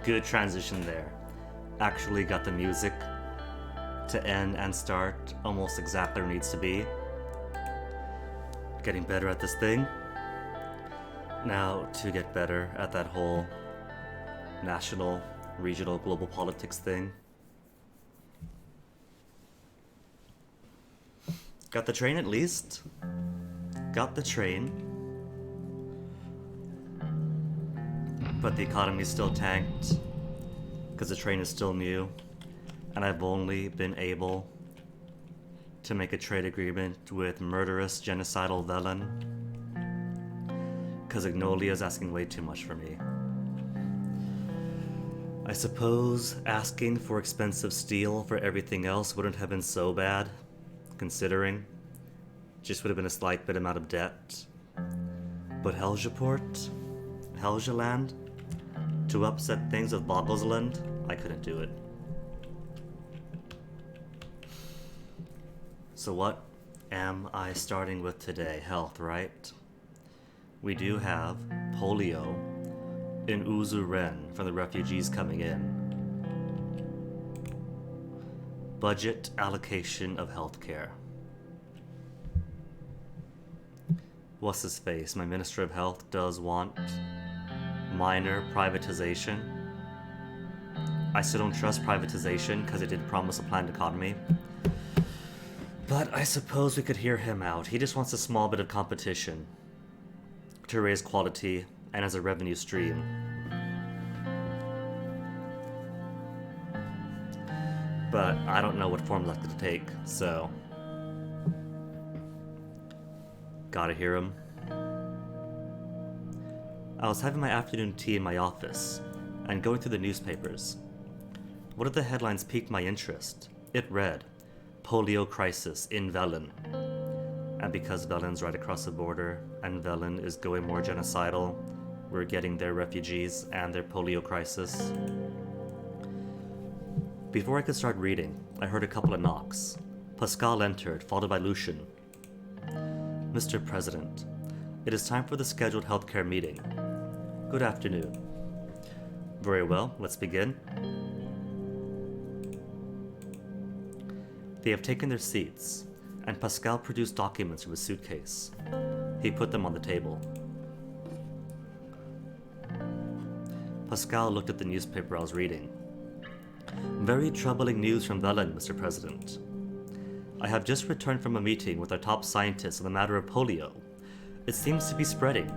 Good transition there. Actually got the music to end and start almost exactly where it needs to be. Getting better at this thing. Now, to get better at that whole national, regional, global politics thing. Got the train at least. Got the train. But the economy's still tanked. Because the train is still new. And I've only been able to make a trade agreement with murderous, genocidal Velen. Because Ignolia is asking way too much for me. I suppose asking for expensive steel for everything else wouldn't have been so bad, considering. Just would have been a slight bit amount of debt. But Helgeport? Helgeland? To upset things with Bogosland? I couldn't do it. So what am I starting with today? Health, right? We do have polio in Uzuren from the refugees coming in. Budget allocation of healthcare. What's his face? My Minister of Health does want minor privatization. I still don't trust privatization because it did promise a planned economy. But I suppose we could hear him out. He just wants a small bit of competition to raise quality and as a revenue stream. But I don't know what form elected to take, so gotta hear him. I was having my afternoon tea in my office and going through the newspapers. One of the headlines piqued my interest. It read, "Polio crisis in Velen." And because Velen's right across the border and Velen is going more genocidal, we're getting their refugees and their polio crisis. Before I could start reading, I heard a couple of knocks. Pascal entered, followed by Lucian. "Mr. President, it is time for the scheduled healthcare meeting." "Good afternoon." "Very well, let's begin." They have taken their seats, and Pascal produced documents from his suitcase. He put them on the table. Pascal looked at the newspaper I was reading. "Very troubling news from Velen, Mr. President. I have just returned from a meeting with our top scientists on the matter of polio. It seems to be spreading."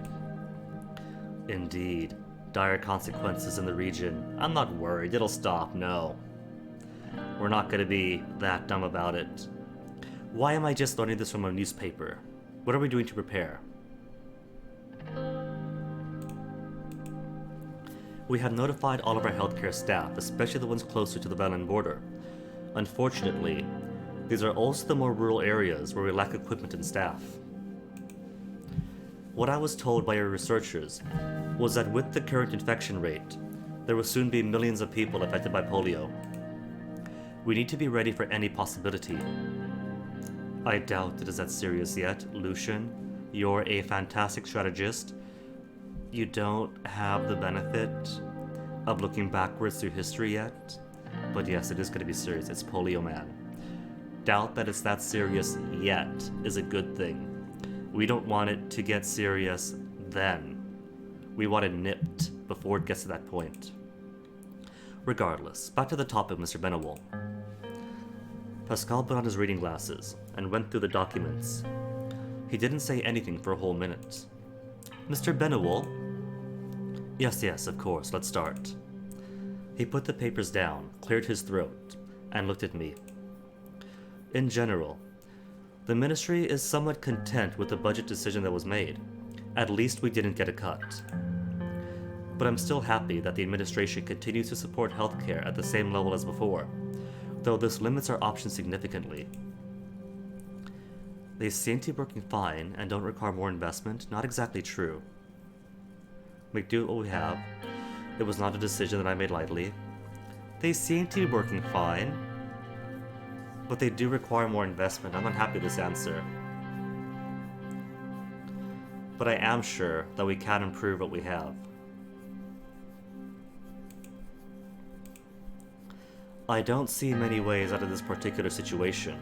"Indeed. Dire consequences in the region. I'm not worried. It'll stop, no. We're not going to be that dumb about it. Why am I just learning this from a newspaper? What are we doing to prepare?" "We have notified all of our healthcare staff, especially the ones closer to the Velen border. Unfortunately, these are also the more rural areas where we lack equipment and staff. What I was told by your researchers was that with the current infection rate, there will soon be millions of people affected by polio. We need to be ready for any possibility." "I doubt it is that serious yet, Lucian. You're a fantastic strategist. You don't have the benefit of looking backwards through history yet. But yes, it is going to be serious. It's polio, man. Doubt that it's that serious yet is a good thing. We don't want it to get serious then. We want it nipped before it gets to that point. Regardless, back to the topic, Mr. Benowol." Pascal put on his reading glasses and went through the documents. He didn't say anything for a whole minute. "Mr. Benowol?" Yes, of course, let's start." He put the papers down, cleared his throat, and looked at me. "In general, the ministry is somewhat content with the budget decision that was made. At least we didn't get a cut. But I'm still happy that the administration continues to support healthcare at the same level as before, though this limits our options significantly. They seem to be working fine and don't require more investment. Not exactly true. We do what we have. It was not a decision that I made lightly. They seem to be working fine, but they do require more investment. I'm not happy with this answer. But I am sure that we can improve what we have." I don't see many ways out of this particular situation.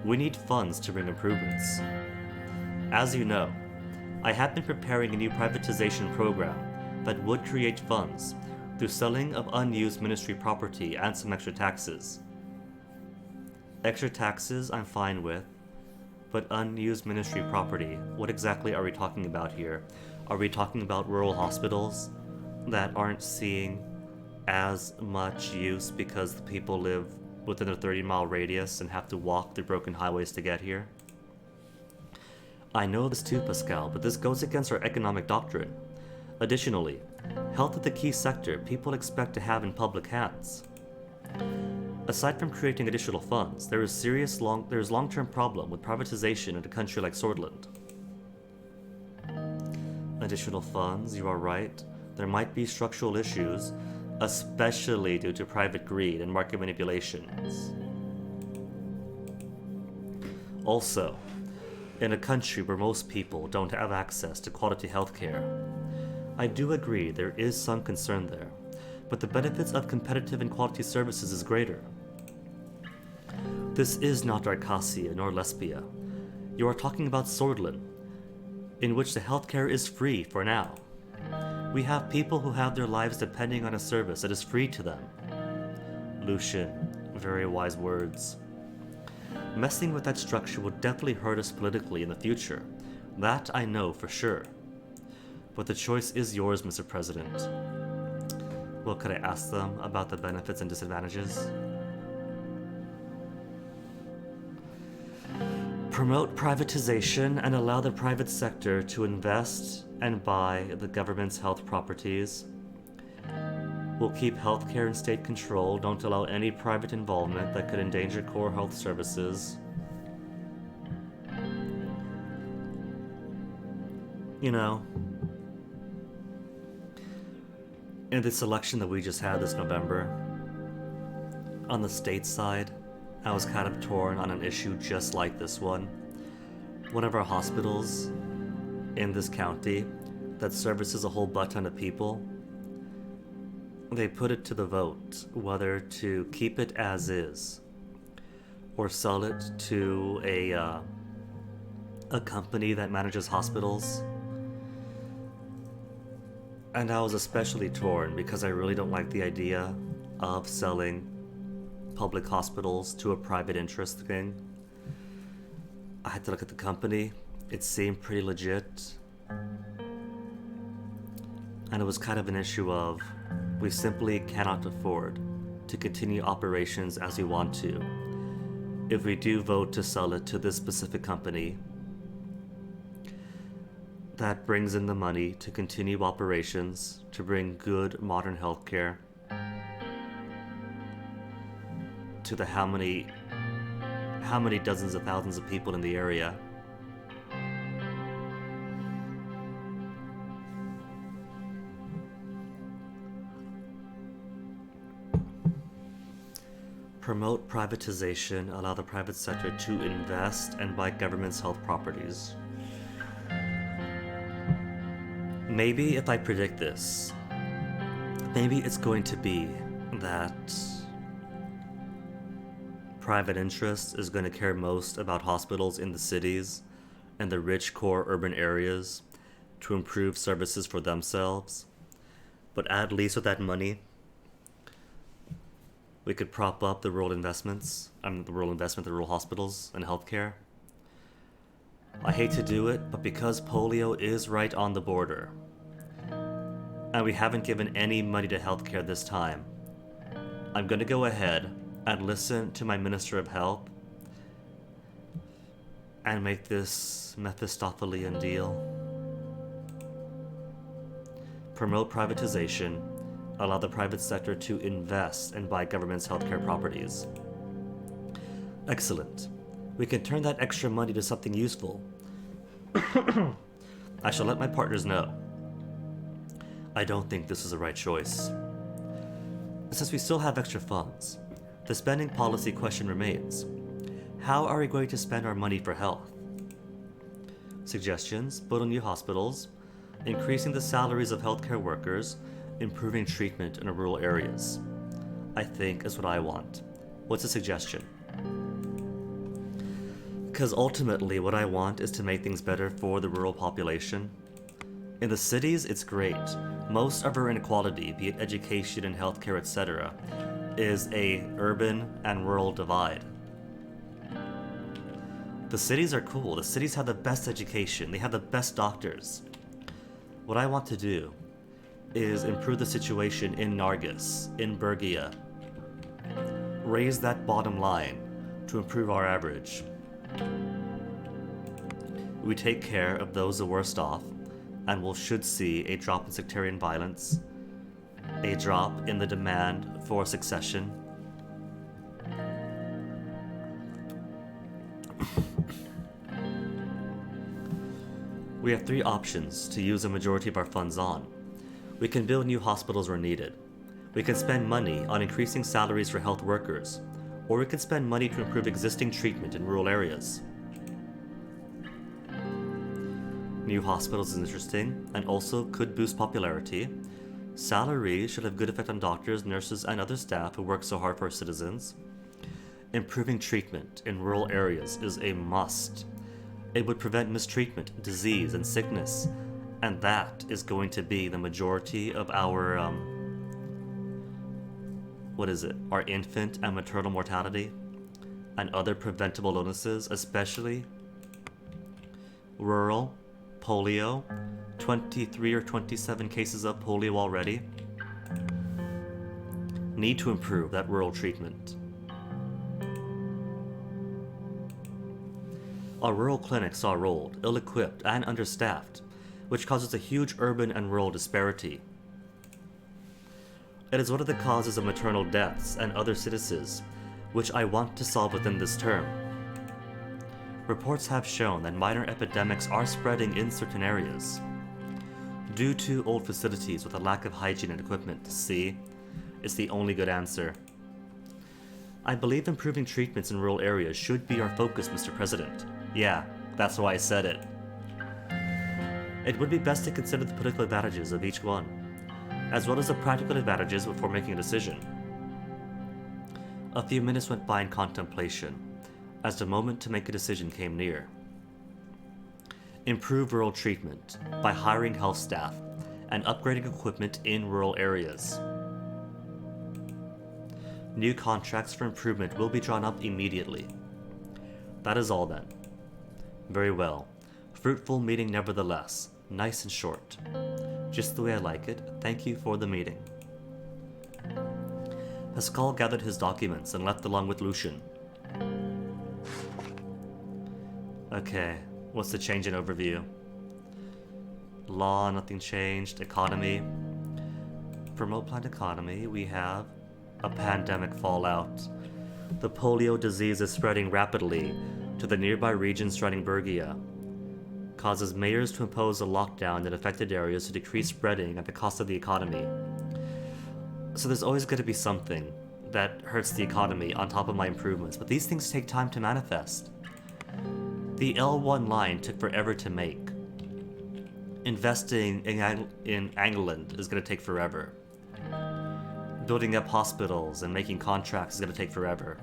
We need funds to bring improvements. As you know, I have been preparing a new privatization program that would create funds through selling of unused ministry property and some extra taxes. Extra taxes I'm fine with, but unused ministry property, what exactly are we talking about here? Are we talking about rural hospitals that aren't seeing as much use because the people live within a 30-mile radius and have to walk through broken highways to get here? I know this too, Pascal, but this goes against our economic doctrine. Additionally, health is the key sector people expect to have in public hands. Aside from creating additional funds, there is long-term problem with privatization in a country like Swordland. Additional funds, you are right. There might be structural issues, especially due to private greed and market manipulations. Also, in a country where most people don't have access to quality healthcare, I do agree there is some concern there, but the benefits of competitive and quality services is greater. This is not Arcasia nor Lesbia. You are talking about Swordland, in which the healthcare is free for now. We have people who have their lives depending on a service that is free to them. Lucian, very wise words. Messing with that structure will definitely hurt us politically in the future. That I know for sure. But the choice is yours, Mr. President. Well, could I ask them about the benefits and disadvantages? Promote privatization and allow the private sector to invest and buy the government's health properties. We'll keep healthcare in state control, don't allow any private involvement that could endanger core health services. You know, in this election that we just had this November, on the state side, I was kind of torn on an issue just like this one. One of our hospitals in this county that services a whole butt ton of people, they put it to the vote whether to keep it as is or sell it to a company that manages hospitals. And I was especially torn because I really don't like the idea of selling public hospitals to a private interest thing. I had to look at the company. It seemed pretty legit. And it was kind of an issue of, we simply cannot afford to continue operations as we want to. If we do vote to sell it to this specific company, that brings in the money to continue operations, to bring good modern healthcare to the how many dozens of thousands of people in the area. Promote privatization, allow the private sector to invest and buy government's health properties. Maybe if I predict this, maybe it's going to be that private interest is going to care most about hospitals in the cities and the rich core urban areas to improve services for themselves. But at least with that money, we could prop up the rural investments, the rural hospitals and healthcare. I hate to do it, but because polio is right on the border, and we haven't given any money to healthcare this time, I'm going to go ahead and listen to my Minister of Health and make this Mephistophelian deal. Promote privatization, allow the private sector to invest and buy government's healthcare properties. Excellent. We can turn that extra money to something useful. I shall let my partners know. I don't think this is the right choice. Since we still have extra funds, the spending policy question remains. How are we going to spend our money for health? Suggestions: building new hospitals, increasing the salaries of healthcare workers, improving treatment in rural areas. I think, is what I want. What's a suggestion? Because ultimately, what I want is to make things better for the rural population. In the cities, it's great. Most of our inequality, be it education and healthcare, etc., is a urban and rural divide. The cities are cool. The cities have the best education. They have the best doctors. What I want to do is improve the situation in Nargis, in Bergia. Raise that bottom line to improve our average. We take care of those the worst off, and we should see a drop in sectarian violence, a drop in the demand for succession. We have three options to use a majority of our funds on. We can build new hospitals where needed. We can spend money on increasing salaries for health workers, or we can spend money to improve existing treatment in rural areas. New hospitals is interesting, and also could boost popularity. Salaries should have good effect on doctors, nurses, and other staff who work so hard for our citizens. Improving treatment in rural areas is a must. It would prevent mistreatment, disease, and sickness, and that is going to be the majority of our, our infant and maternal mortality, and other preventable illnesses, especially rural polio. 23 or 27 cases of polio already. Need to improve that rural treatment. Our rural clinics are old, ill-equipped, and understaffed, which causes a huge urban and rural disparity. It is one of the causes of maternal deaths and other sicknesses, which I want to solve within this term. Reports have shown that minor epidemics are spreading in certain areas due to old facilities with a lack of hygiene and equipment. See, it's the only good answer. I believe improving treatments in rural areas should be our focus, Mr. President. Yeah, that's why I said it. It would be best to consider the political advantages of each one, as well as the practical advantages before making a decision. A few minutes went by in contemplation, as the moment to make a decision came near. Improve rural treatment by hiring health staff and upgrading equipment in rural areas. New contracts for improvement will be drawn up immediately. That is all then. Very well. Fruitful meeting nevertheless. Nice and short. Just the way I like it. Thank you for the meeting. Pascal gathered his documents and left along with Lucian. Okay, what's the change in overview? Law, nothing changed. Economy. Promote planned economy, we have a pandemic fallout. The polio disease is spreading rapidly to the nearby region surrounding Bergia. Causes mayors to impose a lockdown in affected areas to decrease spreading at the cost of the economy. So there's always going to be something that hurts the economy on top of my improvements, but these things take time to manifest. The L1 line took forever to make. Investing in England is going to take forever. Building up hospitals and making contracts is going to take forever.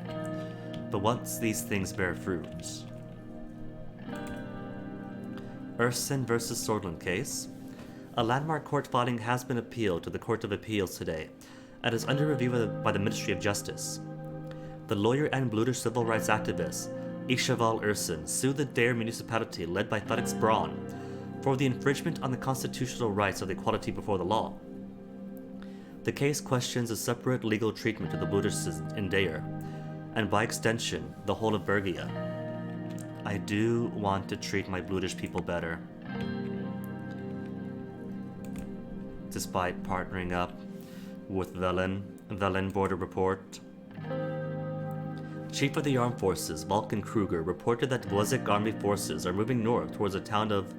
But once these things bear fruit. Urson versus Swordland case. A landmark court filing has been appealed to the Court of Appeals today and is under review by the Ministry of Justice. The lawyer and Bludish civil rights activist Ishaval Urson sued the Dare municipality led by Felix Braun for the infringement on the constitutional rights of equality before the law. The case questions a separate legal treatment of the Bludish in Dare, and by extension, the whole of Bergia. I do want to treat my Bludish people better. Despite partnering up with Velen Border Report. Chief of the Armed Forces, Vulcan Kruger, reported that Vozek Army forces are moving north towards the town of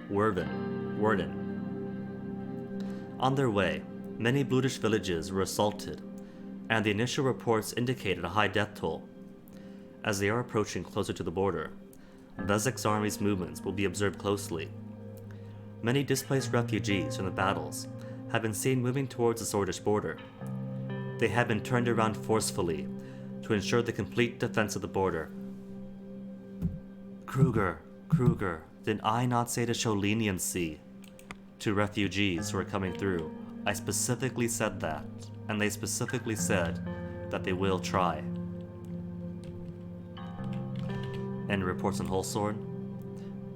Werden. On their way, many Bludish villages were assaulted, and the initial reports indicated a high death toll. As they are approaching closer to the border, Vezek's army's movements will be observed closely. Many displaced refugees from the battles have been seen moving towards the Swordish border. they had been turned around forcefully to ensure the complete defense of the border. Kruger, did I not say to show leniency to refugees who are coming through? I specifically said that, and they specifically said that they will try. And reports on Holsorn,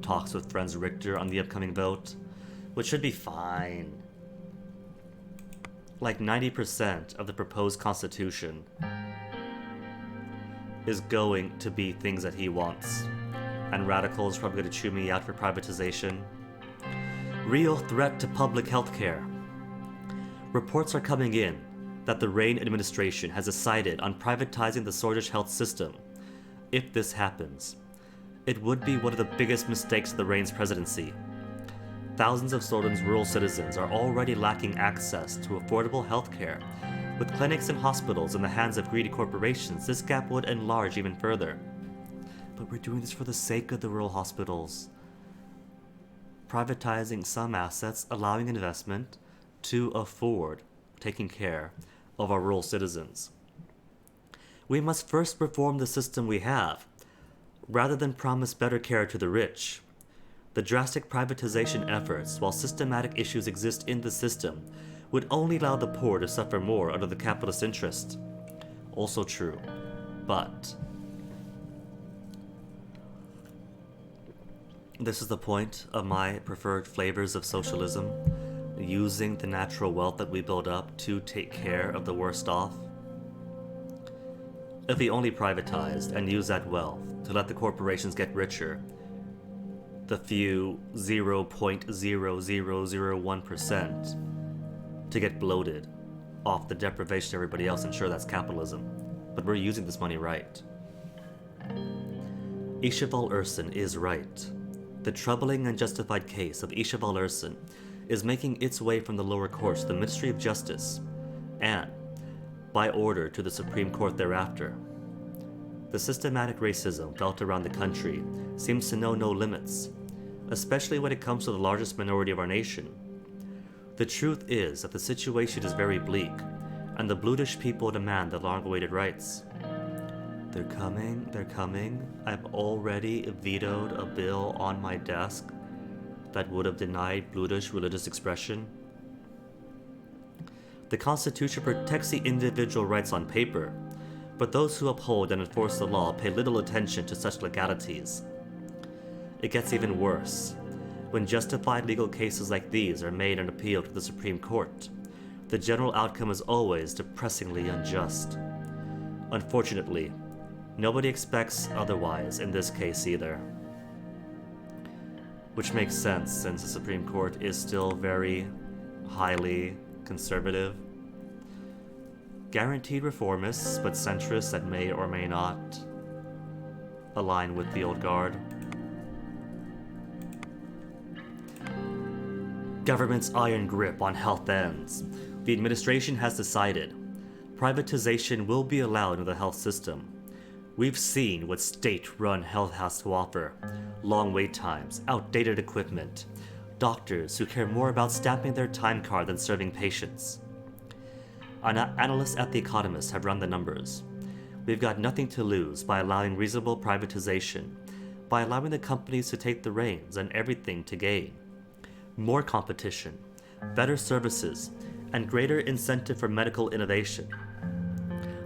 talks with friends Richter on the upcoming vote, which should be fine. Like 90% of the proposed constitution is going to be things that he wants. And radicals are probably going to chew me out for privatization. Real threat to public health care. Reports are coming in that the Reign administration has decided on privatizing the Swedish health system. If this happens, it would be one of the biggest mistakes of the Reign's presidency. Thousands of Sweden's rural citizens are already lacking access to affordable health care. With clinics and hospitals in the hands of greedy corporations, this gap would enlarge even further. But we're doing this for the sake of the rural hospitals. Privatizing some assets, allowing investment to afford taking care of our rural citizens. We must first reform the system we have, rather than promise better care to the rich. The drastic privatization efforts, while systematic issues exist in the system, would only allow the poor to suffer more under the capitalist interest. Also true, but this is the point of my preferred flavors of socialism, using the natural wealth that we build up to take care of the worst off. If we only privatized and used that wealth to let the corporations get richer, the few 0.0001% to get bloated off the deprivation of everybody else, and sure, that's capitalism. But we're using this money right. Isheval Ursen is right. The troubling and justified case of Isheval Ursen is making its way from the lower courts to the Ministry of Justice, and, by order, to the Supreme Court thereafter. The systematic racism felt around the country seems to know no limits, especially when it comes to the largest minority of our nation. The truth is that the situation is very bleak, and the Bludish people demand the long-awaited rights. They're coming. I've already vetoed a bill on my desk that would have denied Bludish religious expression. The Constitution protects the individual rights on paper, but those who uphold and enforce the law pay little attention to such legalities. It gets even worse. When justified legal cases like these are made and appealed to the Supreme Court, the general outcome is always depressingly unjust. Unfortunately, nobody expects otherwise in this case either. Which makes sense, since the Supreme Court is still very highly conservative. Guaranteed reformists, but centrists that may or may not align with the old guard. Government's iron grip on health ends. The administration has decided privatization will be allowed in the health system. We've seen what state-run health has to offer. Long wait times, outdated equipment, doctors who care more about stamping their time card than serving patients. Analysts at The Economist have run the numbers. We've got nothing to lose by allowing reasonable privatization, by allowing the companies to take the reins, and everything to gain. More competition, better services, and greater incentive for medical innovation.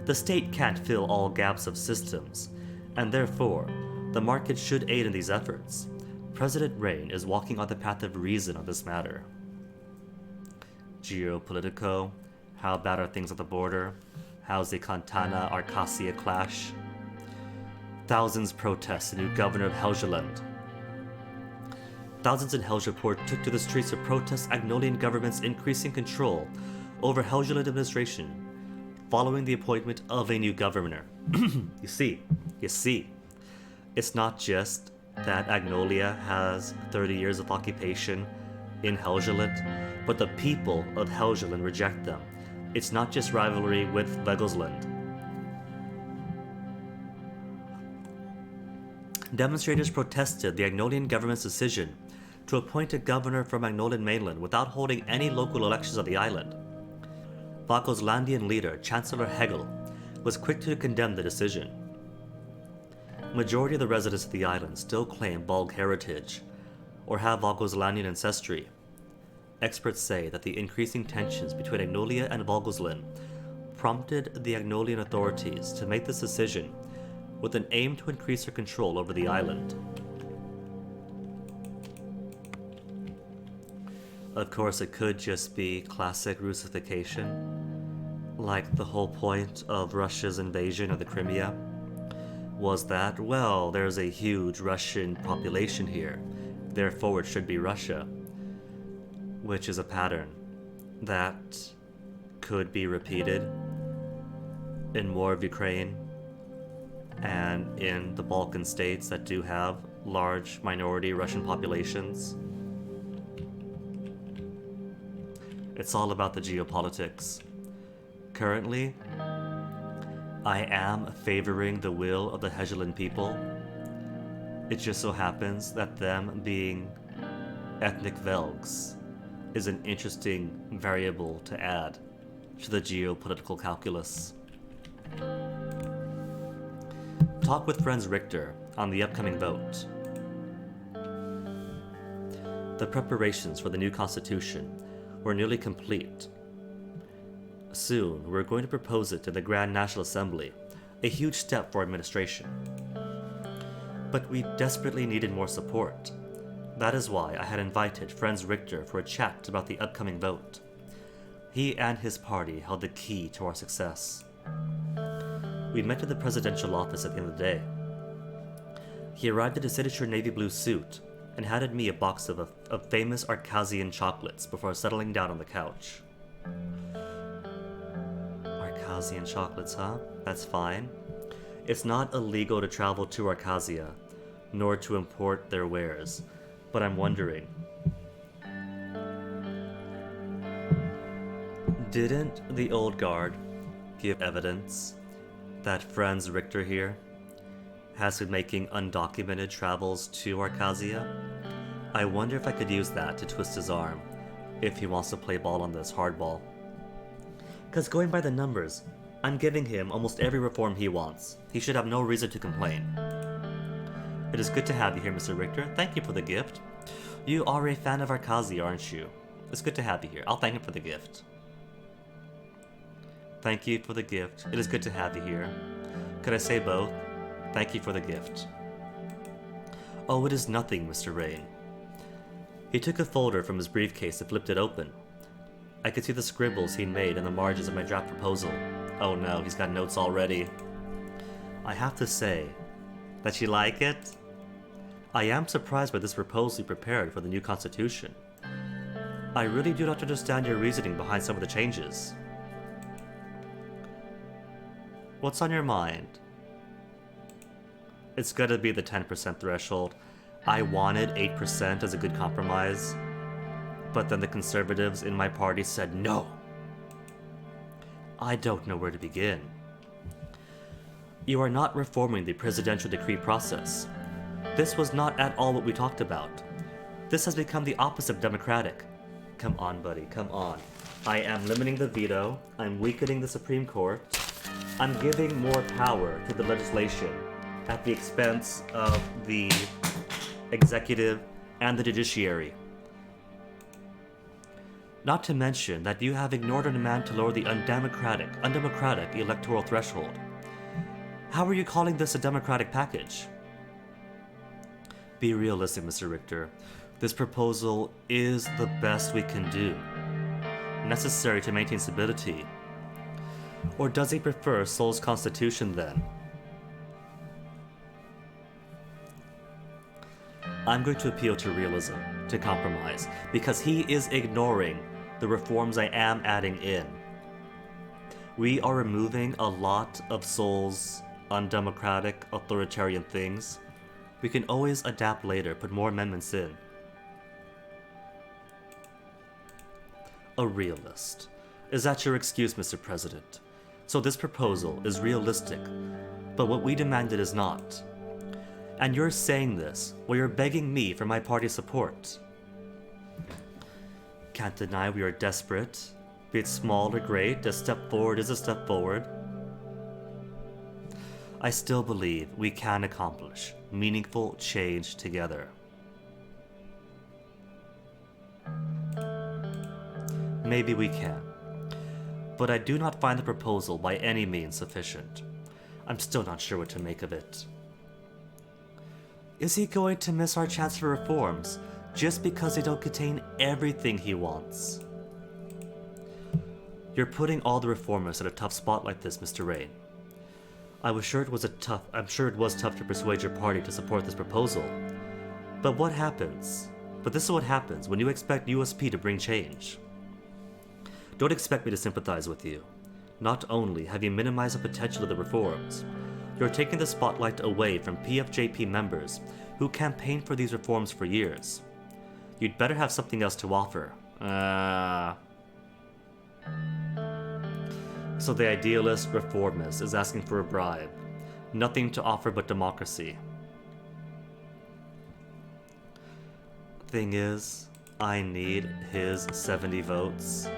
The state can't fill all gaps of systems, and therefore, the market should aid in these efforts. President Reign is walking on the path of reason on this matter. Geopolitico, how bad are things at the border? How's the Cantana-Arcasia clash? Thousands protest the new governor of Helgeland. Thousands in Helgeport took to the streets to protest Agnolian government's increasing control over Helgeland administration following the appointment of a new governor. You see, it's not just that Agnolia has 30 years of occupation in Helgeland, but the people of Helgeland reject them. It's not just rivalry with Legosland. Demonstrators protested the Agnolian government's decision to appoint a governor from Agnolian mainland without holding any local elections on the island. Vagoslandian leader Chancellor Hegel was quick to condemn the decision. Majority of the residents of the island still claim Bulg heritage or have Vagoslandian ancestry. Experts say that the increasing tensions between Agnolia and Vagoslan prompted the Agnolian authorities to make this decision with an aim to increase their control over the island. Of course, it could just be classic Russification, like the whole point of Russia's invasion of the Crimea was that, well, there's a huge Russian population here, therefore it should be Russia, which is a pattern that could be repeated in more of Ukraine and in the Balkan states that do have large minority Russian populations. It's all about the geopolitics. Currently, I am favoring the will of the Hegelan people. It just so happens that them being ethnic Velgs is an interesting variable to add to the geopolitical calculus. Talk with Franz Richter on the upcoming vote. The preparations for the new constitution were nearly complete. Soon, we're going to propose it to the Grand National Assembly, a huge step for administration. But we desperately needed more support. That is why I had invited Franz Richter for a chat about the upcoming vote. He and his party held the key to our success. We met at the presidential office at the end of the day. He arrived in a signature navy blue suit and handed me a box of famous Arcasian chocolates before settling down on the couch. Arcasian chocolates, huh? That's fine. It's not illegal to travel to Arcasia, nor to import their wares, but I'm wondering, didn't the old guard give evidence that Franz Richter here has been making undocumented travels to Arcasia? I wonder if I could use that to twist his arm if he wants to play ball on this hardball. Because going by the numbers, I'm giving him almost every reform he wants. He should have no reason to complain. It is good to have you here, Mr. Richter. Thank you for the gift. You are a fan of Arcasia, aren't you? It's good to have you here. I'll thank him for the gift. Thank you for the gift. It is good to have you here. Could I say both? Thank you for the gift. Oh, it is nothing, Mr. Rain. He took a folder from his briefcase and flipped it open. I could see the scribbles he'd made in the margins of my draft proposal. Oh no, he's got notes already. I have to say that you like it? I am surprised by this proposal you prepared for the new constitution. I really do not understand your reasoning behind some of the changes. What's on your mind? It's gonna be the 10% threshold. I wanted 8% as a good compromise, but then the conservatives in my party said no. I don't know where to begin. You are not reforming the presidential decree process. This was not at all what we talked about. This has become the opposite of democratic. Come on, buddy, come on. I am limiting the veto. I'm weakening the Supreme Court. I'm giving more power to the legislation at the expense of the executive and the judiciary. Not to mention that you have ignored our demand to lower the undemocratic electoral threshold. How are you calling this a democratic package? Be realistic, Mr. Richter. This proposal is the best we can do, necessary to maintain stability. Or does he prefer Seoul's constitution then? I'm going to appeal to realism, to compromise, because he is ignoring the reforms I am adding in. We are removing a lot of Seoul's undemocratic, authoritarian things. We can always adapt later, put more amendments in. A realist. Is that your excuse, Mr. President? So this proposal is realistic, but what we demanded is not. And you're saying this while you're begging me for my party's support. Can't deny we are desperate Be it small or great, a step forward is a step forward. I still believe we can accomplish meaningful change together. Maybe we can. But I do not find the proposal by any means sufficient. I'm still not sure what to make of it. Is he going to miss our chance for reforms just because they don't contain everything he wants? You're putting all the reformers in a tough spot like this, Mr. Rain. I'm sure it was tough to persuade your party to support this proposal. But this is what happens when you expect USP to bring change. Don't expect me to sympathize with you. Not only have you minimized the potential of the reforms, you're taking the spotlight away from PFJP members who campaigned for these reforms for years. You'd better have something else to offer. So the idealist reformist is asking for a bribe. Nothing to offer but democracy. Thing is, I need his 70 votes.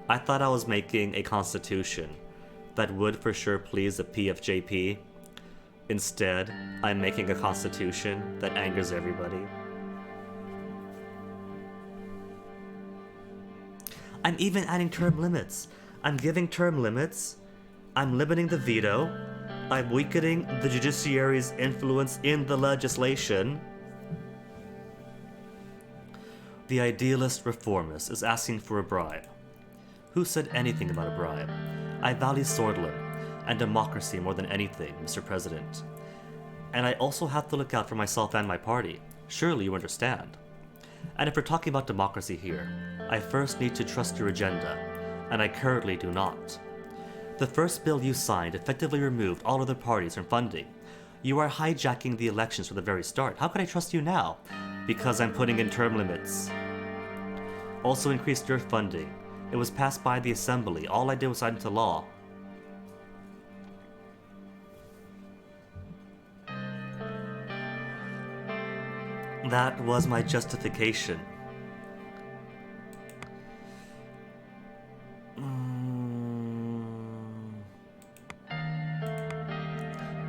I thought I was making a constitution that would for sure please the PFJP. Instead, I'm making a constitution that angers everybody. I'm even adding term limits. I'm giving term limits. I'm limiting the veto. I'm weakening the judiciary's influence in the legislation. The idealist reformist is asking for a bribe. Who said anything about a bribe? I value Swordland and democracy more than anything, Mr. President. And I also have to look out for myself and my party. Surely you understand. And if we're talking about democracy here, I first need to trust your agenda, and I currently do not. The first bill you signed effectively removed all other parties from funding. You are hijacking the elections from the very start. How can I trust you now? Because I'm putting in term limits. Also increased your funding. It was passed by the Assembly. All I did was sign into law. That was my justification.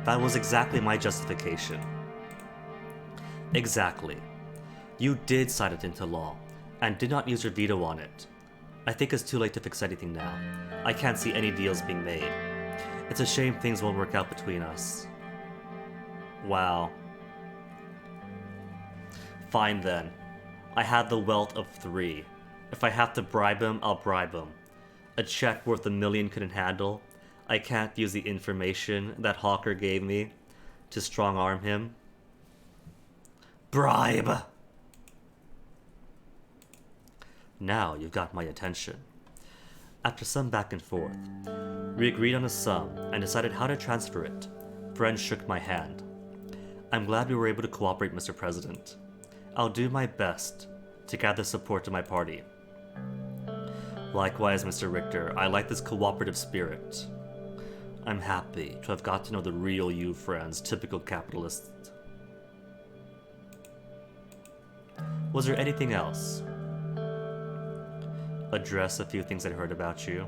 That was exactly my justification. Exactly. You did sign it into law, and did not use your veto on it. I think it's too late to fix anything now. I can't see any deals being made. It's a shame things won't work out between us. Wow. Fine then. I have the wealth of 3. If I have to bribe him, I'll bribe him. A check worth $1 million couldn't handle. I can't use the information that Hawker gave me to strong-arm him. Bribe! Now you've got my attention. After some back and forth, we agreed on a sum and decided how to transfer it. Friend shook my hand. I'm glad we were able to cooperate, Mr. President. I'll do my best to gather support to my party. Likewise, Mr. Richter, I like this cooperative spirit. I'm happy to have got to know the real you, friends, typical capitalists. Was there anything else? Address a few things I'd heard about you.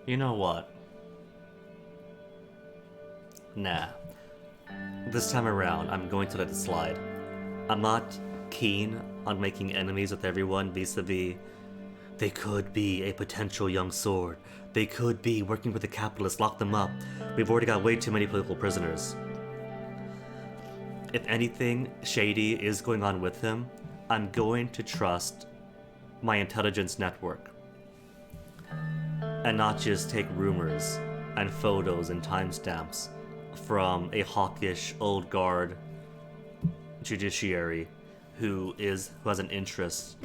You know what? Nah. This time around, I'm going to let it slide. I'm not keen on making enemies with everyone vis-a-vis. They could be a potential young sword. They could be working with the capitalists, lock them up. We've already got way too many political prisoners. If anything shady is going on with him, I'm going to trust my intelligence network. And not just take rumors and photos and timestamps from a hawkish old guard judiciary who has an interest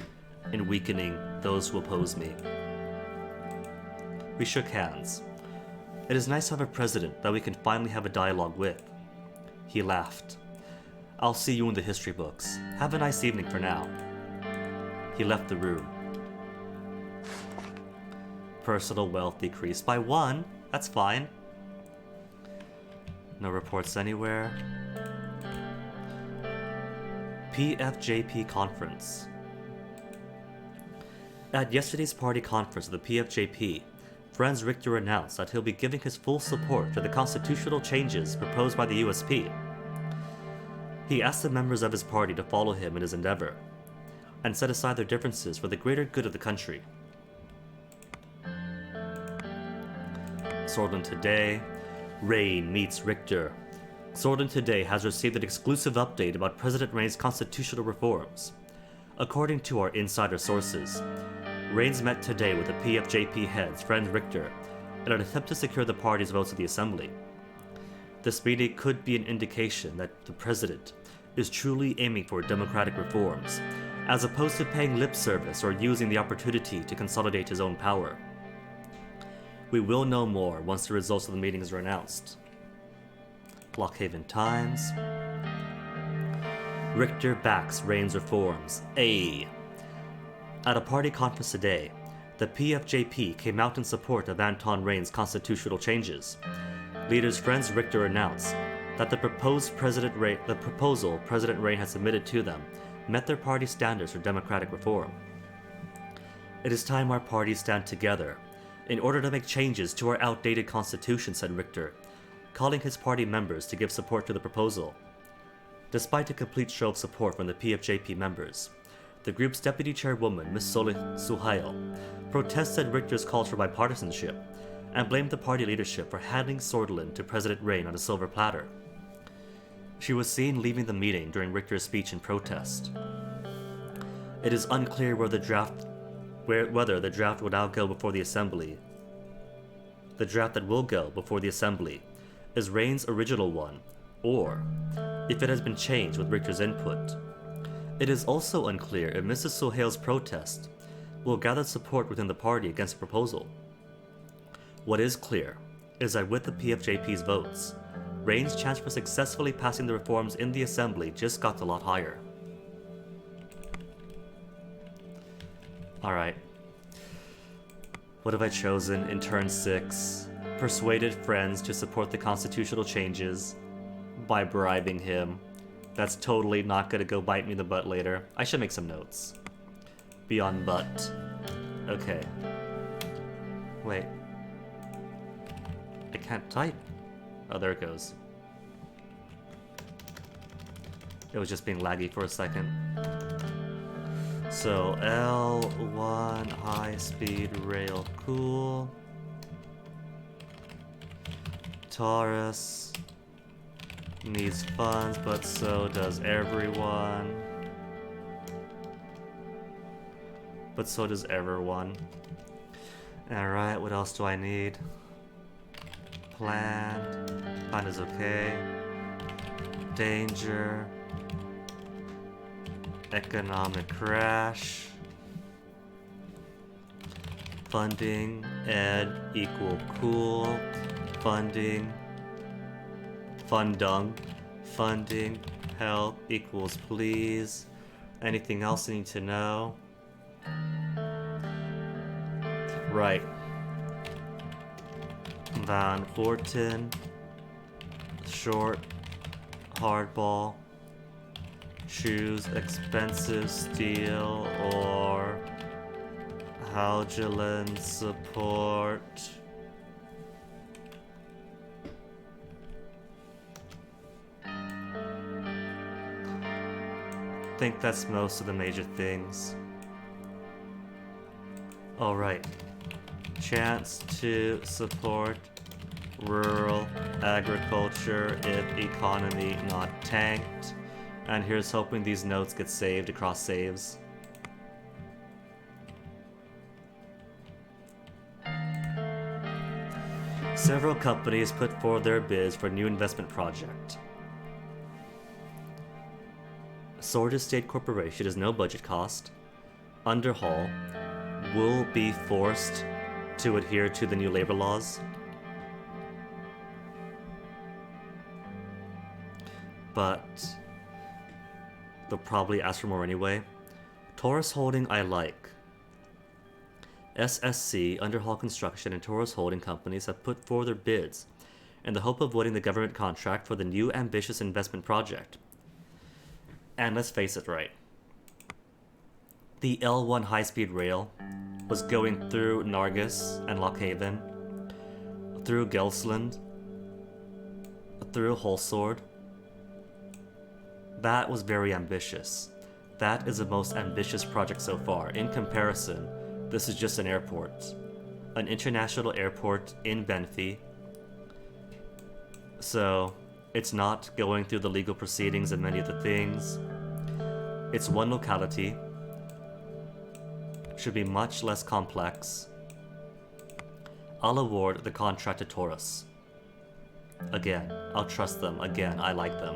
in weakening those who oppose me. We shook hands. It is nice to have a president that we can finally have a dialogue with. He laughed. I'll see you in the history books. Have a nice evening for now. He left the room. personal wealth decreased by 1. That's fine. No reports anywhere. PFJP conference. At yesterday's party conference of the PFJP, Franz Richter announced that he'll be giving his full support to the constitutional changes proposed by the USP. He asked the members of his party to follow him in his endeavor, and set aside their differences for the greater good of the country. Swordland Today, Rain meets Richter. Swordland Today has received an exclusive update about President Rain's constitutional reforms. According to our insider sources, Rains met today with the PFJP head's friend Richter in an attempt to secure the party's votes at the assembly. This meeting could be an indication that the president is truly aiming for democratic reforms, as opposed to paying lip service or using the opportunity to consolidate his own power. We will know more once the results of the meetings are announced. Blockhaven Times. Richter backs Rain's reforms. At a party conference today, the PFJP came out in support of Anton Rain's constitutional changes. Leaders Franz Richter announced that the proposal President Rain had submitted to them met their party's standards for democratic reform. It is time our parties stand together in order to make changes to our outdated constitution, said Richter, calling his party members to give support to the proposal. Despite a complete show of support from the PFJP members, the group's deputy chairwoman, Ms. Solih Suhail, protested Richter's calls for bipartisanship and blamed the party leadership for handing Swordland to President Rain on a silver platter. She was seen leaving the meeting during Richter's speech in protest. It is unclear whether the draft will now go before the assembly. The draft that will go before the assembly is Rain's original one, or if it has been changed with Richter's input. It is also unclear if Mrs. Suhail's protest will gather support within the party against the proposal. What is clear is that with the PFJP's votes, Rain's chance for successfully passing the reforms in the assembly just got a lot higher. Alright. What have I chosen in turn 6? Persuaded friends to support the constitutional changes by bribing him. That's totally not gonna go bite me in the butt later. I should make some notes. Beyond butt. Okay. Wait. I can't type. Oh, there it goes. It was just being laggy for a second. So, L1 high-speed rail, cool. Taurus needs funds, but so does everyone. But so does everyone. Alright, what else do I need? Plan is okay. Danger. Economic crash. Funding, ed equal cool. Funding, fundung. Funding, health equals please. Anything else I need to know? Right. Van Horton, short, hardball, choose expensive steel or Haugeland support. I think that's most of the major things. Alright. Chance to support rural agriculture if economy not tanked. And here's hoping these notes get saved across saves. Several companies put forward their bids for a new investment project. Sword Estate Corporation is no budget cost. Underhaul will be forced to adhere to the new labor laws. But they'll probably ask for more anyway. Taurus Holding I like. SSC, Underhaul Construction, and Taurus Holding Companies have put forward their bids in the hope of winning the government contract for the new ambitious investment project. And let's face it right. The L1 high-speed rail was going through Nargis and Lockhaven, through Gelsland, through Holsword. That was very ambitious. That is the most ambitious project so far. In comparison, this is just an airport. An international airport in Benfey. So, it's not going through the legal proceedings and many of the things. It's one locality. Should be much less complex. I'll award the contract to Taurus. Again, I'll trust them. Again, I like them.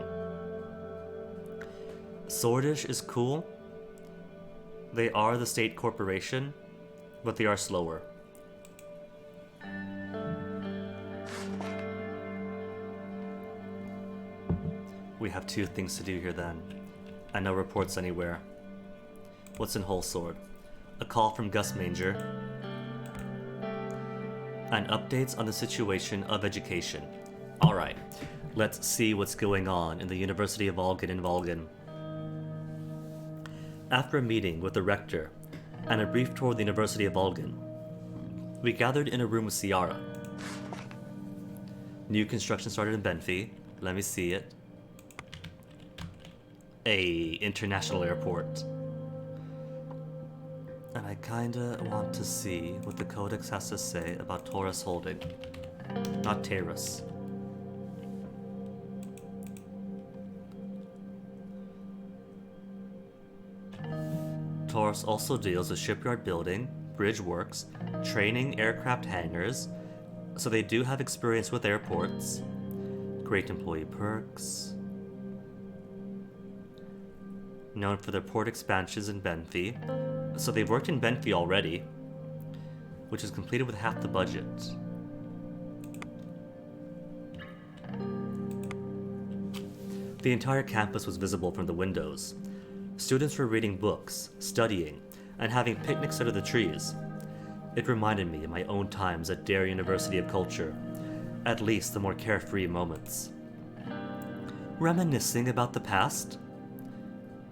Swordish is cool. They are the state corporation, but they are slower. We have two things to do here then, and no reports anywhere. What's in Holsword? A call from Gus Manger, and updates on the situation of education. Alright, let's see what's going on in the University of Volgan in Volgan. After a meeting with the rector and a brief tour of the University of Volgan, we gathered in a room with Ciara. New construction started in Benfey. Let me see it. A international airport. And I kinda want to see what the Codex has to say about Taurus Holding. Not Taurus. Taurus also deals with shipyard building, bridge works, training aircraft hangars, so they do have experience with airports. Great employee perks. Known for their port expansions in Benfey, so they've worked in Benfey already, which is completed with half the budget. The entire campus was visible from the windows. Students were reading books, studying, and having picnics under the trees. It reminded me of my own times at Dare University of Culture, at least the more carefree moments. Reminiscing about the past?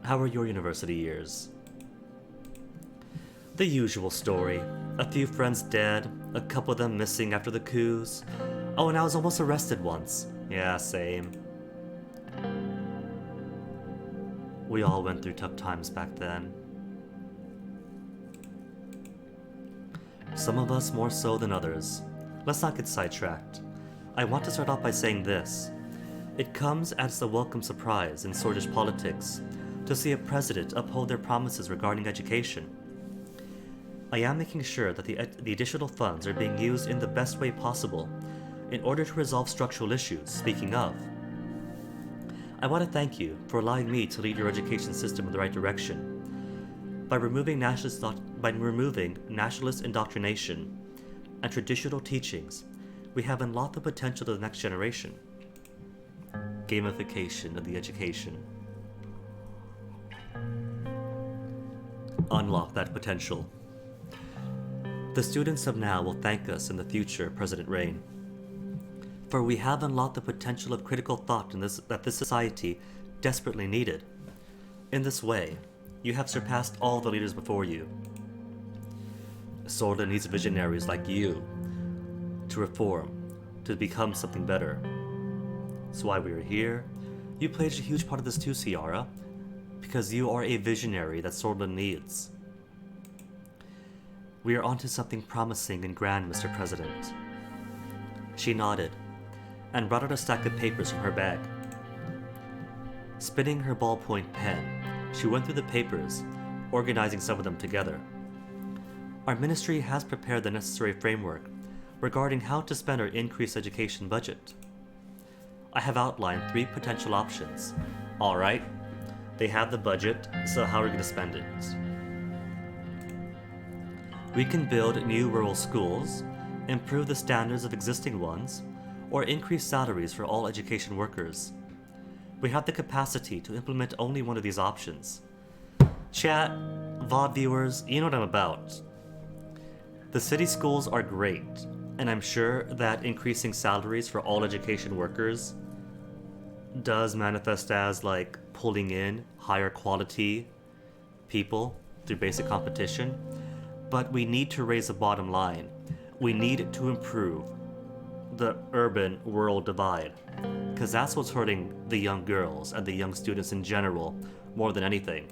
How were your university years? The usual story. A few friends dead, a couple of them missing after the coups. Oh, and I was almost arrested once. Yeah, same. We all went through tough times back then. Some of us more so than others. Let's not get sidetracked. I want to start off by saying this. It comes as a welcome surprise in Swordish politics to see a president uphold their promises regarding education. I am making sure that the additional funds are being used in the best way possible in order to resolve structural issues. Speaking of, I want to thank you for allowing me to lead your education system in the right direction. By removing nationalist indoctrination and traditional teachings, we have unlocked the potential of the next generation. Gamification of the education. Unlock that potential. The students of now will thank us in the future, President Rain. For we have unlocked the potential of critical thought that this society desperately needed. In this way, you have surpassed all the leaders before you. Sorda needs visionaries like you to reform, to become something better. That's why we are here. You played a huge part of this too, Ciara, because you are a visionary that Sorda needs. We are onto something promising and grand, Mr. President. She nodded, and brought out a stack of papers from her bag. Spinning her ballpoint pen, she went through the papers, organizing some of them together. Our ministry has prepared the necessary framework regarding how to spend our increased education budget. I have outlined 3 potential options. Alright, they have the budget, so how are we going to spend it? We can build new rural schools, improve the standards of existing ones, or increase salaries for all education workers. We have the capacity to implement only one of these options. Chat, VOD viewers, you know what I'm about. The city schools are great, and I'm sure that increasing salaries for all education workers does manifest as like pulling in higher quality people through basic competition, but we need to raise the bottom line. We need to improve the urban-rural divide, because that's what's hurting the young girls and the young students in general more than anything.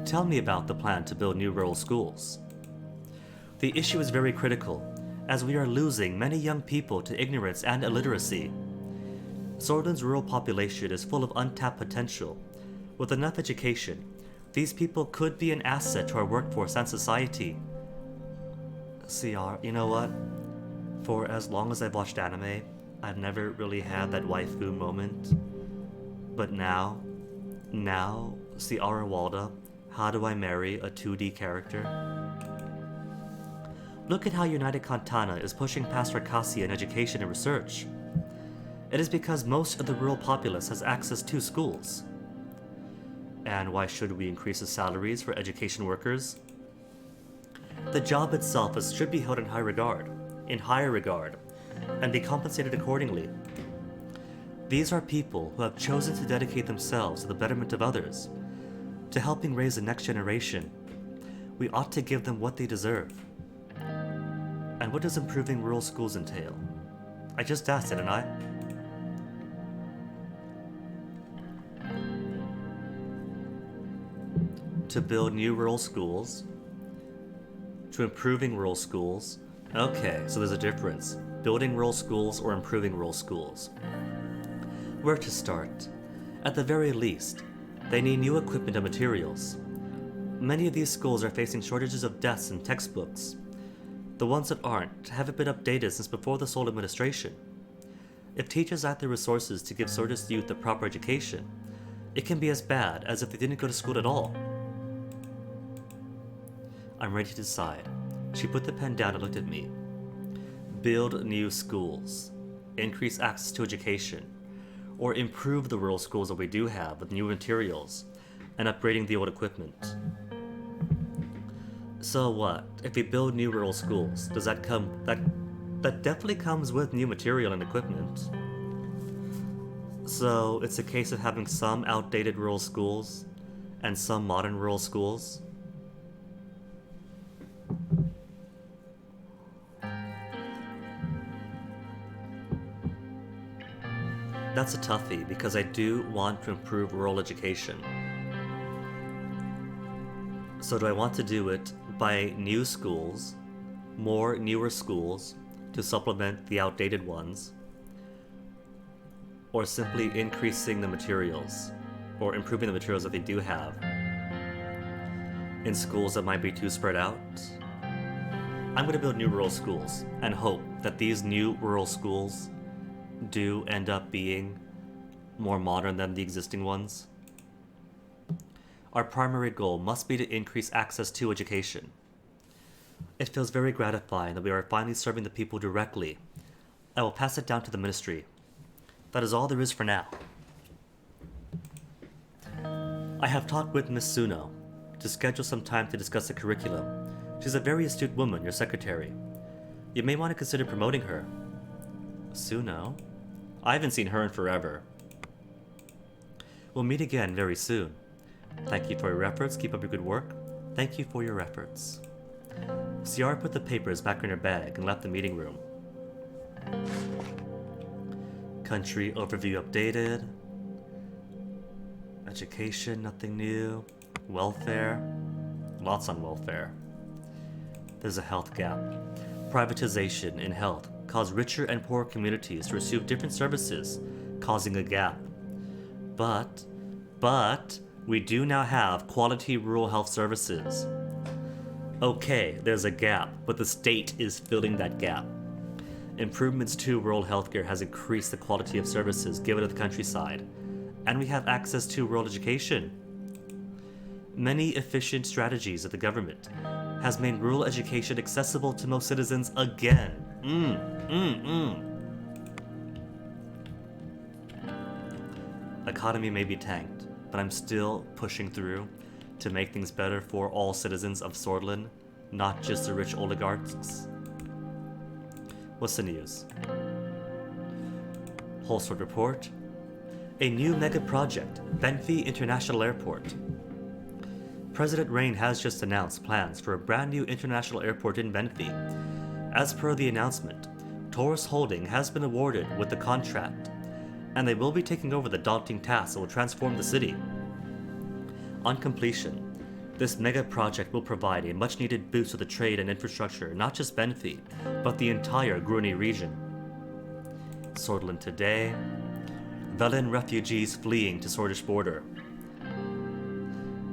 Tell me about the plan to build new rural schools. The issue is very critical, as we are losing many young people to ignorance and illiteracy. Sorden's rural population is full of untapped potential. With enough education, these people could be an asset to our workforce and society. CR, you know what? For as long as I've watched anime, I've never really had that waifu moment. But now, CR Walda, how do I marry a 2D character? Look at how United Kantana is pushing past Rakasi in education and research. It is because most of the rural populace has access to schools. And why should we increase the salaries for education workers? The job itself should be held in higher regard, and be compensated accordingly. These are people who have chosen to dedicate themselves to the betterment of others, to helping raise the next generation. We ought to give them what they deserve. And what does improving rural schools entail? I just asked, didn't I? To build new rural schools, to improving rural schools. Okay, so there's a difference. Building rural schools or improving rural schools. Where to start? At the very least, they need new equipment and materials. Many of these schools are facing shortages of desks and textbooks. The ones that aren't haven't been updated since before the Seoul administration. If teachers lack the resources to give Seoul's youth a proper education, it can be as bad as if they didn't go to school at all. I'm ready to decide. She put the pen down and looked at me. Build new schools, increase access to education, or improve the rural schools that we do have with new materials and upgrading the old equipment. So what? If we build new rural schools, does that come... That definitely comes with new material and equipment. So it's a case of having some outdated rural schools and some modern rural schools. That's a toughie, because I do want to improve rural education. So do I want to do it by new schools, more newer schools, to supplement the outdated ones, or simply increasing the materials, or improving the materials that they do have, in schools that might be too spread out? I'm going to build new rural schools, and hope that these new rural schools do end up being more modern than the existing ones. Our primary goal must be to increase access to education. It feels very gratifying that we are finally serving the people directly. I will pass it down to the ministry. That is all there is for now. I have talked with Miss Suno to schedule some time to discuss the curriculum. She's a very astute woman, your secretary. You may want to consider promoting her. Suno? I haven't seen her in forever. We'll meet again very soon. Thank you for your efforts. Keep up your good work. Thank you for your efforts. Ciara put the papers back in her bag and left the meeting room. Country overview updated. Education, nothing new. Welfare, lots on welfare. There's a health gap. Privatization in health caused richer and poorer communities to receive different services, causing a gap. But we do now have quality rural health services. Okay, there's a gap, but the state is filling that gap. Improvements to rural healthcare has increased the quality of services given to the countryside, and we have access to rural education. Many efficient strategies of the government has made rural education accessible to most citizens again. Economy may be tanked, but I'm still pushing through to make things better for all citizens of Swordland, not just the rich oligarchs. What's the news? Whole Sword Report. A new mega project, Benfi International Airport. President Rain has just announced plans for a brand new international airport in Benfi. As per the announcement, Taurus Holding has been awarded with the contract, and they will be taking over the daunting task that will transform the city. On completion, this mega project will provide a much-needed boost to the trade and infrastructure, not just Benfi, but the entire Gruni region. Swordland today. Velen refugees fleeing to Swordish border.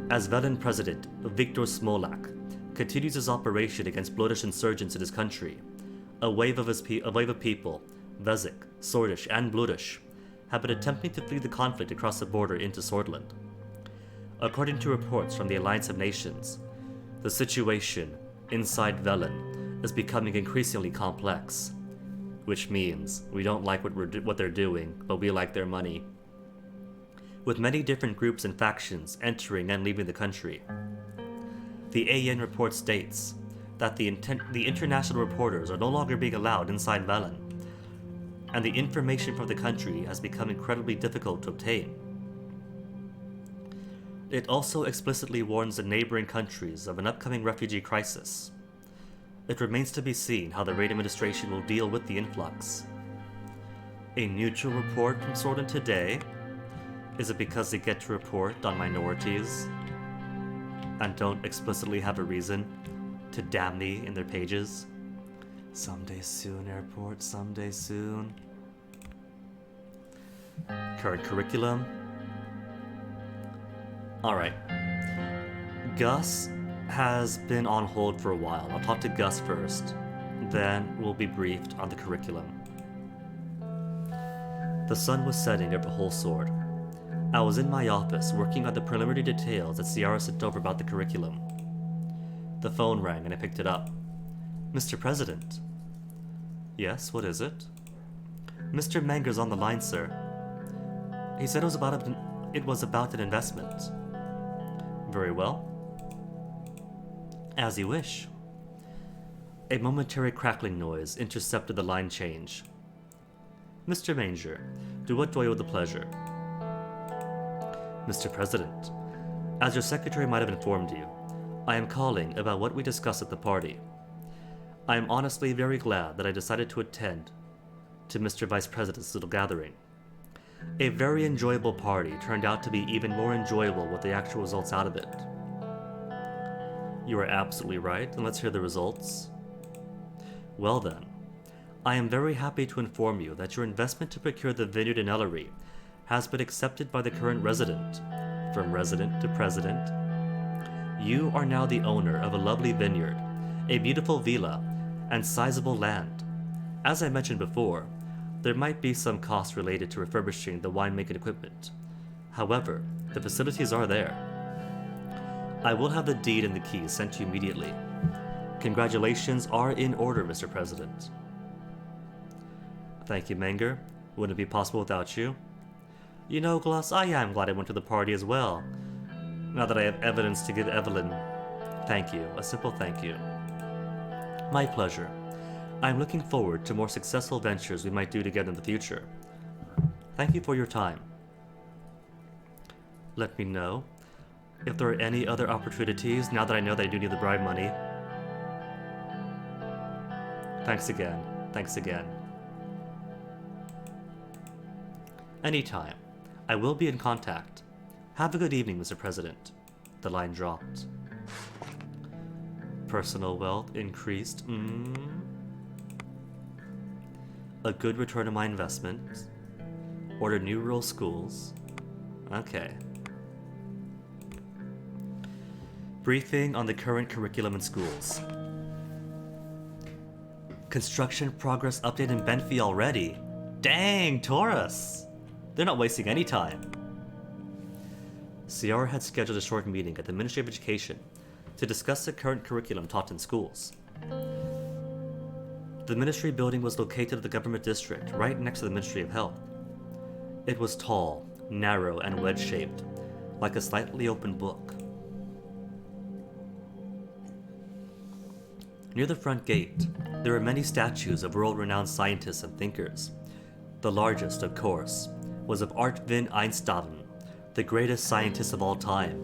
As Velen President Viktor Smolak continues his operation against Bloodish insurgents in his country, a wave of people, Vezik, Swordish, and Bloodish, have been attempting to flee the conflict across the border into Swordland. According to reports from the Alliance of Nations, the situation inside Velen is becoming increasingly complex, which means we don't like what they're doing, but we like their money. With many different groups and factions entering and leaving the country. The AN report states that the international reporters are no longer being allowed inside Velen, and the information from the country has become incredibly difficult to obtain. It also explicitly warns the neighboring countries of an upcoming refugee crisis. It remains to be seen how the Raid administration will deal with the influx. A neutral report from Swordland today? Is it because they get to report on minorities and don't explicitly have a reason to damn me in their pages? Someday soon, airport, someday soon. Current curriculum. Alright. Gus has been on hold for a while. I'll talk to Gus first, then we'll be briefed on the curriculum. The sun was setting over Whole Sword. I was in my office working on the preliminary details that Ciara sent over about the curriculum. The phone rang and I picked it up. Mr. President. Yes, what is it? Mr. Manger's on the line, sir. He said it was about an investment. Very well. As you wish. A momentary crackling noise intercepted the line change. Mr. Manger, to what do I owe the pleasure? Mr. President, as your secretary might have informed you, I am calling about what we discussed at the party. I am honestly very glad that I decided to attend to Mr. Vice President's little gathering. A very enjoyable party turned out to be even more enjoyable with the actual results out of it. You are absolutely right, and let's hear the results. Well then, I am very happy to inform you that your investment to procure the vineyard in Ellery has been accepted by the current resident. From resident to president. You are now the owner of a lovely vineyard, a beautiful villa, and sizable land. As I mentioned before, there might be some costs related to refurbishing the winemaking equipment. However, the facilities are there. I will have the deed and the keys sent to you immediately. Congratulations are in order, Mr. President. Thank you, Menger. Wouldn't it be possible without you? You know, Gloss, I am glad I went to the party as well. Now that I have evidence to give Evelyn. Thank you. A simple thank you. My pleasure. I am looking forward to more successful ventures we might do together in the future. Thank you for your time. Let me know if there are any other opportunities now that I know that I do need the bribe money. Thanks again. Thanks again. Anytime. I will be in contact. Have a good evening, Mr. President. The line dropped. Personal wealth increased. A good return on my investment. Order new rural schools. Okay. Briefing on the current curriculum in schools. Construction progress update in Benfi already. Dang, Taurus! They're not wasting any time. Ciara had scheduled a short meeting at the Ministry of Education to discuss the current curriculum taught in schools. The ministry building was located in the government district, right next to the Ministry of Health. It was tall, narrow, and wedge-shaped, like a slightly open book. Near the front gate, there are many statues of world-renowned scientists and thinkers. The largest, of course, was of Artvin Einstein, the greatest scientist of all time.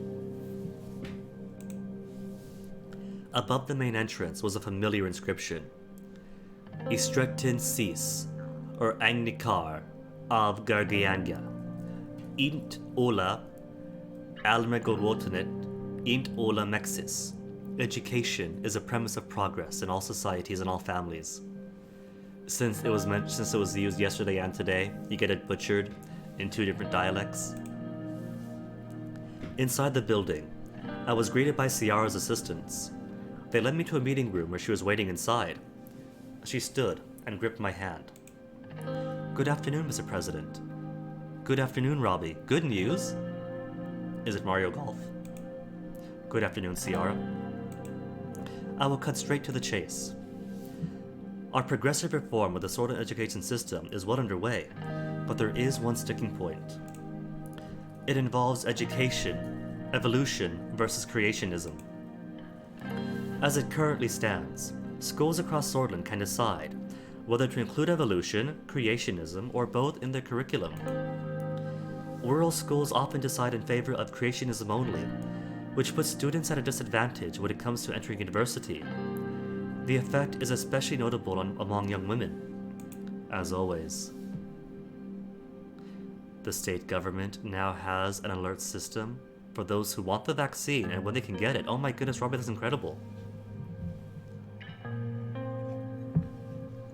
Above the main entrance was a familiar inscription: Istrektin Sis, or Agnikar av Gargianga, Int Ola Almegolwotanet, Int Ola Mexis. Education is a premise of progress in all societies and all families. Since it was used yesterday and today, you get it butchered in 2 different dialects. Inside the building, I was greeted by Ciara's assistants. They led me to a meeting room where she was waiting inside. She stood and gripped my hand. "Good afternoon, Mr. President." "Good afternoon, Robbie. Good news?" "Is it Mario Golf?" "Good afternoon, Ciara." I will cut straight to the chase. Our progressive reform of the Sword education system is well underway, but there is one sticking point. It involves education, evolution versus creationism. As it currently stands, schools across Swordland can decide whether to include evolution, creationism, or both in their curriculum. Rural schools often decide in favor of creationism only, which puts students at a disadvantage when it comes to entering university. The effect is especially notable among young women. As always, the state government now has an alert system for those who want the vaccine and when they can get it. Oh my goodness, Robert, that's incredible.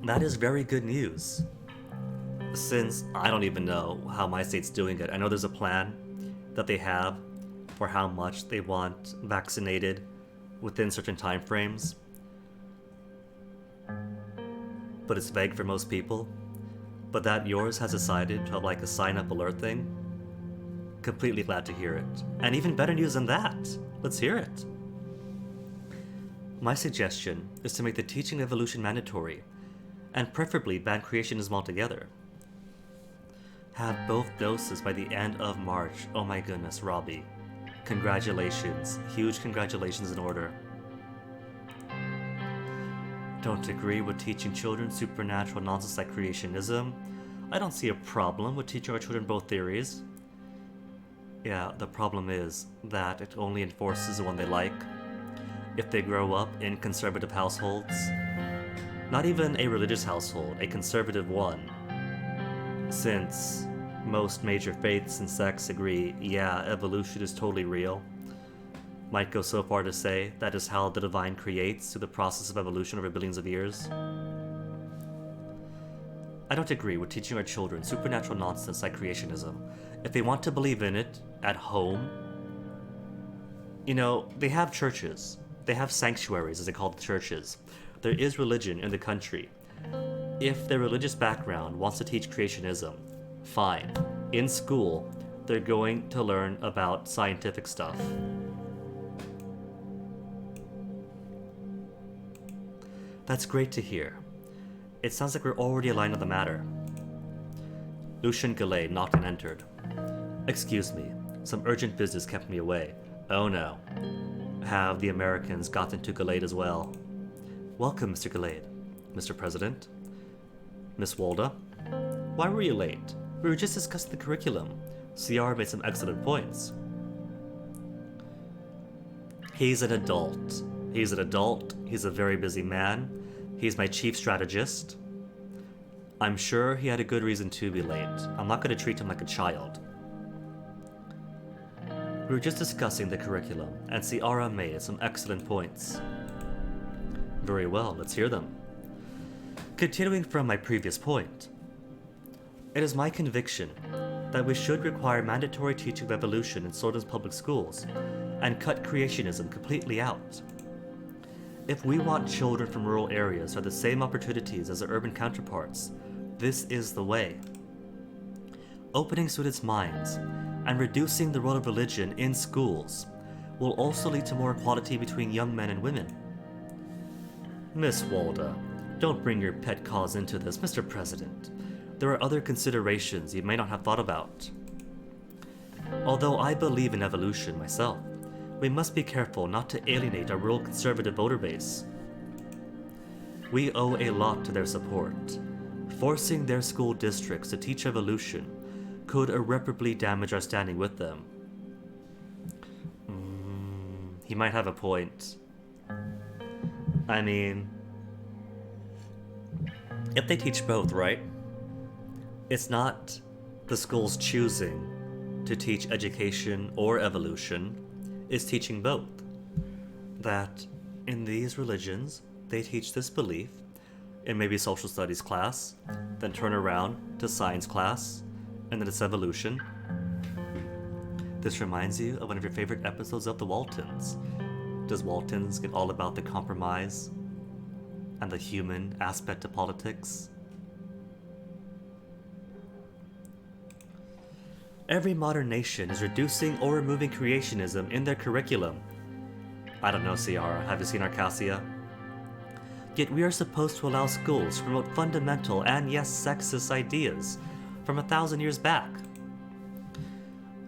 That is very good news. Since I don't even know how my state's doing it, I know there's a plan that they have for how much they want vaccinated within certain time frames. But it's vague for most people. But that yours has decided to have like a sign-up alert thing. Completely glad to hear it. And even better news than that. Let's hear it. My suggestion is to make the teaching of evolution mandatory, and preferably ban creationism altogether. Have both doses by the end of March. Oh my goodness, Robbie. Congratulations. Huge congratulations in order. Don't agree with teaching children supernatural nonsense like creationism. I don't see a problem with teaching our children both theories. Yeah, the problem is that it only enforces the one they like. If they grow up in conservative households, not even a religious household, a conservative one, since most major faiths and sects agree, yeah, evolution is totally real. Might go so far to say that is how the divine creates through the process of evolution over billions of years. I don't agree with teaching our children supernatural nonsense like creationism. If they want to believe in it at home, you know, they have churches. They have sanctuaries, as they call the churches. There is religion in the country. If their religious background wants to teach creationism, fine. In school, they're going to learn about scientific stuff. That's great to hear. It sounds like we're already aligned on the matter. Lucien Galley knocked and entered. "Excuse me, some urgent business kept me away." "Oh no. Have the Americans gotten to Galley as well?" "Welcome, Mr. Galley." "Mr. President?" "Miss Walda?" "Why were you late? We were just discussing the curriculum. Ciara made some excellent points." He's an adult. He's an adult. He's a very busy man. He's my chief strategist. I'm sure he had a good reason to be late. I'm not going to treat him like a child. We were just discussing the curriculum, and Ciara made some excellent points. Very well, let's hear them. Continuing from my previous point, it is my conviction that we should require mandatory teaching of evolution in Swordon's public schools and cut creationism completely out. If we want children from rural areas to have the same opportunities as their urban counterparts, this is the way. Opening students' minds and reducing the role of religion in schools will also lead to more equality between young men and women. Miss Walda, don't bring your pet cause into this, Mr. President. There are other considerations you may not have thought about. Although I believe in evolution myself, we must be careful not to alienate our rural conservative voter base. We owe a lot to their support. Forcing their school districts to teach evolution could irreparably damage our standing with them. He might have a point. I mean, if they teach both, right? It's not the schools choosing to teach education or evolution, it's teaching both. That in these religions, they teach this belief in maybe social studies class, then turn around to science class, and then it's evolution. This reminds you of one of your favorite episodes of The Waltons. Does Waltons get all about the compromise and the human aspect of politics? Every modern nation is reducing or removing creationism in their curriculum. I don't know, Ciara, have you seen Arcasia? Yet we are supposed to allow schools to promote fundamental and yes, sexist ideas from 1,000 years back.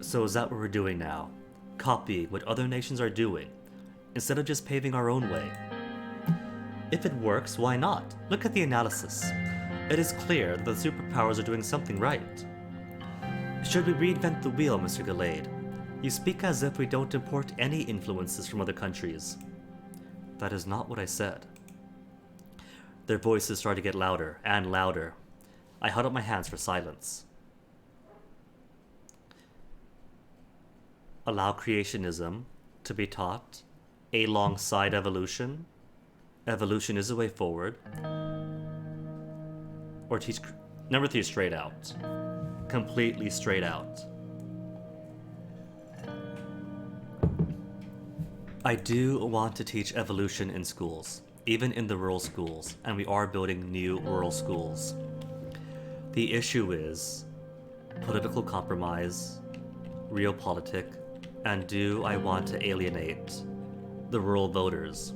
So is that what we're doing now? Copying what other nations are doing, instead of just paving our own way? If it works, why not? Look at the analysis. It is clear that the superpowers are doing something right. Should we reinvent the wheel, Mr. Gallade? You speak as if we don't import any influences from other countries. That is not what I said. Their voices start to get louder and louder. I held up my hands for silence. Allow creationism to be taught alongside evolution. Evolution is a way forward. Or teach number 3 straight out. Completely straight out. I do want to teach evolution in schools, even in the rural schools, and we are building new rural schools. The issue is political compromise, realpolitik, and do I want to alienate the rural voters?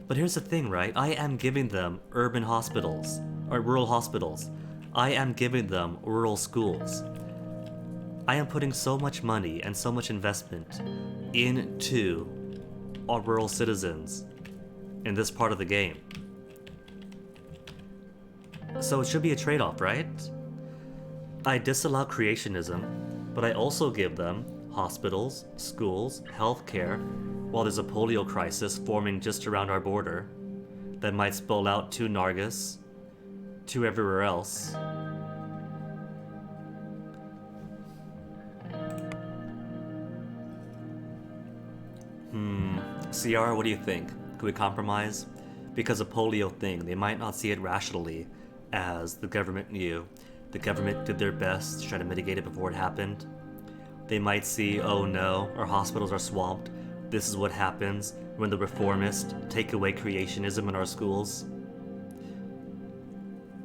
But here's the thing, right? I am giving them urban hospitals, or rural hospitals. I am giving them rural schools. I am putting so much money and so much investment into our rural citizens in this part of the game. So it should be a trade-off, right? I disallow creationism, but I also give them hospitals, schools, healthcare, while there's a polio crisis forming just around our border that might spill out to Nargis, to everywhere else. Ciara, what do you think? Could we compromise? Because a polio thing, they might not see it rationally, as the government knew. The government did their best to try to mitigate it before it happened. They might see, oh no, our hospitals are swamped. This is what happens when the reformists take away creationism in our schools.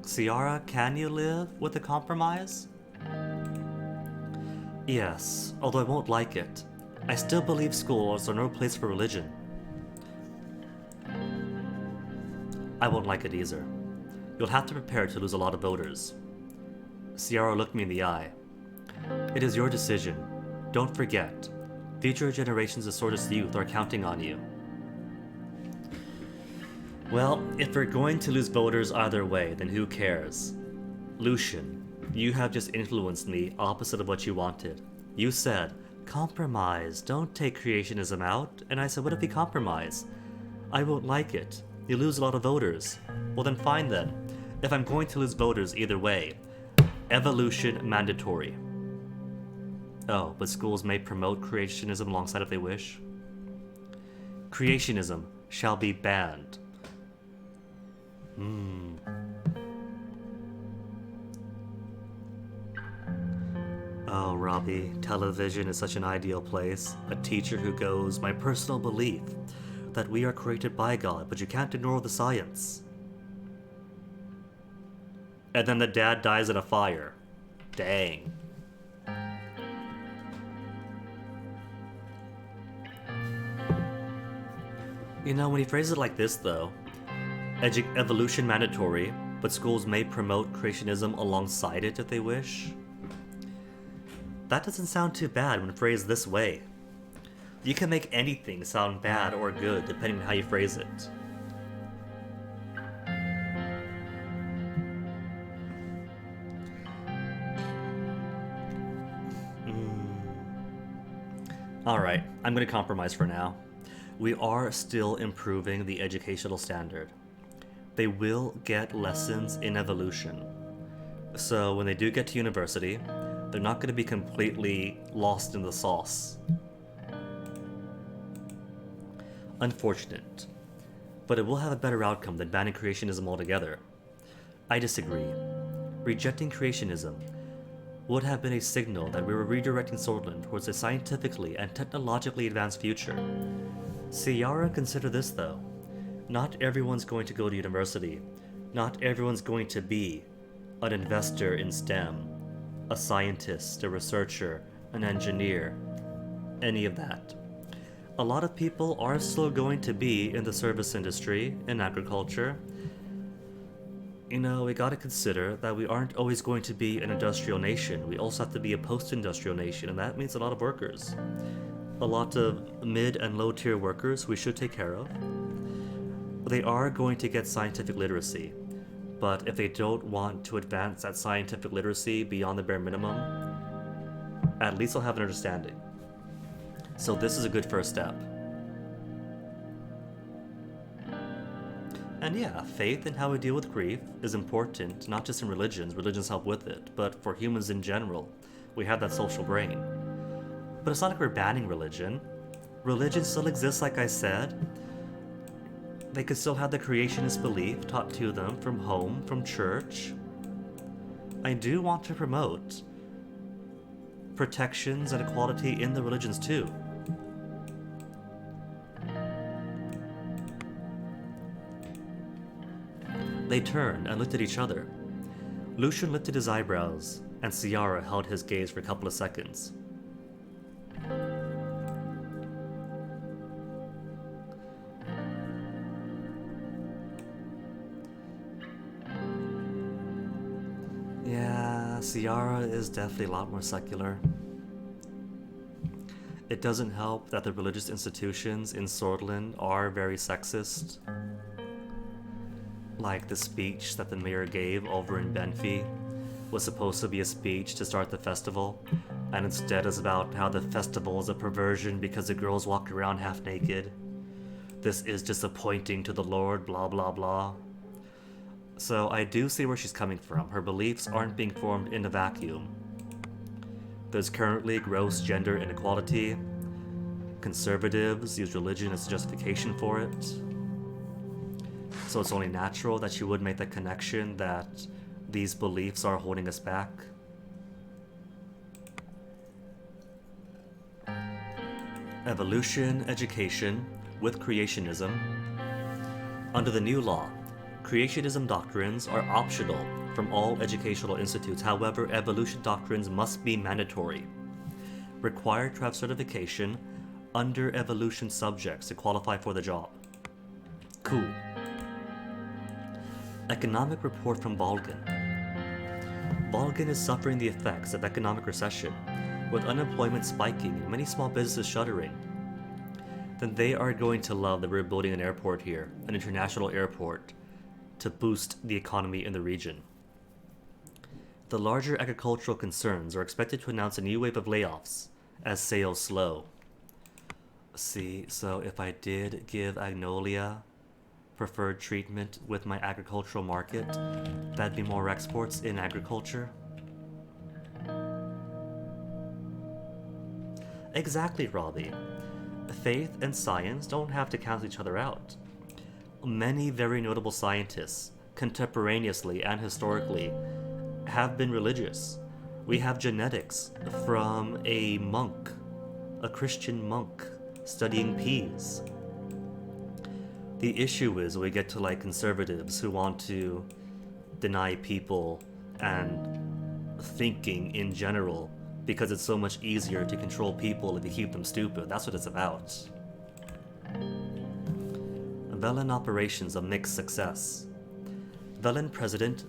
Ciara, can you live with a compromise? Yes, although I won't like it. I still believe schools are no place for religion. I won't like it either. You'll have to prepare to lose a lot of voters. Ciara looked me in the eye. It is your decision. Don't forget, future generations of Sordis youth are counting on you. Well, if we're going to lose voters either way, then who cares? Lucian, you have just influenced me opposite of what you wanted. You said, compromise, don't take creationism out, and I said, what if we compromise? I won't like it. You lose a lot of voters. Well then fine then. If I'm going to lose voters either way, evolution mandatory. Oh, but schools may promote creationism alongside if they wish. Creationism shall be banned. Oh, Robbie, television is such an ideal place. A teacher who goes, my personal belief that we are created by God, but you can't ignore the science. And then the dad dies in a fire. Dang. You know, when you phrase it like this, though, evolution mandatory, but schools may promote creationism alongside it if they wish. That doesn't sound too bad when phrased this way. You can make anything sound bad or good depending on how you phrase it. Alright, I'm going to compromise for now. We are still improving the educational standard. They will get lessons in evolution. So when they do get to university, they're not going to be completely lost in the sauce. Unfortunate. But it will have a better outcome than banning creationism altogether. I disagree. Rejecting creationism would have been a signal that we were redirecting Swordland towards a scientifically and technologically advanced future. Ciara, consider this though. Not everyone's going to go to university. Not everyone's going to be an investor in STEM, a scientist, a researcher, an engineer, any of that. A lot of people are still going to be in the service industry, in agriculture. You know, we gotta consider that we aren't always going to be an industrial nation. We also have to be a post-industrial nation, and that means a lot of workers. A lot of mid and low tier workers we should take care of. They are going to get scientific literacy, but if they don't want to advance that scientific literacy beyond the bare minimum, at least they'll have an understanding. So this is a good first step. And yeah, faith in how we deal with grief is important, not just in religions help with it, but for humans in general. We have that social brain. But it's not like we're banning religion. Religion still exists, like I said. They could still have the creationist belief taught to them from home, from church. I do want to promote protections and equality in the religions too. They turned and looked at each other. Lucian lifted his eyebrows, and Ciara held his gaze for a couple of seconds. Yeah, Ciara is definitely a lot more secular. It doesn't help that the religious institutions in Swordland are very sexist. Like the speech that the mayor gave over in Benfey was supposed to be a speech to start the festival, and instead is about how the festival is a perversion because the girls walk around half naked. This is disappointing to the Lord, blah blah blah. So I do see where she's coming from. Her beliefs aren't being formed in a vacuum. There's currently gross gender inequality. Conservatives use religion as justification for it. So it's only natural that she would make the connection that these beliefs are holding us back. Evolution, education, with creationism. Under the new law, creationism doctrines are optional from all educational institutes. However, evolution doctrines must be mandatory. Required to have certification under evolution subjects to qualify for the job. Cool. Economic report from Balgan. Balgan is suffering the effects of economic recession, with unemployment spiking and many small businesses shuttering. Then they are going to love that we're building an airport here, an international airport, to boost the economy in the region. The larger agricultural concerns are expected to announce a new wave of layoffs as sales slow. See, so if I did give Agnolia preferred treatment with my agricultural market, that'd be more exports in agriculture. Exactly, Robbie. Faith and science don't have to cancel each other out. Many very notable scientists, contemporaneously and historically, have been religious. We have genetics from a monk, a Christian monk, studying peas. The issue is we get to like conservatives who want to deny people and thinking in general because it's so much easier to control people if you keep them stupid. That's what it's about. Velen operations a mixed success. Velen President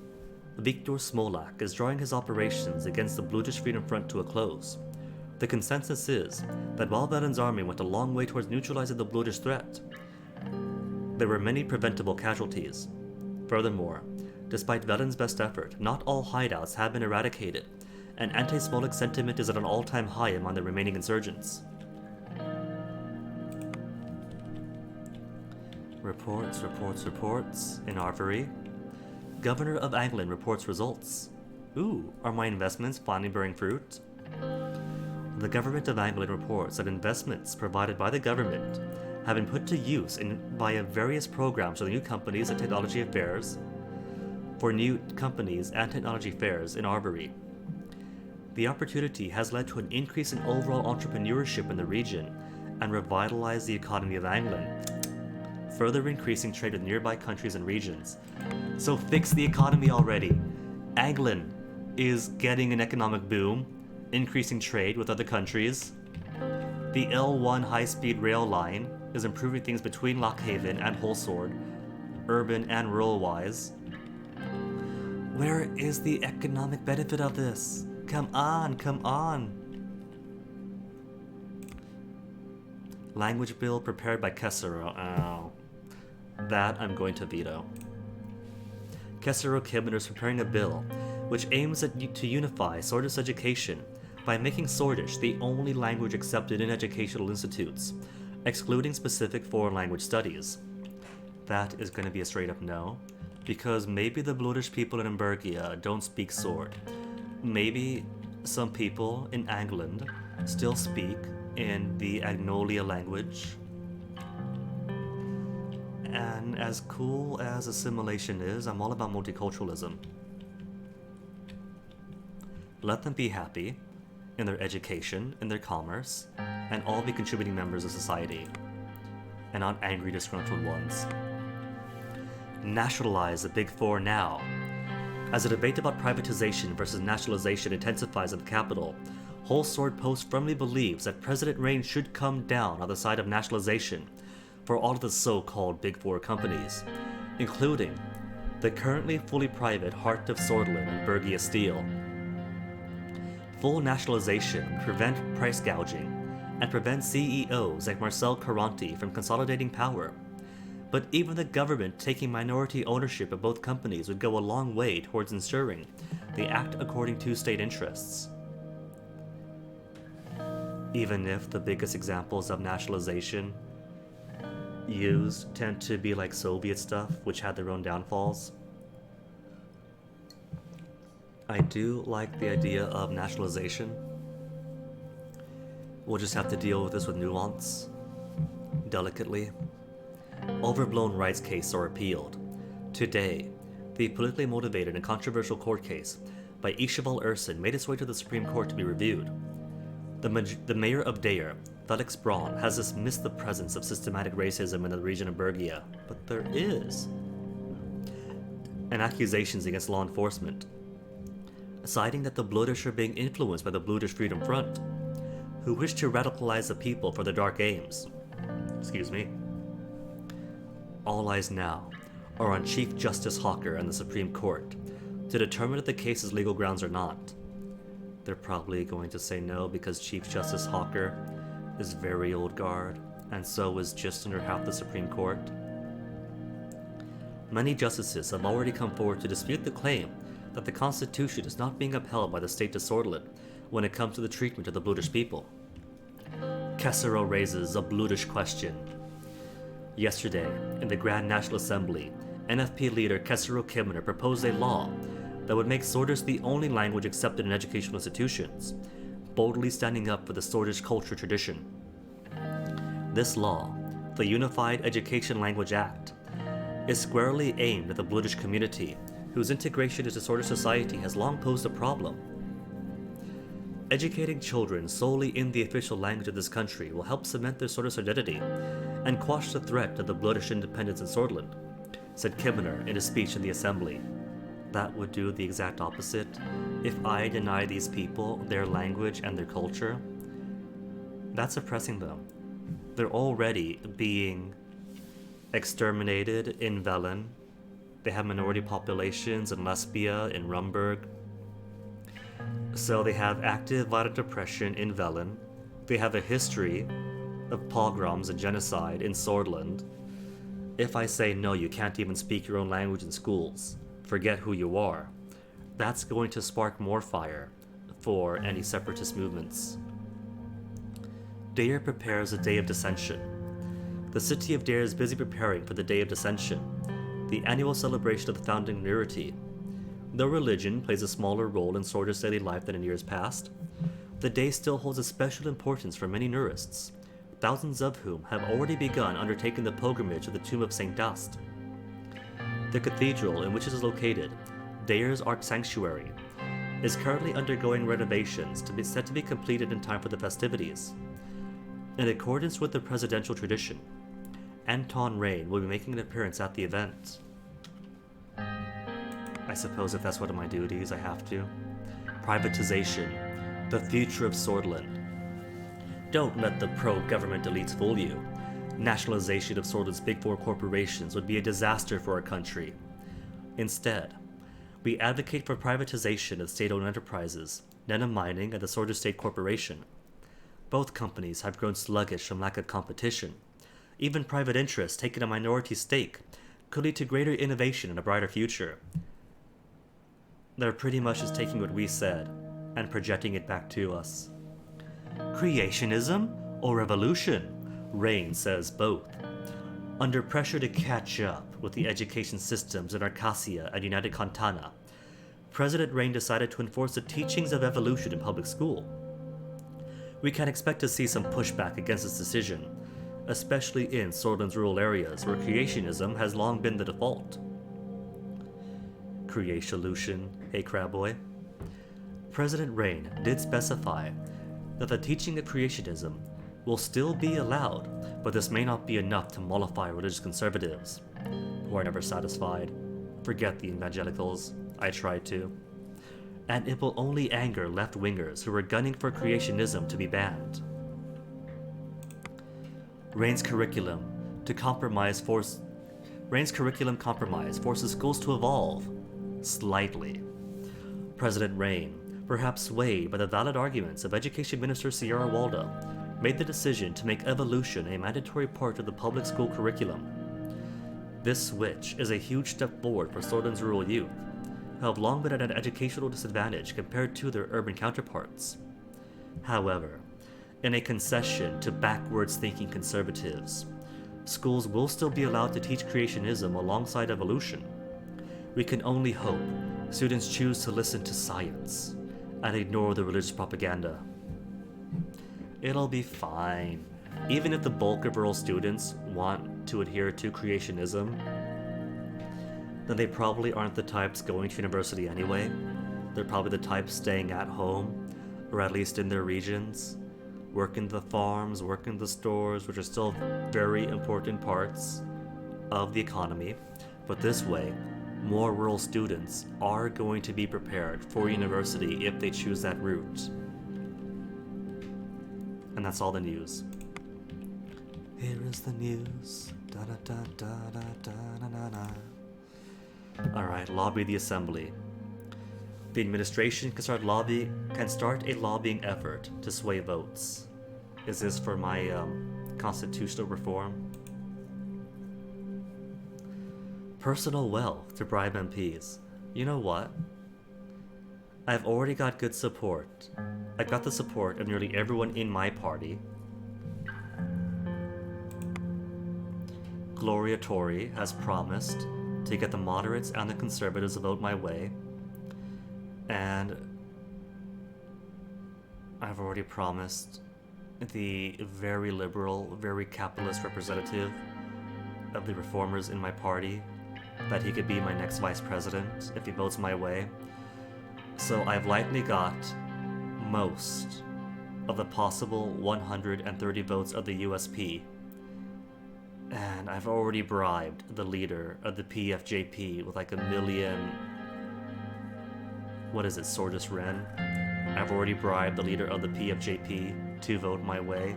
Viktor Smolak is drawing his operations against the Bludish Freedom Front to a close. The consensus is that while Velen's army went a long way towards neutralizing the Bludish threat, there were many preventable casualties. Furthermore, despite Velen's best effort, not all hideouts have been eradicated, and anti-Smolak sentiment is at an all-time high among the remaining insurgents. Reports in Arvery. Governor of England reports results. Ooh, are my investments finally bearing fruit? The government of England reports that investments provided by the government have been put to use via various programs for the new companies and technology affairs in Arvery. The opportunity has led to an increase in overall entrepreneurship in the region and revitalized the economy of England, further increasing trade with nearby countries and regions. So fix the economy already. England is getting an economic boom, increasing trade with other countries. The L1 high-speed rail line is improving things between Lockhaven and Holsword, urban and rural-wise. Where is the economic benefit of this? Come on, come on. Language bill prepared by Kessero. Oh. That I'm going to veto. Kessero Kibner is preparing a bill which aims to unify Swedish education by making Swedish the only language accepted in educational institutes, excluding specific foreign language studies. That is going to be a straight up no, because maybe the Bludish people in Bergia don't speak Sword. Maybe some people in England still speak in the Agnolia language. And as cool as assimilation is, I'm all about multiculturalism. Let them be happy in their education, in their commerce, and all be contributing members of society, and not angry, disgruntled ones. Nationalize the Big Four now. As the debate about privatization versus nationalization intensifies in the capital, Whole Sword Post firmly believes that President Rain should come down on the side of nationalization for all of the so-called Big Four companies, including the currently fully private Heart of Swordland and Bergia Steel. Full nationalization would prevent price gouging and prevent CEOs like Marcel Caranti from consolidating power. But even the government taking minority ownership of both companies would go a long way towards ensuring they act according to state interests. Even if the biggest examples of nationalization used tend to be like Soviet stuff, which had their own downfalls. I do like the idea of nationalization. We'll just have to deal with this with nuance, delicately. Overblown rights cases are appealed. Today, the politically motivated and controversial court case by Ishabal Ursin made its way to the Supreme Court to be reviewed. The mayor of Deir, Felix Braun, has dismissed the presence of systematic racism in the region of Bergia, but there is. And accusations against law enforcement, citing that the Bludish are being influenced by the Bludish Freedom Front, who wish to radicalize the people for their dark aims. Excuse me. All eyes now are on Chief Justice Hawker and the Supreme Court to determine if the case is legal grounds or not. They're probably going to say no because Chief Justice Hawker is very old guard, and so is just under half the Supreme Court. Many justices have already come forward to dispute the claim that the Constitution is not being upheld by the state of Swordland when it comes to the treatment of the Bludish people. Kessero raises a Bludish question. Yesterday, in the Grand National Assembly, NFP leader Kessero Kibner proposed a law that would make Swordish the only language accepted in educational institutions, boldly standing up for the Swordish culture tradition. This law, the Unified Education Language Act, is squarely aimed at the Bludish community, whose integration into Swordish society has long posed a problem. Educating children solely in the official language of this country will help cement their Swordish identity and quash the threat of the Bludish independence in Swordland, said Kibner in a speech in the Assembly. That would do the exact opposite. If I deny these people their language and their culture, that's oppressing them. They're already being exterminated in Velen. They have minority populations in Lesbia, in Rumburg. So they have active violent oppression in Velen. They have a history of pogroms and genocide in Swordland. If I say no, you can't even speak your own language in schools, forget who you are, that's going to spark more fire for any separatist movements. Deir prepares a day of dissension. The city of Dare is busy preparing for the Day of Dissension, the annual celebration of the founding minority. Though religion plays a smaller role in Sorder's daily life than in years past, the day still holds a special importance for many Nurists, thousands of whom have already begun undertaking the pilgrimage to the tomb of St. Dust. The cathedral in which it is located, Dare's Arch-Sanctuary, is currently undergoing renovations set to be completed in time for the festivities. In accordance with the presidential tradition, Anton Rain will be making an appearance at the event. I suppose if that's one of my duties, I have to. Privatization, the future of Swordland. Don't let the pro-government elites fool you. Nationalization of Swordland's big four corporations would be a disaster for our country. Instead, we advocate for privatization of state-owned enterprises, Nena Mining and the Swordler State Corporation. Both companies have grown sluggish from lack of competition. Even private interests taking a minority stake could lead to greater innovation and a brighter future. They're pretty much just taking what we said and projecting it back to us. Creationism or revolution? Rain says both. Under pressure to catch up with the education systems in Arcasia and United Cantana, President Rain decided to enforce the teachings of evolution in public school. We can expect to see some pushback against this decision, especially in Swordland's rural areas where creationism has long been the default. Creation, hey crabboy. President Rain did specify that the teaching of creationism will still be allowed, but this may not be enough to mollify religious conservatives, who are never satisfied. Forget the evangelicals, I tried to. And it will only anger left-wingers who are gunning for creationism to be banned. Rain's curriculum compromise forces schools to evolve slightly. President Rain, perhaps swayed by the valid arguments of Education Minister Sierra Waldo, made the decision to make evolution a mandatory part of the public school curriculum. This switch is a huge step forward for Swordland's rural youth, who have long been at an educational disadvantage compared to their urban counterparts. However, in a concession to backwards-thinking conservatives, schools will still be allowed to teach creationism alongside evolution. We can only hope students choose to listen to science and ignore the religious propaganda. It'll be fine. Even if the bulk of rural students want to adhere to creationism, then they probably aren't the types going to university anyway. They're probably the types staying at home, or at least in their regions, working the farms, working the stores, which are still very important parts of the economy. But this way, more rural students are going to be prepared for university if they choose that route. And that's all the news. Here is the news. Da da da da da da da da. Alright, lobby the assembly. The administration can start a lobbying effort to sway votes. Is this for my constitutional reform? Personal wealth to bribe MPs. You know what? I've already got good support. I've got the support of nearly everyone in my party. Gloria Torrey has promised to get the moderates and the conservatives to vote my way. And I've already promised the very liberal, very capitalist representative of the reformers in my party that he could be my next vice president if he votes my way. So I've likely got most of the possible 130 votes of the USP. And I've already bribed the leader of the PFJP with like 1 million... What is it, Sordus Ren? I've already bribed the leader of the PFJP to vote my way.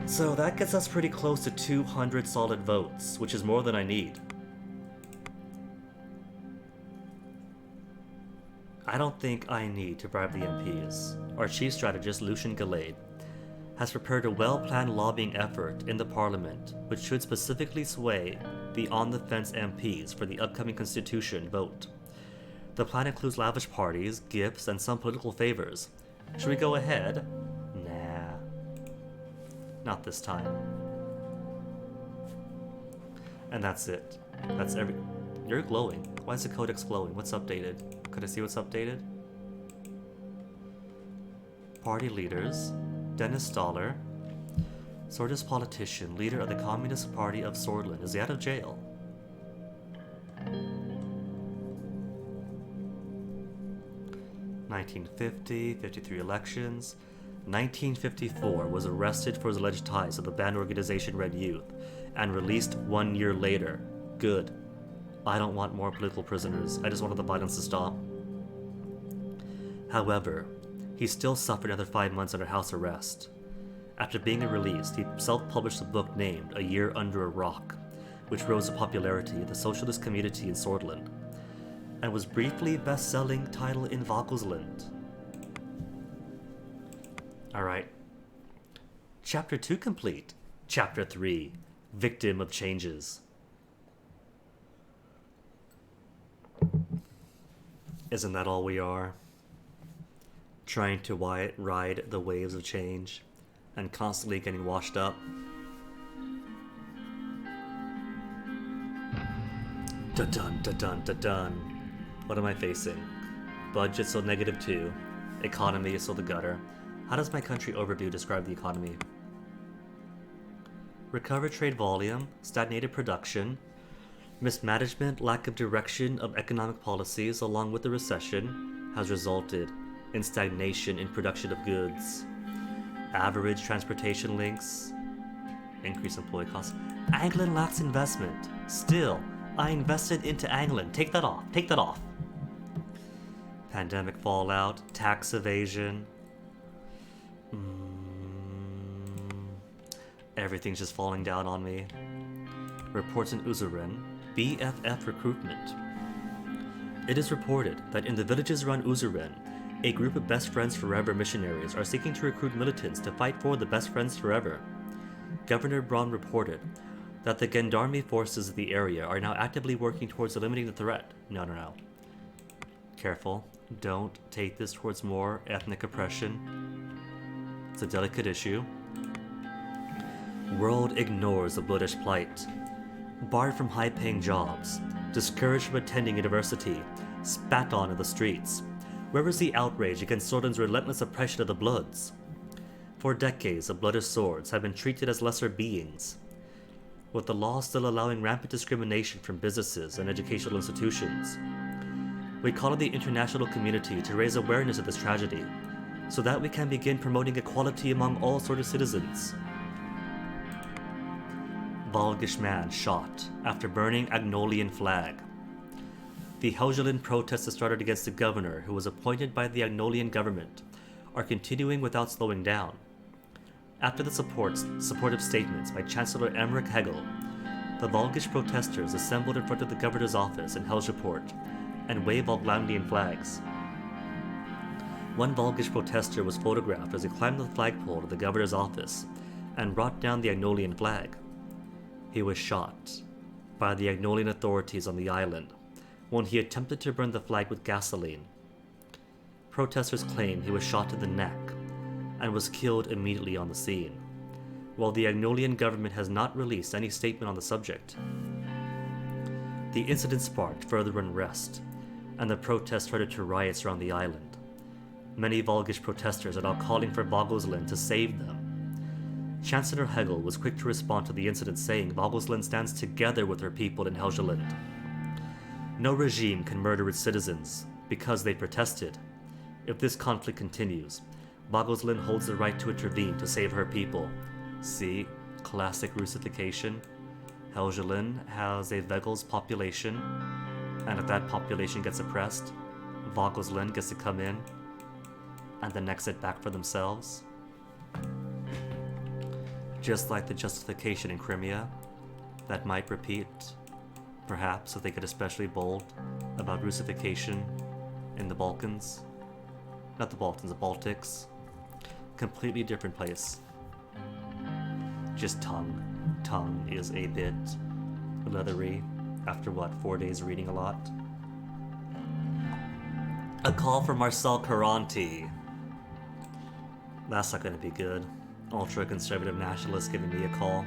So that gets us pretty close to 200 solid votes, which is more than I need. I don't think I need to bribe the MPs. Our chief strategist, Lucien Gallade, has prepared a well-planned lobbying effort in the Parliament, which should specifically sway the on-the-fence MPs for the upcoming Constitution vote. The plan includes lavish parties, gifts, and some political favors. Should we go ahead? Nah. Not this time. And that's it. That's every... You're glowing. Why is the codex glowing? What's updated? Could I see what's updated? Party leaders. Dennis Stoller. Swordist politician, leader of the Communist Party of Swordland. Is he out of jail? (1950) 53 elections. 1954 was arrested for his alleged ties to the banned organization Red Youth and released 1 year later. Good. I don't want more political prisoners. I just wanted the violence to stop. However, he still suffered another 5 months under house arrest. After being released, he self-published a book named A Year Under a Rock, which rose to popularity in the socialist community in Swordland, and was briefly best-selling title in Vogelsland. Alright. Chapter 2 complete. Chapter 3. Victim of Changes. Isn't that all we are? Trying to ride the waves of change and constantly getting washed up. Da-dun, da-dun, da-dun. What am I facing? Budget still -2. Economy is still the gutter. How does my country overview describe the economy? Recovered trade volume, stagnated production, mismanagement, lack of direction of economic policies along with the recession has resulted in stagnation in production of goods. Average transportation links, increased employee costs. Anglin lacks investment. Still, I invested into Anglin. Take that off. Take that off. Pandemic fallout, tax evasion. Everything's just falling down on me. Reports in Uzuren. BFF recruitment. It is reported that in the villages around Uzuren, a group of Best Friends Forever missionaries are seeking to recruit militants to fight for the Best Friends Forever. Governor Braun reported that the Gendarme forces of the area are now actively working towards eliminating the threat. No. Careful. Don't take this towards more ethnic oppression. It's a delicate issue. World ignores the British plight. Barred from high-paying jobs, discouraged from attending university, spat on in the streets. Where is the outrage against Swordland's relentless oppression of the Bloods? For decades, the Blooded Swords have been treated as lesser beings, with the law still allowing rampant discrimination from businesses and educational institutions. We call on the international community to raise awareness of this tragedy, so that we can begin promoting equality among all sorts of citizens. Volgish man shot after burning Agnolian flag. The Helgelin protests that started against the governor who was appointed by the Agnolian government are continuing without slowing down. After the supportive statements by Chancellor Emmerich Hegel, the Volgish protesters assembled in front of the governor's office in Helgeport and waved Volglandian flags. One Volgish protester was photographed as he climbed the flagpole of the governor's office and brought down the Agnolian flag. He was shot by the Agnolian authorities on the island when he attempted to burn the flag with gasoline. Protesters claim he was shot in the neck and was killed immediately on the scene, while the Agnolian government has not released any statement on the subject. The incident sparked further unrest, and the protests started to riots around the island. Many Volgish protesters are now calling for Vogelsland to save them. Chancellor Hegel was quick to respond to the incident, saying Vogelsland stands together with her people in Helgeland. No regime can murder its citizens because they protested. If this conflict continues, Vogelsland holds the right to intervene to save her people. See, classic Russification. Helgeland has a Vegels population, and if that population gets oppressed, Vogelsland gets to come in and annex it back for themselves. Just like the justification in Crimea, that might repeat, perhaps if they get especially bold about Russification in the Balkans. Not the Balkans, the Baltics. Completely different place. Just tongue. Tongue is a bit leathery after 4 days reading a lot. A call from Marcel Caranti. That's not gonna be good. Ultra-conservative nationalists giving me a call.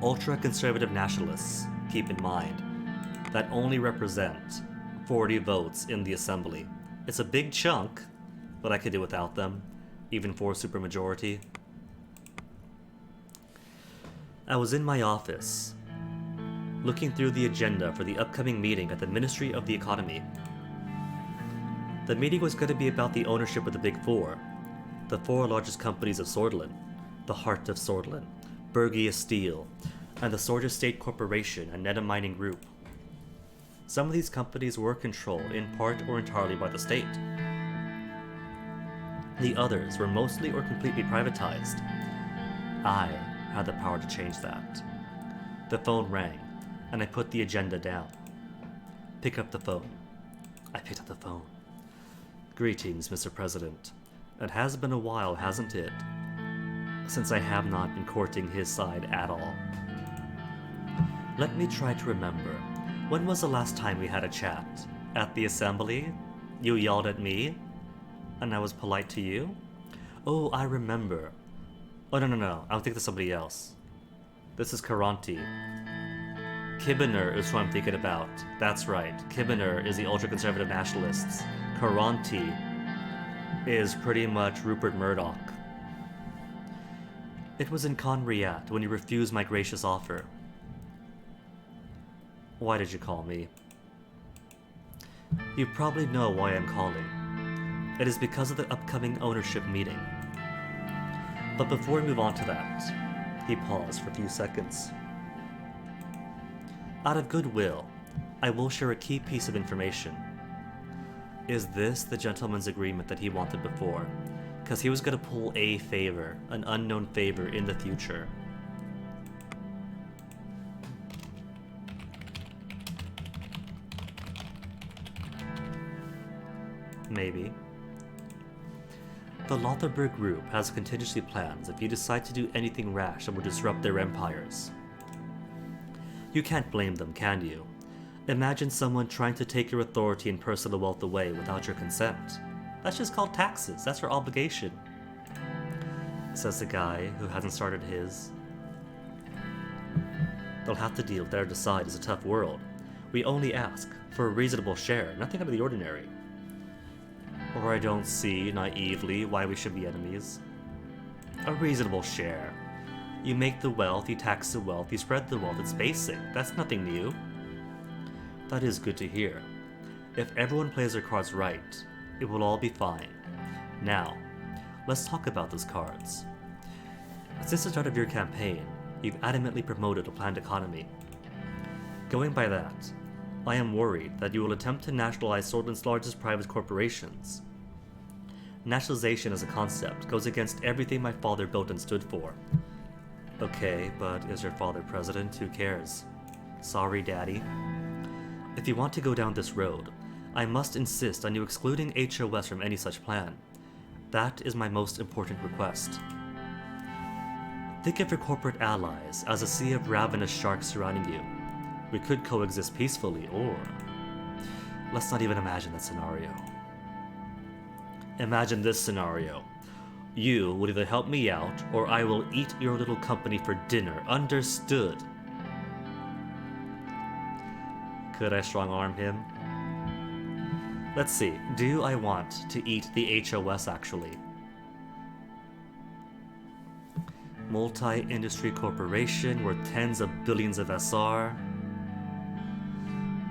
Ultra-conservative nationalists, keep in mind, that only represent 40 votes in the assembly. It's a big chunk, but I could do without them, even for a supermajority. I was in my office, looking through the agenda for the upcoming meeting at the Ministry of the Economy. The meeting was going to be about the ownership of the Big Four, the four largest companies of Sordland, the heart of Sordland, Bergia Steel, and the Sorge State Corporation and Netta Mining Group. Some of these companies were controlled in part or entirely by the state. The others were mostly or completely privatized. I had the power to change that. The phone rang, and I put the agenda down. Pick up the phone. I picked up the phone. Greetings, Mr. President. It has been a while, hasn't it? Since I have not been courting his side at all. Let me try to remember. When was the last time we had a chat? At the assembly? You yelled at me? And I was polite to you? Oh, I remember. Oh, no. I was thinking of somebody else. This is Karanti. Kibbener is who I'm thinking about. That's right. Kibbener is the ultra-conservative nationalists. Karanti is pretty much Rupert Murdoch. It was in Conriat when you refused my gracious offer. Why did you call me? You probably know why I'm calling. It is because of the upcoming ownership meeting. But before we move on to that, he paused for a few seconds. Out of goodwill, I will share a key piece of information. Is this the gentleman's agreement that he wanted before? Because he was going to pull a favor, an unknown favor in the future. Maybe. The Lotharberg Group has contingency plans if you decide to do anything rash that will disrupt their empires. You can't blame them, can you? Imagine someone trying to take your authority and personal wealth away without your consent. That's just called taxes. That's your obligation. Says the guy who hasn't started his. They'll have to deal with their decide. It's a tough world. We only ask for a reasonable share, nothing out of the ordinary. Or I don't see, naively, why we should be enemies. A reasonable share. You make the wealth, you tax the wealth, you spread the wealth, it's basic. That's nothing new. That is good to hear. If everyone plays their cards right, it will all be fine. Now, let's talk about those cards. Since the start of your campaign, you've adamantly promoted a planned economy. Going by that, I am worried that you will attempt to nationalize Sordland's largest private corporations. Nationalization as a concept goes against everything my father built and stood for. Okay, but is your father president? Who cares? Sorry, Daddy. If you want to go down this road, I must insist on you excluding HOS from any such plan. That is my most important request. Think of your corporate allies as a sea of ravenous sharks surrounding you. We could coexist peacefully, or... let's not even imagine that scenario. Imagine this scenario. You will either help me out, or I will eat your little company for dinner. Understood? Could I strong-arm him? Let's see. Do I want to eat the HOS, actually? Multi-industry corporation worth tens of billions of SR.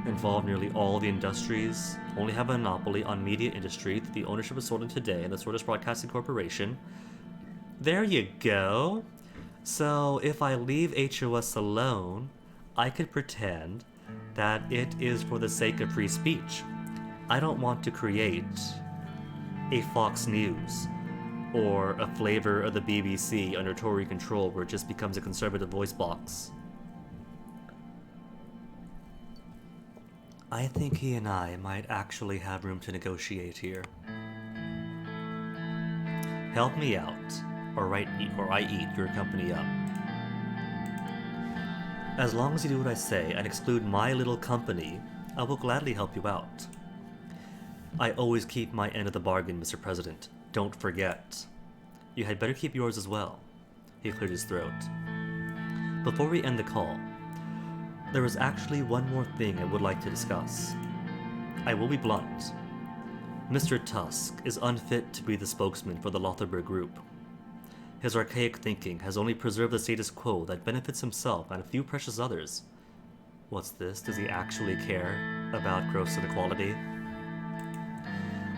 Involve nearly all the industries. Only have a monopoly on media industry through the ownership of Sordland Today and the Swedish Broadcasting Corporation. There you go. So if I leave HOS alone, I could pretend that it is for the sake of free speech. I don't want to create a Fox News or a flavor of the BBC under Tory control where it just becomes a conservative voice box. I think he and I might actually have room to negotiate here. Help me out, or I eat your company up. As long as you do what I say and exclude my little company, I will gladly help you out. I always keep my end of the bargain, Mr. President. Don't forget. You had better keep yours as well. He cleared his throat. Before we end the call, there is actually one more thing I would like to discuss. I will be blunt. Mr. Tusk is unfit to be the spokesman for the Lotharberg Group. His archaic thinking has only preserved the status quo that benefits himself and a few precious others. What's this? Does he actually care about gross inequality?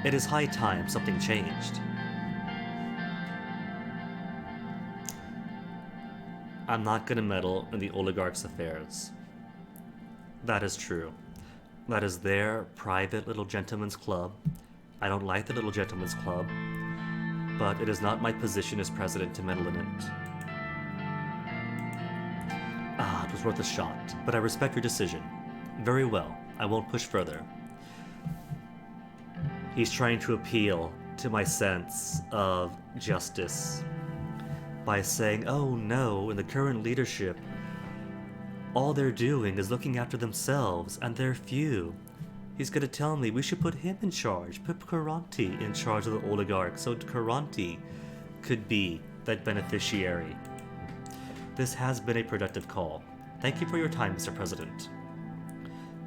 It is high time something changed. I'm not gonna meddle in the oligarchs' affairs. That is true. That is their private little gentleman's club. I don't like the little gentleman's club, but it is not my position as president to meddle in it. It was worth a shot, but I respect your decision. Very well, I won't push further. He's trying to appeal to my sense of justice by saying, oh no, in the current leadership, all they're doing is looking after themselves, and they're few. He's gonna tell me we should put him in charge, put Karanti in charge of the oligarchs, so Karanti could be that beneficiary. This has been a productive call. Thank you for your time, Mr. President.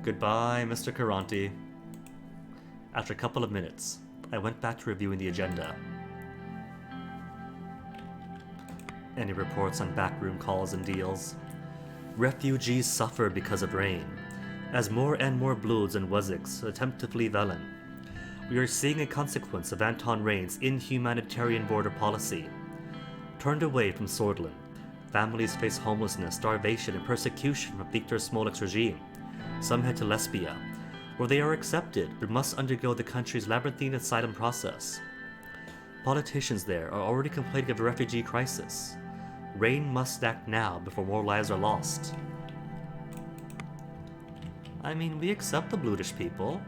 Goodbye, Mr. Karanti. After a couple of minutes, I went back to reviewing the agenda. Any reports on backroom calls and deals? Refugees suffer because of rain, as more and more Bloods and Wessex attempt to flee Velen. We are seeing a consequence of Anton Rain's inhumanitarian border policy. Turned away from Swordland, families face homelessness, starvation, and persecution from Viktor Smolek's regime. Some head to Lesbia, where they are accepted but must undergo the country's labyrinthine asylum process. Politicians there are already complaining of a refugee crisis. Rain must act now before more lives are lost. I mean, we accept the Bludish people.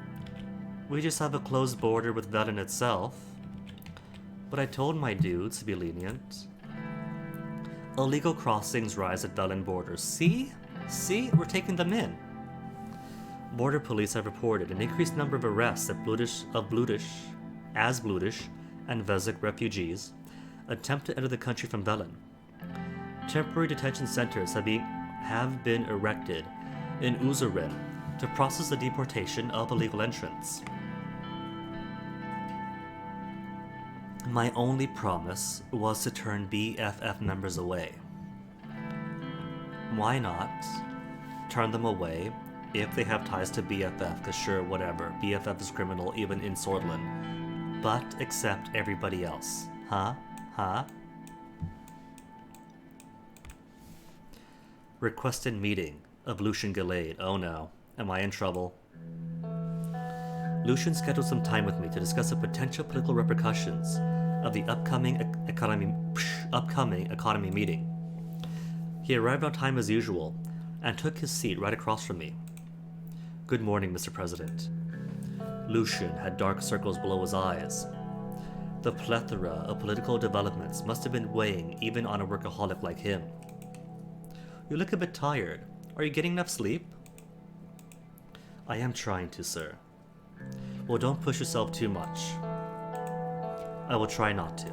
We just have a closed border with Velen itself. But I told my dudes to be lenient. Illegal crossings rise at Velen borders. See? See? We're taking them in. Border police have reported an increased number of arrests of Bludish and Vezek refugees attempt to enter the country from Velen. Temporary detention centers have been erected in Uzurin to process the deportation of illegal entrants. My only promise was to turn BFF members away. Why not turn them away if they have ties to BFF? Because sure, whatever, BFF is criminal even in Swordland, but accept everybody else. Huh? Requested meeting of Lucian Gallade. Oh no, am I in trouble? Lucian scheduled some time with me to discuss the potential political repercussions of the upcoming economy meeting. He arrived on time as usual and took his seat right across from me. Good morning, Mr. President. Lucian had dark circles below his eyes. The plethora of political developments must have been weighing even on a workaholic like him. You look a bit tired. Are you getting enough sleep? I am trying to, sir. Well, don't push yourself too much. I will try not to.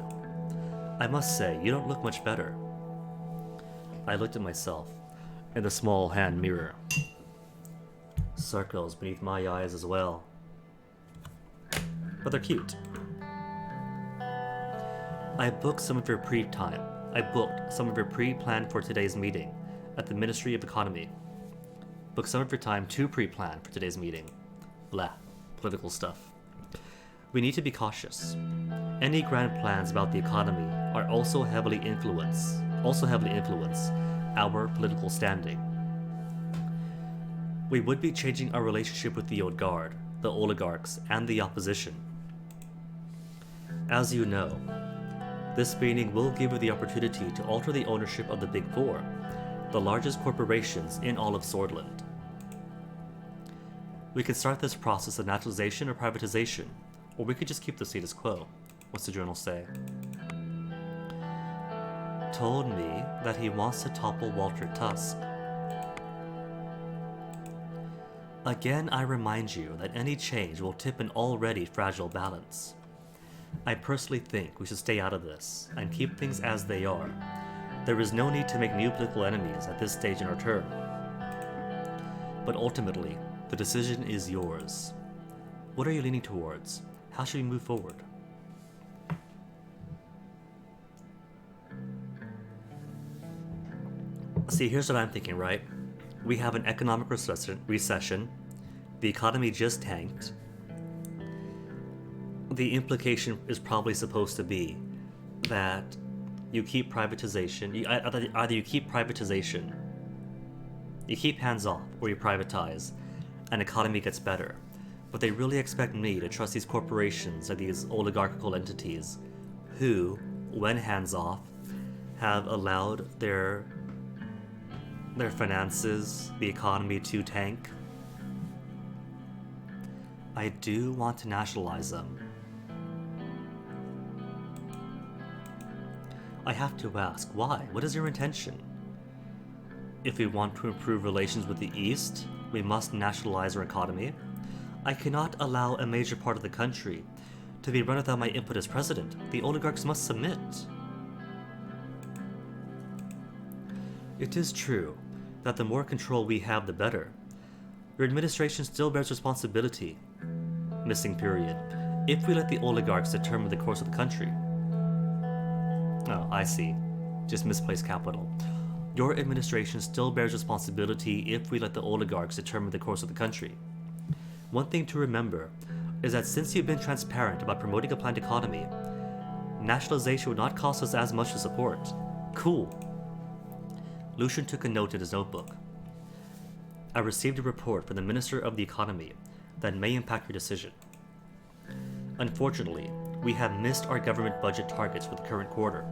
I must say, you don't look much better. I looked at myself in the small hand mirror. Circles beneath my eyes as well. But they're cute. I booked some of your pre-planned for today's meeting at the Ministry of Economy. Book some of your time to pre-plan for today's meeting. Blah. Political stuff. We need to be cautious. Any grand plans about the economy are also heavily influence our political standing. We would be changing our relationship with the old guard, the oligarchs, and the opposition. As you know, this meeting will give you the opportunity to alter the ownership of the Big Four, the largest corporations in all of Swordland. We could start this process of nationalization or privatization, or we could just keep the status quo. What's the journal say? Told me that he wants to topple Walter Tusk. Again, I remind you that any change will tip an already fragile balance. I personally think we should stay out of this and keep things as they are. There is no need to make new political enemies at this stage in our term. But ultimately, the decision is yours. What are you leaning towards? How should we move forward? See, here's what I'm thinking, right? We have an economic recession. The economy just tanked. The implication is probably supposed to be that you keep privatization. Either you keep privatization, you keep hands off, or you privatize, and economy gets better. But they really expect me to trust these corporations or these oligarchical entities who, when hands off, have allowed their finances, the economy to tank. I do want to nationalize them. I have to ask, why? What is your intention? If we want to improve relations with the East, we must nationalize our economy. I cannot allow a major part of the country to be run without my input as president. The oligarchs must submit. It is true that the more control we have, the better. Your administration still bears responsibility. Missing period. If we let the oligarchs determine the course of the country. Oh, I see. Just misplaced capital. Your administration still bears responsibility if we let the oligarchs determine the course of the country. One thing to remember is that since you've been transparent about promoting a planned economy, nationalization would not cost us as much to support. Cool. Lucian took a note in his notebook. I received a report from the Minister of the Economy that may impact your decision. Unfortunately, we have missed our government budget targets for the current quarter.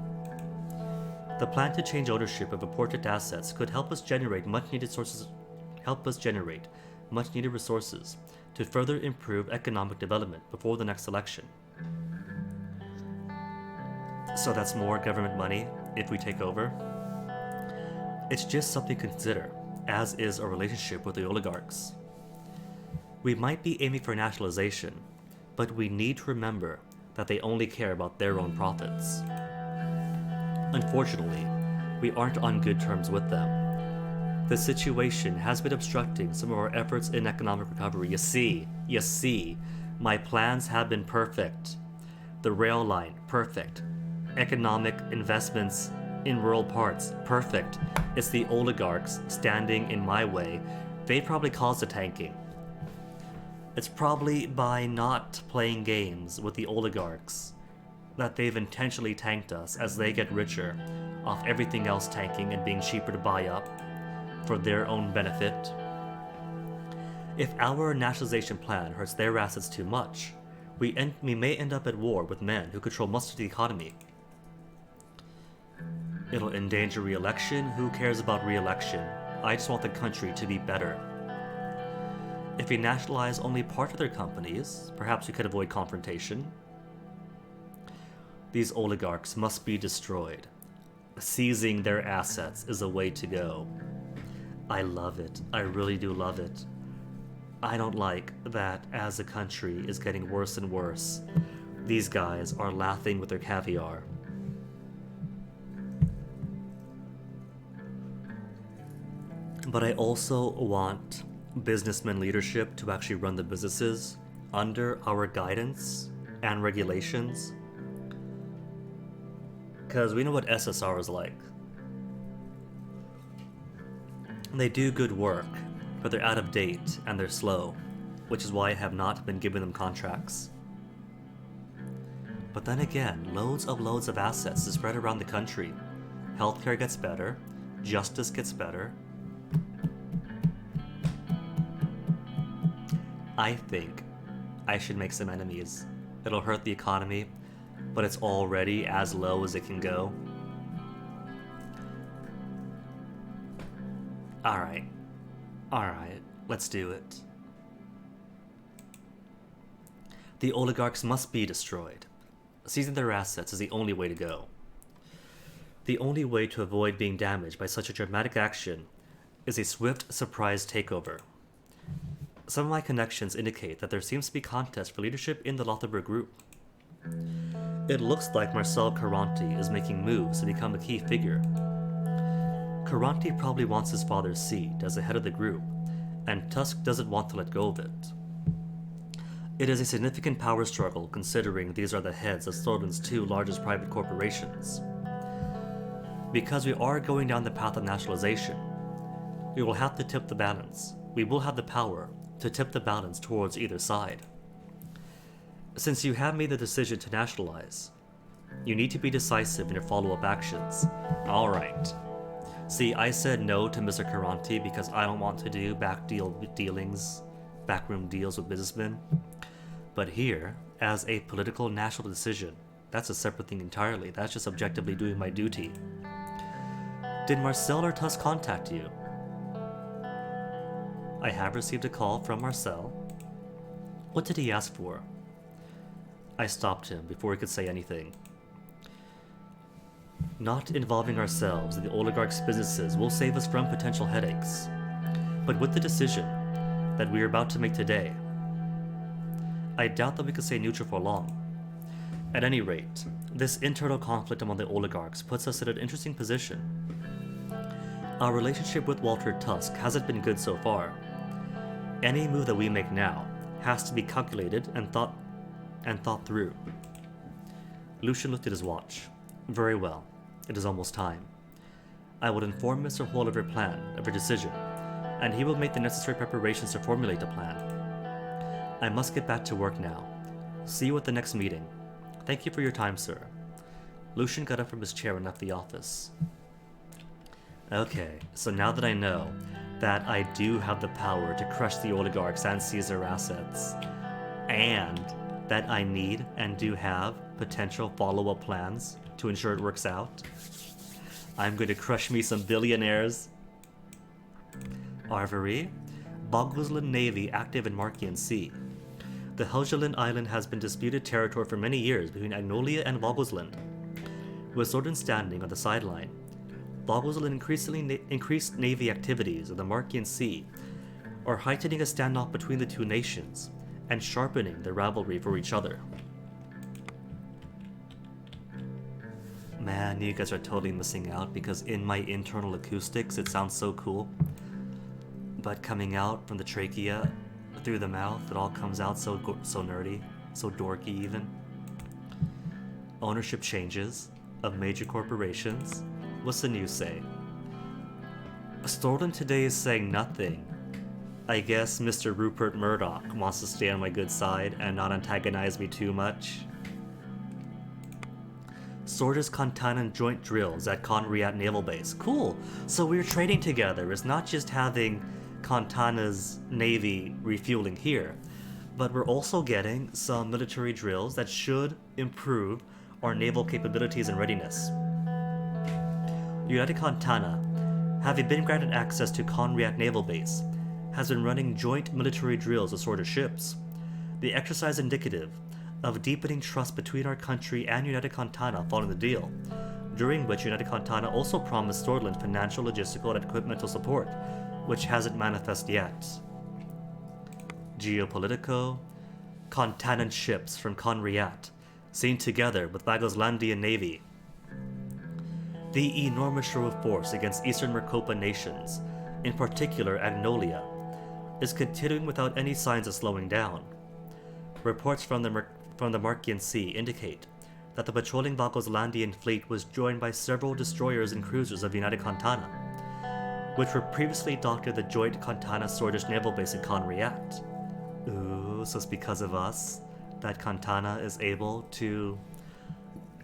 The plan to change ownership of important assets could help us generate much needed resources to further improve economic development before the next election. So that's more government money if we take over? It's just something to consider, as is our relationship with the oligarchs. We might be aiming for nationalization, but we need to remember that they only care about their own profits. Unfortunately, we aren't on good terms with them. The situation has been obstructing some of our efforts in economic recovery. You see, my plans have been perfect. The rail line, perfect. Economic investments in rural parts, perfect. It's the oligarchs standing in my way. They probably caused the tanking. It's probably by not playing games with the oligarchs that they've intentionally tanked us as they get richer off everything else tanking and being cheaper to buy up for their own benefit. If our nationalization plan hurts their assets too much, we may end up at war with men who control most of the economy. It'll endanger re-election. Who cares about re-election? I just want the country to be better. If we nationalize only part of their companies, perhaps we could avoid confrontation. These oligarchs must be destroyed. Seizing their assets is a way to go. I love it. I really do love it. I don't like that as the country is getting worse and worse, these guys are laughing with their caviar. But I also want businessman leadership to actually run the businesses under our guidance and regulations. Because we know what SSR is like. They do good work, but they're out of date and they're slow, which is why I have not been giving them contracts. But then again, loads of assets to spread around the country. Healthcare gets better, justice gets better. I think I should make some enemies. It'll hurt the economy, but it's already as low as it can go. Alright, let's do it. The oligarchs must be destroyed. Seizing their assets is the only way to go. The only way to avoid being damaged by such a dramatic action is a swift surprise takeover. Some of my connections indicate that there seems to be contest for leadership in the Lothar group. It looks like Marcel Caronti is making moves to become a key figure. Karanti probably wants his father's seat as the head of the group, and Tusk doesn't want to let go of it. It is a significant power struggle considering these are the heads of Sordon's two largest private corporations. Because we are going down the path of nationalization, we will have to tip the balance. We will have the power to tip the balance towards either side. Since you have made the decision to nationalize, you need to be decisive in your follow-up actions. Alright. See, I said no to Mr. Karanti because I don't want to do backroom deals with businessmen. But here, as a political national decision, that's a separate thing entirely. That's just objectively doing my duty. Did Marcel or Tusk contact you? I have received a call from Marcel. What did he ask for? I stopped him before he could say anything. Not involving ourselves in the oligarchs' businesses will save us from potential headaches. But with the decision that we are about to make today, I doubt that we could stay neutral for long. At any rate, this internal conflict among the oligarchs puts us in an interesting position. Our relationship with Walter Tusk hasn't been good so far. Any move that we make now has to be calculated and thought through. Lucian looked at his watch. Very well. It is almost time. I will inform Mr. Hall of your plan, of your decision, and he will make the necessary preparations to formulate the plan. I must get back to work now. See you at the next meeting. Thank you for your time, sir. Lucian got up from his chair and left the office. Okay, so now that I know that I do have the power to crush the oligarchs and seize their assets, and that I need and do have potential follow-up plans to ensure it works out, I'm going to crush me some billionaires. Arvery, Bogwuzlan Navy active in Markian Sea. The Helgeland Island has been disputed territory for many years between Agnolia and Bogwuzland. With Sordon standing on the sideline, Bogwuzlan increased navy activities in the Markian Sea are heightening a standoff between the two nations and sharpening the rivalry for each other. Man, you guys are totally missing out because in my internal acoustics it sounds so cool. But coming out from the trachea, through the mouth, it all comes out so nerdy, so dorky even. Ownership changes of major corporations. What's the news say? Sordon today is saying nothing. I guess Mr. Rupert Murdoch wants to stay on my good side and not antagonize me too much. Sordis Kantanan joint drills at Conriat Naval Base. Cool! So we're trading together. It's not just having Kantana's navy refueling here, but we're also getting some military drills that should improve our naval capabilities and readiness. United Kantana, having been granted access to Conriat Naval Base, has been running joint military drills with Sordis ships. The exercise indicative of deepening trust between our country and United Kantana following the deal, during which United Kantana also promised Sordland financial, logistical, and equipmental support, which hasn't manifested yet. Geopolitico, Kantanan ships from Conriat, seen together with Bagoslandian Navy. The enormous show of force against Eastern Mercopa nations, in particular Agnolia, is continuing without any signs of slowing down. Reports from the Markian Sea indicate that the patrolling Bagoslandian fleet was joined by several destroyers and cruisers of United Kantana, which were previously docked at the joint Kantana-Sordish naval base in Conriat. Ooh, so it's because of us that Kantana is able to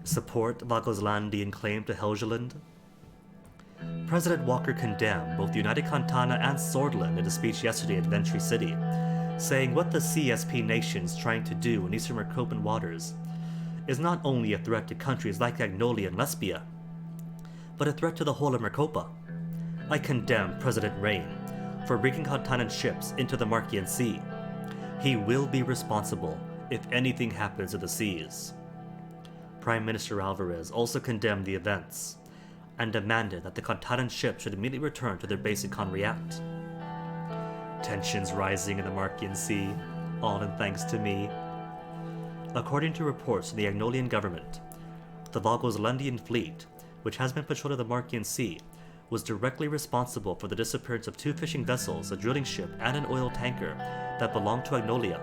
support Bagoslandian claim to Helgeland. President Walker condemned both United Kantana and Sordland in a speech yesterday at Ventry City, saying what the CSP nation's trying to do in Eastern Mercopan waters is not only a threat to countries like Agnolia and Lesbia, but a threat to the whole of Mercopa. I condemn President Rain for bringing Kantanan ships into the Markian Sea. He will be responsible if anything happens in the seas. Prime Minister Alvarez also condemned the events and demanded that the Kantanan ships should immediately return to their base in Conriat. Tensions rising in the Markian Sea, all in thanks to me. According to reports from the Agnolian government, the Bagoslandian fleet, which has been patrolling the Markian Sea, was directly responsible for the disappearance of 2 fishing vessels, a drilling ship, and an oil tanker that belonged to Agnolia.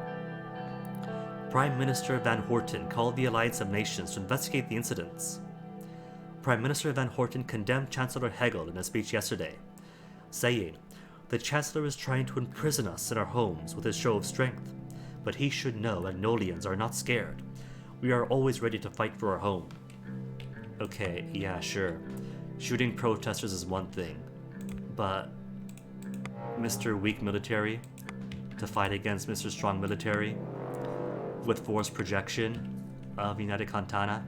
Prime Minister Van Horten called the Alliance of Nations to investigate the incidents. Prime Minister Van Horten condemned Chancellor Hegel in a speech yesterday, saying, "The Chancellor is trying to imprison us in our homes with his show of strength, but he should know Agnolians are not scared. We are always ready to fight for our home." Okay, yeah, sure. Shooting protesters is one thing, but Mr. Weak Military to fight against Mr. Strong Military with force projection of United Cantana,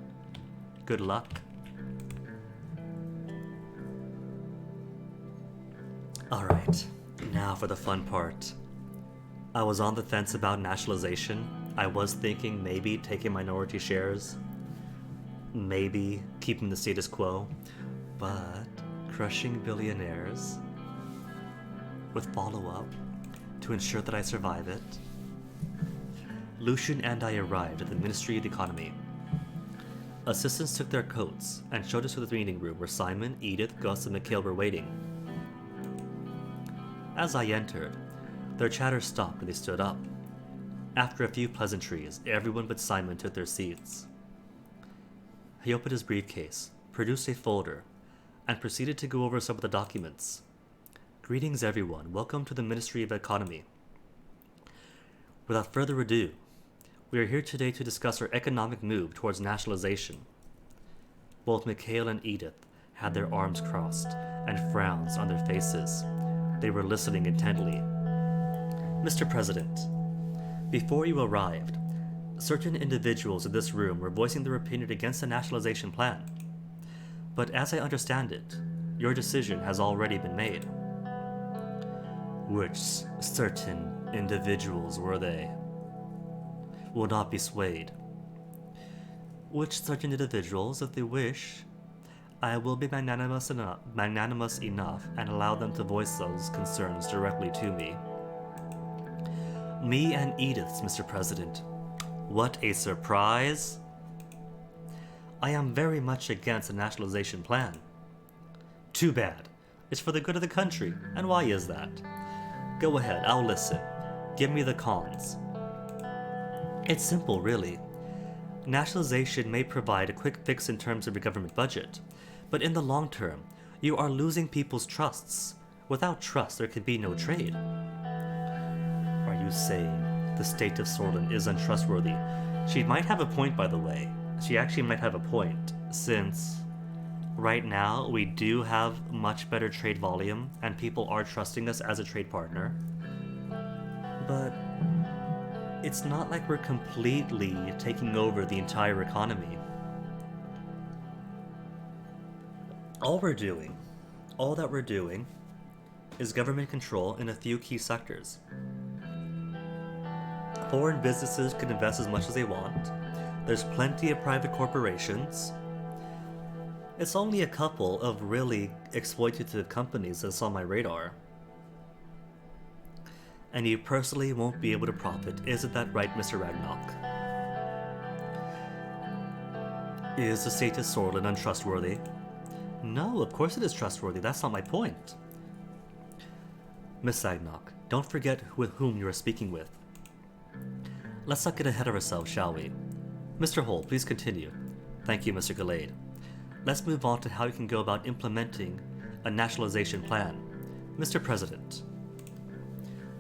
good luck. Alright, now for the fun part. I was on the fence about nationalization. I was thinking maybe taking minority shares, maybe keeping the status quo, but crushing billionaires with follow-up to ensure that I survive it. Lucian and I arrived at the Ministry of the Economy. Assistants took their coats and showed us to the meeting room where Simon, Edith, Gus, and Mikhail were waiting. As I entered, their chatter stopped and they stood up. After a few pleasantries, everyone but Simon took their seats. He opened his briefcase, produced a folder, and proceeded to go over some of the documents. Greetings everyone, welcome to the Ministry of Economy. Without further ado, we are here today to discuss our economic move towards nationalization. Both Mikhail and Edith had their arms crossed and frowns on their faces. They were listening intently. Mr. President, before you arrived, certain individuals in this room were voicing their opinion against the nationalization plan. But as I understand it, your decision has already been made. Which certain individuals were they? Will not be swayed. Which certain individuals, if they wish, I will be magnanimous enough and allow them to voice those concerns directly to me. Me and Edith's, Mr. President. What a surprise! I am very much against the nationalization plan. Too bad. It's for the good of the country. And why is that? Go ahead, I'll listen. Give me the cons. It's simple, really. Nationalization may provide a quick fix in terms of your government budget, but in the long term, you are losing people's trusts. Without trust, there can be no trade. Are you saying the state of Sorlin is untrustworthy? She might have a point, by the way. She actually might have a point, since right now we do have much better trade volume and people are trusting us as a trade partner. But it's not like we're completely taking over the entire economy. All that we're doing is government control in a few key sectors. Foreign businesses can invest as much as they want. There's plenty of private corporations. It's only a couple of really exploitative companies that's on my radar. And you personally won't be able to profit, isn't that right, Mr. Ragnarok? Is the state of Sorlin untrustworthy? No, of course it is trustworthy, that's not my point. Miss Ragnarok, don't forget with whom you are speaking with. Let's not get ahead of ourselves, shall we? Mr. Hole, please continue. Thank you, Mr. Gallade. Let's move on to how you can go about implementing a nationalization plan. Mr. President.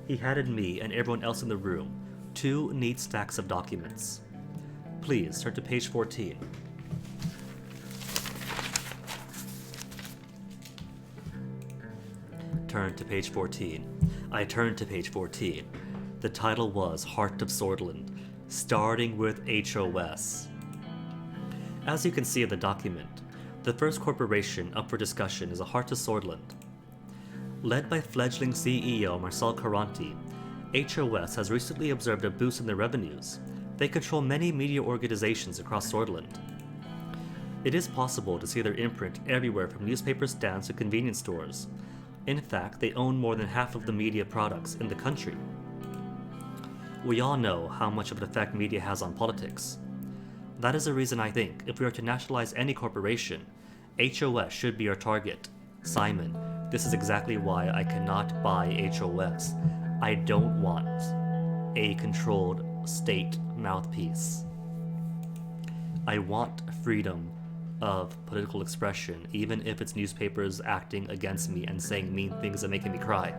He handed me and everyone else in the room 2 neat stacks of documents. Please turn to page 14. Turn to page 14. I turned to page 14. The title was Heart of Swordland, starting with HOS. As you can see in the document, the first corporation up for discussion is a Heart of Swordland. Led by fledgling CEO Marcel Caranti, HOS has recently observed a boost in their revenues. They control many media organizations across Swordland. It is possible to see their imprint everywhere from newspaper stands to convenience stores. In fact, they own more than half of the media products in the country. We all know how much of an effect media has on politics. That is the reason I think if we are to nationalize any corporation, HOS should be our target. Simon, this is exactly why I cannot buy HOS. I don't want a controlled state mouthpiece. I want freedom of political expression, even if it's newspapers acting against me and saying mean things and making me cry.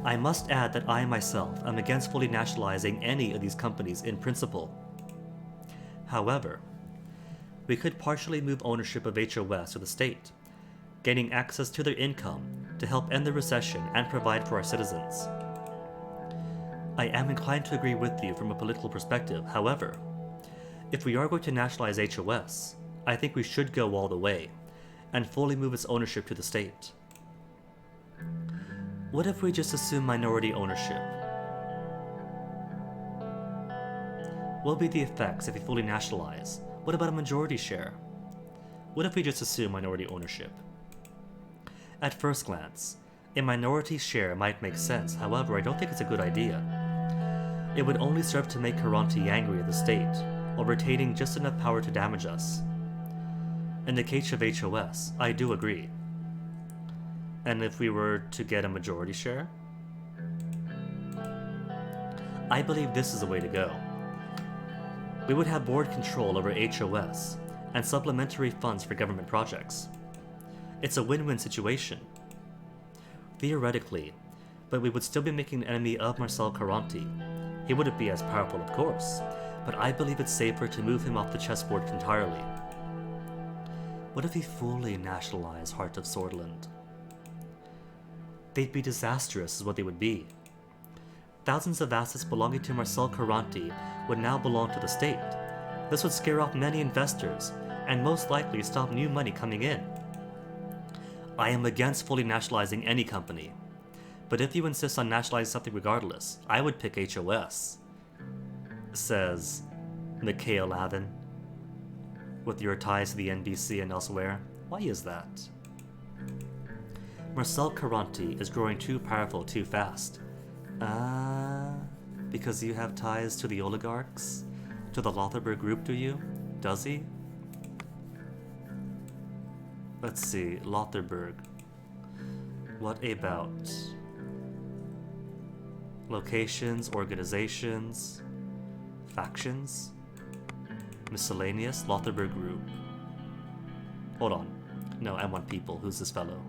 I must add that I myself am against fully nationalizing any of these companies in principle. However, we could partially move ownership of HOS to the state, gaining access to their income to help end the recession and provide for our citizens. I am inclined to agree with you from a political perspective. However, if we are going to nationalize HOS, I think we should go all the way and fully move its ownership to the state. What if we just assume minority ownership? What will be the effects if we fully nationalize? What about a majority share? What if we just assume minority ownership? At first glance, a minority share might make sense. However, I don't think it's a good idea. It would only serve to make Karanti angry at the state, while retaining just enough power to damage us. In the case of HOS, I do agree. And if we were to get a majority share? I believe this is the way to go. We would have board control over HOS and supplementary funds for government projects. It's a win-win situation. Theoretically, but we would still be making an enemy of Marcel Karanti. He wouldn't be as powerful, of course, but I believe it's safer to move him off the chessboard entirely. What if we fully nationalize Heart of Swordland? They'd be disastrous is what they would be. Thousands of assets belonging to Marcel Karanti would now belong to the state. This would scare off many investors, and most likely stop new money coming in. I am against fully nationalizing any company, but if you insist on nationalizing something regardless, I would pick HOS, says Mikhail Lavin. With your ties to the NBC and elsewhere, why is that? Marcel Karanti is growing too powerful too fast. Because you have ties to the oligarchs? To the Lothar group, do you? Does he? Let's see, Lothar. What about locations, organizations, factions? Miscellaneous, Lothar group. Hold on. No, I want people. Who's this fellow?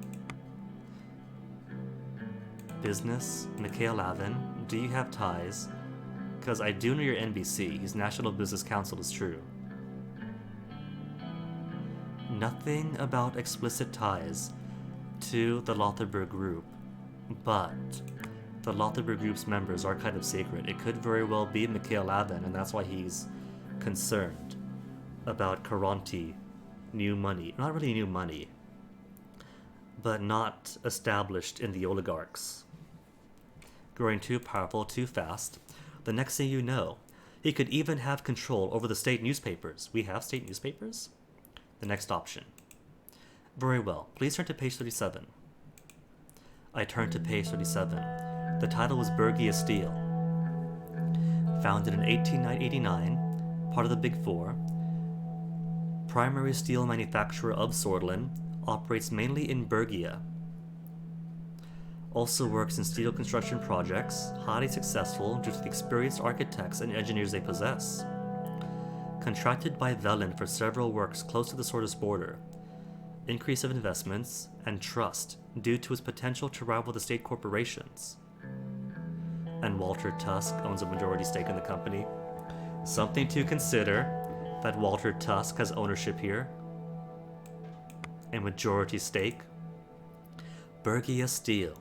Business, Mikhail Lavin. Do you have ties? Because I do know your NBC. He's National Business Council is true. Nothing about explicit ties to the Lothar group, but the Lothar group's members are kind of sacred. It could very well be Mikhail Lavin, and that's why he's concerned about Karanti new money. Not really new money, but not established in the oligarchs. Growing too powerful too fast. The next thing you know, he could even have control over the state newspapers. We have state newspapers? The next option. Very well. Please turn to page 37. I turned to page 37. The title was Bergia Steel. Founded in 1889, part of the Big Four, primary steel manufacturer of Swordland, operates mainly in Bergia. Also works in steel construction projects, highly successful due to the experienced architects and engineers they possess. Contracted by Velen for several works close to the Swordist border. Increase of investments and trust due to its potential to rival the state corporations. And Walter Tusk owns a majority stake in the company. Something to consider that Walter Tusk has ownership here. A majority stake. Bergia Steel.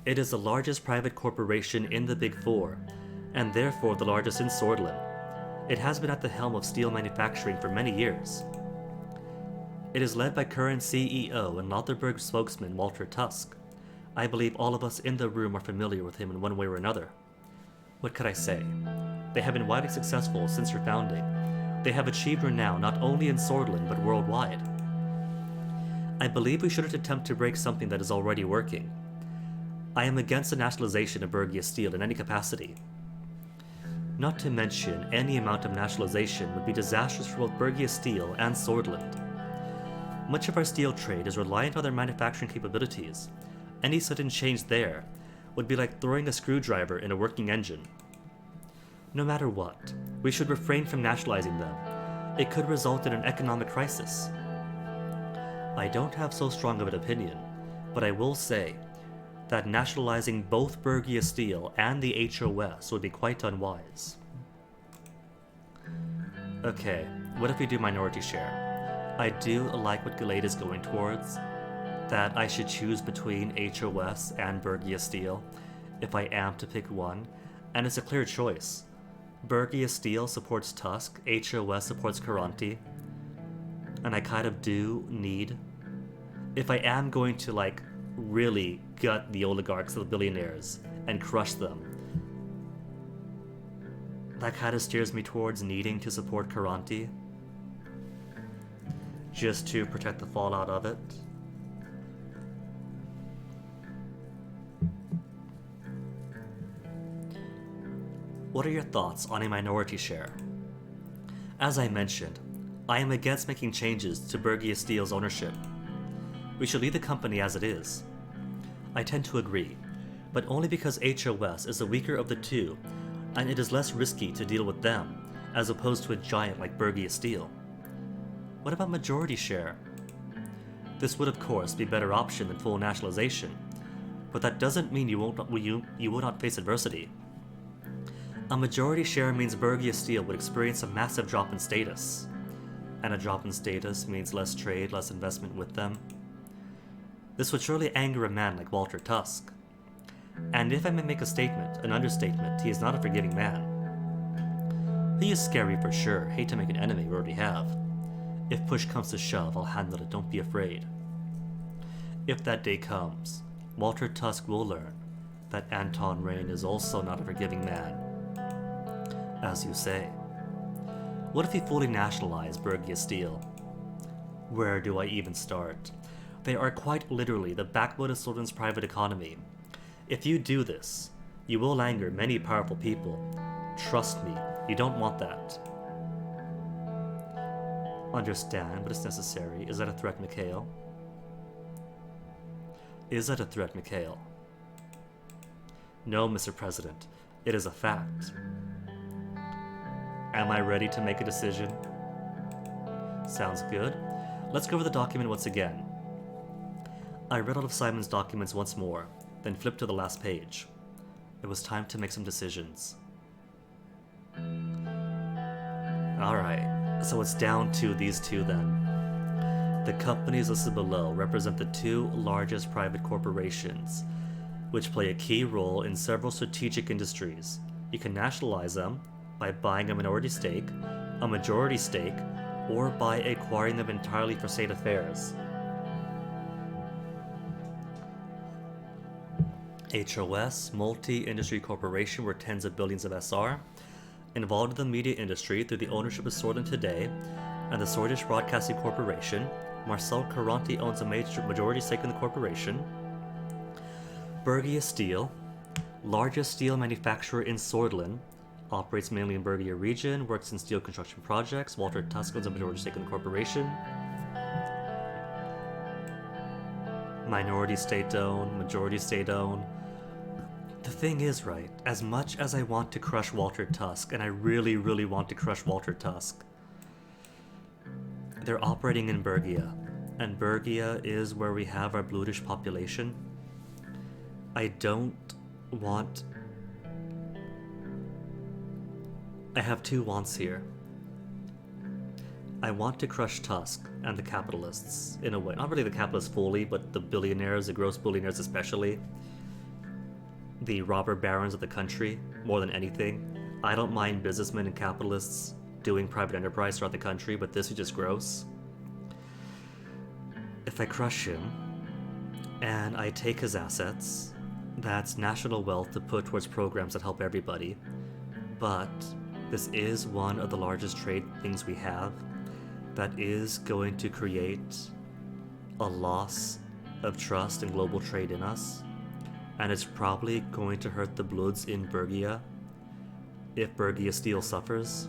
It is the largest private corporation in the Big Four, and therefore the largest in Swordland. It has been at the helm of steel manufacturing for many years. It is led by current CEO and Lothar spokesman Walter Tusk. I believe all of us in the room are familiar with him in one way or another. What could I say? They have been widely successful since their founding. They have achieved renown not only in Swordland but worldwide. I believe we shouldn't attempt to break something that is already working. I am against the nationalization of Bergia Steel in any capacity. Not to mention, any amount of nationalization would be disastrous for both Bergia Steel and Swordland. Much of our steel trade is reliant on their manufacturing capabilities. Any sudden change there would be like throwing a screwdriver in a working engine. No matter what, we should refrain from nationalizing them. It could result in an economic crisis. I don't have so strong of an opinion, but I will say that nationalizing both Bergia Steel and the HOS would be quite unwise. Okay, what if we do minority share? I do like what Gallade is going towards, that I should choose between HOS and Bergia Steel if I am to pick one, and it's a clear choice. Bergia Steel supports Tusk, HOS supports Karanti, and I kind of do need, if I am going to like really gut the oligarchs, the billionaires, and crush them, that kind of steers me towards needing to support Karanti, just to protect the fallout of it. What are your thoughts on a minority share? As I mentioned, I am against making changes to Bergia Steel's ownership. We should leave the company as it is. I tend to agree, but only because HOS is the weaker of the two, and it is less risky to deal with them, as opposed to a giant like Bergia Steel. What about majority share? This would of course be a better option than full nationalization, but that doesn't mean you will not face adversity. A majority share means Bergia Steel would experience a massive drop in status, and a drop in status means less trade, less investment with them. This would surely anger a man like Walter Tusk. And if I may make a statement, an understatement, he is not a forgiving man. He is scary for sure, hate to make an enemy, we already have. If push comes to shove, I'll handle it, don't be afraid. If that day comes, Walter Tusk will learn that Anton Rain is also not a forgiving man. As you say. What if he fully nationalized Bergia Steel? Where do I even start? They are quite literally the backbone of Sworden's private economy. If you do this, you will anger many powerful people. Trust me, you don't want that. Understand, but it's necessary. Is that a threat, Mikhail? Is that a threat, Mikhail? No, Mr. President. It is a fact. Am I ready to make a decision? Sounds good. Let's go over the document once again. I read all of Simon's documents once more, then flipped to the last page. It was time to make some decisions. Alright, so it's down to these two then. The companies listed below represent the two largest private corporations, which play a key role in several strategic industries. You can nationalize them by buying a minority stake, a majority stake, or by acquiring them entirely for state affairs. HOS, multi-industry corporation worth tens of billions of SR, involved in the media industry through the ownership of Sworden Today and the Swedish Broadcasting Corporation. Marcel Karanti owns a majority stake in the corporation. Bergia Steel, largest steel manufacturer in Swordland, operates mainly in Bergia region, works in steel construction projects. Walter Tusk owns a majority stake in the corporation. Minority state-owned, majority state-owned. The thing is, right, as much as I want to crush Walter Tusk, and I really, really want to crush Walter Tusk, they're operating in Bergia, and Bergia is where we have our Bludish population. I don't want... I have two wants here. I want to crush Tusk and the capitalists, in a way. Not really the capitalists fully, but the billionaires, the gross billionaires especially. The robber barons of the country, more than anything. I don't mind businessmen and capitalists doing private enterprise throughout the country, but this is just gross. If I crush him, and I take his assets, that's national wealth to put towards programs that help everybody. But this is one of the largest trade things we have that is going to create a loss of trust and global trade in us, and it's probably going to hurt the Bloods in Bergia if Bergia Steel suffers.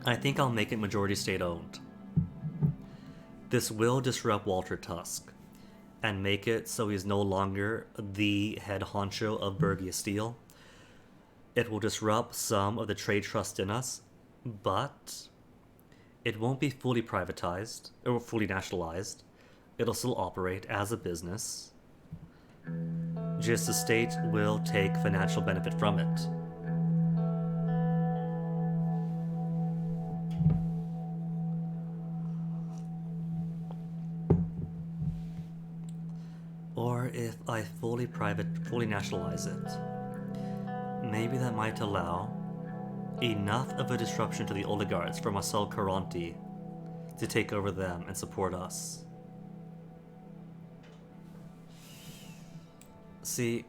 I think I'll make it majority state-owned. This will disrupt Walter Tusk, and make it so he's no longer the head honcho of Bergia Steel. It will disrupt some of the trade trust in us, but it won't be fully privatized or fully nationalized. It'll still operate as a business. Just the state will take financial benefit from it. Or if I fully nationalize it, maybe that might allow enough of a disruption to the oligarchs for Marcel Caronti to take over them and support us. See,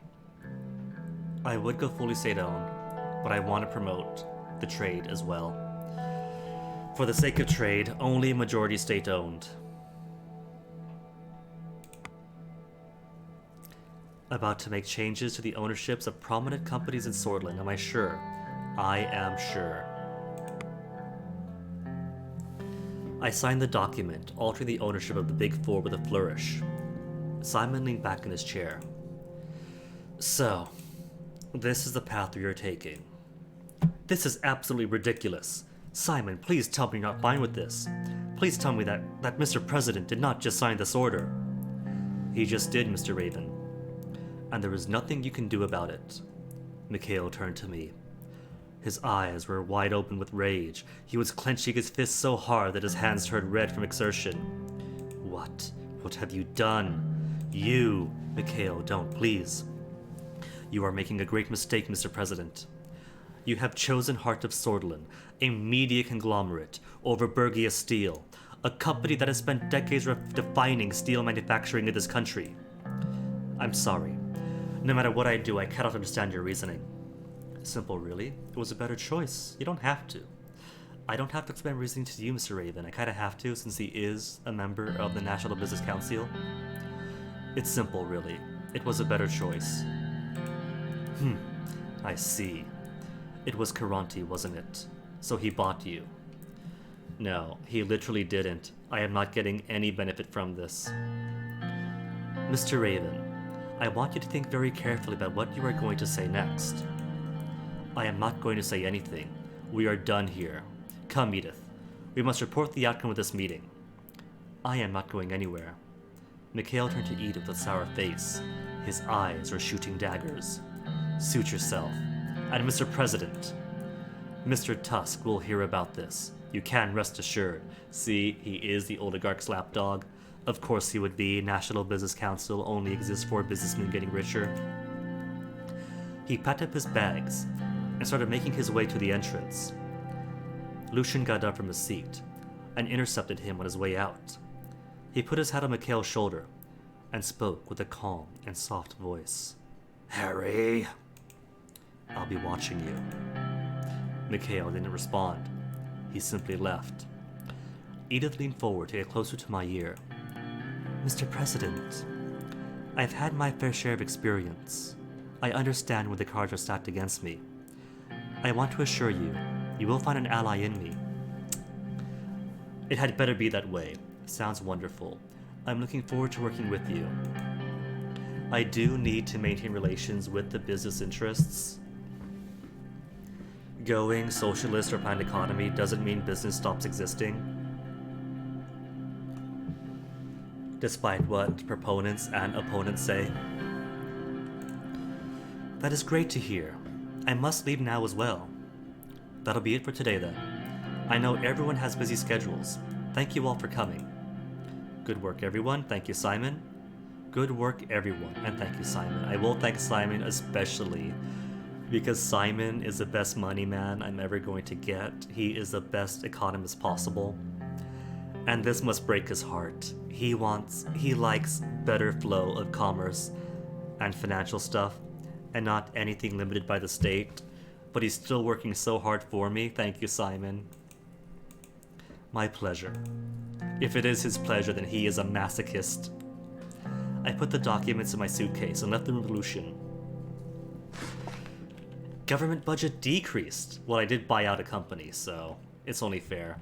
I would go fully state-owned, but I want to promote the trade as well. For the sake of trade, only majority state-owned. About to make changes to the ownerships of prominent companies in Swordland, am I sure? I am sure. I signed the document, altering the ownership of the Big Four with a flourish. Simon leaned back in his chair. So, this is the path we are taking. This is absolutely ridiculous. Simon, please tell me you're not fine with this. Please tell me that Mr. President did not just sign this order. He just did, Mr. Raven. And there is nothing you can do about it. Mikhail turned to me. His eyes were wide open with rage. He was clenching his fists so hard that his hands turned red from exertion. What? What have you done? You! Mikhail, don't, please. You are making a great mistake, Mr. President. You have chosen Heart of Swordland, a media conglomerate, over Bergia Steel, a company that has spent decades defining steel manufacturing in this country. I'm sorry. No matter what I do, I cannot understand your reasoning. Simple, really. It was a better choice. You don't have to. I don't have to explain reasoning to you, Mr. Raven. I kind of have to, since he is a member of the National Business Council. It's simple, really. It was a better choice. I see. It was Caronti, wasn't it? So he bought you. No, he literally didn't. I am not getting any benefit from this. Mr. Raven, I want you to think very carefully about what you are going to say next. I am not going to say anything. We are done here. Come, Edith. We must report the outcome of this meeting. I am not going anywhere. Mikhail turned to Edith with a sour face. His eyes were shooting daggers. Suit yourself. And Mr. President, Mr. Tusk will hear about this. You can rest assured. See, he is the oligarch's lapdog. Of course he would be. National Business Council only exists for businessmen getting richer. He packed up his bags and started making his way to the entrance. Lucian got up from his seat and intercepted him on his way out. He put his hat on Mikhail's shoulder and spoke with a calm and soft voice. Harry, I'll be watching you. Mikhail didn't respond. He simply left. Edith leaned forward to get closer to my ear. Mr. President, I've had my fair share of experience. I understand when the cards are stacked against me. I want to assure you, you will find an ally in me. It had better be that way. Sounds wonderful. I'm looking forward to working with you. I do need to maintain relations with the business interests. Going socialist or planned economy doesn't mean business stops existing. Despite what proponents and opponents say. That is great to hear. I must leave now as well. That'll be it for today then. I know everyone has busy schedules. Thank you all for coming. Good work, everyone. Thank you, Simon. Good work, everyone. And thank you, Simon. I will thank Simon especially because Simon is the best money man I'm ever going to get. He is the best economist possible. And this must break his heart. He likes better flow of commerce and financial stuff and not anything limited by the state. But he's still working so hard for me. Thank you, Simon. My pleasure. If it is his pleasure, then he is a masochist. I put the documents in my suitcase and left the room with Lucian. Government budget decreased. Well, I did buy out a company, so It's only fair.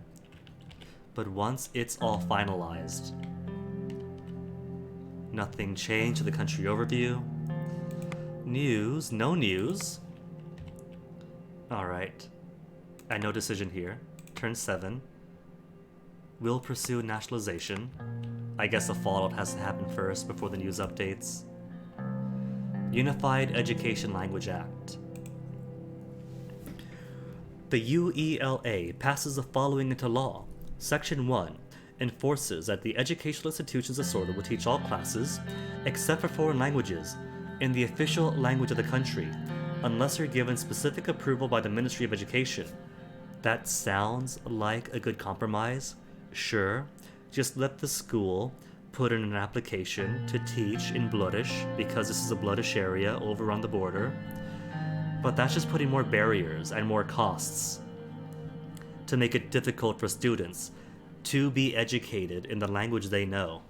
But once it's all finalized, nothing changed to the country overview. News, no news. Alright. And no decision here. Turn 7. Will pursue nationalization. I guess the fallout has to happen first before the news updates. Unified Education Language Act. The UELA passes the following into law. Section 1 enforces that the educational institutions assorted will teach all classes, except for foreign languages, in the official language of the country, unless they're given specific approval by the Ministry of Education. That sounds like a good compromise. Sure, just let the school put in an application to teach in Bloodish, because this is a Bloodish area over on the border. But that's just putting more barriers and more costs to make it difficult for students to be educated in the language they know.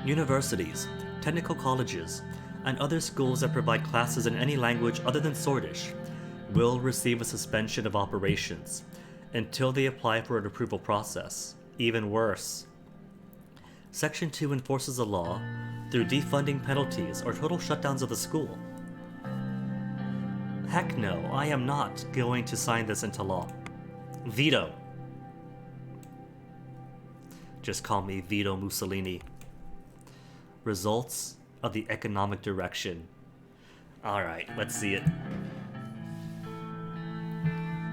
Universities, technical colleges, and other schools that provide classes in any language other than Swordish will receive a suspension of operations until they apply for an approval process. Even worse. Section 2 enforces the law through defunding penalties or total shutdowns of the school. Heck no, I am not going to sign this into law. Veto. Just call me Vito Mussolini. Results of the economic direction. Alright, let's see it.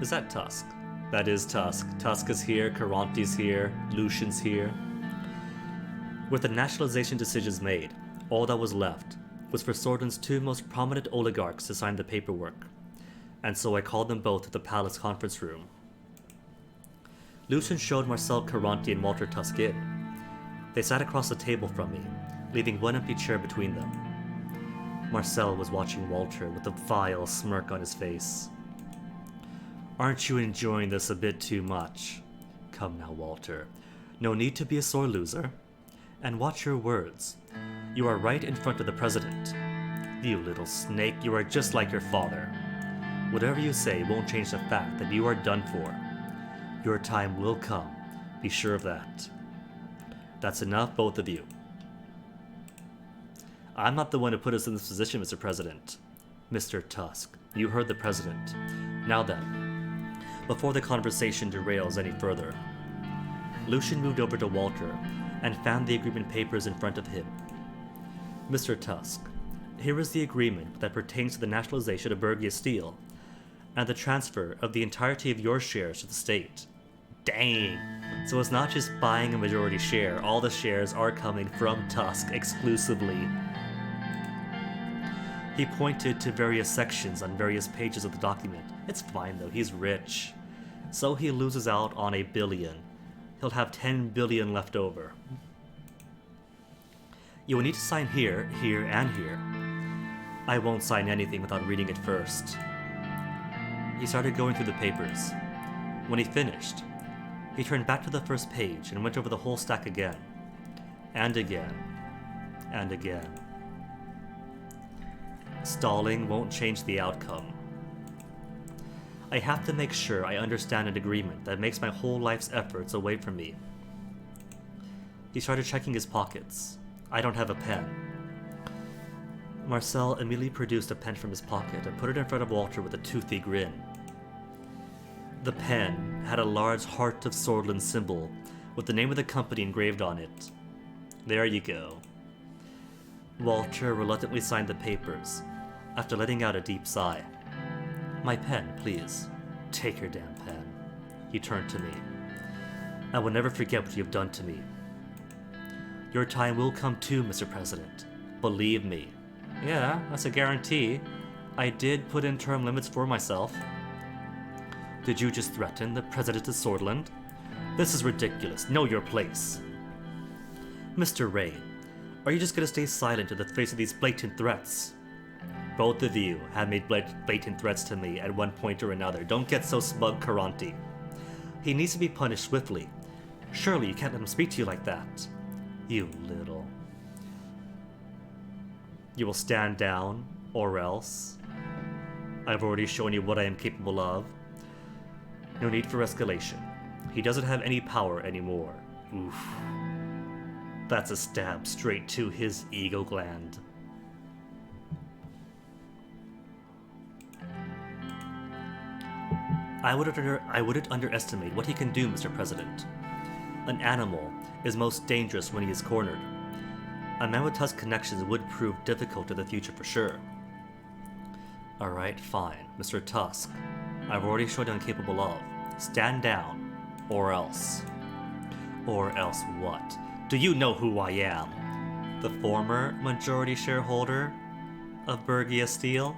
Is that Tusk? That is Tusk. Tusk is here, Caronti's here, Lucian's here. With the nationalization decisions made, all that was left was for Sordon's 2 most prominent oligarchs to sign the paperwork, and so I called them both to the palace conference room. Lucian showed Marcel Caronti and Walter Tusk in. They sat across the table from me, leaving one empty chair between them. Marcel was watching Walter with a vile smirk on his face. Aren't you enjoying this a bit too much? Come now, Walter. No need to be a sore loser. And watch your words. You are right in front of the president. You little snake, you are just like your father. Whatever you say won't change the fact that you are done for. Your time will come. Be sure of that. That's enough, both of you. I'm not the one who put us in this position, Mr. President. Mr. Tusk, you heard the president. Now then, before the conversation derails any further, Lucian moved over to Walter and found the agreement papers in front of him. Mr. Tusk, here is the agreement that pertains to the nationalization of Bergia Steel and the transfer of the entirety of your shares to the state. Dang! So it's not just buying a majority share, all the shares are coming from Tusk exclusively. He pointed to various sections on various pages of the document. It's fine though, he's rich. So he loses out on $1 billion. He'll have 10 billion left over. You will need to sign here, here, and here. I won't sign anything without reading it first. He started going through the papers. When he finished, he turned back to the first page and went over the whole stack again. And again. And again. Stalling won't change the outcome. I have to make sure I understand an agreement that makes my whole life's efforts away from me. He started checking his pockets. I don't have a pen. Marcel immediately produced a pen from his pocket and put it in front of Walter with a toothy grin. The pen had a large Heart of Swordland symbol with the name of the company engraved on it. There you go. Walter reluctantly signed the papers after letting out a deep sigh. My pen, please. Take your damn pen. He turned to me. I will never forget what you have done to me. Your time will come too, Mr. President. Believe me. Yeah, that's a guarantee. I did put in term limits for myself. Did you just threaten the President of Swordland? This is ridiculous. Know your place. Mr. Rain, are you just gonna stay silent in the face of these blatant threats? Both of you have made blatant threats to me at one point or another. Don't get so smug, Caronti. He needs to be punished swiftly. Surely you can't let him speak to you like that. You little... You will stand down, or else. I've already shown you what I am capable of. No need for escalation. He doesn't have any power anymore. Oof. That's a stab straight to his ego gland. I wouldn't underestimate what he can do, Mr. President. An animal is most dangerous when he is cornered. A man with Tusk connections would prove difficult in the future for sure. Alright, fine. Mr. Tusk, I've already shown you I'm capable of. Stand down, or else. Or else what? Do you know who I am? The former majority shareholder of Bergia Steel?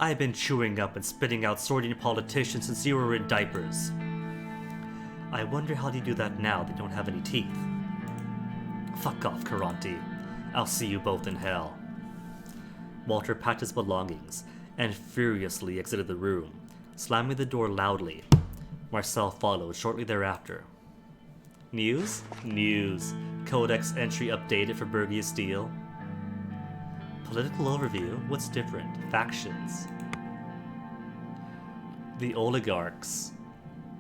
I've been chewing up and spitting out sordid politicians since you were in diapers. I wonder how you do that now that you don't have any teeth. Fuck off, Karanti. I'll see you both in hell. Walter packed his belongings and furiously exited the room, slamming the door loudly. Marcel followed shortly thereafter. News? News. Codex entry updated for Bergia Steel. Political overview? What's different? Factions. The oligarchs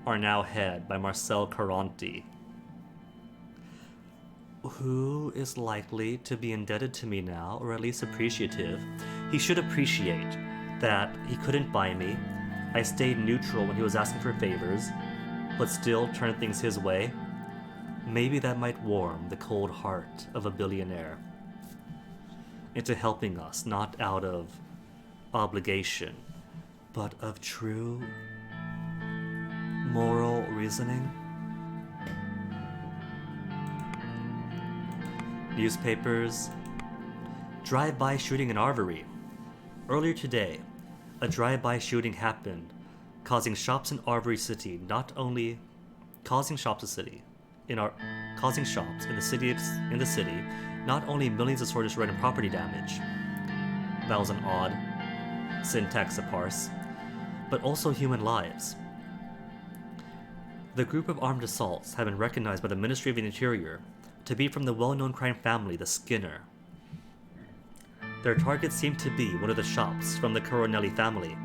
are now head by Marcel Caranti. Who is likely to be indebted to me now, or at least appreciative? He should appreciate that he couldn't buy me. I stayed neutral when he was asking for favors, but still turned things his way. Maybe that might warm the cold heart of a billionaire into helping us, not out of obligation, but of true moral reasoning. Newspapers. Drive-by shooting in Arvery. Earlier today, a drive-by shooting happened, causing shops in Arvery City causing shops in the city not only millions of sordid rent and property damage. That was an odd syntax to parse, but also human lives. The group of armed assaults have been recognized by the Ministry of the Interior to be from the well-known crime family, the Skinner. Their targets seem to be one of the shops from the Coronelli family.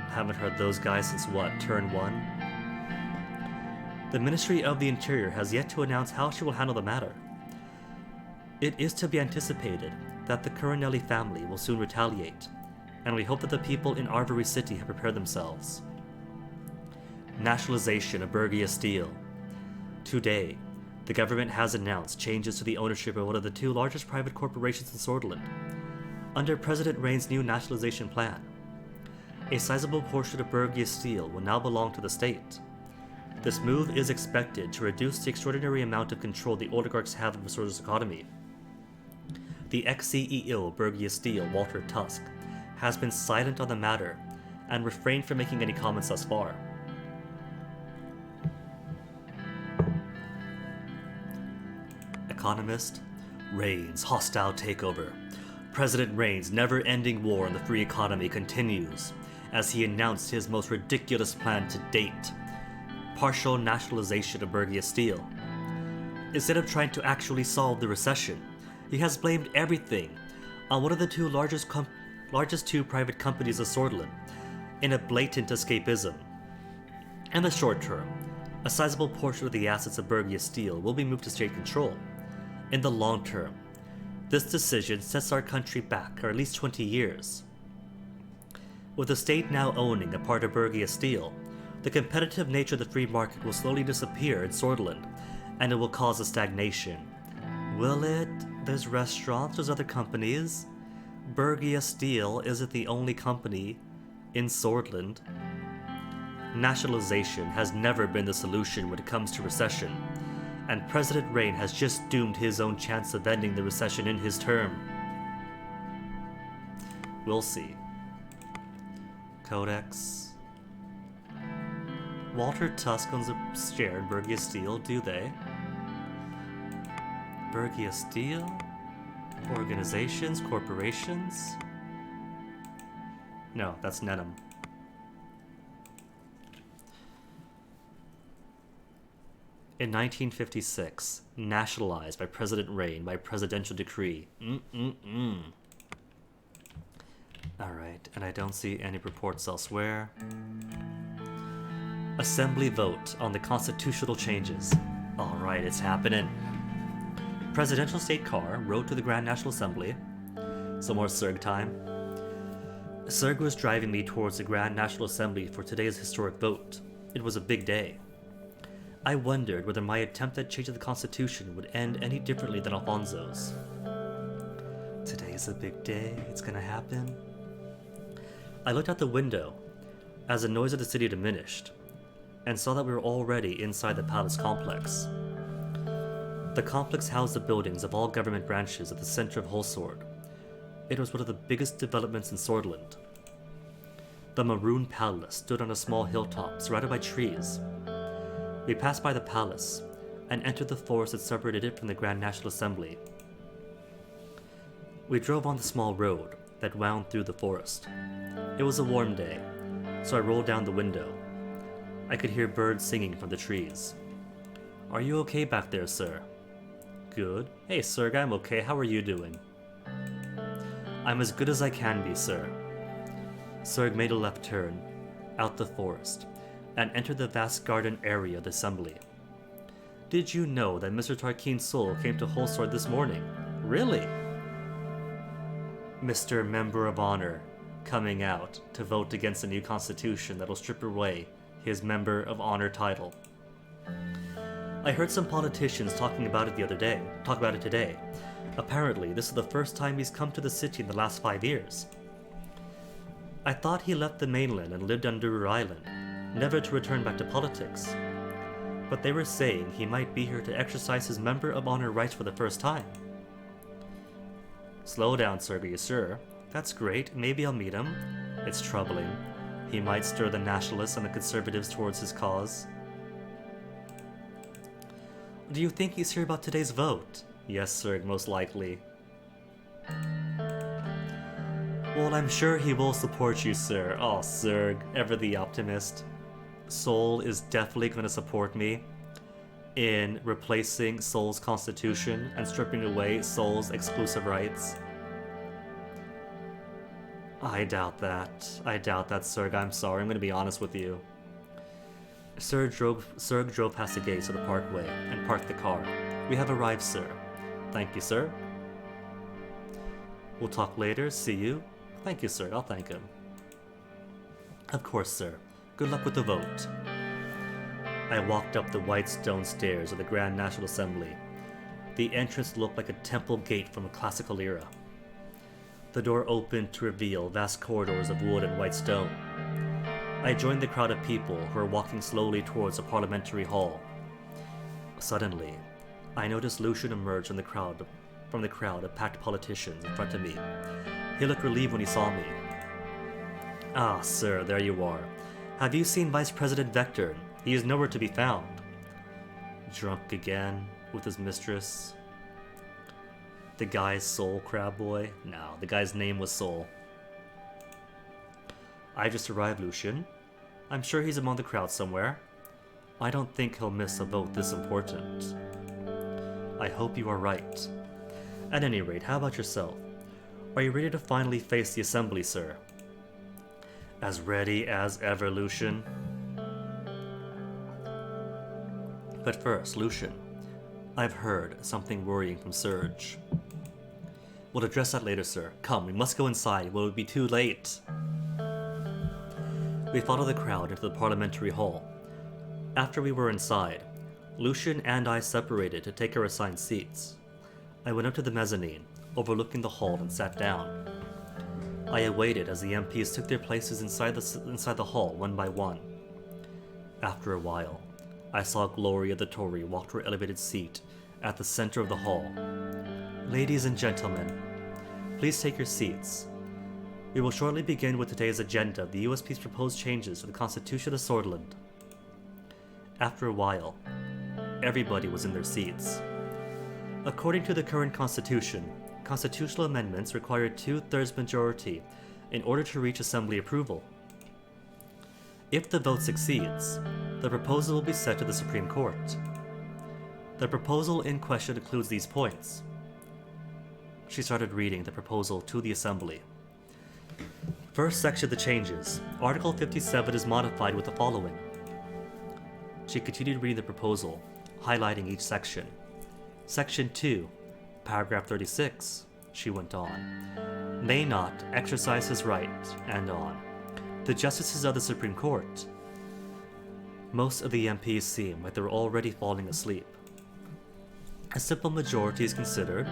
Haven't heard those guys since what, turn 1? The Ministry of the Interior has yet to announce how she will handle the matter. It is to be anticipated that the Coronelli family will soon retaliate, and we hope that the people in Arvery City have prepared themselves. Nationalization of Bergia Steel. Today, the government has announced changes to the ownership of one of the 2 largest private corporations in Swordland. Under President Rain's new nationalization plan, a sizable portion of Bergia Steel will now belong to the state. This move is expected to reduce the extraordinary amount of control the oligarchs have in Resort's economy. The ex-CEO of Bergia Steel, Walter Tusk, has been silent on the matter and refrained from making any comments thus far. Economist. Rain's hostile takeover. President Rain's never-ending war on the free economy continues as he announced his most ridiculous plan to date: partial nationalization of Bergia Steel. Instead of trying to actually solve the recession, he has blamed everything on one of the largest two private companies of Swordland in a blatant escapism. In the short term, a sizable portion of the assets of Bergia Steel will be moved to state control. In the long term, this decision sets our country back, or at least 20 years. With the state now owning a part of Bergia Steel, the competitive nature of the free market will slowly disappear in Swordland, and it will cause a stagnation. Will it? There's restaurants, there's other companies. Bergia Steel isn't the only company in Swordland. Nationalization has never been the solution when it comes to recession, and President Rain has just doomed his own chance of ending the recession in his term. We'll see. Codex. Walter Tusk owns a share in Bergia Steel, do they? Bergia Steel? Organizations? Corporations? No, that's Nenham. In 1956, nationalized by President Rain by presidential decree. Alright, and I don't see any reports elsewhere. Assembly vote on the constitutional changes. Alright, it's happening. Presidential state car rode to the Grand National Assembly. Some more Serg time. Serg was driving me towards the Grand National Assembly for today's historic vote. It was a big day. I wondered whether my attempt at changing the Constitution would end any differently than Alfonso's. Today's a big day, it's gonna happen. I looked out the window as the noise of the city diminished, and saw that we were already inside the palace complex. The complex housed the buildings of all government branches at the center of Holsword. It was one of the biggest developments in Swordland. The Maroon Palace stood on a small hilltop surrounded by trees. We passed by the palace and entered the forest that separated it from the Grand National Assembly. We drove on the small road that wound through the forest. It was a warm day, so I rolled down the window. I could hear birds singing from the trees. Are you okay back there, sir? Good. Hey, Serg, I'm okay. How are you doing? I'm as good as I can be, sir. Serg made a left turn, out the forest, and entered the vast garden area of the assembly. Did you know that Mr. Tarquin Sol came to Holsword this morning? Really? Mr. Member of Honor, coming out to vote against a new constitution that'll strip away his Member of Honor title. I heard some politicians talking about it today. Apparently, this is the first time he's come to the city in the last 5 years. I thought he left the mainland and lived on Durur Island, never to return back to politics. But they were saying he might be here to exercise his Member of Honor rights for the first time. Slow down, sir, are you sure? That's great, maybe I'll meet him. It's troubling. He might stir the nationalists and the conservatives towards his cause. Do you think he's here about today's vote? Yes, sir, most likely. Well, I'm sure he will support you, sir. Oh, Serg, ever the optimist. Sol is definitely going to support me in replacing Sol's constitution and stripping away Sol's exclusive rights. I doubt that, Serg. I'm sorry. I'm going to be honest with you. Serg drove past the gates of the parkway and parked the car. We have arrived, sir. Thank you, sir. We'll talk later. See you. Thank you, sir. I'll thank him. Of course, sir. Good luck with the vote. I walked up the white stone stairs of the Grand National Assembly. The entrance looked like a temple gate from a classical era. The door opened to reveal vast corridors of wood and white stone. I joined the crowd of people who were walking slowly towards the parliamentary hall. Suddenly, I noticed Lucian emerge from the crowd of packed politicians in front of me. He looked relieved when he saw me. Ah, sir, there you are. Have you seen Vice President Vector? He is nowhere to be found. Drunk again with his mistress. The guy's Sol, Crab Boy? No, the guy's name was Sol. I just arrived, Lucian. I'm sure he's among the crowd somewhere. I don't think he'll miss a vote this important. I hope you are right. At any rate, how about yourself? Are you ready to finally face the assembly, sir? As ready as ever, Lucian. But first, Lucian, I've heard something worrying from Serge. We'll address that later, sir. Come, we must go inside. Will it be too late? We followed the crowd into the parliamentary hall. After we were inside, Lucian and I separated to take our assigned seats. I went up to the mezzanine, overlooking the hall, and sat down. I awaited as the MPs took their places inside the hall one by one. After a while, I saw Gloria the Tory walk to her elevated seat at the center of the hall. Ladies and gentlemen, please take your seats. We will shortly begin with today's agenda of the USP's proposed changes to the Constitution of Swordland. After a while, everybody was in their seats. According to the current Constitution, constitutional amendments require a 2/3 majority in order to reach Assembly approval. If the vote succeeds, the proposal will be sent to the Supreme Court. The proposal in question includes these points. She started reading the proposal to the Assembly. First section of the changes. Article 57 is modified with the following. She continued reading the proposal, highlighting each section. Section 2, paragraph 36, she went on. May not exercise his right, and on. The justices of the Supreme Court. Most of the MPs seemed like they were already falling asleep. A simple majority is considered.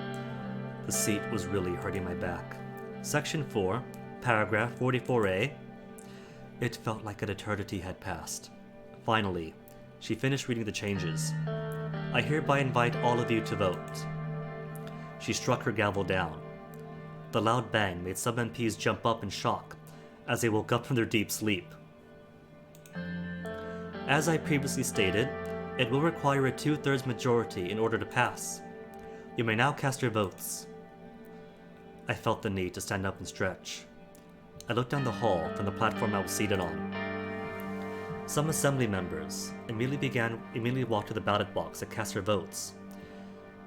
The seat was really hurting my back. Section 4, paragraph 44A. It felt like an eternity had passed. Finally, she finished reading the changes. I hereby invite all of you to vote. She struck her gavel down. The loud bang made some MPs jump up in shock as they woke up from their deep sleep. As I previously stated, it will require a 2/3 majority in order to pass. You may now cast your votes. I felt the need to stand up and stretch. I looked down the hall from the platform I was seated on. Some assembly members immediately walked to the ballot box to cast their votes.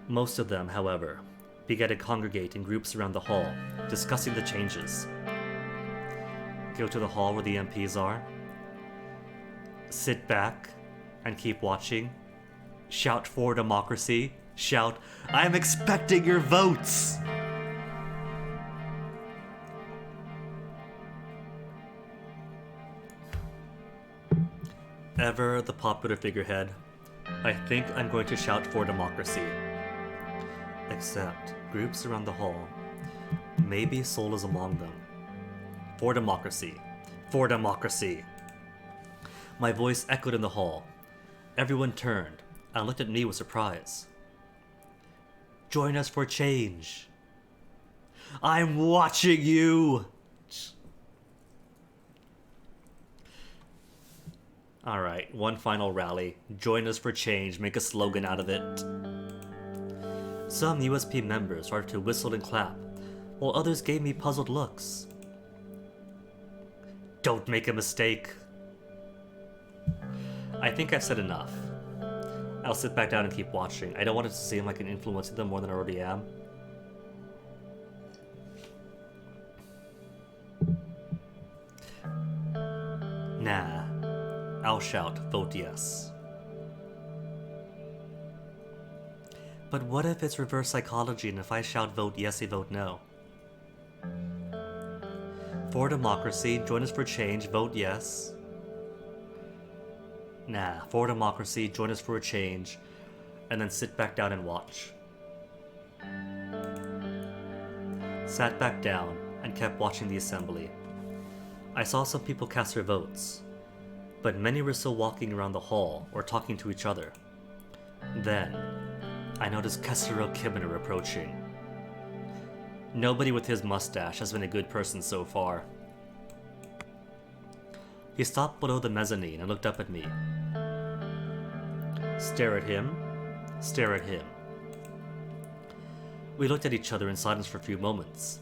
Most of them, however, began to congregate in groups around the hall, discussing the changes. Go to the hall where the MPs are. Sit back and keep watching. Shout for democracy. Shout, "I'm expecting your votes!" Ever the popular figurehead, I think I'm going to shout for democracy. Except, groups around the hall, maybe Seoul is among them. For democracy. For democracy. My voice echoed in the hall. Everyone turned and looked at me with surprise. Join us for change. I'm watching you! Alright, one final rally. Join us for change. Make a slogan out of it. Some USP members started to whistle and clap, while others gave me puzzled looks. Don't make a mistake. I think I've said enough. I'll sit back down and keep watching. I don't want it to seem like I'm influencing them more than I already am. Nah. I'll shout, vote yes. But what if it's reverse psychology and if I shout vote yes, they vote no? For democracy, join us for change, vote yes. Nah, for democracy, join us for a change, and then sit back down and watch. Sat back down and kept watching the assembly. I saw some people cast their votes, but many were still walking around the hall or talking to each other. Then, I noticed Kesaro Kibiner approaching. Nobody with his mustache has been a good person so far. He stopped below the mezzanine and looked up at me. Stare at him. Stare at him. We looked at each other in silence for a few moments.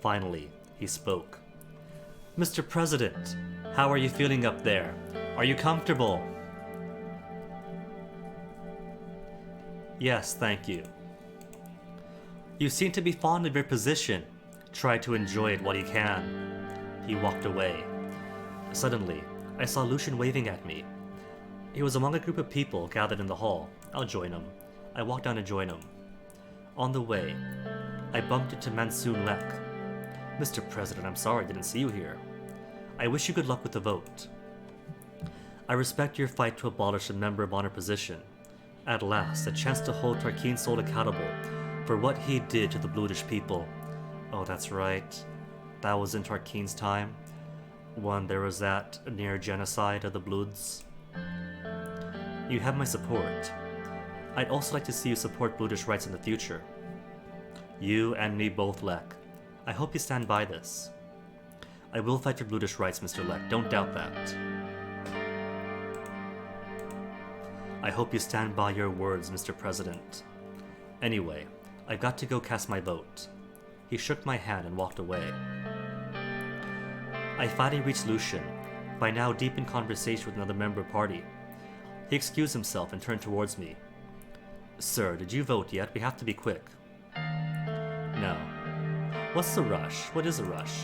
Finally, he spoke. Mr. President, how are you feeling up there? Are you comfortable? Yes, thank you. You seem to be fond of your position. Try to enjoy it while you can. He walked away. Suddenly, I saw Lucian waving at me. He was among a group of people gathered in the hall. I'll join him. I walked down to join him. On the way, I bumped into Mansoon Lek. Mr. President, I'm sorry I didn't see you here. I wish you good luck with the vote. I respect your fight to abolish a member of honor position. At last, a chance to hold Tarkin Sol accountable for what he did to the Bludish people. Oh, that's right. That was in Tarkin's time, when there was that near genocide of the Bloods. You have my support. I'd also like to see you support Bludish rights in the future. You and me both, Lek. I hope you stand by this. I will fight for Bludish rights, Mr. Lek. Don't doubt that. I hope you stand by your words, Mr. President. Anyway, I've got to go cast my vote. He shook my hand and walked away. I finally reached Lucian, by now deep in conversation with another member of the party. He excused himself and turned towards me. Sir, did you vote yet? We have to be quick. No. What's the rush? What is a rush?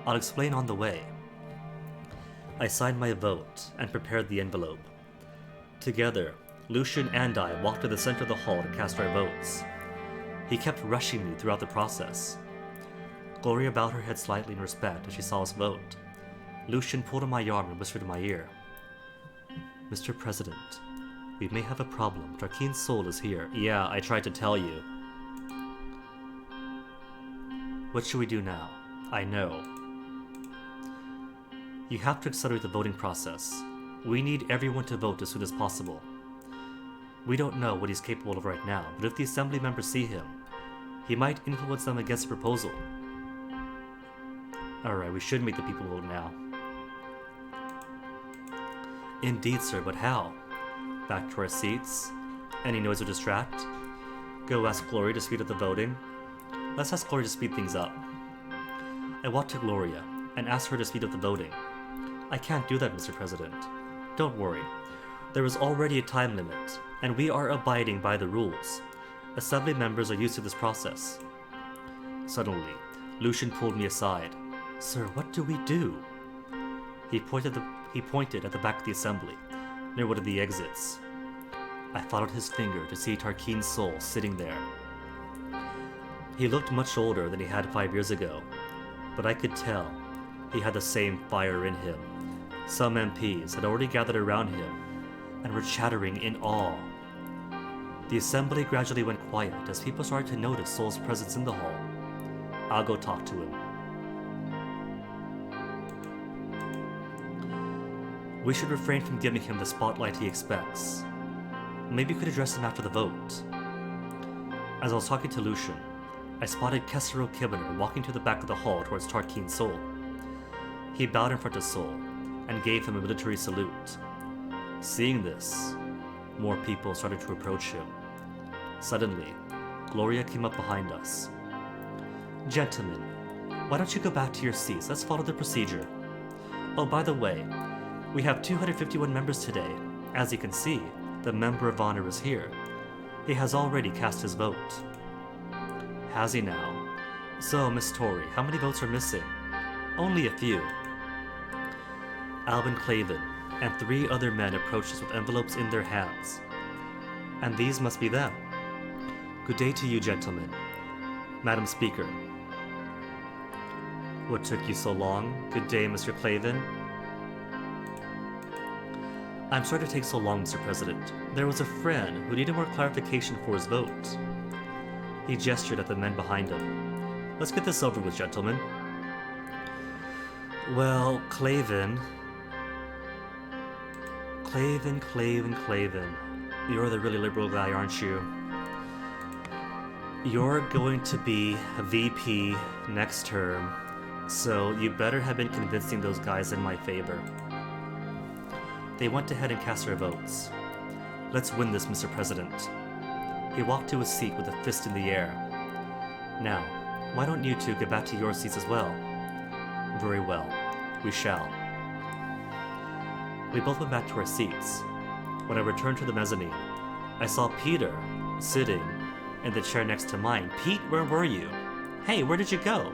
I'll explain on the way. I signed my vote and prepared the envelope. Together, Lucian and I walked to the center of the hall to cast our votes. He kept rushing me throughout the process. Gloria bowed her head slightly in respect as she saw us vote. Lucian pulled on my arm and whispered in my ear, "Mr. President, we may have a problem, but Tarkeen's soul is here." "Yeah, I tried to tell you." "What should we do now?" "I know. You have to accelerate the voting process. We need everyone to vote as soon as possible. We don't know what he's capable of right now, but if the assembly members see him, he might influence them against the proposal." "Alright, we should make the people vote now." "Indeed, sir, but how?" Back to our seats. Any noise will distract. Go ask Gloria to speed up the voting. Let's ask Gloria to speed things up. I walked to Gloria and asked her to speed up the voting. "I can't do that, Mr. President." "Don't worry. There is already a time limit, and we are abiding by the rules. Assembly members are used to this process." Suddenly, Lucian pulled me aside. "Sir, what do we do?" He pointed at the back of the assembly, near one of the exits. I followed his finger to see Tarkeen's soul sitting there. He looked much older than he had 5 years ago, but I could tell he had the same fire in him. Some MPs had already gathered around him and were chattering in awe. The assembly gradually went quiet as people started to notice Soul's presence in the hall. I'll go talk to him. We should refrain from giving him the spotlight he expects. Maybe we could address him after the vote. As I was talking to Lucian, I spotted Kessero Kibbener walking to the back of the hall towards Tarkeen's soul. He bowed in front of Soul and gave him a military salute. Seeing this, more people started to approach him. Suddenly, Gloria came up behind us. "Gentlemen, why don't you go back to your seats? Let's follow the procedure. Oh, by the way, we have 251 members today. As you can see, the Member of Honor is here. He has already cast his vote." "Has he now? So, Miss Tory, how many votes are missing?" "Only a few." Alvin Clavin and 3 other men approached us with envelopes in their hands. "And these must be them." "Good day to you, gentlemen. Madam Speaker." "What took you so long? Good day, Mr. Clavin." "I'm sorry to take so long, Mr. President. There was a friend who needed more clarification for his vote." He gestured at the men behind him. "Let's get this over with, gentlemen." "Well, Clavin, you're the really liberal guy, aren't you? You're going to be a VP next term, so you better have been convincing those guys in my favor." They went ahead and cast their votes. "Let's win this, Mr. President." He walked to his seat with a fist in the air. "Now, why don't you two get back to your seats as well?" "Very well, we shall." We both went back to our seats. When I returned to the mezzanine, I saw Peter sitting in the chair next to mine. "Pete, where were you? Hey, where did you go?"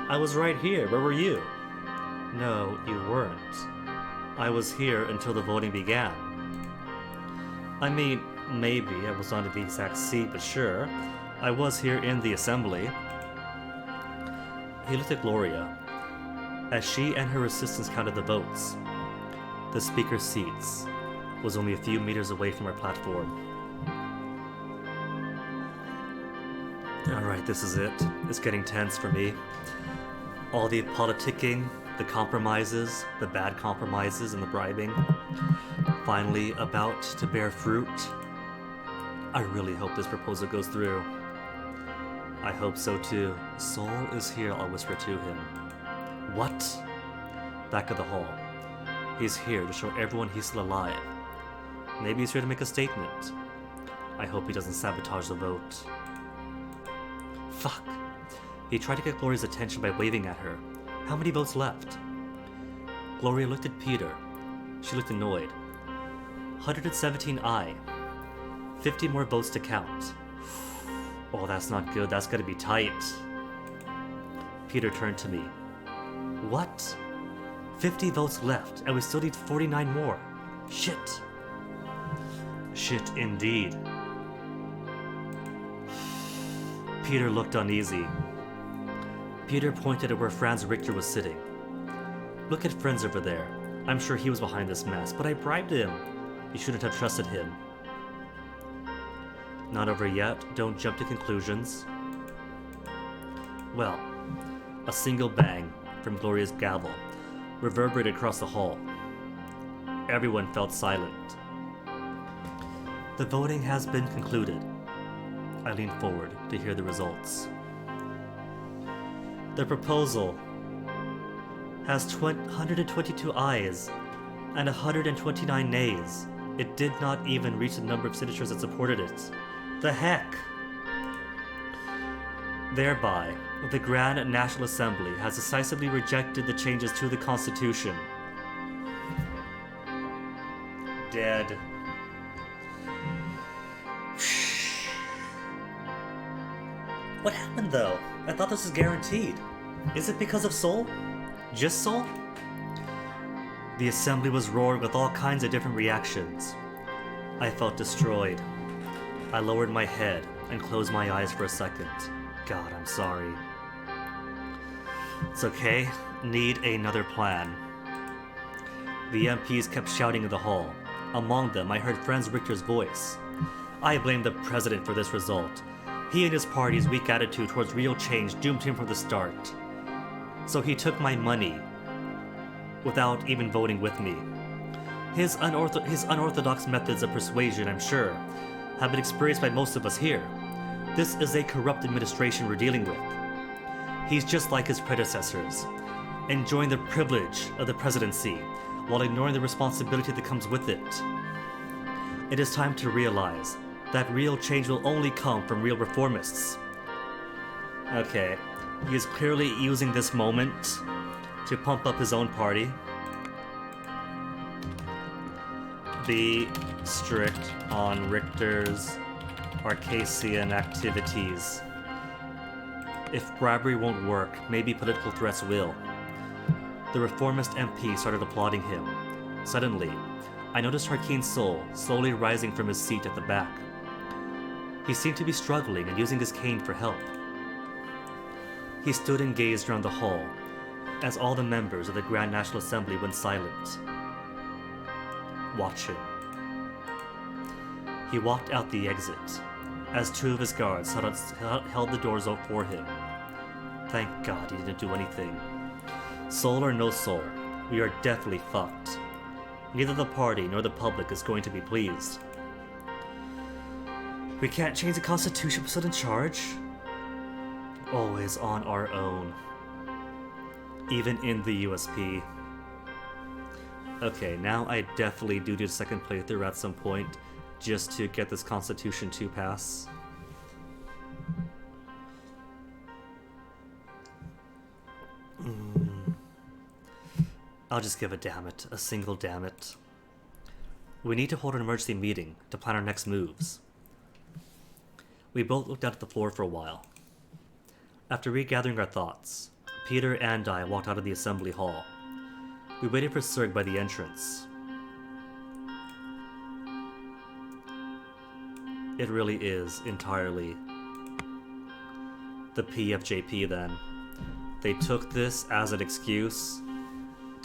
"I was right here. Where were you?" "No, you weren't. I was here until the voting began." "I mean, maybe I was not in the exact seat, but sure. I was here in the assembly." He looked at Gloria as she and her assistants counted the votes. The speaker's seats was only a few meters away from our platform. Alright, this is it. It's getting tense for me. All the politicking, the compromises, the bad compromises, and the bribing, finally about to bear fruit. I really hope this proposal goes through. I hope so too. "Soul is here," I'll whisper to him. "What?" Back of the hall. "He's here to show everyone he's still alive. Maybe he's here to make a statement. I hope he doesn't sabotage the vote." Fuck. He tried to get Gloria's attention by waving at her. How many votes left? Gloria looked at Peter. She looked annoyed. 117 aye. 50 more votes to count. Oh, that's not good. That's gonna be tight. Peter turned to me. "What? 50 votes left, and we still need 49 more. Shit. Shit indeed. Peter looked uneasy. Peter pointed at where Franz Richter was sitting. Look at Franz over there. I'm sure he was behind this mess, but I bribed him. You shouldn't have trusted him. Not over yet. Don't jump to conclusions. Well, a single bang from Gloria's gavel reverberated across the hall. Everyone felt silent. The voting has been concluded. I leaned forward to hear the results. The proposal has 122 ayes and 129 nays. It did not even reach the number of signatures that supported it. The heck? Thereby, the Grand National Assembly has decisively rejected the changes to the Constitution. Dead. What happened though? I thought this was guaranteed. Is it because of Seoul? Just Seoul? The assembly was roaring with all kinds of different reactions. I felt destroyed. I lowered my head and closed my eyes for a second. God, I'm sorry. It's okay. Need another plan. The MPs kept shouting in the hall. Among them, I heard Franz Richter's voice. I blame the president for this result. He and his party's weak attitude towards real change doomed him from the start. So he took my money without even voting with me. His unorthodox methods of persuasion, I'm sure, have been experienced by most of us here. This is a corrupt administration we're dealing with. He's just like his predecessors, enjoying the privilege of the presidency while ignoring the responsibility that comes with it. It is time to realize that real change will only come from real reformists. Okay, he is clearly using this moment to pump up his own party. Be strict on Richter's Arcasian activities. If bribery won't work, maybe political threats will. The reformist MP started applauding him. Suddenly, I noticed Harkeen's soul slowly rising from his seat at the back. He seemed to be struggling and using his cane for help. He stood and gazed around the hall as all the members of the Grand National Assembly went silent, watching. He walked out the exit as two of his guards held the doors up for him. Thank God he didn't do anything. Soul or no soul, we are definitely fucked. Neither the party nor the public is going to be pleased. We can't change the Constitution, we're still in charge. Always on our own. Even in the USP. Okay, now I definitely do need a second playthrough at some point, just to get this Constitution to pass. I'll just give a damn it, a single damn it. We need to hold an emergency meeting to plan our next moves. We both looked out at the floor for a while. After regathering our thoughts, Peter and I walked out of the assembly hall. We waited for Serg by the entrance. It really is entirely the PFJP then. They took this as an excuse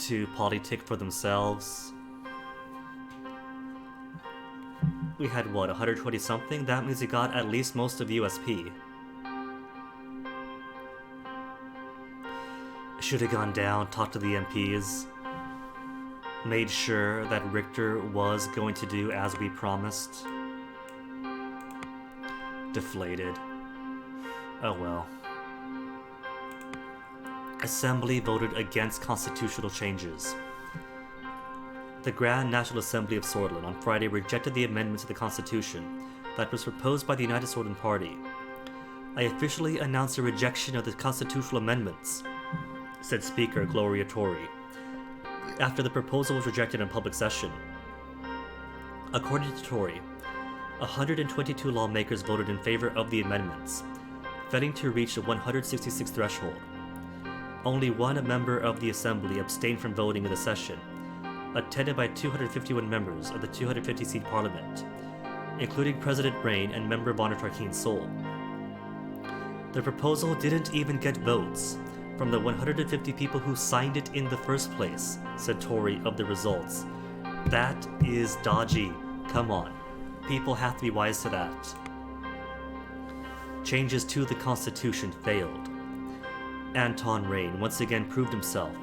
to politic for themselves. We had what, 120 something? That means we got at least most of USP. Should have gone down, talked to the MPs, made sure that Richter was going to do as we promised. Deflated. Oh well. Assembly voted against constitutional changes. The Grand National Assembly of Sordland on Friday rejected the amendment to the Constitution that was proposed by the United Sordland Party. I officially announce a rejection of the constitutional amendments, said Speaker Gloria Torrey, after the proposal was rejected in public session. According to Torrey, 122 lawmakers voted in favor of the amendments, failing to reach the 166 threshold. Only one member of the Assembly abstained from voting in the session, attended by 251 members of the 250-seat parliament, including President Rain and Member of Honor Tarkeen Sol. The proposal didn't even get votes from the 150 people who signed it in the first place, said Tory of the results. That is dodgy. Come on. People have to be wise to that. Changes to the Constitution failed. Anton Rain once again proved himself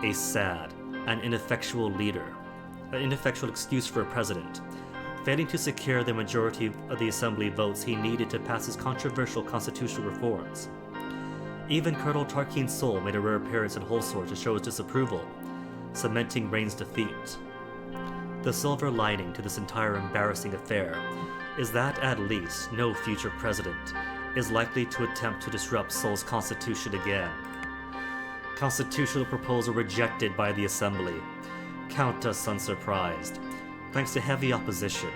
a sad and ineffectual leader, an ineffectual excuse for a president, failing to secure the majority of the Assembly votes he needed to pass his controversial constitutional reforms. Even Colonel Tarkeen Sol made a rare appearance in Holsor to show his disapproval, cementing Rain's defeat. The silver lining to this entire embarrassing affair is that at least no future president is likely to attempt to disrupt Sol's constitution again. Constitutional proposal rejected by the Assembly. Count us unsurprised. Thanks to heavy opposition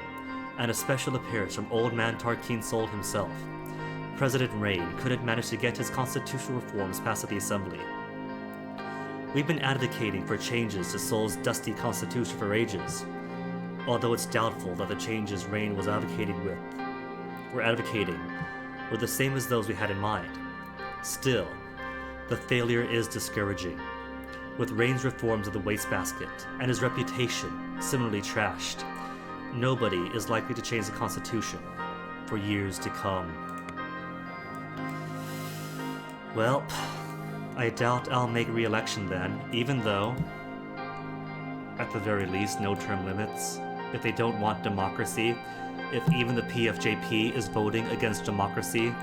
and a special appearance from Old Man Tarkeen Sol himself, President Rain couldn't manage to get his constitutional reforms passed at the Assembly. We've been advocating for changes to Sol's dusty constitution for ages, although it's doubtful that the changes Rain was advocating were the same as those we had in mind. Still, the failure is discouraging. With Rain's reforms of the wastebasket and his reputation similarly trashed, nobody is likely to change the Constitution for years to come. Well, I doubt I'll make re-election then, even though, at the very least, no term limits. If they don't want democracy, if even the PFJP is voting against democracy,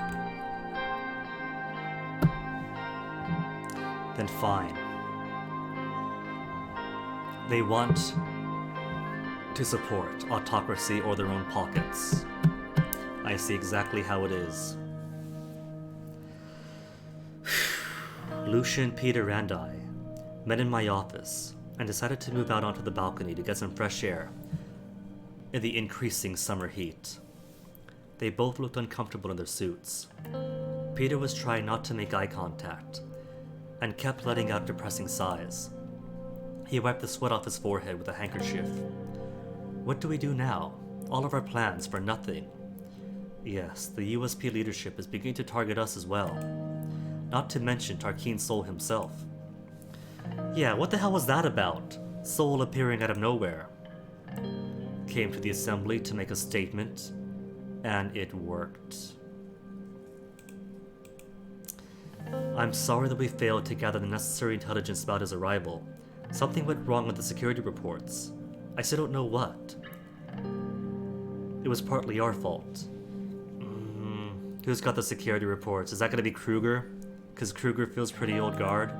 then fine. They want to support autocracy or their own pockets. I see exactly how it is. Lucian, Peter, and I met in my office and decided to move out onto the balcony to get some fresh air in the increasing summer heat. They both looked uncomfortable in their suits. Peter was trying not to make eye contact and kept letting out depressing sighs. He wiped the sweat off his forehead with a handkerchief. What do we do now? All of our plans for nothing. Yes, the USP leadership is beginning to target us as well. Not to mention Tarkeen Sol himself. Yeah, what the hell was that about? Sol appearing out of nowhere. Came to the Assembly to make a statement, and it worked. I'm sorry that we failed to gather the necessary intelligence about his arrival. Something went wrong with the security reports. I still don't know what. It was partly our fault. Who's got the security reports? Is that going to be Kruger? Because Kruger feels pretty old guard.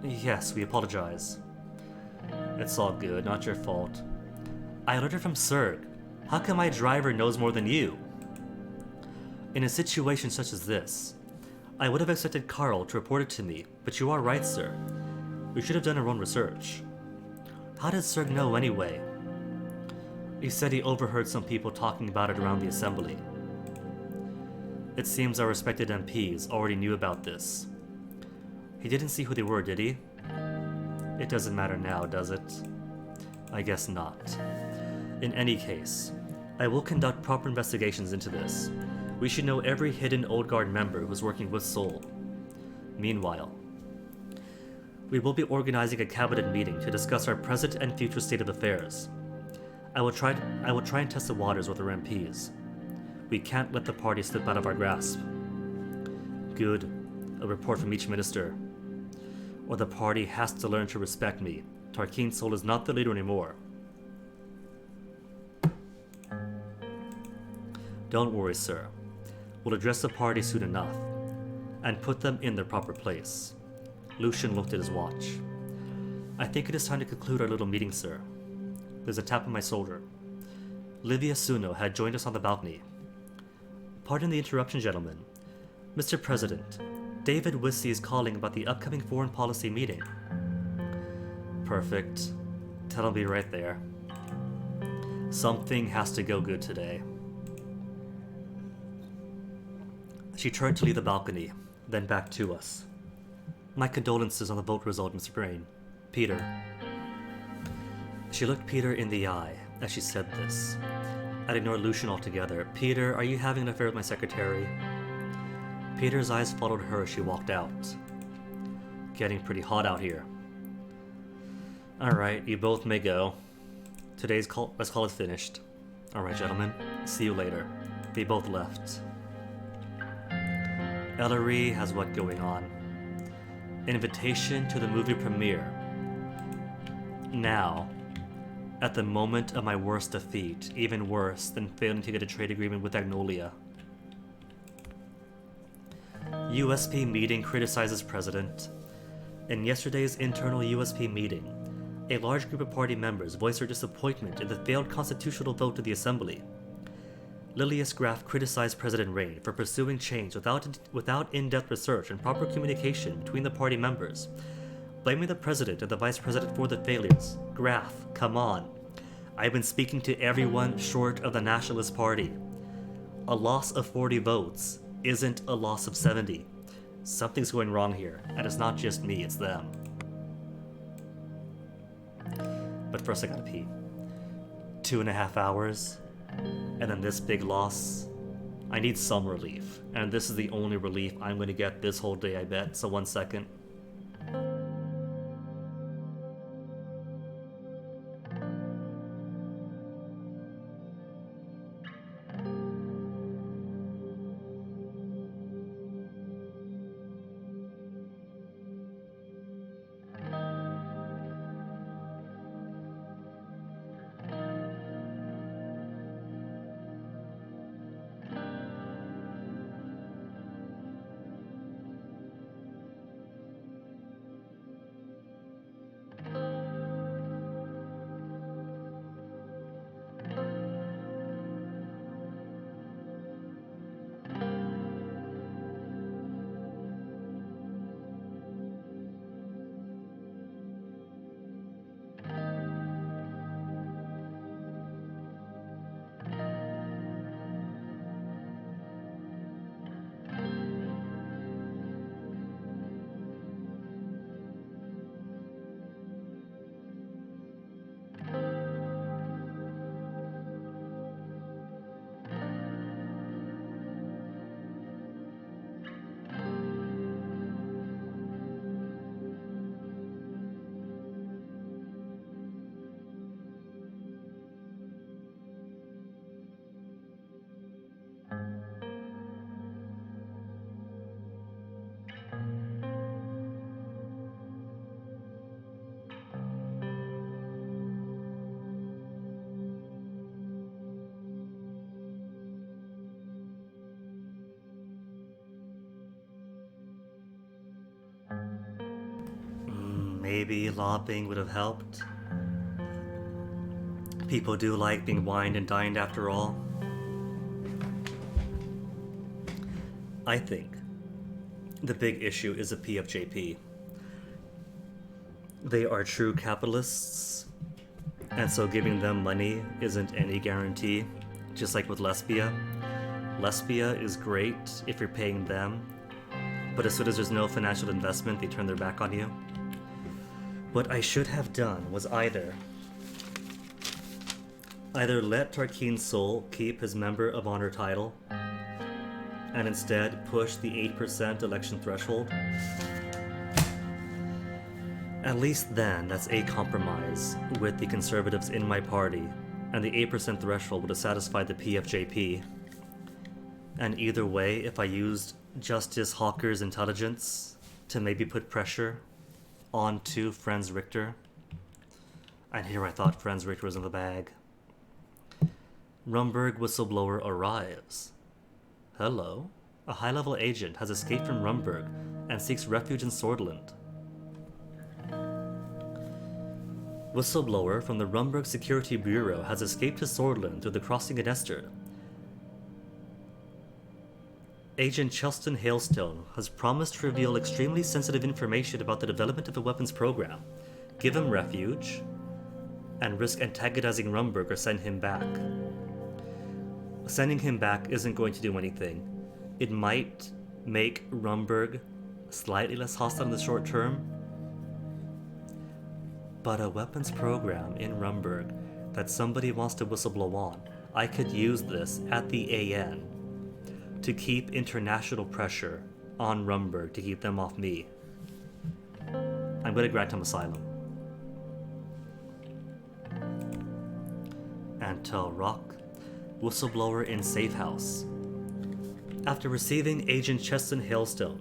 Yes, we apologize. It's all good, not your fault. I learned it from Serg. How come my driver knows more than you? In a situation such as this, I would have expected Carl to report it to me, but you are right, sir. We should have done our own research. How did Serg know anyway? He said he overheard some people talking about it around the Assembly. It seems our respected MPs already knew about this. He didn't see who they were, did he? It doesn't matter now, does it? I guess not. In any case, I will conduct proper investigations into this. We should know every hidden Old Guard member who's working with Sol. Meanwhile, we will be organizing a cabinet meeting to discuss our present and future state of affairs. I will try and test the waters with our MPs. We can't let the party slip out of our grasp. Good. A report from each minister. Or the party has to learn to respect me. Tarkeen Sol is not the leader anymore. Don't worry, sir. We'll address the party soon enough, and put them in their proper place. Lucian looked at his watch. I think it is time to conclude our little meeting, sir. There's a tap on my shoulder. Livia Suno had joined us on the balcony. Pardon the interruption, gentlemen. Mr. President, David Wissey is calling about the upcoming foreign policy meeting. Perfect. Tell him I'll be right there. Something has to go good today. She turned to leave the balcony, then back to us. My condolences on the vote result, Mr. Crane. Peter. She looked Peter in the eye as she said this. I'd ignored Lucian altogether. Peter, are you having an affair with my secretary? Peter's eyes followed her as she walked out. Getting pretty hot out here. Alright, you both may go. Today's call, let's call it finished. Alright, gentlemen. See you later. They both left. Ellery has what going on? Invitation to the movie premiere. Now, at the moment of my worst defeat, even worse than failing to get a trade agreement with Agnolia. USP meeting criticizes president. In yesterday's internal USP meeting, a large group of party members voiced their disappointment in the failed constitutional vote of the assembly. Lilius Graff criticized President Rain for pursuing change without in-depth research and proper communication between the party members, blaming the president and the vice president for the failures. Graff, come on. I've been speaking to everyone short of the Nationalist Party. A loss of 40 votes isn't a loss of 70. Something's going wrong here, and it's not just me, it's them. But first I gotta pee. 2.5 hours, and then this big loss. I need some relief, and this is the only relief I'm gonna get this whole day, I bet. So 1 second. Maybe lobbying would have helped. People do like being wined and dined after all. I think the big issue is the PFJP. They are true capitalists, and so giving them money isn't any guarantee, just like with Lesbia. Lesbia is great if you're paying them, but as soon as there's no financial investment, they turn their back on you. What I should have done was either let Tarquin Sol keep his Member of Honor title, and instead push the 8% election threshold. At least then, that's a compromise with the conservatives in my party, and the 8% threshold would have satisfied the PFJP. And either way, if I used Justice Hawker's intelligence to maybe put pressure onto Franz Richter, and here I thought Franz Richter was in the bag. Rumberg whistleblower arrives. Hello. A high-level agent has escaped from Rumberg and seeks refuge in Swordland. Whistleblower from the Rumberg Security Bureau has escaped to Swordland through the crossing in Esther. Agent Chelston Hailstone has promised to reveal extremely sensitive information about the development of the weapons program, give him refuge, and risk antagonizing Rumberg or send him back. Sending him back isn't going to do anything. It might make Rumberg slightly less hostile in the short term. But a weapons program in Rumberg that somebody wants to whistleblow on, I could use this at the AN to keep international pressure on Rumberg to keep them off me. I'm going to grant him asylum. Antel Rock, whistleblower in safe house. After receiving Agent Cheston Hailstone,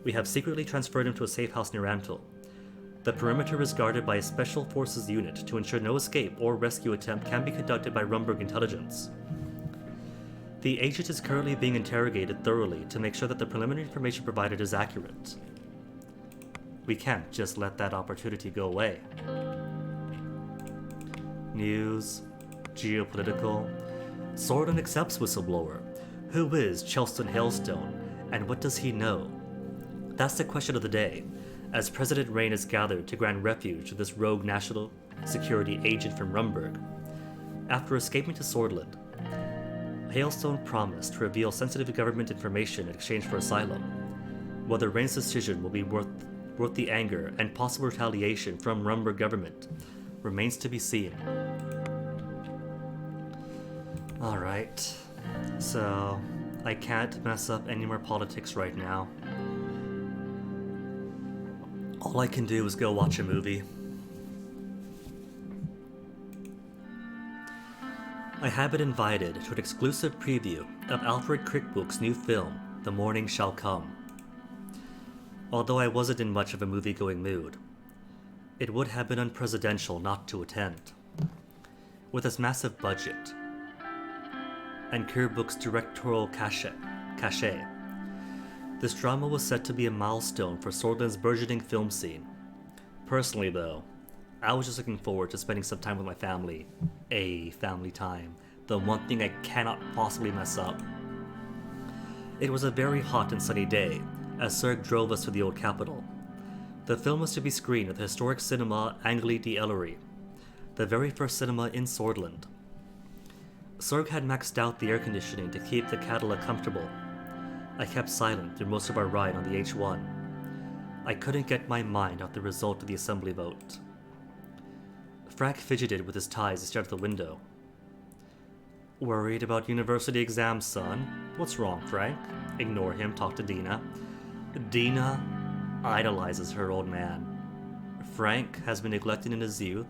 we have secretly transferred him to a safe house near Antel. The perimeter is guarded by a special forces unit to ensure no escape or rescue attempt can be conducted by Rumberg intelligence. The agent is currently being interrogated thoroughly to make sure that the preliminary information provided is accurate. We can't just let that opportunity go away. News, geopolitical. Sordon accepts whistleblower. Who is Chelston Hailstone, and what does he know? That's the question of the day, as President Rain is gathered to grant refuge to this rogue national security agent from Rumberg. After escaping to Swordland, Hailstone promised to reveal sensitive government information in exchange for asylum. Whether Rain's decision will be worth the anger and possible retaliation from Rumberg government remains to be seen. Alright, so I can't mess up any more politics right now. All I can do is go watch a movie. I have been invited to an exclusive preview of Alfred Crickbook's new film, The Morning Shall Come. Although I wasn't in much of a movie-going mood, it would have been unpresidential not to attend. With its massive budget and Crickbook's directorial cachet, this drama was set to be a milestone for Swordland's burgeoning film scene. Personally, though, I was just looking forward to spending some time with my family. A family time. The one thing I cannot possibly mess up. It was a very hot and sunny day, as Serg drove us to the old capital. The film was to be screened at the historic cinema Angeli de Ellery, the very first cinema in Swordland. Serg had maxed out the air conditioning to keep the Cadillac comfortable. I kept silent through most of our ride on the H1. I couldn't get my mind off the result of the assembly vote. Frank fidgeted with his tie as he stared out the window. Worried about university exams, son? What's wrong, Frank? Ignore him, talk to Dina. Dina idolizes her old man. Frank has been neglected in his youth,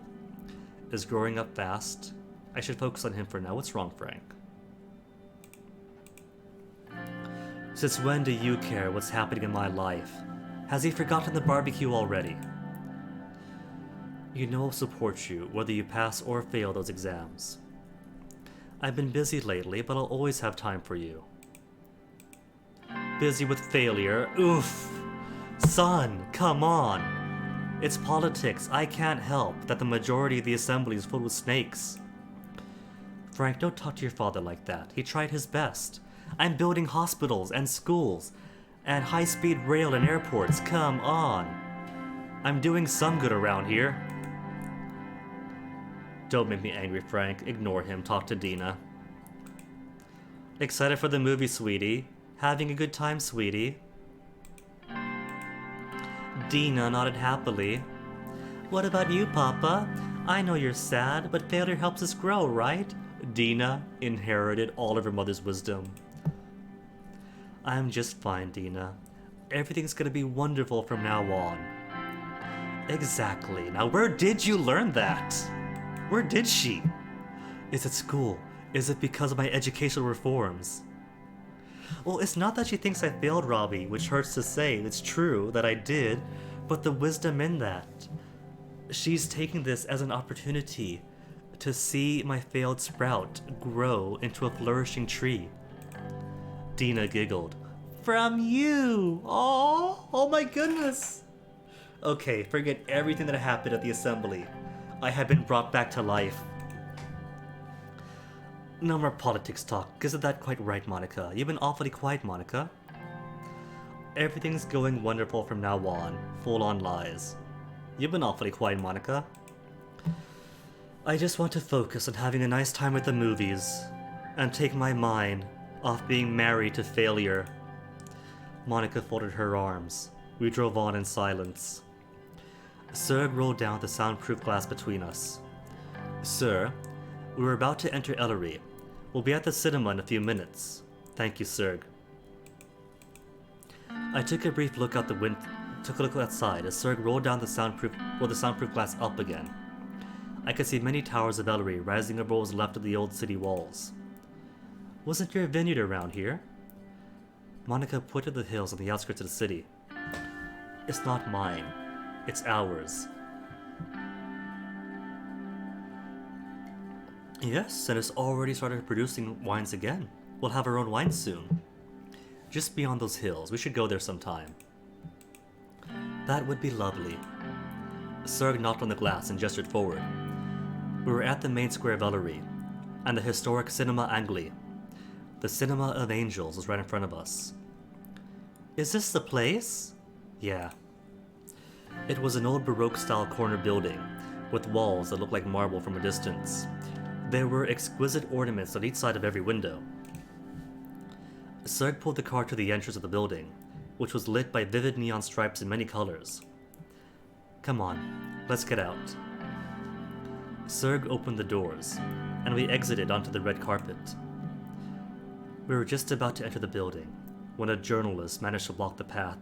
is growing up fast. I should focus on him for now. What's wrong, Frank? Since when do you care what's happening in my life? Has he forgotten the barbecue already? You know I'll support you, whether you pass or fail those exams. I've been busy lately, but I'll always have time for you. Busy with failure? Oof! Son, come on! It's politics. I can't help that the majority of the assembly is filled with snakes. Frank, don't talk to your father like that. He tried his best. I'm building hospitals and schools and high-speed rail and airports. Come on. I'm doing some good around here. Don't make me angry, Frank. Ignore him. Talk to Dina. Excited for the movie, sweetie? Having a good time, sweetie? Dina nodded happily. What about you, Papa? I know you're sad, but failure helps us grow, right? Dina inherited all of her mother's wisdom. I'm just fine, Dina. Everything's gonna be wonderful from now on. Exactly. Now, where did you learn that? Where did she? Is it school? Is it because of my educational reforms? Well, it's not that she thinks I failed, Robbie, which hurts to say. It's true that I did, but the wisdom in that. She's taking this as an opportunity to see my failed sprout grow into a flourishing tree. Dina giggled. From you! Oh my goodness! Okay, forget everything that happened at the assembly. I have been brought back to life. No more politics talk. Isn't that quite right, Monica? You've been awfully quiet, Monica. Everything's going wonderful from now on. Full-on lies. You've been awfully quiet, Monica. I just want to focus on having a nice time at the movies and take my mind off being married to failure. Monica folded her arms. We drove on in silence. Serg rolled down the soundproof glass between us. Sir, we were about to enter Ellery. We'll be at the cinema in a few minutes. Thank you, Serg. I took a brief look out the window. Took a look outside as Serg rolled the soundproof glass up again. I could see many towers of Ellery rising above what was left of the old city walls. Wasn't your vineyard around here? Monica pointed to the hills on the outskirts of the city. It's not mine. It's ours. Yes, and it's already started producing wines again. We'll have our own wine soon. Just beyond those hills. We should go there sometime. That would be lovely. Serg knocked on the glass and gestured forward. We were at the main square of Ellery, and the historic Cinema Angli. The Cinema of Angels was right in front of us. Is this the place? Yeah. It was an old Baroque-style corner building, with walls that looked like marble from a distance. There were exquisite ornaments on each side of every window. Serg pulled the car to the entrance of the building, which was lit by vivid neon stripes in many colors. Come on, let's get out. Serg opened the doors, and we exited onto the red carpet. We were just about to enter the building, when a journalist managed to block the path.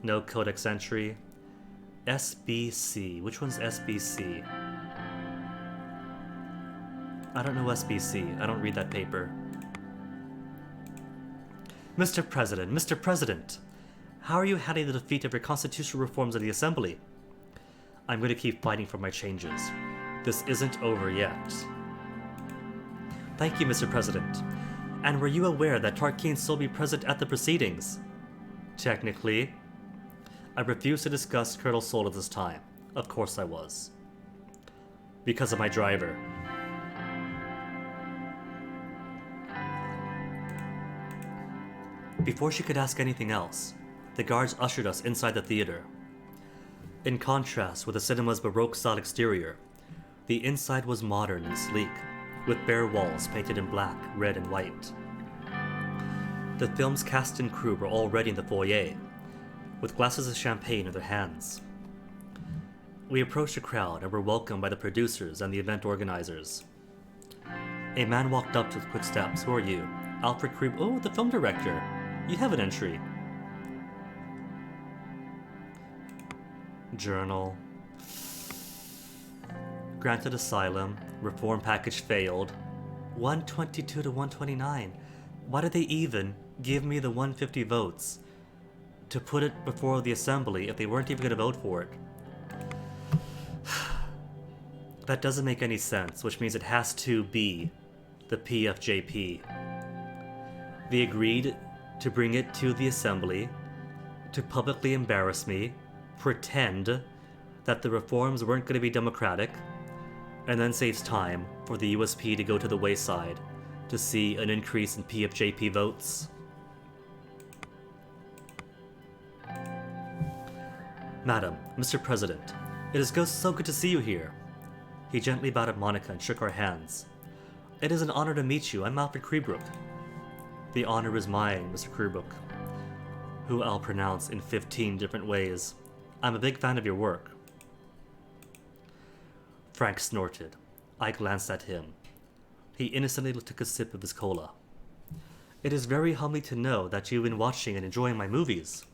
No codex entry. SBC. Which one's SBC? I don't know SBC. I don't read that paper. Mr. President, Mr. President! How are you handling the defeat of your constitutional reforms in the Assembly? I'm going to keep fighting for my changes. This isn't over yet. Thank you, Mr. President. And were you aware that Tarkeen will be present at the proceedings? Technically. I refuse to discuss Colonel Soul at this time. Of course I was. Because of my driver. Before she could ask anything else, the guards ushered us inside the theater. In contrast with the cinema's Baroque-style exterior, the inside was modern and sleek, with bare walls painted in black, red, and white. The film's cast and crew were already in the foyer, with glasses of champagne in their hands. We approached the crowd and were welcomed by the producers and the event organizers. A man walked up with quick steps. Who are you? Alfred Creep. Oh, the film director. You have an entry. Journal. Granted asylum. Reform package failed. 122 to 129. Why did they even give me the 150 votes to put it before the assembly if they weren't even going to vote for it? That doesn't make any sense, which means it has to be the PFJP. They agreed to bring it to the assembly, to publicly embarrass me, pretend that the reforms weren't going to be democratic, and then saves time for the USP to go to the wayside to see an increase in PFJP votes. Madam, Mr. President, it is so good to see you here. He gently bowed at Monica and shook our hands. It is an honor to meet you. I'm Alfred Creebrook. The honor is mine, Mr. Creebrook, who I'll pronounce in 15 different ways. I'm a big fan of your work. Frank snorted. I glanced at him. He innocently took a sip of his cola. It is very humbling to know that you've been watching and enjoying my movies.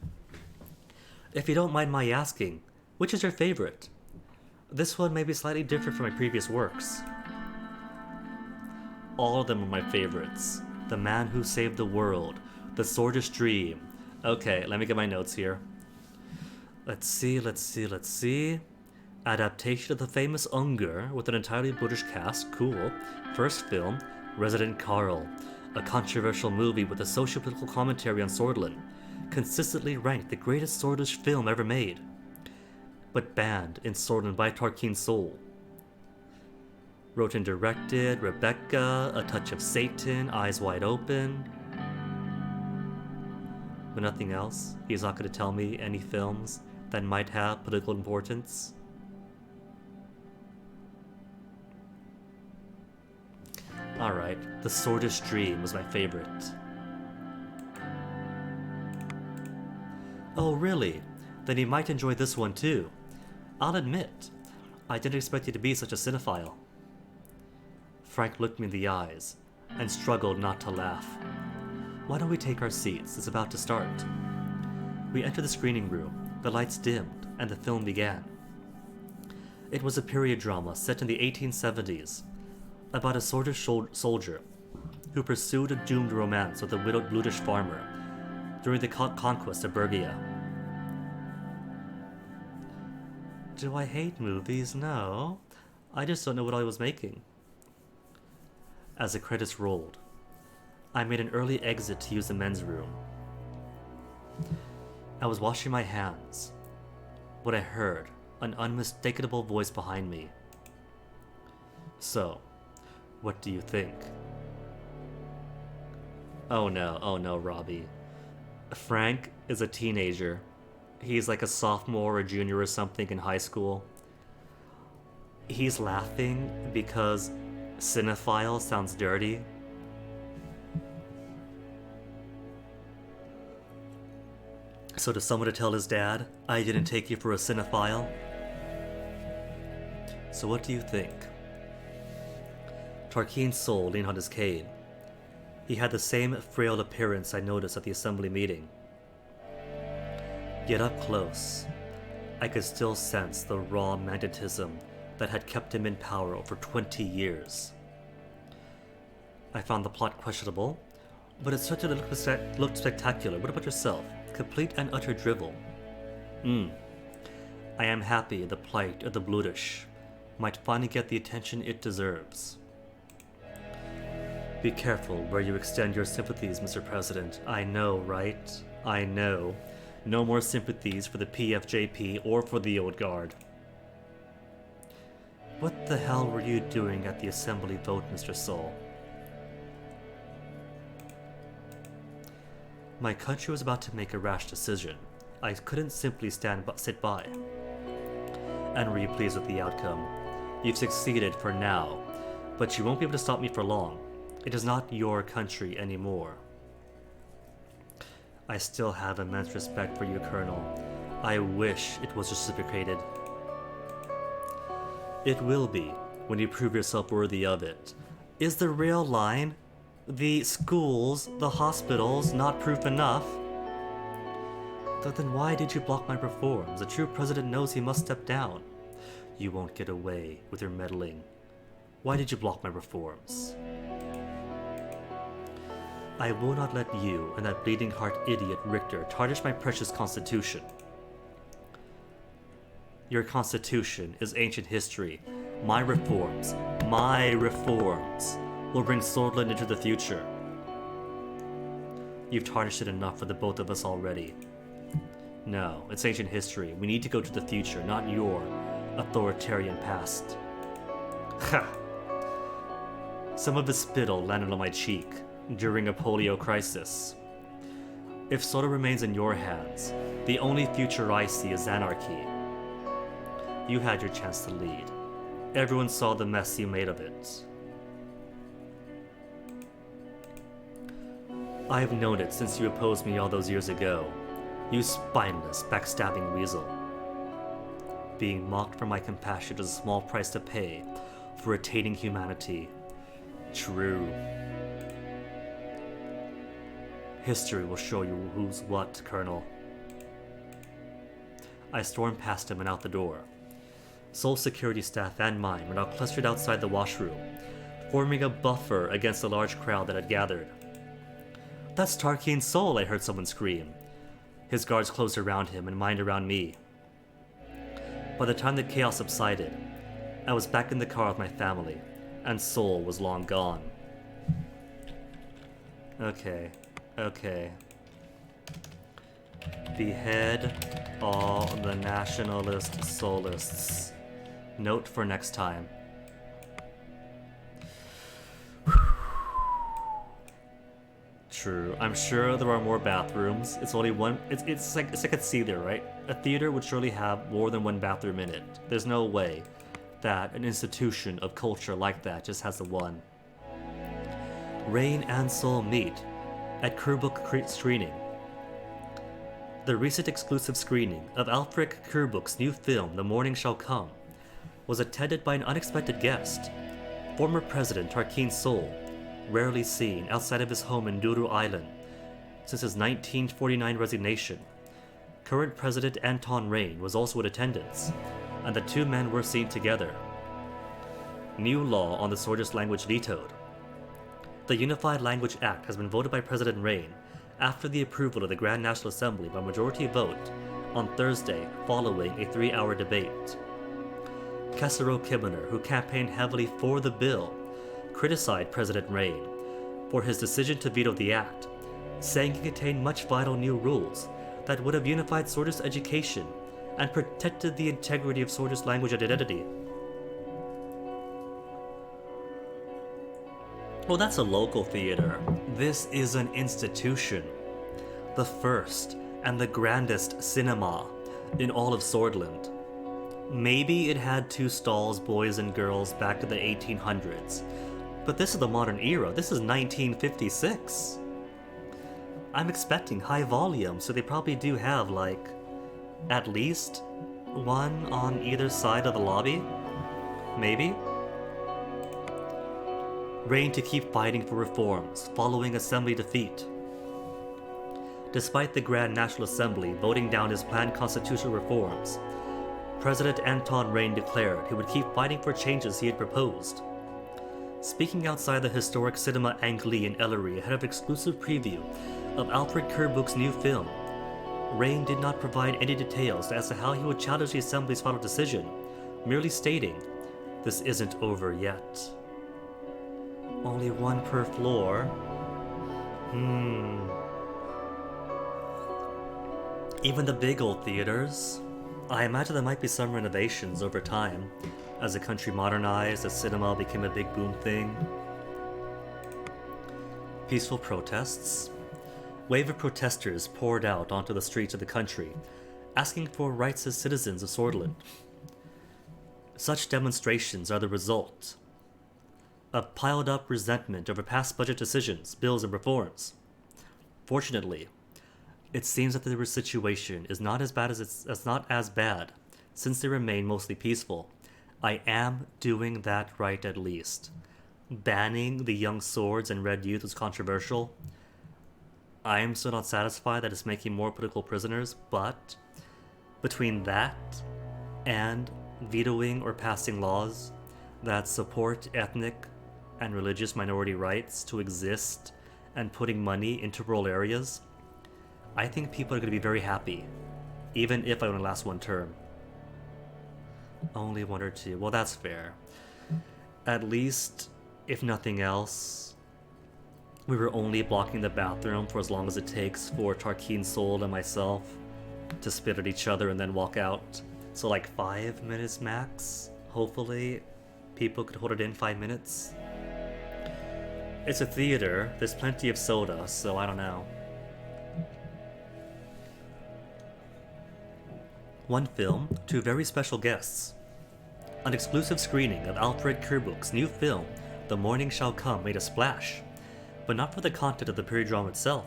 If you don't mind my asking, which is your favorite? This one may be slightly different from my previous works. All of them are my favorites. The Man Who Saved the World, The Swordish's Dream. Okay, let me get my notes here. Let's see. Adaptation of the famous Unger with an entirely British cast. Cool. First film, Resident Carl. A controversial movie with a socio-political commentary on Swordland. Consistently ranked the greatest Swordish film ever made. But banned in Swordland by Tarkeen Soul. Wrote and directed, Rebecca, A Touch of Satan, Eyes Wide Open. But nothing else. He's not going to tell me any films that might have political importance. Alright, The Swordish's Dream was my favorite. Oh, really? Then you might enjoy this one too. I'll admit, I didn't expect you to be such a cinephile. Frank looked me in the eyes and struggled not to laugh. Why don't we take our seats? It's about to start. We entered the screening room, the lights dimmed, and the film began. It was a period drama set in the 1870s, about a sort of soldier who pursued a doomed romance with a widowed brutish farmer during the conquest of Bergia. Do I hate movies? No. I just don't know what I was making. As the credits rolled, I made an early exit to use the men's room. I was washing my hands when I heard an unmistakable voice behind me. So, what do you think? Oh no, Robbie. Frank is a teenager. He's like a sophomore or junior or something in high school. He's laughing because cinephile sounds dirty. So does someone to tell his dad, I didn't take you for a cinephile? So what do you think? Tarquin's soul leaned on his cane. He had the same frail appearance I noticed at the assembly meeting. Yet up close, I could still sense the raw magnetism that had kept him in power over 20 years. I found the plot questionable, but it certainly looked spectacular. What about yourself? Complete and utter drivel. I am happy the plight of the Blutish might finally get the attention it deserves. Be careful where you extend your sympathies, Mr. President. I know, right? I know. No more sympathies for the PFJP or for the Old Guard. What the hell were you doing at the assembly vote, Mr. Soul? My country was about to make a rash decision. I couldn't simply sit by. And were you pleased with the outcome? You've succeeded for now, but you won't be able to stop me for long. It is not your country anymore. I still have immense respect for you, Colonel. I wish it was reciprocated. It will be, when you prove yourself worthy of it. Is the rail line, the schools, the hospitals not proof enough? Then why did you block my reforms? The true president knows he must step down. You won't get away with your meddling. Why did you block my reforms? I will not let you and that bleeding heart idiot Richter tarnish my precious constitution. Your constitution is ancient history. My reforms will bring Swordland into the future. You've tarnished it enough for the both of us already. No, it's ancient history. We need to go to the future, not your authoritarian past. Ha! Some of his spittle landed on my cheek during a polio crisis. If Soda remains in your hands, the only future I see is anarchy. You had your chance to lead. Everyone saw the mess you made of it. I've known it since you opposed me all those years ago. You spineless, backstabbing weasel. Being mocked for my compassion is a small price to pay for attaining humanity. True. History will show you who's what, Colonel. I stormed past him and out the door. Soul's security staff and mine were now clustered outside the washroom, forming a buffer against the large crowd that had gathered. That's Tarquin's Soul, I heard someone scream. His guards closed around him and mine around me. By the time the chaos subsided, I was back in the car with my family, and Soul was long gone. Okay. Behead all the nationalist soulists. Note for next time. True. I'm sure there are more bathrooms. It's only one. It's like a theater, right? A theater would surely have more than one bathroom in it. There's no way that an institution of culture like that just has the one. Rain and Soul meet at Kerbook screening. The recent exclusive screening of Alfred Kerbook's new film, The Morning Shall Come, was attended by an unexpected guest, former President Tarkeen Sol, rarely seen outside of his home in Duru Island since his 1949 resignation. Current President Anton Rain was also in attendance, and the two men were seen together. New law on the Swordist language vetoed. The Unified Language Act has been voted by President Rain after the approval of the Grand National Assembly by majority vote on Thursday following a 3-hour debate. Kesaro Kibbener, who campaigned heavily for the bill, criticized President Rain for his decision to veto the act, saying it contained much vital new rules that would have unified Swordist education and protected the integrity of Swordist language and identity. Well, that's a local theater. This is an institution. The first and the grandest cinema in all of Swordland. Maybe it had 2 stalls, boys and girls, back in the 1800s. But this is the modern era. This is 1956. I'm expecting high volume, so they probably do have, like, at least one on either side of the lobby? Maybe? Rain to keep fighting for reforms, following Assembly defeat. Despite the Grand National Assembly voting down his planned constitutional reforms, President Anton Rain declared he would keep fighting for changes he had proposed. Speaking outside the historic Cinema Angli in Ellery ahead of exclusive preview of Alfred Kerbook's new film, Rain did not provide any details as to how he would challenge the Assembly's final decision, merely stating, "This isn't over yet." Only one per floor? Even the big old theaters? I imagine there might be some renovations over time, as the country modernized, as cinema became a big boom thing. Peaceful protests. Wave of protesters poured out onto the streets of the country, asking for rights as citizens of Swordland. Such demonstrations are the result of piled up resentment over past budget decisions, bills, and reforms. Fortunately, it seems that the situation is not as bad since they remain mostly peaceful. I am doing that right at least. Banning the young swords and red youth was controversial. I am still not satisfied that it's making more political prisoners, but between that and vetoing or passing laws that support ethnic and religious minority rights to exist and putting money into rural areas, I think people are going to be very happy, even if I only last one term. Only 1 or 2. Well, that's fair. At least, if nothing else, we were only blocking the bathroom for as long as it takes for Tarkeen Sol and myself to spit at each other and then walk out. So like 5 minutes max, hopefully. People could hold it in 5 minutes. It's a theater, there's plenty of soda, so I don't know. One film, 2 very special guests. An exclusive screening of Alfred Kerbook's new film, The Morning Shall Come, made a splash, but not for the content of the period drama itself.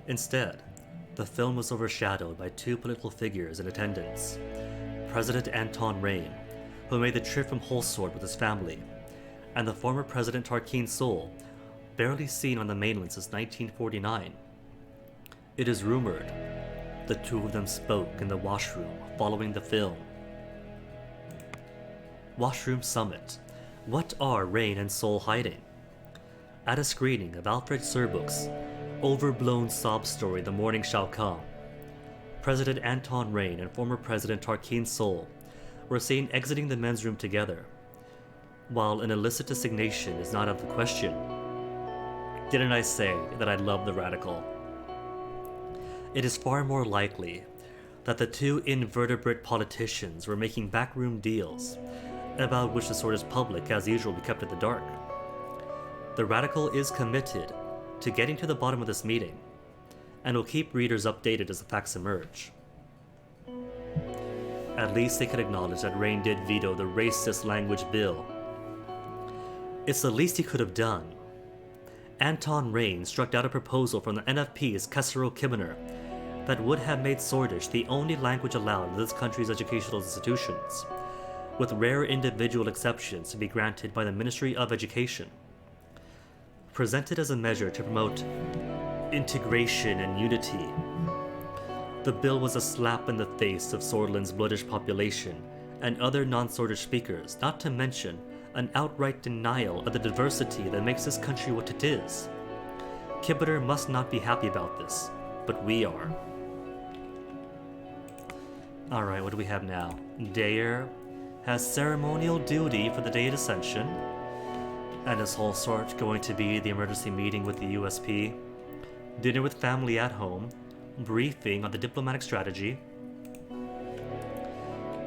Instead, the film was overshadowed by 2 political figures in attendance. President Anton Rain, who made the trip from Holsword with his family, and the former President Tarkeen Sol, barely seen on the mainland since 1949. It is rumored the 2 of them spoke in the washroom following the film. Washroom Summit. What are Rain and Sol hiding? At a screening of Alfred Kerbook's overblown sob story The Morning Shall Come, President Anton Rain and former President Tarkeen Sol were seen exiting the men's room together. While an illicit assignation is not out of the question, didn't I say that I love the radical? It is far more likely that the 2 invertebrate politicians were making backroom deals about which the Swordist public, as usual, be kept in the dark. The radical is committed to getting to the bottom of this meeting, and will keep readers updated as the facts emerge. At least they could acknowledge that Rain did veto the racist language bill. It's the least he could have done. Anton Rain struck down a proposal from the NFP's Kesaro Kibbener that would have made Swordish the only language allowed in this country's educational institutions, with rare individual exceptions to be granted by the Ministry of Education. Presented as a measure to promote integration and unity, the bill was a slap in the face of Sordland's Bloodish population and other non-Swordish speakers, not to mention an outright denial of the diversity that makes this country what it is. Kibbeter must not be happy about this, but we are. Alright, what do we have now? Dayer has ceremonial duty for the day of Ascension, and his whole sort going to be the emergency meeting with the USP, dinner with family at home, briefing on the diplomatic strategy.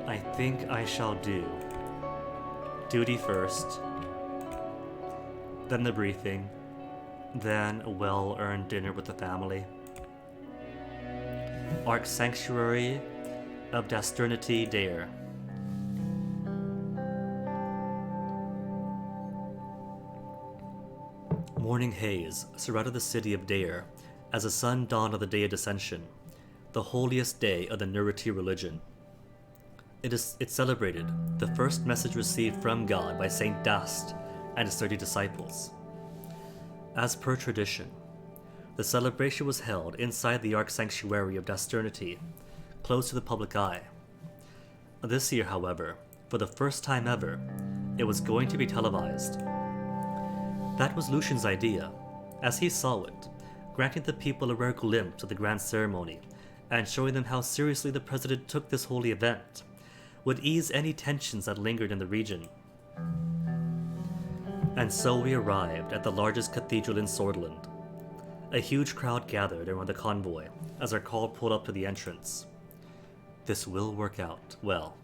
I think I shall do duty first, then the briefing, then a well-earned dinner with the family. Ark Sanctuary of Dasternity Dayer. Morning haze surrounded the city of Dayer as the sun dawned on the day of Ascension, the holiest day of the Nuriti religion. It celebrated the first message received from God by Saint Dast and his 30 disciples. As per tradition, the celebration was held inside the Ark Sanctuary of Dasternity, close to the public eye. This year, however, for the first time ever, it was going to be televised. That was Lucian's idea, as he saw it, granting the people a rare glimpse of the grand ceremony and showing them how seriously the president took this holy event would ease any tensions that lingered in the region. And so we arrived at the largest cathedral in Swordland. A huge crowd gathered around the convoy as our car pulled up to the entrance. This will work out well.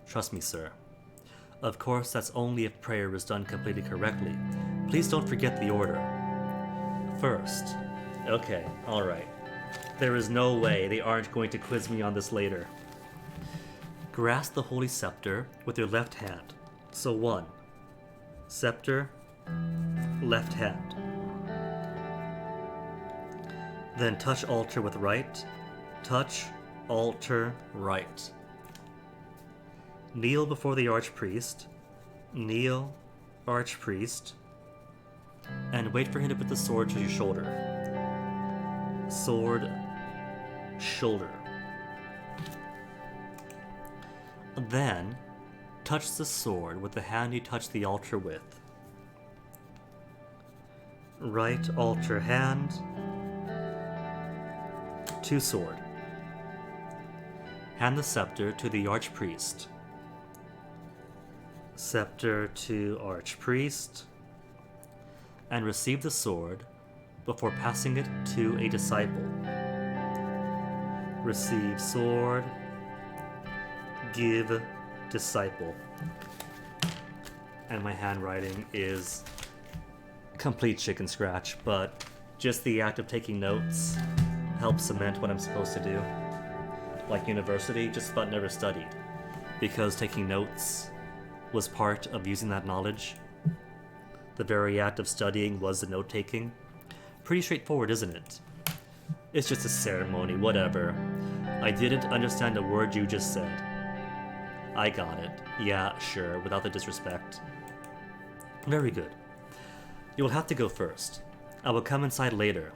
Trust me, sir. Of course, that's only if prayer is done completely correctly. Please don't forget the order. First. Okay, alright. There is no way they aren't going to quiz me on this later. Grasp the holy scepter with your left hand. So 1. Scepter, left hand. Then touch altar with right. Touch altar right. Kneel before the archpriest. Kneel, archpriest. And wait for him to put the sword to your shoulder. Sword, shoulder. Then, touch the sword with the hand you touch the altar with. Right altar hand to sword. Hand the scepter to the archpriest. Scepter to archpriest. And receive the sword before passing it to a disciple. Receive sword. Give disciple. And my handwriting is complete chicken scratch, but just the act of taking notes helps cement what I'm supposed to do. Like university, just but never studied. Because taking notes was part of using that knowledge. The very act of studying was the note-taking. Pretty straightforward, isn't it? It's just a ceremony, whatever. I didn't understand a word you just said. I got it. Yeah, sure, without the disrespect. Very good. You will have to go first. I will come inside later,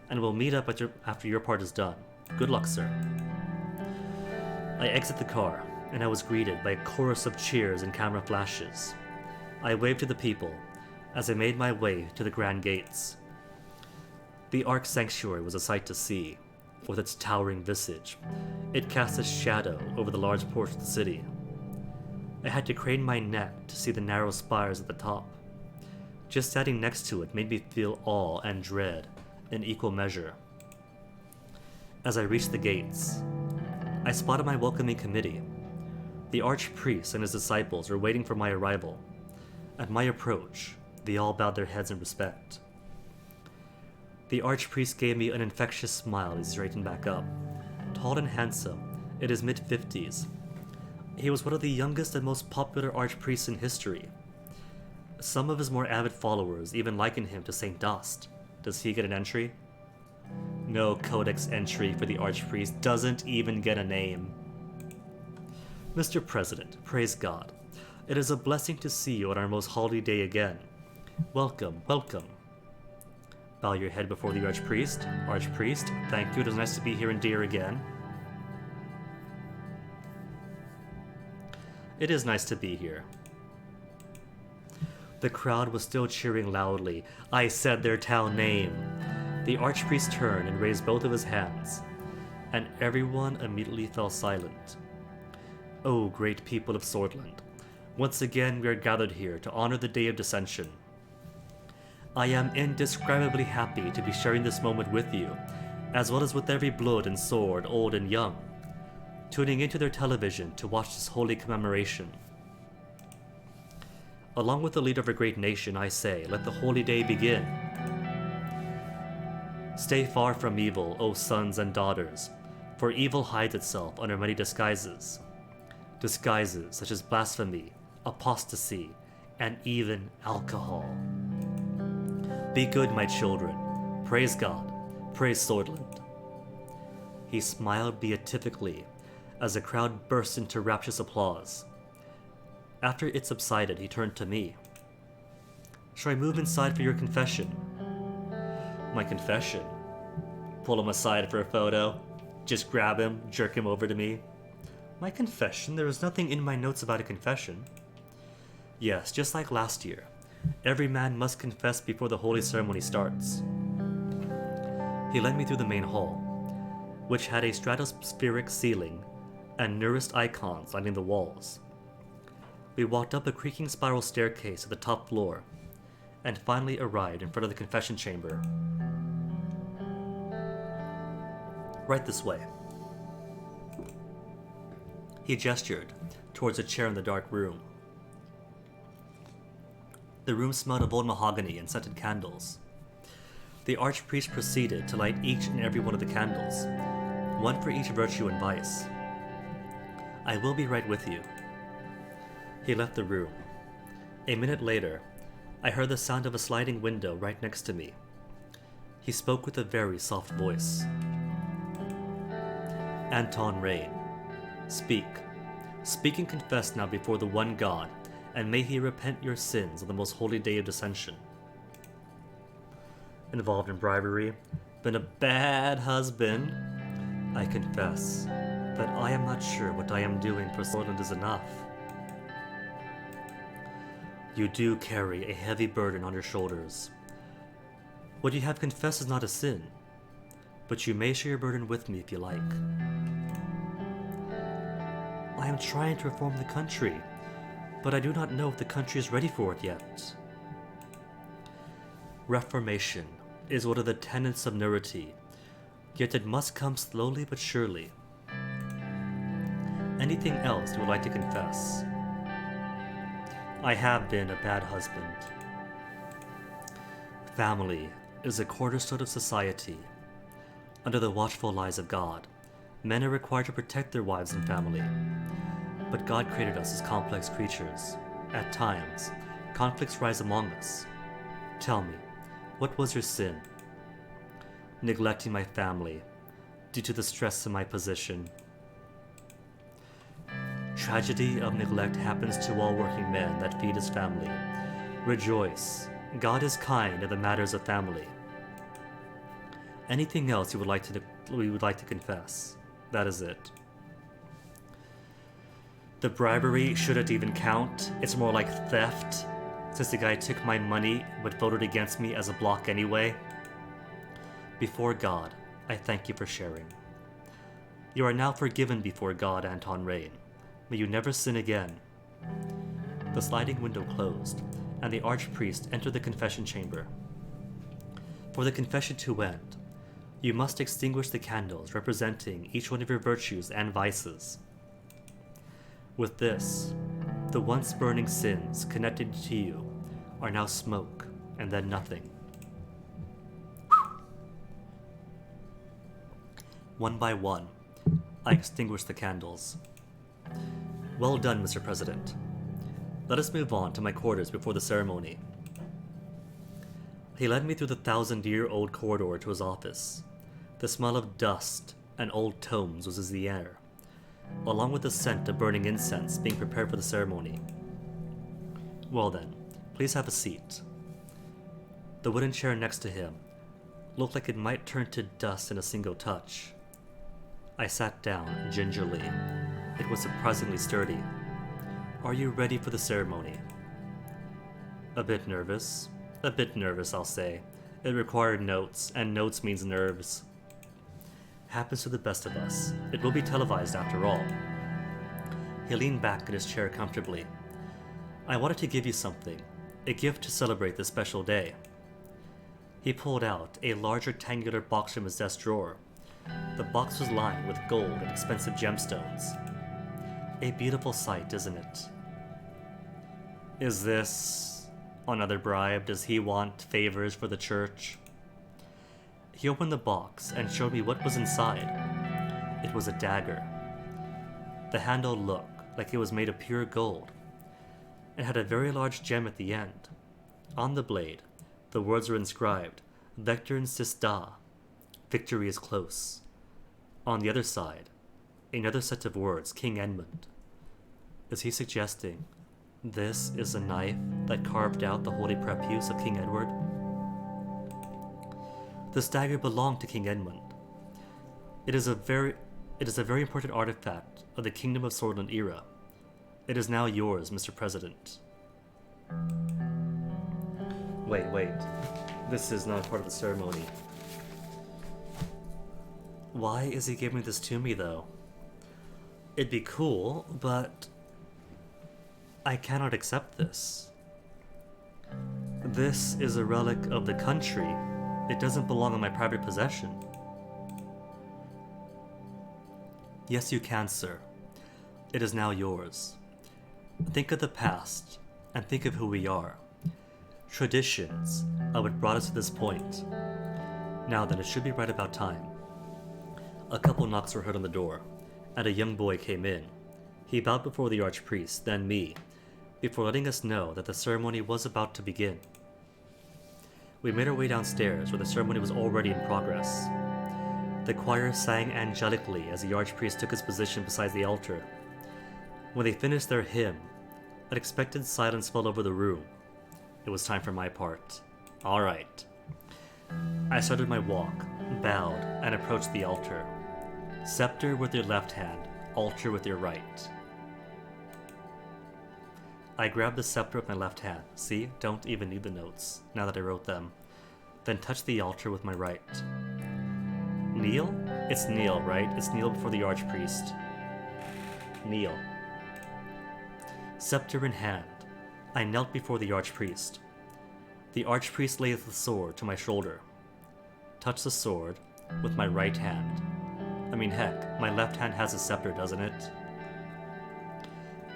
and we'll meet up after your part is done. Good luck, sir. I exit the car, and I was greeted by a chorus of cheers and camera flashes. I waved to the people as I made my way to the grand gates. The Ark Sanctuary was a sight to see, with its towering visage. It cast a shadow over the large portion of the city. I had to crane my neck to see the narrow spires at the top. Just standing next to it made me feel awe and dread in equal measure. As I reached the gates, I spotted my welcoming committee. The archpriest and his disciples were waiting for my arrival. At my approach, they all bowed their heads in respect. The archpriest gave me an infectious smile as he straightened back up. Tall and handsome, in his mid-50s. He was one of the youngest and most popular archpriests in history. Some of his more avid followers even liken him to Saint Dast. Does he get an entry? No codex entry for the Archpriest, doesn't even get a name. Mr. President, praise God. It is a blessing to see you on our most holy day again. Welcome, welcome. Bow your head before the Archpriest. Archpriest, thank you. It is nice to be here in Deer again. It is nice to be here. The crowd was still cheering loudly. I said their town name. The Archpriest turned and raised both of his hands, and everyone immediately fell silent. Oh, great people of Swordland, once again we are gathered here to honor the Day of Dissension. I am indescribably happy to be sharing this moment with you, as well as with every blood and sword, old and young, tuning into their television to watch this holy commemoration. Along with the leader of a great nation, I say, let the holy day begin. Stay far from evil, O sons and daughters, for evil hides itself under many disguises. Disguises such as blasphemy, apostasy, and even alcohol. Be good, my children. Praise God. Praise Swordland. He smiled beatifically as the crowd burst into rapturous applause. After it subsided, he turned to me. Shall I move inside for your confession? My confession? Pull him aside for a photo. Just grab him, jerk him over to me. My confession? There is nothing in my notes about a confession. Yes, just like last year. Every man must confess before the holy ceremony starts. He led me through the main hall, which had a stratospheric ceiling and nearest icons lining the walls. We walked up a creaking spiral staircase to the top floor, and finally arrived in front of the confession chamber. Right this way. He gestured towards a chair in the dark room. The room smelled of old mahogany and scented candles. The Archpriest proceeded to light each and every one of the candles, one for each virtue and vice. I will be right with you. He left the room. A minute later, I heard the sound of a sliding window right next to me. He spoke with a very soft voice. Anton Rain, speak. Speak and confess now before the one God, and may he repent your sins on the most holy day of dissension. Involved in bribery, been a bad husband. I confess, but I am not sure what I am doing for Swordland is enough. You do carry a heavy burden on your shoulders. What you have confessed is not a sin, but you may share your burden with me if you like. I am trying to reform the country, but I do not know if the country is ready for it yet. Reformation is one of the tenets of nurity, yet it must come slowly but surely. Anything else you would like to confess? I have been a bad husband. Family is a cornerstone of society. Under the watchful eyes of God, men are required to protect their wives and family. But God created us as complex creatures. At times, conflicts rise among us. Tell me, what was your sin? Neglecting my family, due to the stress of my position. Tragedy of neglect happens to all working men that feed his family. Rejoice. God is kind in the matters of family. Anything else we would like to confess? That is it. The bribery shouldn't even count. It's more like theft, since the guy took my money but voted against me as a block anyway. Before God, I thank you for sharing. You are now forgiven before God, Anton Rain. May you never sin again. The sliding window closed, and the Archpriest entered the confession chamber. For the confession to end, you must extinguish the candles representing each one of your virtues and vices. With this, the once burning sins connected to you are now smoke and then nothing. One by one, I extinguished the candles. Well done, Mr. President. Let us move on to my quarters before the ceremony. He led me through the 1,000-year-old corridor to his office. The smell of dust and old tomes was in the air, along with the scent of burning incense being prepared for the ceremony. Well then, please have a seat. The wooden chair next to him looked like it might turn to dust in a single touch. I sat down gingerly. It was surprisingly sturdy. Are you ready for the ceremony? A bit nervous. A bit nervous, I'll say. It required notes, and notes means nerves. Happens to the best of us. It will be televised after all. He leaned back in his chair comfortably. I wanted to give you something, a gift to celebrate this special day. He pulled out a large rectangular box from his desk drawer. The box was lined with gold and expensive gemstones. A beautiful sight, isn't it? Is this another bribe? Does he want favors for the church? He opened the box and showed me what was inside. It was a dagger. The handle looked like it was made of pure gold. It had a very large gem at the end. On the blade, the words were inscribed, Vector Sis Da, victory is close. On the other side, another set of words, King Edmund. Is he suggesting this is a knife that carved out the holy prepuce of King Edward? This dagger belonged to King Edmund. It is a very important artifact of the Kingdom of Swordland era. It is now yours, Mr. President. Wait. This is not part of the ceremony. Why is he giving this to me, though? It'd be cool, but I cannot accept this. This is a relic of the country. It doesn't belong in my private possession. Yes, you can, sir. It is now yours. Think of the past, and think of who we are. Traditions are what brought us to this point. Now then, it should be right about time. A couple knocks were heard on the door, and a young boy came in. He bowed before the archpriest, then me, before letting us know that the ceremony was about to begin. We made our way downstairs, where the ceremony was already in progress. The choir sang angelically as the archpriest took his position beside the altar. When they finished their hymn, unexpected silence fell over the room. It was time for my part. All right. I started my walk, bowed, and approached the altar. Scepter with your left hand, altar with your right. I grabbed the scepter with my left hand. See, don't even need the notes, now that I wrote them. Then touched the altar with my right. Kneel? It's kneel, right? It's kneel before the archpriest. Kneel. Scepter in hand, I knelt before the archpriest. The archpriest laid the sword to my shoulder. Touched the sword with my right hand. I mean, heck, my left hand has a scepter, doesn't it?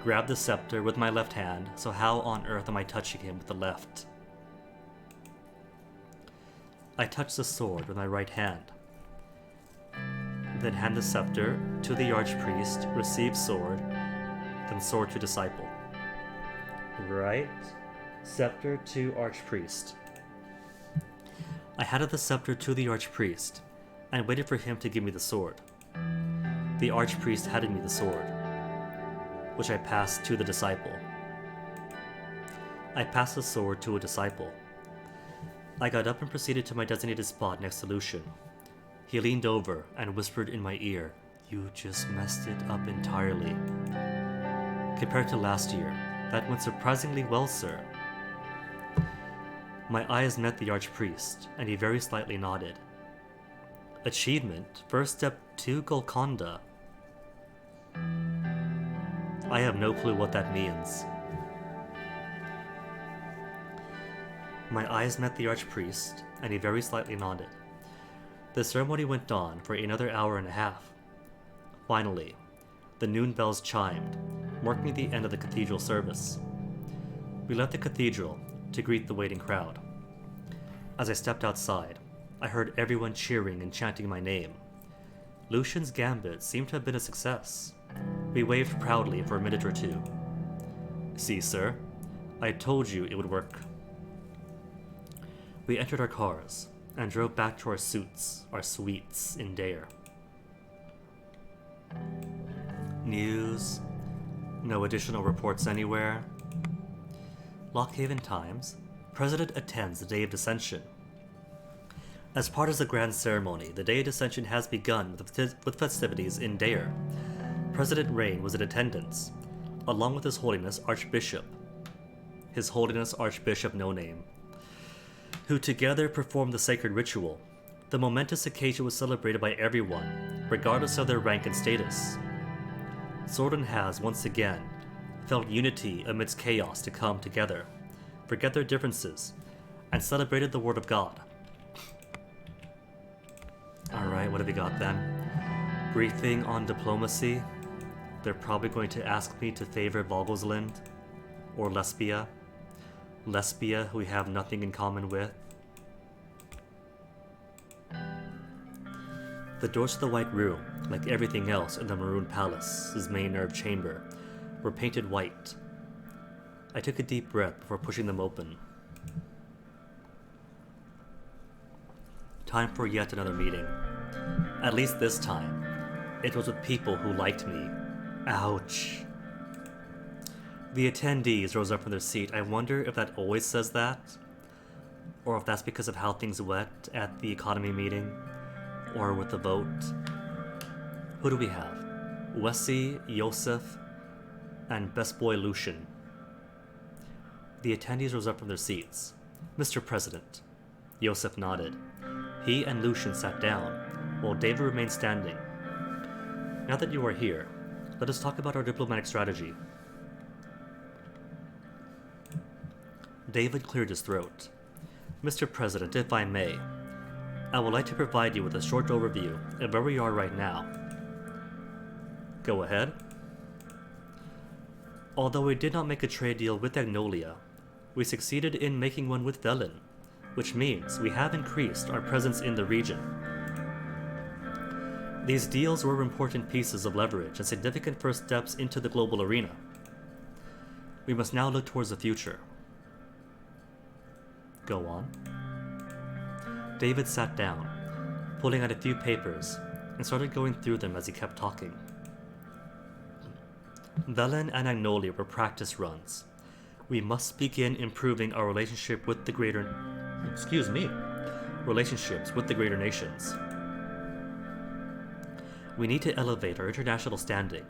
Grabbed the scepter with my left hand, so how on earth am I touching him with the left? I touched the sword with my right hand. Then hand the scepter to the archpriest, receive sword, then sword to disciple. Right? Scepter to archpriest. I handed the scepter to the archpriest, and waited for him to give me the sword. The archpriest handed me the sword, which I passed to the disciple. I passed the sword to a disciple. I got up and proceeded to my designated spot next to Lucian. He leaned over and whispered in my ear, "You just messed it up entirely." Compared to last year, that went surprisingly well, sir. My eyes met the archpriest, and he very slightly nodded. Achievement, first step to Golconda. I have no clue what that means. My eyes met the archpriest, and he very slightly nodded. The ceremony went on for another hour and a half. Finally, the noon bells chimed, marking the end of the cathedral service. We left the cathedral to greet the waiting crowd. As I stepped outside, I heard everyone cheering and chanting my name. Lucian's gambit seemed to have been a success. We waved proudly for a minute or two. "See, sir, I told you it would work." We entered our cars, and drove back to our suites in Dare. News. No additional reports anywhere. Lockhaven Times. President attends the Day of Dissension. As part of the grand ceremony, the Day of Dissension has begun with festivities in Dare. President Rain was in attendance, along with His Holiness Archbishop No Name, who together performed the sacred ritual. The momentous occasion was celebrated by everyone, regardless of their rank and status. Sorden has, once again, felt unity amidst chaos to come together, forget their differences, and celebrated the Word of God. Alright, what have we got then? Briefing on diplomacy. They're probably going to ask me to favor Vogelsland or Lesbia. Lesbia, who we have nothing in common with. The doors to the White Room, like everything else in the Maroon Palace's main nerve chamber, were painted white. I took a deep breath before pushing them open. Time for yet another meeting. At least this time, it was with people who liked me. Ouch. The attendees rose up from their seat. I wonder if that always says that, or if that's because of how things went at the economy meeting, or with the vote. Who do we have? Wessie, Yosef, and Best Boy Lucian. The attendees rose up from their seats. Mr. President. Yosef nodded. He and Lucian sat down, while David remained standing. Now that you are here, let us talk about our diplomatic strategy. David cleared his throat. Mr. President, if I may, I would like to provide you with a short overview of where we are right now. Go ahead. Although we did not make a trade deal with Agnolia, we succeeded in making one with Velen, which means we have increased our presence in the region. These deals were important pieces of leverage and significant first steps into the global arena. We must now look towards the future. Go on. David sat down, pulling out a few papers, and started going through them as he kept talking. Velen and Agnolia were practice runs. We must begin improving our relationship with the greater... relationships with the greater nations. We need to elevate our international standing,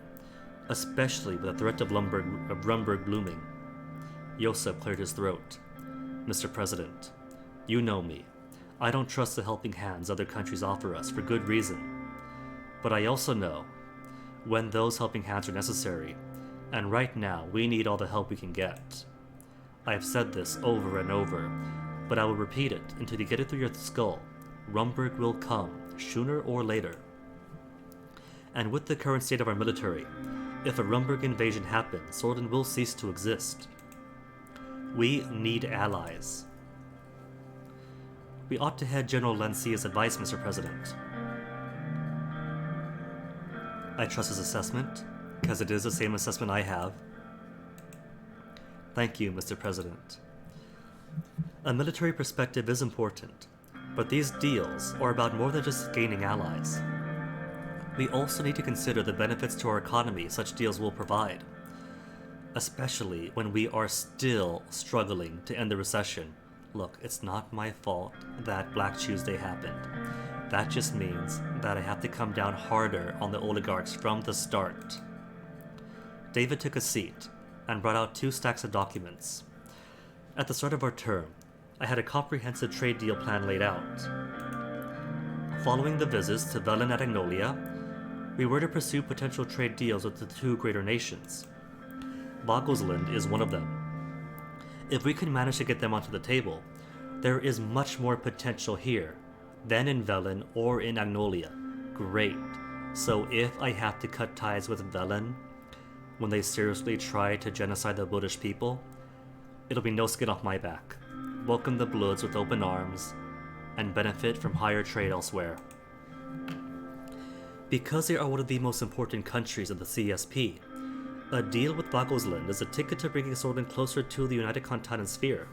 especially with the threat of Rumburg looming. Yosef cleared his throat. Mr. President, you know me. I don't trust the helping hands other countries offer us for good reason. But I also know when those helping hands are necessary, and right now we need all the help we can get. I have said this over and over, but I will repeat it until you get it through your skull. Rumburg will come, sooner or later. And with the current state of our military, if a Rumburg invasion happens, Sorden will cease to exist. We need allies. We ought to heed General Lancia's advice, Mr. President. I trust his assessment, because it is the same assessment I have. Thank you, Mr. President. A military perspective is important, but these deals are about more than just gaining allies. We also need to consider the benefits to our economy such deals will provide, especially when we are still struggling to end the recession. Look, it's not my fault that Black Tuesday happened. That just means that I have to come down harder on the oligarchs from the start. David took a seat and brought out 2 stacks of documents. At the start of our term, I had a comprehensive trade deal plan laid out. Following the visits to Velen and Agnolia, we were to pursue potential trade deals with the 2 greater nations. Vogelsland is one of them. If we can manage to get them onto the table, there is much more potential here than in Velen or in Agnolia. Great. So if I have to cut ties with Velen when they seriously try to genocide the Buddhist people, it'll be no skin off my back. Welcome the Bloods with open arms and benefit from higher trade elsewhere. Because they are one of the most important countries in the CSP, a deal with Vogelsland is a ticket to bringing Sorden closer to the United Continent sphere.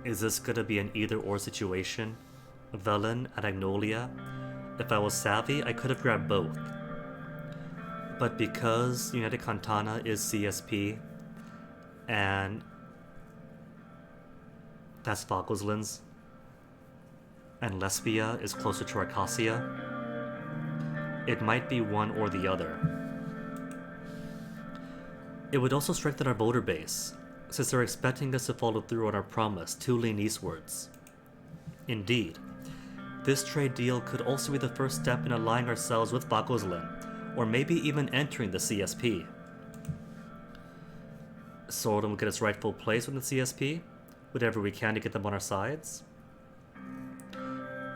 Is this gonna be an either-or situation? Velen and Agnolia? If I was savvy, I could have grabbed both. But because United Cantana is CSP, and that's Vogelsland's, and Lesbia is closer to Arcasia, it might be one or the other. It would also strengthen our voter base, since they're expecting us to follow through on our promise to lean eastwards. Indeed, this trade deal could also be the first step in aligning ourselves with Vogelsland, or maybe even entering the CSP. Sordom will get its rightful place within the CSP, whatever we can to get them on our sides.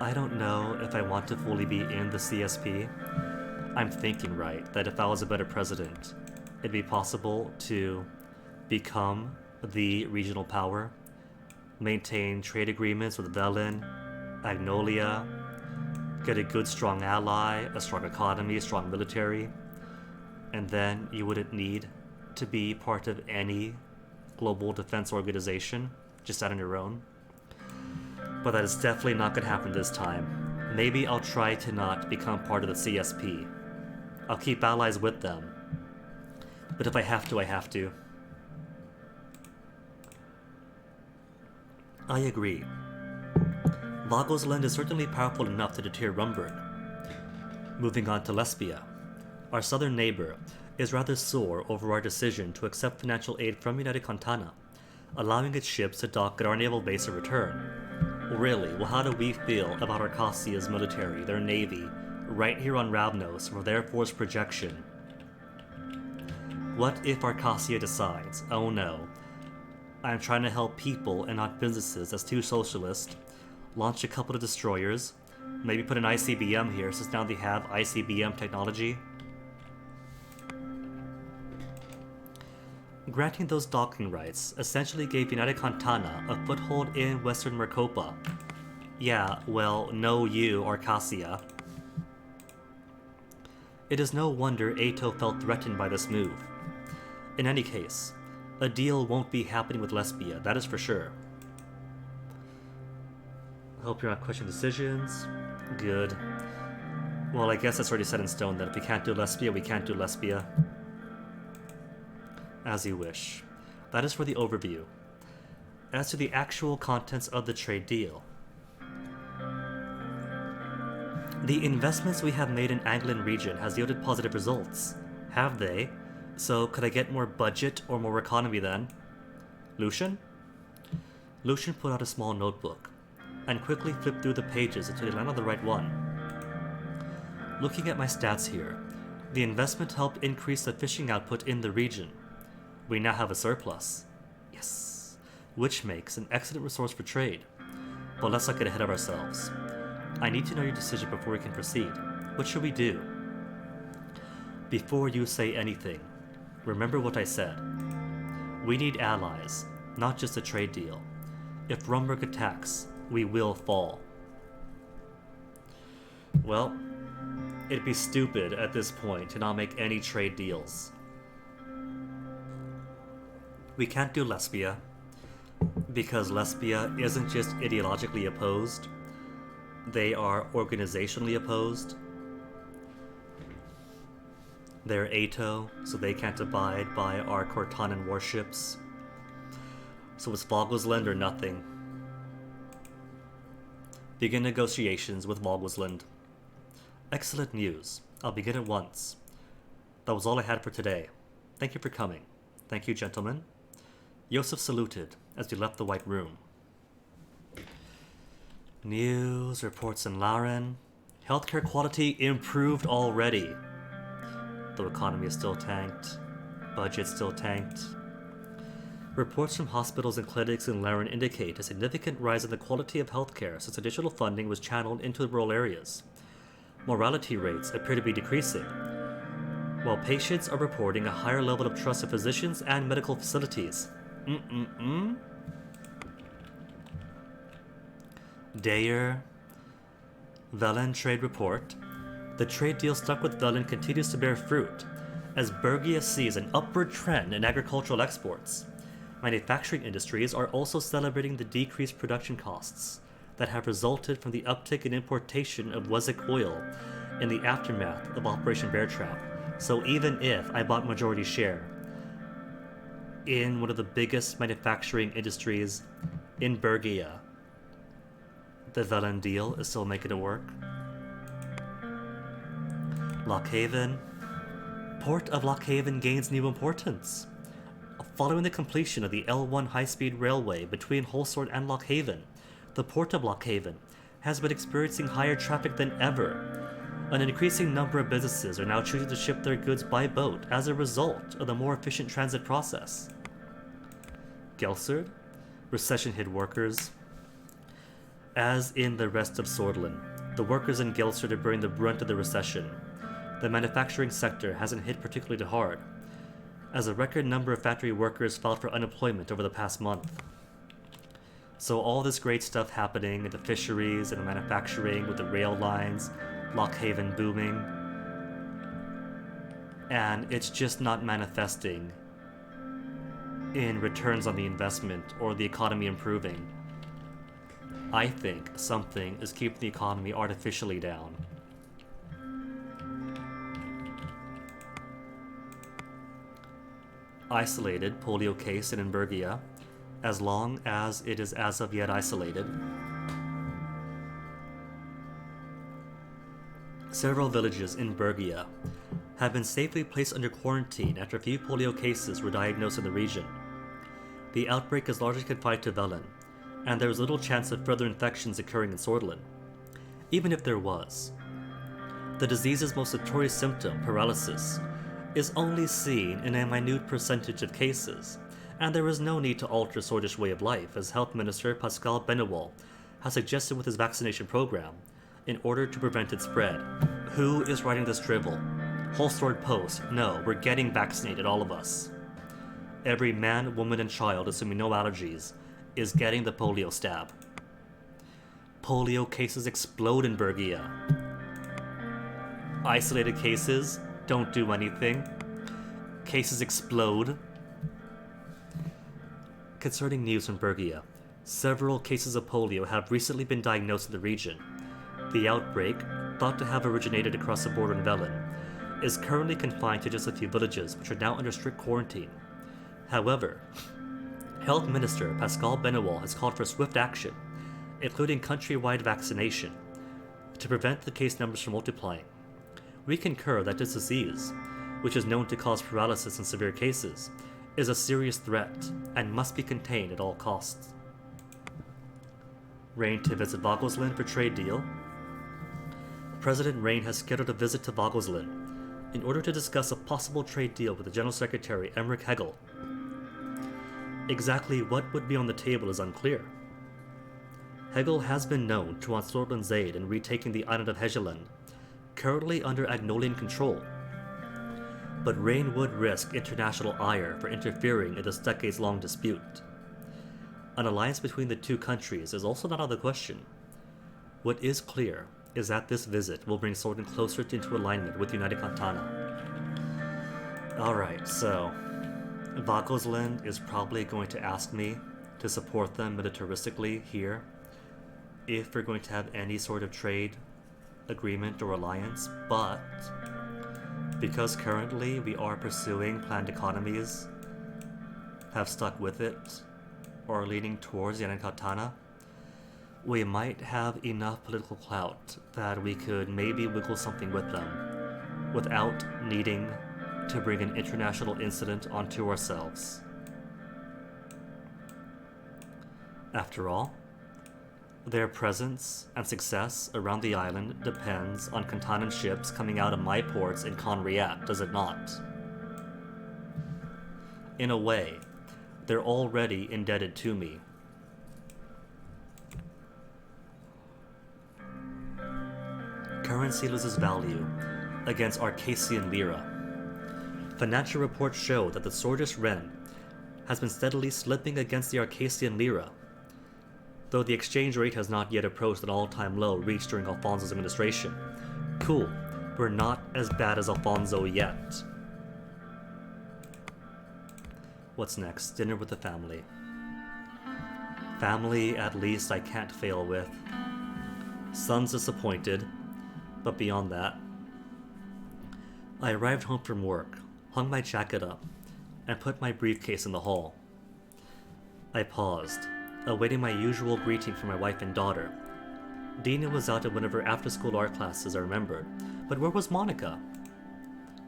I don't know if I want to fully be in the CSP. I'm thinking, right, that if I was a better president, it'd be possible to become the regional power, maintain trade agreements with Velen, Agnolia, get a good strong ally, a strong economy, a strong military, and then you wouldn't need to be part of any global defense organization, just out on your own. But that is definitely not going to happen this time. Maybe I'll try to not become part of the CSP. I'll keep allies with them. But if I have to, I have to. I agree. Vogelsland is certainly powerful enough to deter Rumburg. Moving on to Lesbia. Our southern neighbor is rather sore over our decision to accept financial aid from United Cantana, allowing its ships to dock at our naval base in return. Really, well, how do we feel about Arcasia's military, their navy, right here on Ravnos for their force projection? What if Arcasia decides, oh no, I'm trying to help people and not businesses as too socialist, launch a couple of destroyers, maybe put an ICBM here since now they have ICBM technology? Granting those docking rights essentially gave United Cantana a foothold in Western Mercopa. Yeah, well, no you, Arcasia. It is no wonder Ato felt threatened by this move. In any case, a deal won't be happening with Lesbia, that is for sure. Hope you're not questioning decisions. Good. Well, I guess that's already set in stone then. If we can't do Lesbia, we can't do Lesbia. As you wish. That is for the overview. As to the actual contents of the trade deal. The investments we have made in Anglin region has yielded positive results. Have they? So could I get more budget or more economy then? Lucian? Lucian put out a small notebook and quickly flipped through the pages until he landed on the right one. Looking at my stats here, the investment helped increase the fishing output in the region. We now have a surplus. Yes. Which makes an excellent resource for trade. But let's not get ahead of ourselves. I need to know your decision before we can proceed. What should we do? Before you say anything, remember what I said. We need allies, not just a trade deal. If Rumburg attacks, we will fall. Well, it'd be stupid at this point to not make any trade deals. We can't do Lesbia, because Lesbia isn't just ideologically opposed, they are organizationally opposed. They're Ato, so they can't abide by our Cortanan warships. So it's Vogelsland or nothing. Begin negotiations with Vogelsland. Excellent news. I'll begin at once. That was all I had for today. Thank you for coming. Thank you, gentlemen. Yosef saluted as we left the White Room. News reports in Laren. Healthcare quality improved already. Though economy is still tanked. Budget still tanked. Reports from hospitals and clinics in Laren indicate a significant rise in the quality of healthcare since additional funding was channeled into the rural areas. Mortality rates appear to be decreasing, while patients are reporting a higher level of trust in physicians and medical facilities. Dayer. Velen trade report. The trade deal stuck with Velen continues to bear fruit, as Bergia sees an upward trend in agricultural exports. manufacturing industries are also celebrating the decreased production costs that have resulted from the uptick in importation of Wessex oil in the aftermath of Operation Bear Trap. So even if I bought majority share in one of the biggest manufacturing industries in Bergia, the Velen deal is still making it work. Lockhaven. Port of Lockhaven gains new importance. Following the completion of the L1 high-speed railway between Holsworth and Lockhaven, the port of Lockhaven has been experiencing higher traffic than ever. An increasing number of businesses are now choosing to ship their goods by boat as a result of the more efficient transit process. Gelserd. Recession hit workers. As in the rest of Sordland, the workers in Gelserd are bearing the brunt of the recession. The manufacturing sector hasn't hit particularly hard, as a record number of factory workers filed for unemployment over the past month. So all this great stuff happening in the fisheries and the manufacturing with the rail lines, Lockhaven booming, and it's just not manifesting in returns on the investment or the economy improving. I think something is keeping the economy artificially down. Isolated polio case in Bergia, as long as it is as of yet isolated. Several villages in Bergia have been safely placed under quarantine after a few polio cases were diagnosed in the region. The outbreak is largely confined to Velen, and there is little chance of further infections occurring in Sordland. Even if there was, the disease's most notorious symptom, paralysis, is only seen in a minute percentage of cases, and there is no need to alter Sordish way of life, as Health Minister Pascal Benewal has suggested with his vaccination program, in order to prevent its spread. Who is writing this drivel? Holsworth Post. No, we're getting vaccinated, all of us. Every man, woman, and child, assuming no allergies, is getting the polio stab. Polio cases explode in Bergia. Isolated cases don't do anything. Cases explode. Concerning news from Bergia, several cases of polio have recently been diagnosed in the region. The outbreak, thought to have originated across the border in Velen, is currently confined to just a few villages, which are now under strict quarantine. However, Health Minister Pascal Benewal has called for swift action, including countrywide vaccination, to prevent the case numbers from multiplying. We concur that this disease, which is known to cause paralysis in severe cases, is a serious threat and must be contained at all costs. Rain to visit Vogelsland for trade deal. President Rain has scheduled a visit to Vogelsland in order to discuss a possible trade deal with the General Secretary Emmerich Hegel. Exactly what would be on the table is unclear. Hegel has been known to want Sordland's aid in retaking the island of Hegeland, currently under Agnolian control, but Rain would risk international ire for interfering in this decades-long dispute. An alliance between the two countries is also not out of the question. What is clear is that this visit will bring Sordland closer into alignment with United Cantana. Alright, so Vogelsland is probably going to ask me to support them militaristically here if we're going to have any sort of trade agreement or alliance, but because currently we are pursuing planned economies, have stuck with it, or are leaning towards United Cantana, we might have enough political clout that we could maybe wiggle something with them without needing to bring an international incident onto ourselves. After all, their presence and success around the island depends on Cantanan ships coming out of my ports in Conriat, does it not? In a way, they're already indebted to me. Currency loses value against Arcasian lira. Financial reports show that the Sordish Ren has been steadily slipping against the Arcasian lira, though the exchange rate has not yet approached an all-time low reached during Alfonso's administration. Cool, we're not as bad as Alfonso yet. What's next? Dinner with the family. Family, at least, I can't fail with. Son's disappointed, but beyond that. I arrived home from work, hung my jacket up, and put my briefcase in the hall. I paused, awaiting my usual greeting from my wife and daughter. Dina was out at one of her after-school art classes, I remembered, but where was Monica?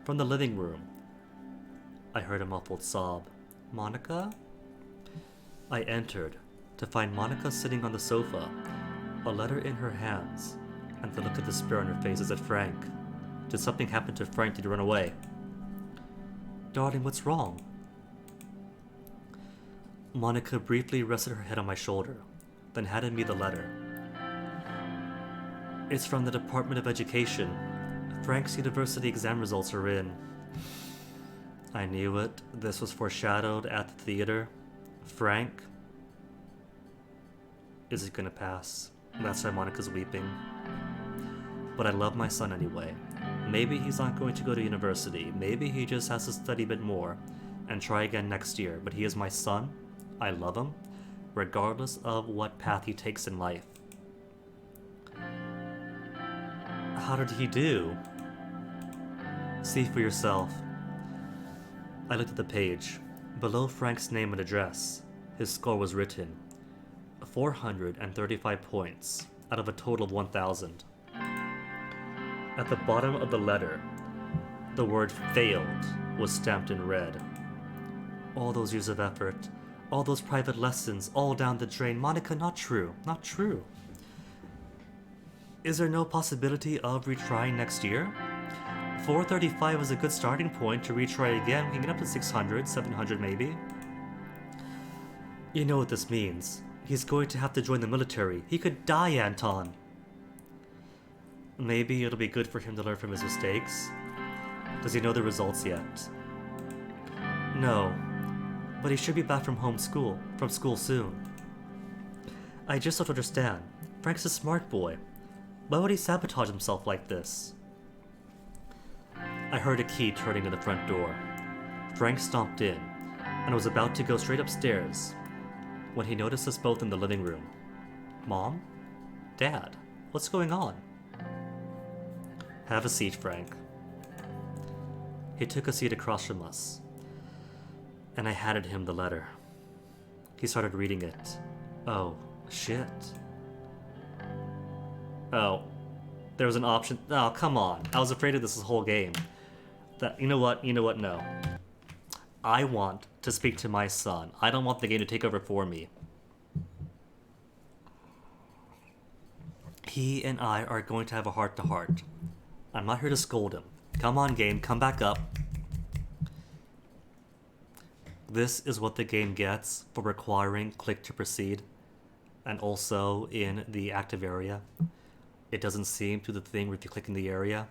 From the living room, I heard a muffled sob. Monica? I entered, to find Monica sitting on the sofa, a letter in her hands, and the look of despair on her face. Is it Frank? Did something happen to Frank? Did he run away? Darling, what's wrong? Monica briefly rested her head on my shoulder, then handed me the letter. It's from the Department of Education. Frank's university exam results are in. I knew it. This was foreshadowed at the theater. Frank isn't gonna pass. That's why Monica's weeping. But I love my son anyway. Maybe he's not going to go to university. Maybe he just has to study a bit more and try again next year. But he is my son. I love him, regardless of what path he takes in life. How did he do? See for yourself. I looked at the page. Below Frank's name and address, his score was written. 435 points out of a total of 1,000. At the bottom of the letter, the word failed was stamped in red. All those years of effort, all those private lessons, all down the drain. Monica, not true, not true. Is there no possibility of retrying next year? 435 is a good starting point to retry again. We can get up to 600, 700 maybe. You know what this means. He's going to have to join the military. He could die, Anton. Maybe it'll be good for him to learn from his mistakes. Does he know the results yet? No, but he should be back from school soon. I just don't understand. Frank's a smart boy. Why would he sabotage himself like this? I heard a key turning in the front door. Frank stomped in, and was about to go straight upstairs when he noticed us both in the living room. Mom? Dad? What's going on? Have a seat, Frank. He took a seat across from us, and I handed him the letter. He started reading it. Oh, shit. Oh, there was an option. Oh, come on. I was afraid of this whole game. You know what? No. I want to speak to my son. I don't want the game to take over for me. He and I are going to have a heart-to-heart. I'm not here to scold him. Come on, game. Come back up. This is what the game gets for requiring click to proceed. And also in the active area. It doesn't seem to do the thing where if you click in the area,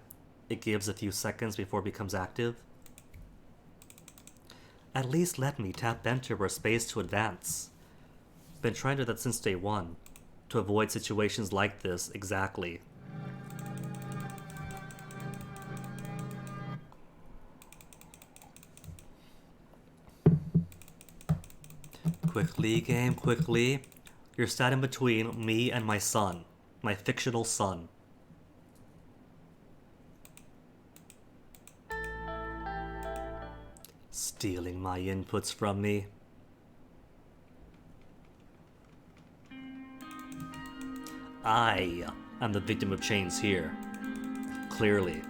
it gives a few seconds before it becomes active. At least let me tap enter or space to advance. Been trying to do that since day one, to avoid situations like this exactly. Quickly, game, quickly. You're standing between me and my son. My fictional son. Stealing my inputs from me. I am the victim of chains here. Clearly.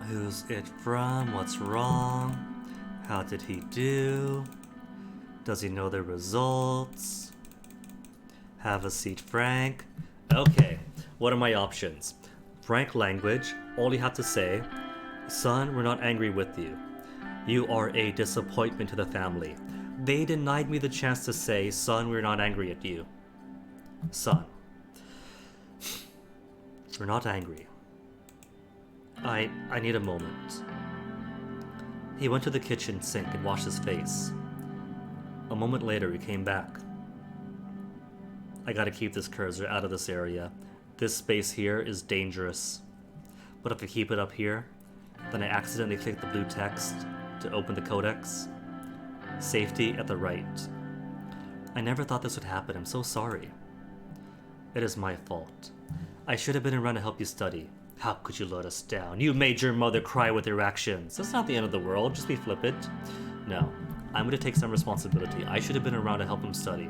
Who's it from? What's wrong? How did he do? Does he know the results? Have a seat, Frank. Okay, what are my options? Frank language, all you have to say, son, we're not angry with you. You are a disappointment to the family. They denied me the chance to say, son, we're not angry at you. Son, we're not angry. I need a moment. He went to the kitchen sink and washed his face. A moment later, he came back. I gotta keep this cursor out of this area. This space here is dangerous. But if I keep it up here, then I accidentally click the blue text to open the codex. Safety at the right. I never thought this would happen. I'm so sorry. It is my fault. I should have been around to help you study. How could you let us down? You made your mother cry with your actions. That's not the end of the world. Just be flippant. No. I'm going to take some responsibility. I should have been around to help him study.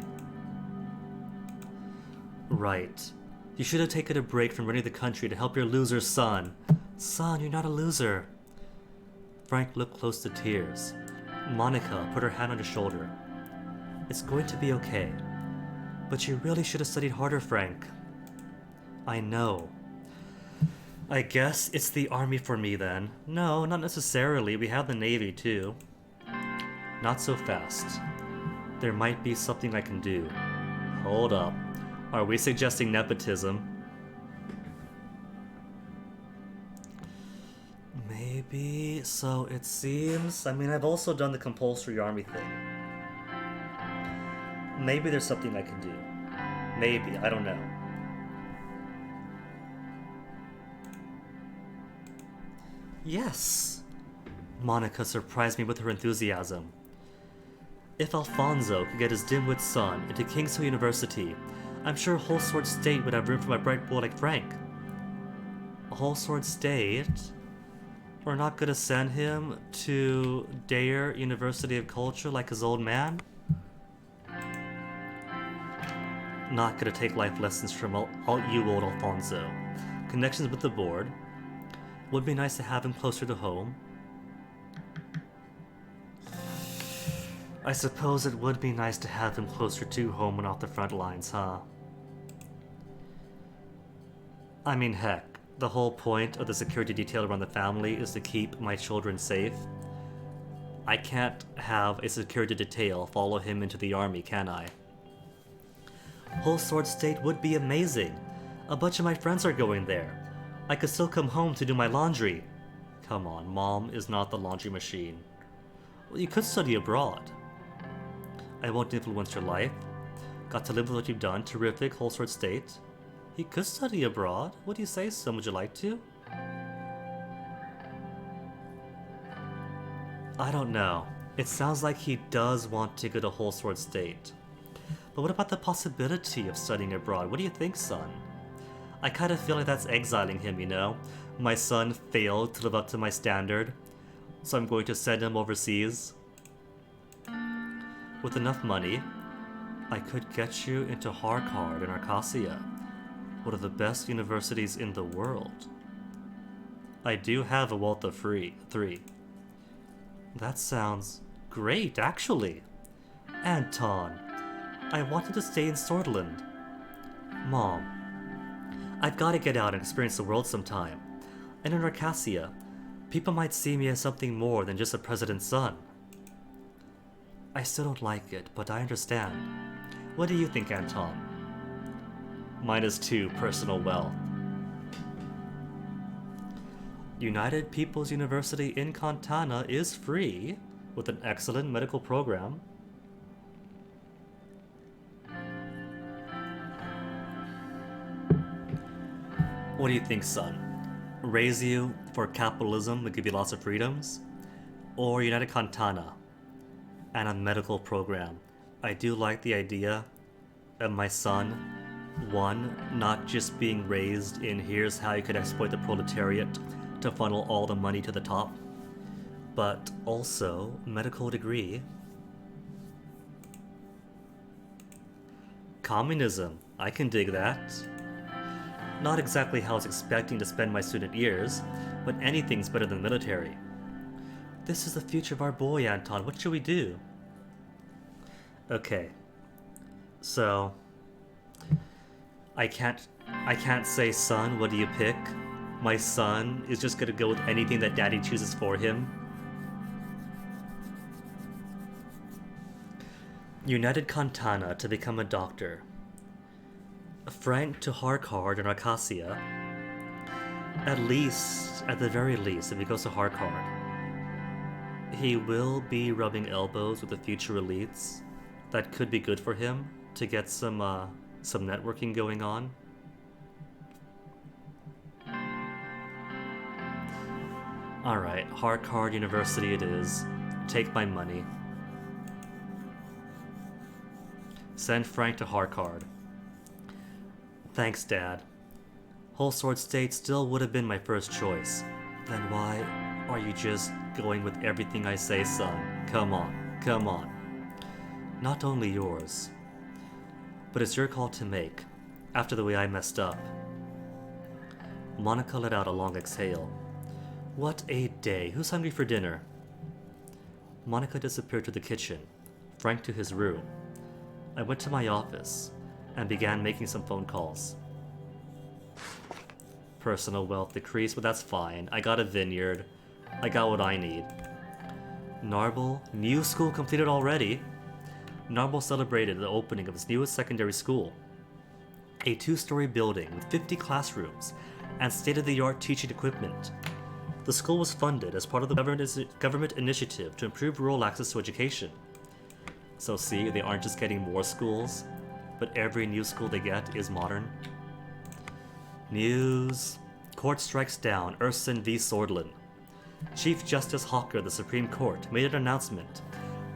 Right. You should have taken a break from running the country to help your loser son. Son, you're not a loser. Frank looked close to tears. Monica put her hand on his shoulder. It's going to be okay. But you really should have studied harder, Frank. I know. I guess it's the army for me then. No, not necessarily. We have the navy too. Not so fast. There might be something I can do. Hold up. Are we suggesting nepotism? Maybe. So it seems. I mean, I've also done the compulsory army thing. Maybe there's something I can do. Maybe. I don't know. Yes! Monica surprised me with her enthusiasm. If Alfonso could get his dim-wit son into King's Hill University, I'm sure Whole Sword State would have room for my bright boy like Frank. Whole Sword State? We're not gonna send him to Dare University of Culture like his old man? Not gonna take life lessons from you, old Alfonso. Connections with the board. Would be nice to have him closer to home. I suppose it would be nice to have him closer to home and off the front lines, huh? I mean, heck, the whole point of the security detail around the family is to keep my children safe. I can't have a security detail follow him into the army, can I? Whole Sword State would be amazing. A bunch of my friends are going there. I could still come home to do my laundry. Come on, Mom is not the laundry machine. Well, you could study abroad. I won't influence your life. Got to live with what you've done. Terrific, Whole Sword State. He could study abroad. What do you say, son? Would you like to? I don't know. It sounds like he does want to go to Whole Sword State. But what about the possibility of studying abroad? What do you think, son? I kind of feel like that's exiling him, you know? My son failed to live up to my standard, so I'm going to send him overseas. With enough money, I could get you into Harvard and Arcasia, one of the best universities in the world. I do have a wealth of three. That sounds great, actually. Anton, I wanted to stay in Swordland. Mom, I've got to get out and experience the world sometime. And in Arcasia, people might see me as something more than just a president's son. I still don't like it, but I understand. What do you think, Anton? -2 personal wealth. United People's University in Contana is free, with an excellent medical program. What do you think, son? Raise you for capitalism would give you lots of freedoms? Or United Contana and a medical program? I do like the idea of my son, one, not just being raised in here's how you could exploit the proletariat to funnel all the money to the top, but also medical degree. Communism, I can dig that. Not exactly how I was expecting to spend my student years, but anything's better than military. This is the future of our boy, Anton. What should we do? Okay. So I can't say, son, what do you pick? My son is just gonna go with anything that daddy chooses for him. United Contana to become a doctor. Frank to Harvard and Arcasia. At the very least, if he goes to Harvard, he will be rubbing elbows with the future elites. That could be good for him to get some networking going on. Alright, Harcard University it is. Take my money. Send Frank to Harcard. Thanks, Dad. Whole Sword State still would have been my first choice. Then why are you just going with everything I say, son? Come on, come on. Not only yours, but it's your call to make, after the way I messed up. Monica let out a long exhale. What a day. Who's hungry for dinner? Monica disappeared to the kitchen, Frank to his room. I went to my office and began making some phone calls. Personal wealth decreased, but that's fine. I got a vineyard. I got what I need. Narble, new school completed already. Narble celebrated the opening of its newest secondary school. A 2-story building with 50 classrooms and state-of-the-art teaching equipment. The school was funded as part of the government initiative to improve rural access to education. So see, they aren't just getting more schools, but every new school they get is modern. News. Court strikes down Urson v. Sordlin. Chief Justice Hawker of the Supreme Court made an announcement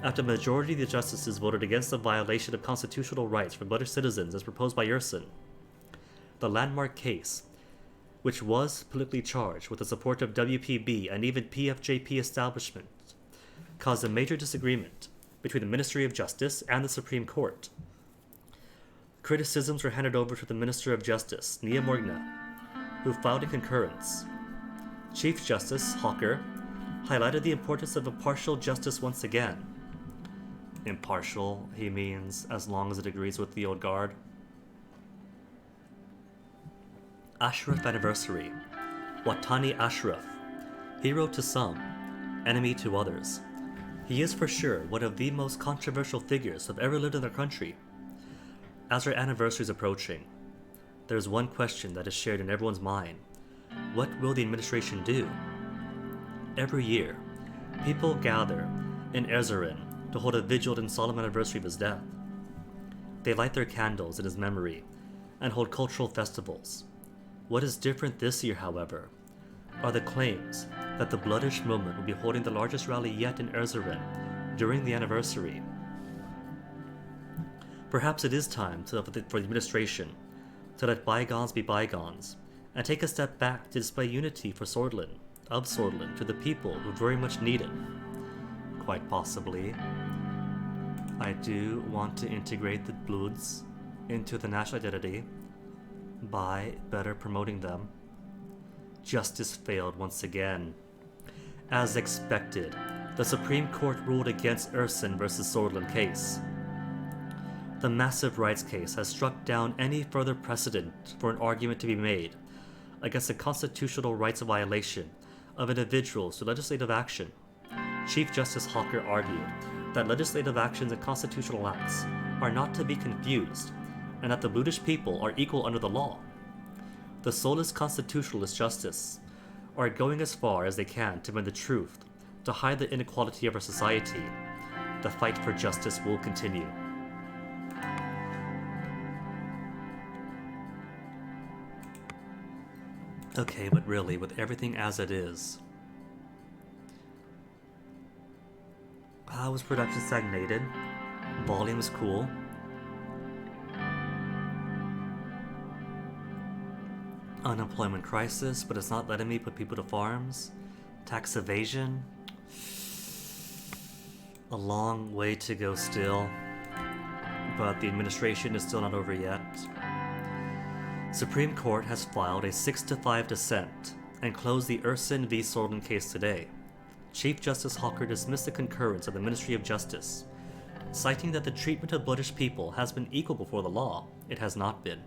after a majority of the justices voted against the violation of constitutional rights for British citizens as proposed by Urson. The landmark case, which was politically charged with the support of WPB and even PFJP establishment, caused a major disagreement between the Ministry of Justice and the Supreme Court. Criticisms were handed over to the Minister of Justice, Nia Morgna, who filed a concurrence. Chief Justice Hawker highlighted the importance of impartial justice once again. Impartial, he means, as long as it agrees with the old guard. Ashraf anniversary. Watani Ashraf. Hero to some, enemy to others. He is for sure one of the most controversial figures who have ever lived in their country. As our anniversary is approaching, there is one question that is shared in everyone's mind. What will the administration do? Every year, people gather in Erzurum to hold a vigil and solemn anniversary of his death. They light their candles in his memory and hold cultural festivals. What is different this year, however, are the claims that the Bloodish movement will be holding the largest rally yet in Erzurum during the anniversary. Perhaps it is time for the administration to let bygones be bygones and take a step back to display unity for Sordlin, to the people who very much need it. Quite possibly, I do want to integrate the Bloods into the national identity by better promoting them. Justice failed once again. As expected, the Supreme Court ruled against Urson versus Sordlin case. The massive rights case has struck down any further precedent for an argument to be made against the constitutional rights violation of individuals to legislative action. Chief Justice Hawker argued that legislative actions and constitutional acts are not to be confused, and that the Buddhist people are equal under the law. The soulless constitutionalist justice are going as far as they can to bend the truth, to hide the inequality of our society. The fight for justice will continue. Okay, but really, with everything as it is, how was production stagnated? Volume's cool. Unemployment crisis, but it's not letting me put people to farms. Tax evasion. A long way to go still, but the administration is still not over yet. Supreme Court has filed a 6-5 dissent and closed the Urson v. Sordlin case today. Chief Justice Hawker dismissed the concurrence of the Ministry of Justice, citing that the treatment of British people has been equal before the law. It has not been.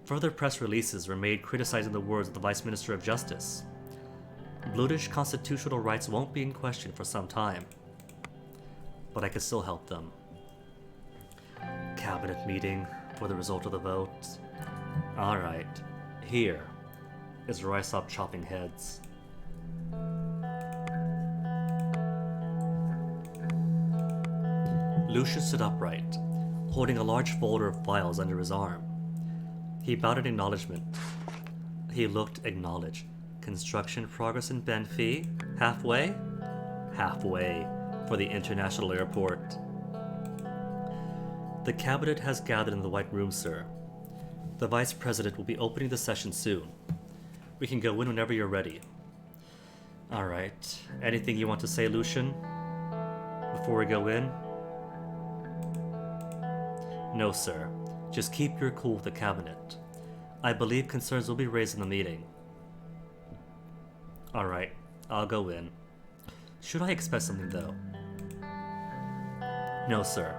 Further press releases were made criticizing the words of the Vice Minister of Justice. British constitutional rights won't be in question for some time, but I could still help them. Cabinet meeting for the result of the vote. Alright, here is where I stop chopping heads. Lucius stood upright, holding a large folder of files under his arm. He bowed in acknowledgement. He looked acknowledged. Construction progress in Benfey. Halfway? Halfway for the international airport. The cabinet has gathered in the White Room, sir. The Vice President will be opening the session soon. We can go in whenever you're ready. Alright. Anything you want to say, Lucian? Before we go in? No, sir. Just keep your cool with the cabinet. I believe concerns will be raised in the meeting. Alright, I'll go in. Should I expect something, though? No, sir.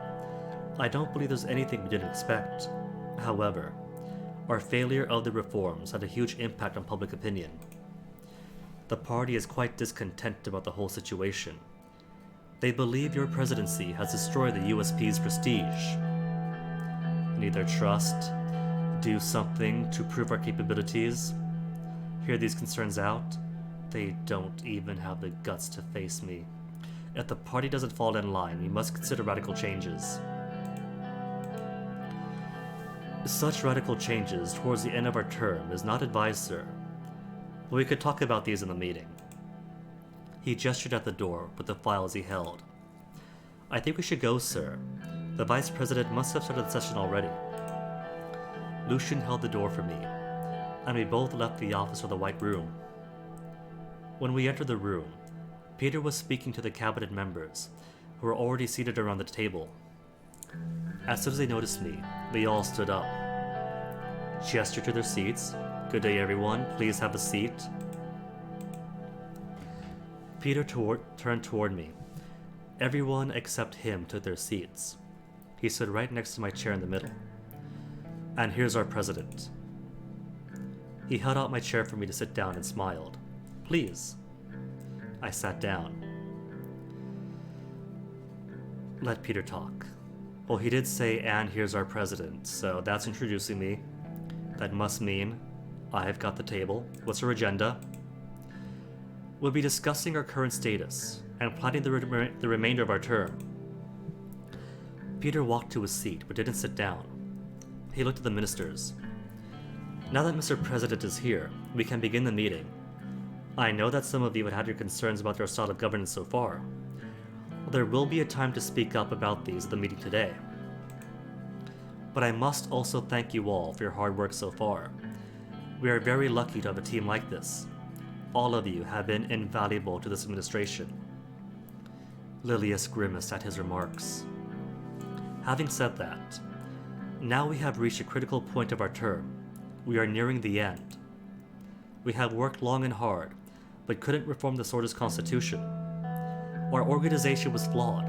I don't believe there's anything we didn't expect. However, our failure of the reforms had a huge impact on public opinion. The party is quite discontent about the whole situation. They believe your presidency has destroyed the USP's prestige. Neither trust, do something to prove our capabilities, hear these concerns out. They don't even have the guts to face me. If the party doesn't fall in line, we must consider radical changes. Such radical changes towards the end of our term is not advised, sir. But we could talk about these in the meeting. He gestured at the door with the files he held. I think we should go, sir. The Vice President must have started the session already. Lucian held the door for me, and we both left the office for the White Room. When we entered the room, Peter was speaking to the cabinet members, who were already seated around the table. As soon as they noticed me, they all stood up, gestured to their seats. Good day, everyone. Please have a seat. Peter turned toward me. Everyone except him took their seats. He stood right next to my chair in the middle. And here's our president. He held out my chair for me to sit down and smiled. Please. I sat down. Let Peter talk. Well, he did say, and here's our president, so that's introducing me. That must mean I've got the table. What's our agenda? We'll be discussing our current status and planning the remainder of our term. Peter walked to his seat but didn't sit down. He looked at the ministers. Now that Mr. President is here, we can begin the meeting. I know that some of you have had your concerns about our style of governance so far. There will be a time to speak up about these at the meeting today. But I must also thank you all for your hard work so far. We are very lucky to have a team like this. All of you have been invaluable to this administration. Lilius grimaced at his remarks. Having said that, now we have reached a critical point of our term. We are nearing the end. We have worked long and hard, but couldn't reform the Sortis Constitution. Our organization was flawed.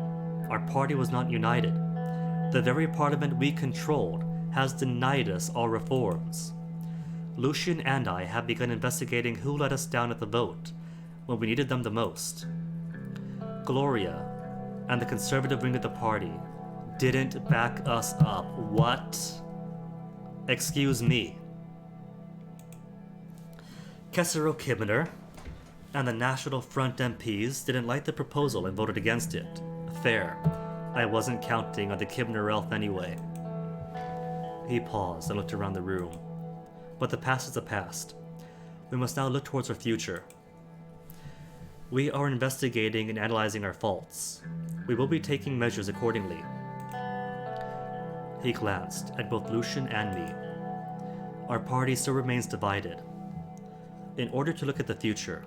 Our party was not united. The very parliament we controlled has denied us our reforms. Lucian and I have begun investigating who let us down at the vote when we needed them the most. Gloria and the conservative wing of the party didn't back us up. What? Excuse me. Kessero Kibner and the National Front MPs didn't like the proposal and voted against it. Fair. I wasn't counting on the Kibner elf anyway. He paused and looked around the room. But the past is the past. We must now look towards our future. We are investigating and analyzing our faults. We will be taking measures accordingly. He glanced at both Lucian and me. Our party still remains divided. In order to look at the future,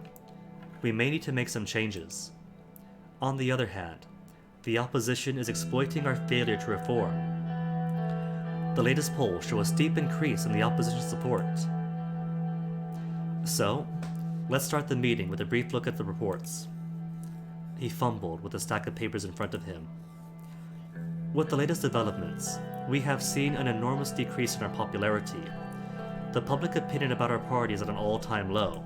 we may need to make some changes. On the other hand, the opposition is exploiting our failure to reform. The latest polls show a steep increase in the opposition's support. So, let's start the meeting with a brief look at the reports. He fumbled with a stack of papers in front of him. With the latest developments, we have seen an enormous decrease in our popularity. The public opinion about our party is at an all-time low.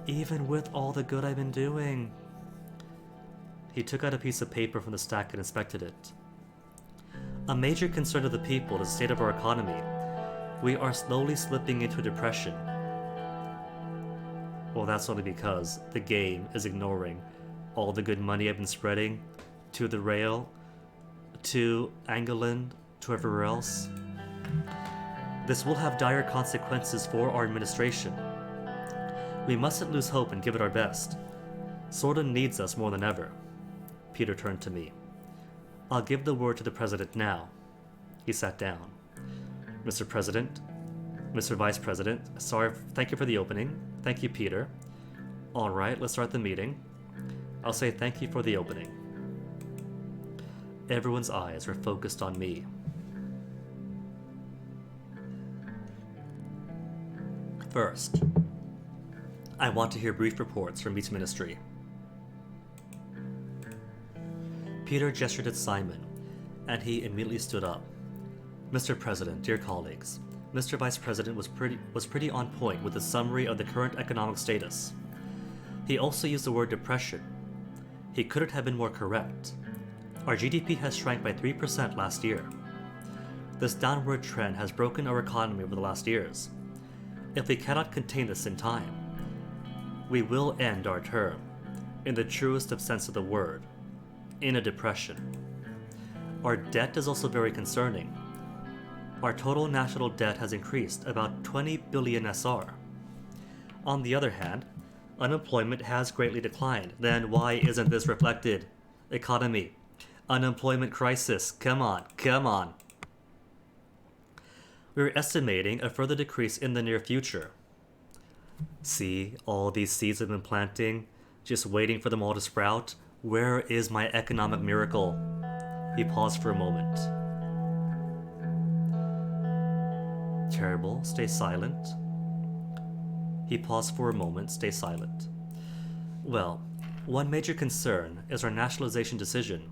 Even with all the good I've been doing. He took out a piece of paper from the stack and inspected it. A major concern of the people is the state of our economy. We are slowly slipping into a depression. Well, that's only because the game is ignoring all the good money I've been spreading to the rail, to Angoland, to everywhere else. This will have dire consequences for our administration. We mustn't lose hope and give it our best. Sordon needs us more than ever. Peter turned to me. I'll give the word to the President now. He sat down. Mr. President, Mr. Vice President, thank you for the opening. Thank you, Peter. All right, let's start the meeting. I'll say thank you for the opening. Everyone's eyes were focused on me. First, I want to hear brief reports from each ministry. Peter gestured at Simon, and he immediately stood up. Mr. President, dear colleagues, Mr. Vice President was pretty on point with the summary of the current economic status. He also used the word depression. He couldn't have been more correct. Our GDP has shrank by 3% last year. This downward trend has broken our economy over the last years. If we cannot contain this in time, we will end our term, in the truest of sense of the word, in a depression. Our debt is also very concerning. Our total national debt has increased about 20 billion SR. On the other hand, unemployment has greatly declined. Then why isn't this reflected? Economy. Unemployment crisis. Come on, come on. We're estimating a further decrease in the near future. See, all these seeds I've been planting, just waiting for them all to sprout. Where is my economic miracle? He paused for a moment. Terrible, stay silent. He paused for a moment, stay silent. Well, one major concern is our nationalization decision.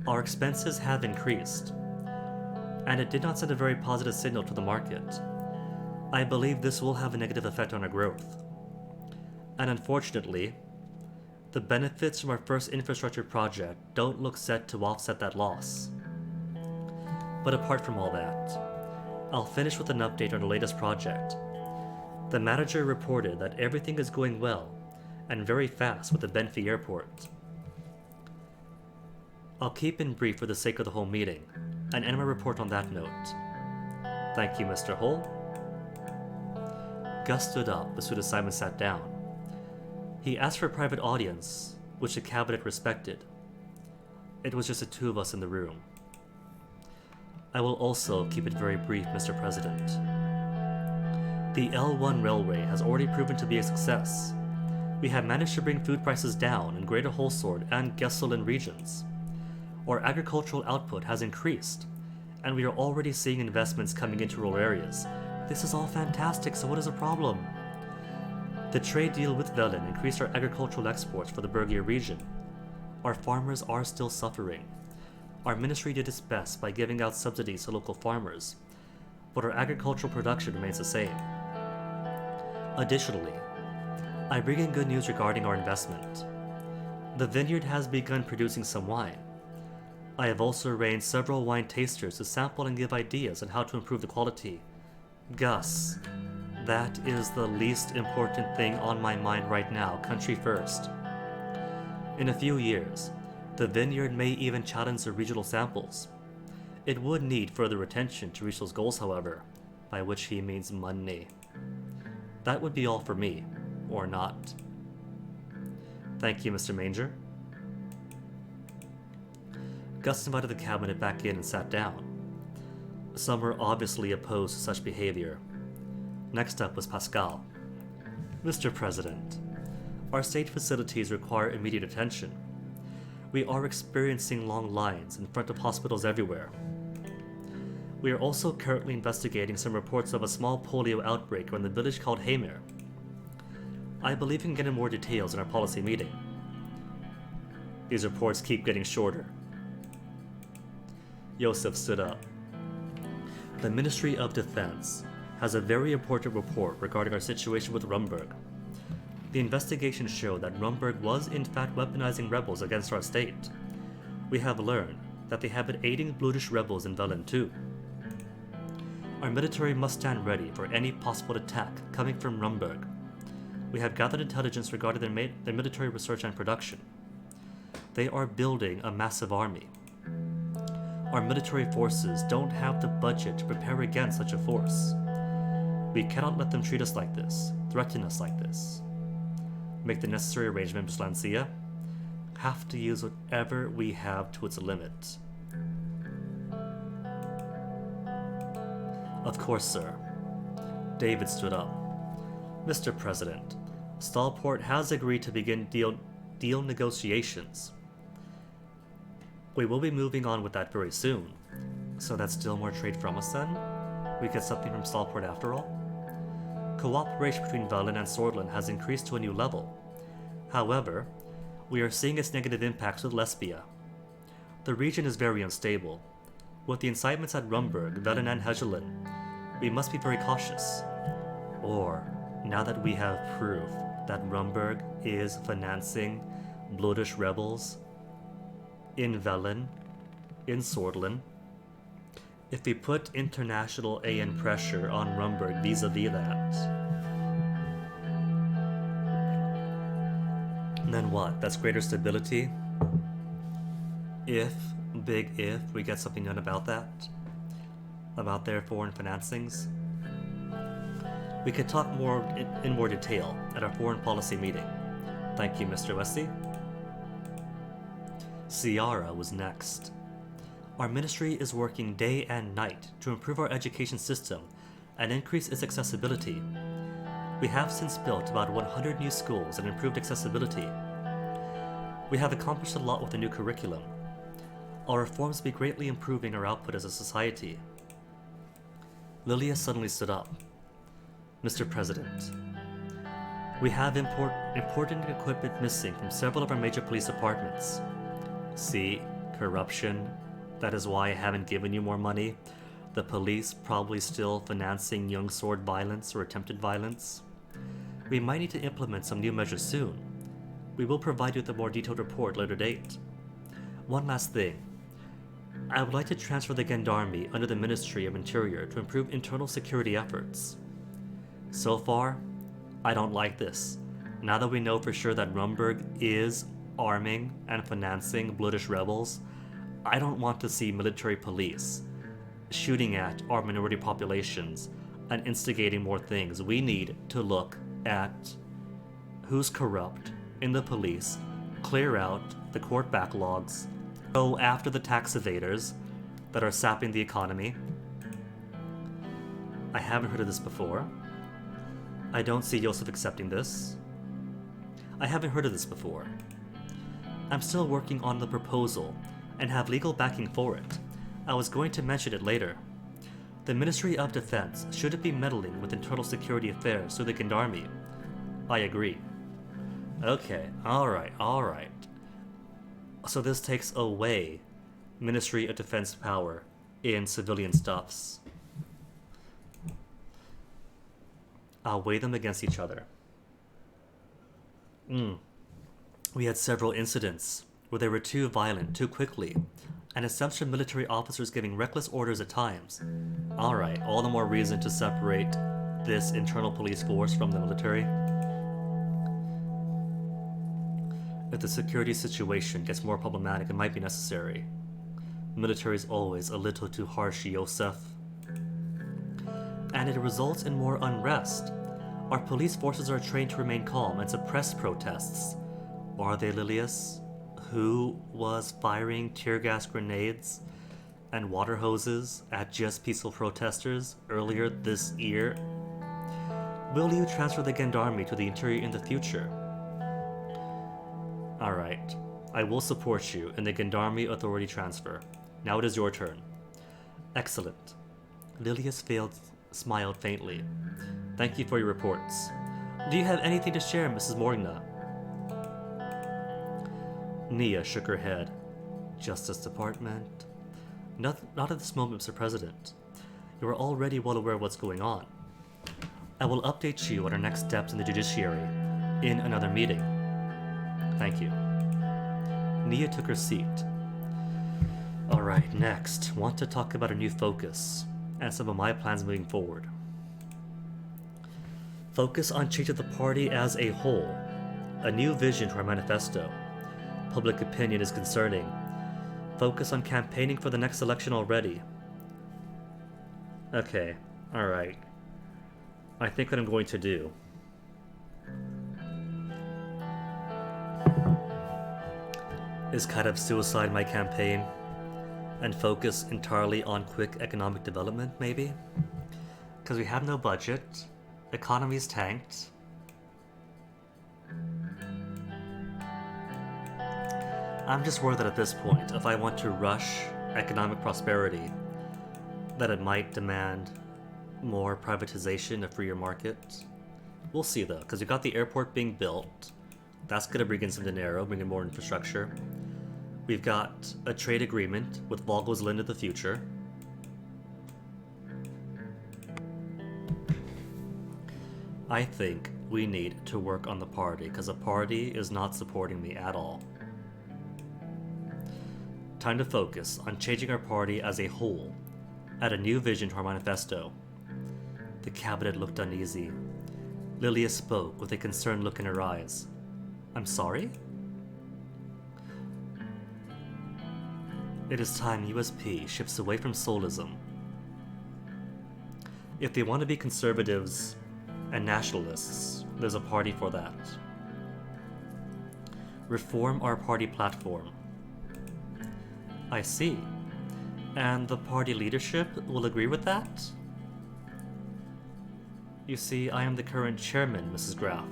Our expenses have increased, and it did not send a very positive signal to the market. I believe this will have a negative effect on our growth. And unfortunately, the benefits from our first infrastructure project don't look set to offset that loss. But apart from all that, I'll finish with an update on the latest project. The manager reported that everything is going well and very fast with the Benfi airport. I'll keep in brief for the sake of the whole meeting, and end my report on that note. Thank you, Mr. Hull. Gus stood up as soon as Simon sat down. He asked for a private audience, which the cabinet respected. It was just the two of us in the room. I will also keep it very brief, Mr. President. The L1 railway has already proven to be a success. We have managed to bring food prices down in Greater Holsord and Gesselin regions. Our agricultural output has increased, and we are already seeing investments coming into rural areas. This is all fantastic, so what is the problem? The trade deal with Velen increased our agricultural exports for the Bergia region. Our farmers are still suffering. Our ministry did its best by giving out subsidies to local farmers, but our agricultural production remains the same. Additionally, I bring in good news regarding our investment. The vineyard has begun producing some wine. I have also arranged several wine tasters to sample and give ideas on how to improve the quality. Gus, that is the least important thing on my mind right now, country first. In a few years, the vineyard may even challenge the regional samples. It would need further attention to reach those goals, however, by which he means money. That would be all for me, or not. Thank you, Mr. Manger. Gus invited the cabinet back in and sat down. Some were obviously opposed to such behavior. Next up was Pascal. Mr. President, our state facilities require immediate attention. We are experiencing long lines in front of hospitals everywhere. We are also currently investigating some reports of a small polio outbreak in the village called Hamer. I believe we can get in more details in our policy meeting. These reports keep getting shorter. Joseph stood up. The Ministry of Defense has a very important report regarding our situation with Rumberg. The investigation showed that Rumberg was in fact weaponizing rebels against our state. We have learned that they have been aiding Bludish rebels in Velen too. Our military must stand ready for any possible attack coming from Rumberg. We have gathered intelligence regarding their military research and production. They are building a massive army. Our military forces don't have the budget to prepare against such a force. We cannot let them treat us like this, threaten us like this. make the necessary arrangement, Miss Lancia. Have to use whatever we have to its limit. Of course, sir. David stood up. Mr. President, Stallport has agreed to begin deal negotiations. We will be moving on with that very soon. So that's still more trade from us then? We get something from Stallport after all? Cooperation between Velen and Swordland has increased to a new level. However, we are seeing its negative impacts with Lesbia. The region is very unstable. With the incitements at Rumburg, Velen and Hegelen, we must be very cautious. Or, now that we have proof that Rumburg is financing bloodish rebels in Velen, in Swordland, if we put international AN pressure on Rumburg vis-a-vis that, then what? That's greater stability? If, big if, we get something done about that? About their foreign financings? We could talk more in more detail at our foreign policy meeting. Thank you, Mr. Westy. Ciara was next. Our ministry is working day and night to improve our education system and increase its accessibility. We have since built about 100 new schools and improved accessibility. We have accomplished a lot with the new curriculum. Our reforms will be greatly improving our output as a society. Lilia suddenly stood up. Mr. President, we have important equipment missing from several of our major police departments. See, corruption. That is why I haven't given you more money. The police probably still financing young sword violence or attempted violence. We might need to implement some new measures soon. We will provide you with a more detailed report later date. One last thing. I would like to transfer the Gendarme under the Ministry of Interior to improve internal security efforts. So far, I don't like this. Now that we know for sure that Rumburg is arming and financing bloodish rebels, I don't want to see military police shooting at our minority populations and instigating more things. We need to look at who's corrupt in the police, clear out the court backlogs, go after the tax evaders that are sapping the economy. I haven't heard of this before. I don't see Joseph accepting this. I haven't heard of this before. I'm still working on the proposal and have legal backing for it. I was going to mention it later. The Ministry of Defense shouldn't be meddling with internal security affairs through the Gendarme. I agree. Okay, alright. So this takes away Ministry of Defense power in civilian stuffs. I'll weigh them against each other. We had several incidents where they were too violent, too quickly, and assumption military officers giving reckless orders at times. Alright, all the more reason to separate this internal police force from the military. If the security situation gets more problematic, it might be necessary. Military is always a little too harsh, Yosef. And it results in more unrest. Our police forces are trained to remain calm and suppress protests. Are they, Lilius? Who was firing tear gas grenades and water hoses at just peaceful protesters earlier this year? Will you transfer the Gendarme to the Interior in the future? Alright, I will support you in the Gendarme authority transfer. Now it is your turn. Excellent. Lilius smiled faintly. Thank you for your reports. Do you have anything to share, Mrs. Morgna? Nia shook her head. Justice Department? Not at this moment, Mr. President. You are already well aware of what's going on. I will update you on our next steps in the judiciary in another meeting. Thank you. Nia took her seat. Alright, next. Want to talk about a new focus and some of my plans moving forward. Focus on changing the party as a whole. A new vision to our manifesto. Public opinion is concerning. Focus on campaigning for the next election already. Okay, alright. I think what I'm going to do is kind of suicide my campaign and focus entirely on quick economic development, maybe? Because we have no budget, economy's tanked. I'm just worried that at this point, if I want to rush economic prosperity, that it might demand more privatization, a freer market. We'll see though, because we've got the airport being built. That's going to bring in some dinero, bring in more infrastructure. We've got a trade agreement with Volgo's Lind in the future. I think we need to work on the party, because the party is not supporting me at all. Time to focus on changing our party as a whole, add a new vision to our manifesto. The cabinet looked uneasy. Lilia spoke with a concerned look in her eyes. I'm sorry? It is time USP shifts away from soulism. If they want to be conservatives and nationalists, there's a party for that. Reform our party platform. I see. And the party leadership will agree with that? You see, I am the current chairman, Mrs. Graff.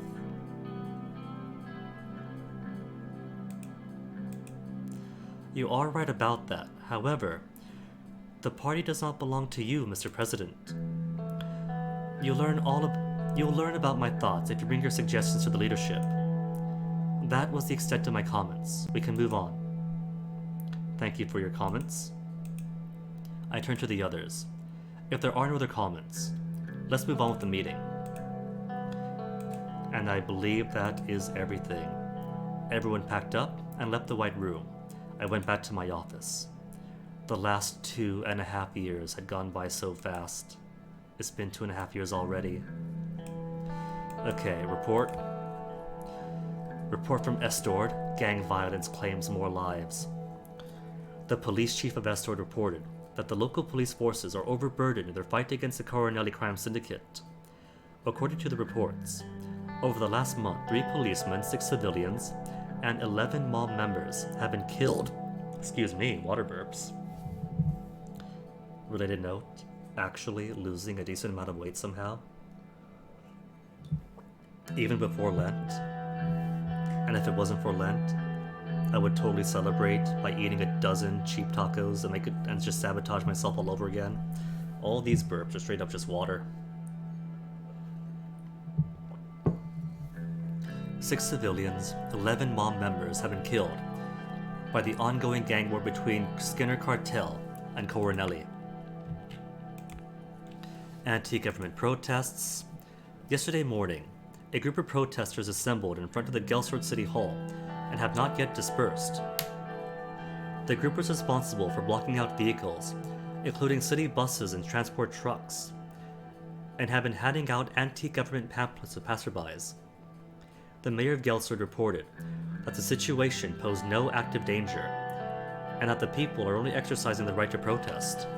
You are right about that. However, the party does not belong to you, Mr. President. You'll learn about my thoughts if you bring your suggestions to the leadership. That was the extent of my comments. We can move on. Thank you for your comments. I turn to the others. If there are no other comments, let's move on with the meeting. And I believe that is everything. Everyone packed up and left the white room. I went back to my office. The last 2.5 years had gone by so fast. It's been 2.5 years already. Okay, report. Report from Estord. Gang violence claims more lives. The police chief of Estord reported that the local police forces are overburdened in their fight against the Coronelli crime syndicate. According to the reports, over the last month, 3 policemen, 6 civilians, and 11 mob members have been killed. Excuse me, water burps. Related note, actually losing a decent amount of weight somehow. Even before Lent. And if it wasn't for Lent, I would totally celebrate by eating a dozen cheap tacos and just sabotage myself all over again. All these burps are straight up just water. 6 civilians, 11 mob members have been killed by the ongoing gang war between Skinner Cartel and Coronelli. Anti-government protests. Yesterday morning, a group of protesters assembled in front of the Gelsford City Hall and have not yet dispersed. The group was responsible for blocking out vehicles, including city buses and transport trucks, and have been handing out anti-government pamphlets to passerbys. The mayor of Gelsford reported that the situation posed no active danger, and that the people are only exercising the right to protest.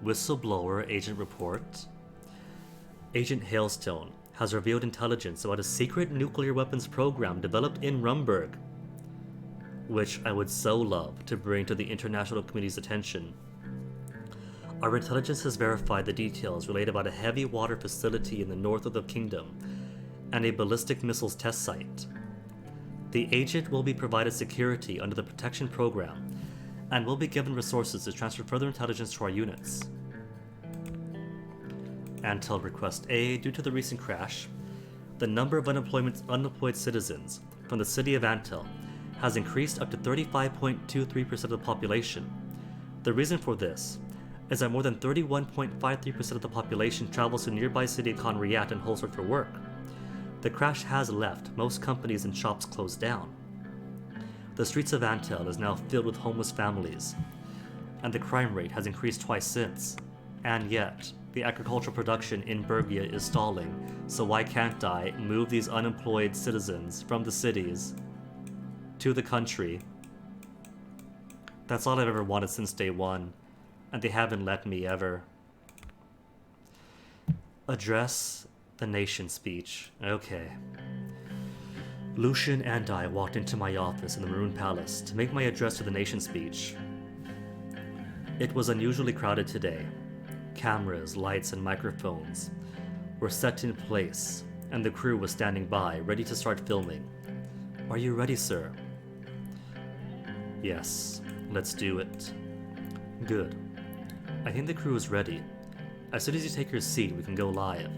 Whistleblower agent report. Agent Hailstone has revealed intelligence about a secret nuclear weapons program developed in Rumburg, which I would so love to bring to the international community's attention. Our intelligence has verified the details related about a heavy water facility in the north of the kingdom and a ballistic missiles test site. The agent will be provided security under the protection program and will be given resources to transfer further intelligence to our units. Until request A, due to the recent crash, the number of unemployed citizens from the city of Antel has increased up to 35.23% of the population. The reason for this is that more than 31.53% of the population travels to nearby city of Conriat and Holsworth for work. The crash has left most companies and shops closed down. The streets of Antel is now filled with homeless families, and the crime rate has increased twice since. And yet, the agricultural production in Bergia is stalling, so why can't I move these unemployed citizens from the cities to the country? That's all I've ever wanted since day one, and they haven't let me ever. Address the nation speech. Okay. Lucian and I walked into my office in the Maroon Palace to make my address to the nation speech. It was unusually crowded today. Cameras, lights, and microphones were set in place, and the crew was standing by, ready to start filming. Are you ready, sir? Yes, let's do it. Good. I think the crew is ready. As soon as you take your seat, we can go live.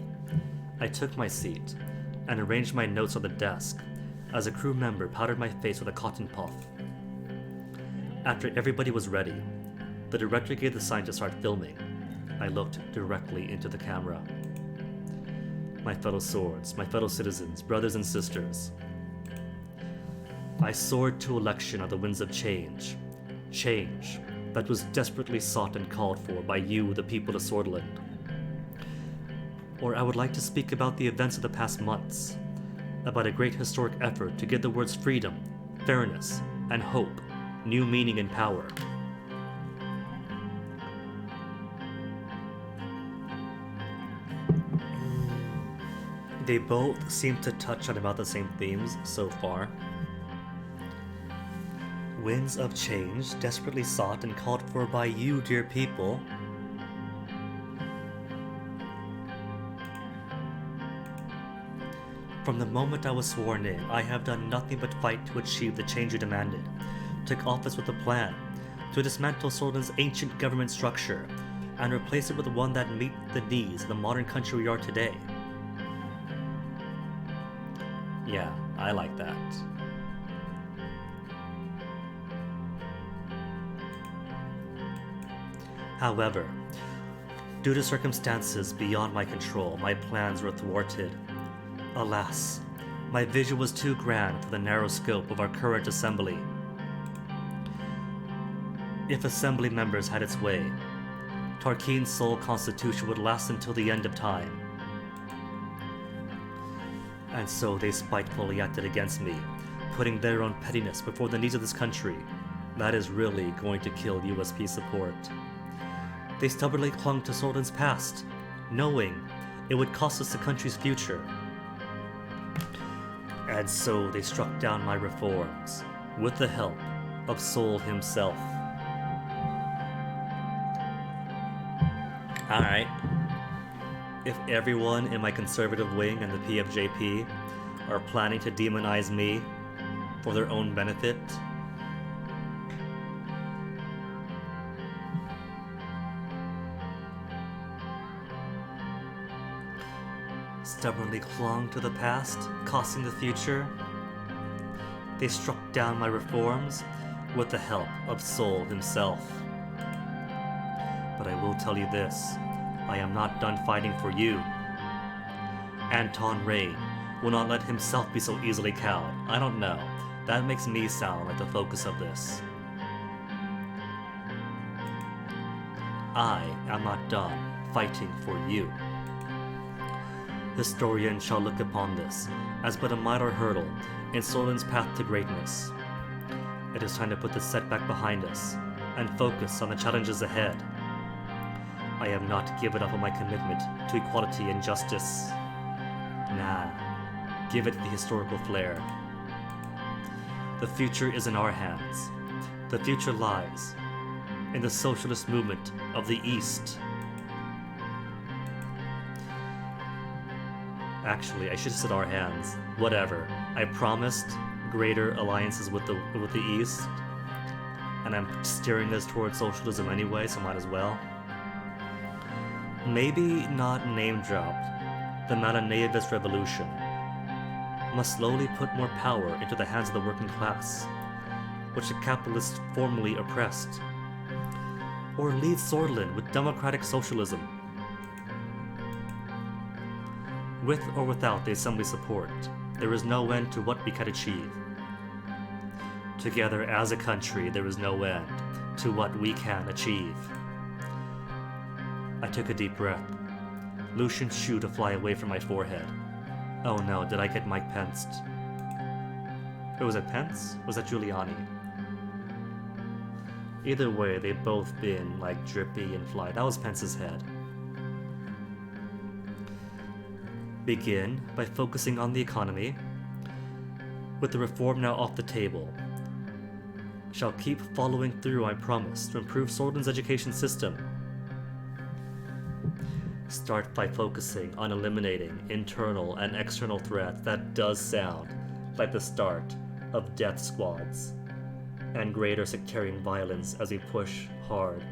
I took my seat and arranged my notes on the desk as a crew member powdered my face with a cotton puff. After everybody was ready, the director gave the sign to start filming. I looked directly into the camera. My fellow swords, my fellow citizens, brothers and sisters. I soared to election on the winds of change. Change that was desperately sought and called for by you, the people of Swordland. Or I would like to speak about the events of the past months, about a great historic effort to give the words freedom, fairness, and hope new meaning and power. They both seem to touch on about the same themes so far. Winds of change, desperately sought and called for by you, dear people. From the moment I was sworn in, I have done nothing but fight to achieve the change you demanded. Took office with a plan to dismantle Swordland's ancient government structure and replace it with one that meets the needs of the modern country we are today. Yeah, I like that. However, due to circumstances beyond my control, my plans were thwarted. Alas, my vision was too grand for the narrow scope of our current assembly. If assembly members had its way, Tarkeen's sole constitution would last until the end of time. And so they spitefully acted against me, putting their own pettiness before the needs of this country. That is really going to kill USP support. They stubbornly clung to Swordland's past, knowing it would cost us the country's future. And so they struck down my reforms, with the help of Sol himself. Alright. If everyone in my conservative wing and the PFJP are planning to demonize me for their own benefit, stubbornly clung to the past, costing the future, they struck down my reforms with the help of Sol himself. But I will tell you this, I am not done fighting for you. Anton Rain will not let himself be so easily cowed. I don't know, that makes me sound like the focus of this. I am not done fighting for you. Historians shall look upon this as but a minor hurdle in Swordland's path to greatness. It is time to put this setback behind us and focus on the challenges ahead. I have not given up on my commitment to equality and justice. Nah, give it the historical flair. The future is in our hands. The future lies in the socialist movement of the East. Actually, I should have said our hands. Whatever. I promised greater alliances with the East, and I'm steering us towards socialism anyway, so might as well. Maybe not name-dropped. The Malanaeavist Revolution must slowly put more power into the hands of the working class, which the capitalists formerly oppressed. Or lead Swordland with democratic socialism. With or without the Assembly support, there is no end to what we can achieve. Together as a country, there is no end to what we can achieve. I took a deep breath. Lucian's shoe to fly away from my forehead. Oh no, did I get Mike Penced? Or was it Pence? Or was that Giuliani? Either way, they've both been like drippy and fly. That was Pence's head. Begin by focusing on the economy. With the reform now off the table, shall keep following through my promise to improve Sorden's education system. Start by focusing on eliminating internal and external threats. That does sound like the start of death squads and greater sectarian violence as we push hard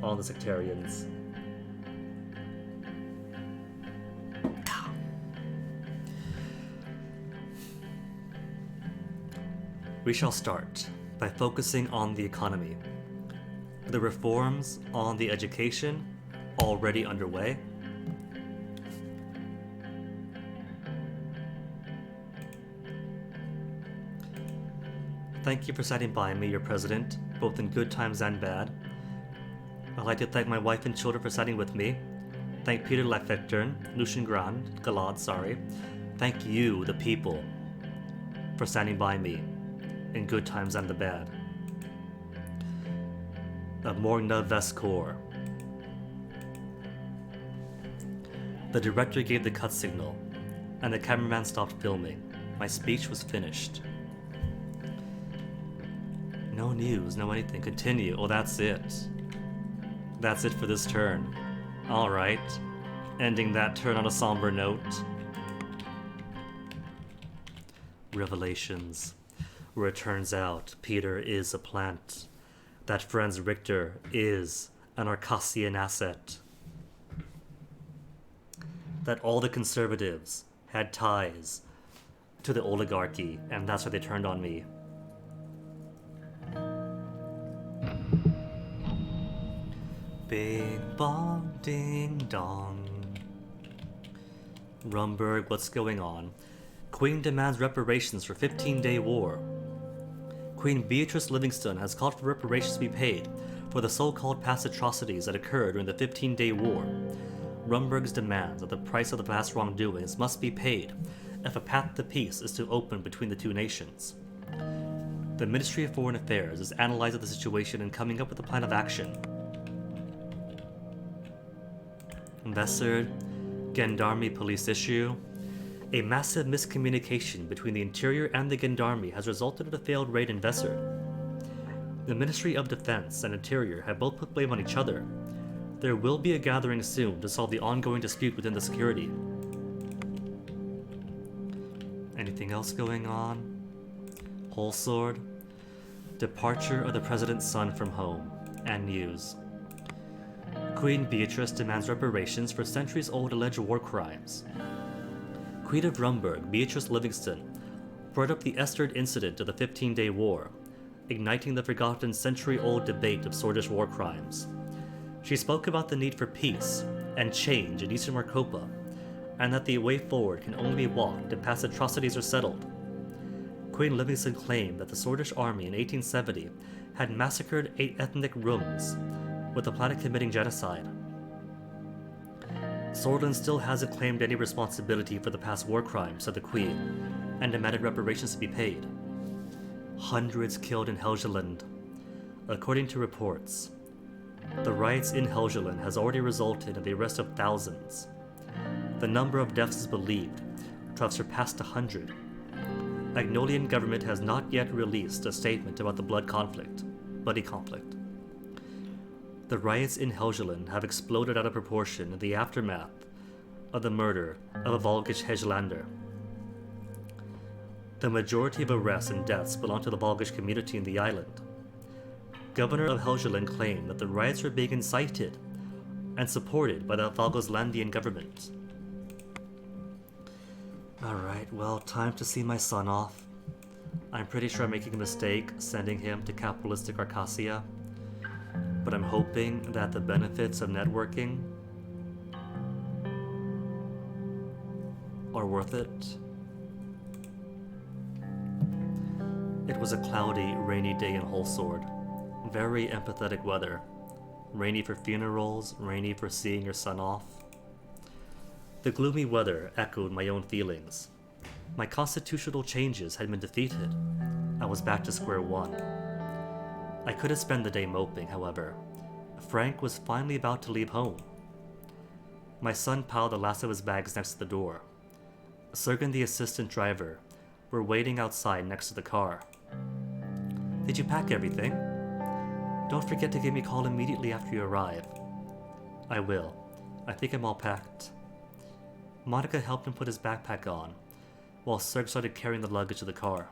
on the sectarians. We shall start by focusing on the economy. The reforms on the education already underway. Thank you for standing by me, your president, both in good times and bad. I'd like to thank my wife and children for standing with me. Thank Peter Lefechtern, Lucian Grand, Galad, sorry. Thank you, the people, for standing by me in good times and the bad. Morgna Vescor. The director gave the cut signal, and the cameraman stopped filming. My speech was finished. No news, no anything. Continue. Oh, that's it. That's it for this turn. Alright. Ending that turn on a somber note. Revelations. Where it turns out Peter is a plant. That Franz Richter is an Arcasian asset. That all the conservatives had ties to the oligarchy, and that's why they turned on me. Bing bong ding dong. Rumberg, what's going on? Queen demands reparations for 15-day war. Queen Beatrice Livingston has called for reparations to be paid for the so-called past atrocities that occurred during the 15-day war. Rumberg's demands that the price of the past wrongdoings must be paid if a path to peace is to open between the two nations. The Ministry of Foreign Affairs is analyzing the situation and coming up with a plan of action. Veserd, Gendarme police issue. A massive miscommunication between the Interior and the Gendarme has resulted in a failed raid in Veserd. The Ministry of Defense and Interior have both put blame on each other. There will be a gathering soon to solve the ongoing dispute within the security. Anything else going on? Whole Sword. Departure of the President's son from home. And news. Queen Beatrice demands reparations for centuries-old alleged war crimes. Queen of Rumberg, Beatrice Livingston, brought up the Esterd incident of the 15-day war, igniting the forgotten century-old debate of Sordish war crimes. She spoke about the need for peace and change in Eastern Marcopa, and that the way forward can only be walked if past atrocities are settled. Queen Livingston claimed that the Sordish army in 1870 had massacred 8 ethnic Rums, with the plan of committing genocide. Sorlin still hasn't claimed any responsibility for the past war crimes, said the Queen, and demanded reparations to be paid. Hundreds killed in Helgeland. According to reports, the riots in Helgeland has already resulted in the arrest of thousands. The number of deaths is believed to have surpassed 100. Agnolian government has not yet released a statement about the bloody conflict. The riots in Helgeland have exploded out of proportion in the aftermath of the murder of a Volgish Helgelander. The majority of arrests and deaths belong to the Volgish community in the island. Governor of Helgeland claimed that the riots were being incited and supported by the Valgoslandian government. Alright, well, time to see my son off. I'm pretty sure I'm making a mistake sending him to capitalistic Arcasia, but I'm hoping that the benefits of networking are worth it. It was a cloudy, rainy day in Wholesword. Very empathetic weather. Rainy for funerals, rainy for seeing your son off. The gloomy weather echoed my own feelings. My constitutional changes had been defeated. I was back to square one. I couldn't spend the day moping, however. Frank was finally about to leave home. My son piled the last of his bags next to the door. Sergen, the assistant driver, were waiting outside next to the car. Did you pack everything? Don't forget to give me a call immediately after you arrive. I will. I think I'm all packed. Monica helped him put his backpack on, while Serg started carrying the luggage to the car.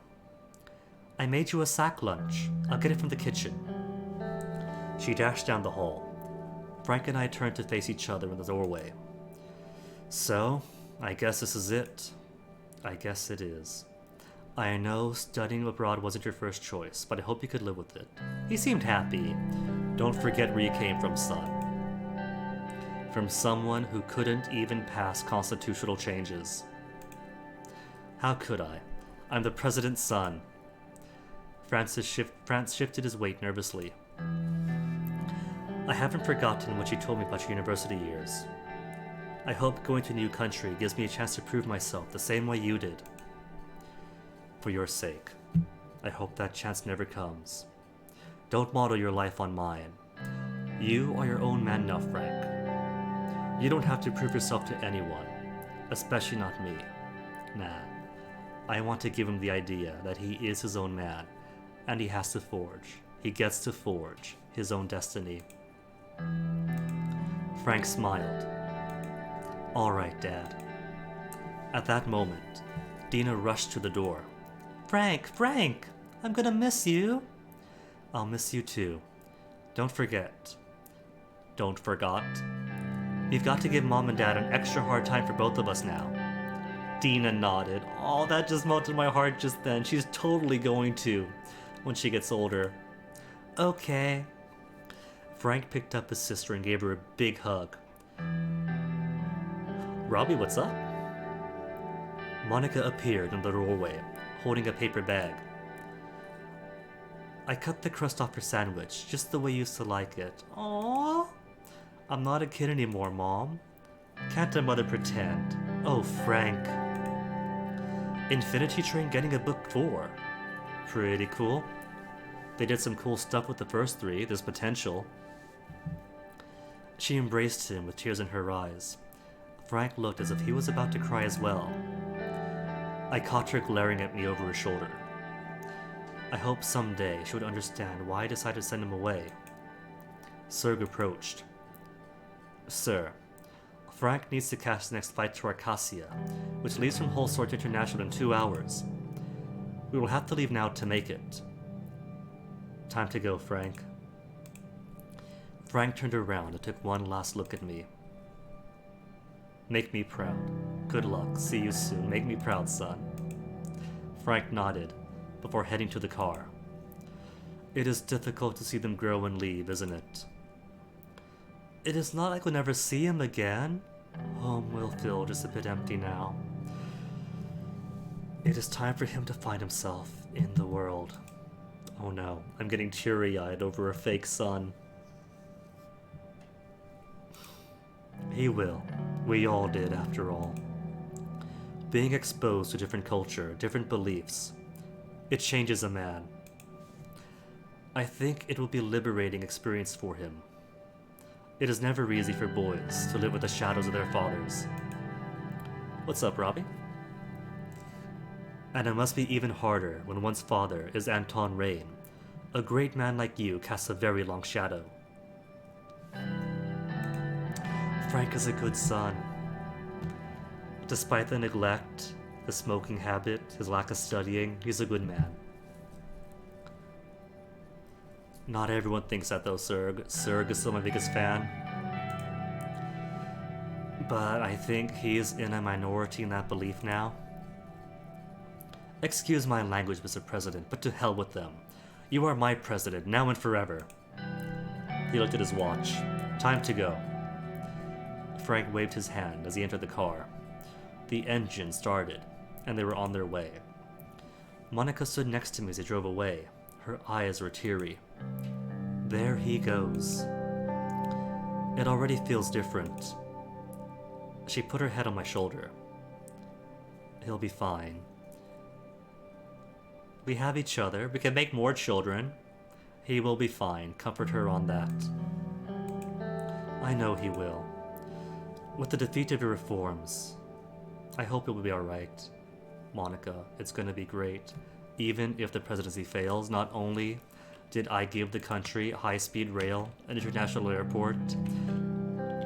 I made you a sack lunch. I'll get it from the kitchen. She dashed down the hall. Frank and I turned to face each other in the doorway. So, I guess this is it. I guess it is. I know studying abroad wasn't your first choice, but I hope you could live with it. He seemed happy. Don't forget where you came from, son. From someone who couldn't even pass constitutional changes. How could I? I'm the president's son. France shifted his weight nervously. I haven't forgotten what you told me about your university years. I hope going to a new country gives me a chance to prove myself the same way you did. For your sake, I hope that chance never comes. Don't model your life on mine. You are your own man now, Frank. You don't have to prove yourself to anyone, especially not me. Nah, I want to give him the idea that he is his own man, and he gets to forge his own destiny. Frank smiled. All right, Dad. At that moment, Dina rushed to the door. Frank! I'm gonna miss you. I'll miss you too. Don't forget. Don't forgot. You've got to give Mom and Dad an extra hard time for both of us now. Dina nodded. Oh, that just melted my heart just then. She's totally going to when she gets older. Okay. Frank picked up his sister and gave her a big hug. Robbie, what's up? Monica appeared in the doorway, holding a paper bag. I cut the crust off your sandwich, just the way you used to like it. Aww. I'm not a kid anymore, Mom. Can't a mother pretend? Oh, Frank. Infinity Train getting a book 4. Pretty cool. They did some cool stuff with the first 3. There's potential. She embraced him with tears in her eyes. Frank looked as if he was about to cry as well. I caught her glaring at me over her shoulder. I hoped someday she would understand why I decided to send him away. Serg approached. Sir, Frank needs to catch the next flight to Arcasia, which leaves from Holsort International in 2 hours. We will have to leave now to make it. Time to go, Frank. Frank turned around and took one last look at me. Make me proud. Good luck. See you soon. Make me proud, son. Frank nodded before heading to the car. It is difficult to see them grow and leave, isn't it? It is not like we'll never see him again. Home will feel just a bit empty now. It is time for him to find himself in the world. Oh no, I'm getting teary-eyed over a fake son. He will. We all did, after all. Being exposed to different culture, different beliefs, it changes a man. I think it will be a liberating experience for him. It is never easy for boys to live with the shadows of their fathers. What's up, Robbie? And it must be even harder when one's father is Anton Rain. A great man like you casts a very long shadow. Frank is a good son. Despite the neglect, the smoking habit, his lack of studying, he's a good man. Not everyone thinks that though, Serg. Serg is still my biggest fan. But I think he is in a minority in that belief now. Excuse my language, Mr. President, but to hell with them. You are my president, now and forever. He looked at his watch. Time to go. Frank waved his hand as he entered the car. The engine started, and they were on their way. Monica stood next to me as he drove away. Her eyes were teary. There he goes. It already feels different. She put her head on my shoulder. He'll be fine. We have each other. We can make more children. He will be fine. Comfort her on that. I know he will. With the defeat of your reforms, I hope it will be alright. Monica. It's gonna be great. Even if the presidency fails, not only did I give the country high-speed rail, an international airport,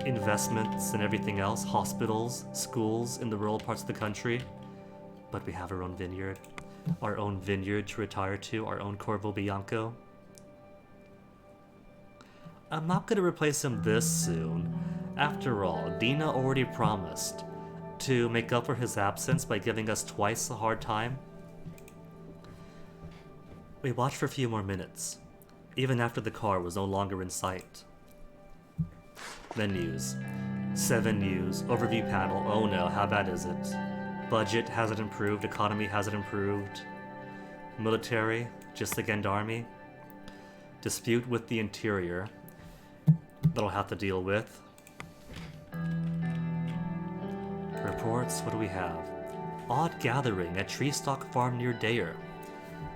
investments and everything else, hospitals, schools in the rural parts of the country, but we have our own vineyard. Our own vineyard to retire to, our own Corvo Bianco. I'm not gonna replace him this soon. After all, Dina already promised to make up for his absence by giving us twice a hard time. We watched for a few more minutes, even after the car was no longer in sight. Then news. 7 news, overview panel, oh no, how bad is it? Budget hasn't improved, economy hasn't improved. Military, just the Gendarme. Dispute with the interior, that'll have to deal with. Reports, what do we have? Odd gathering at Treestock Farm near Dayer.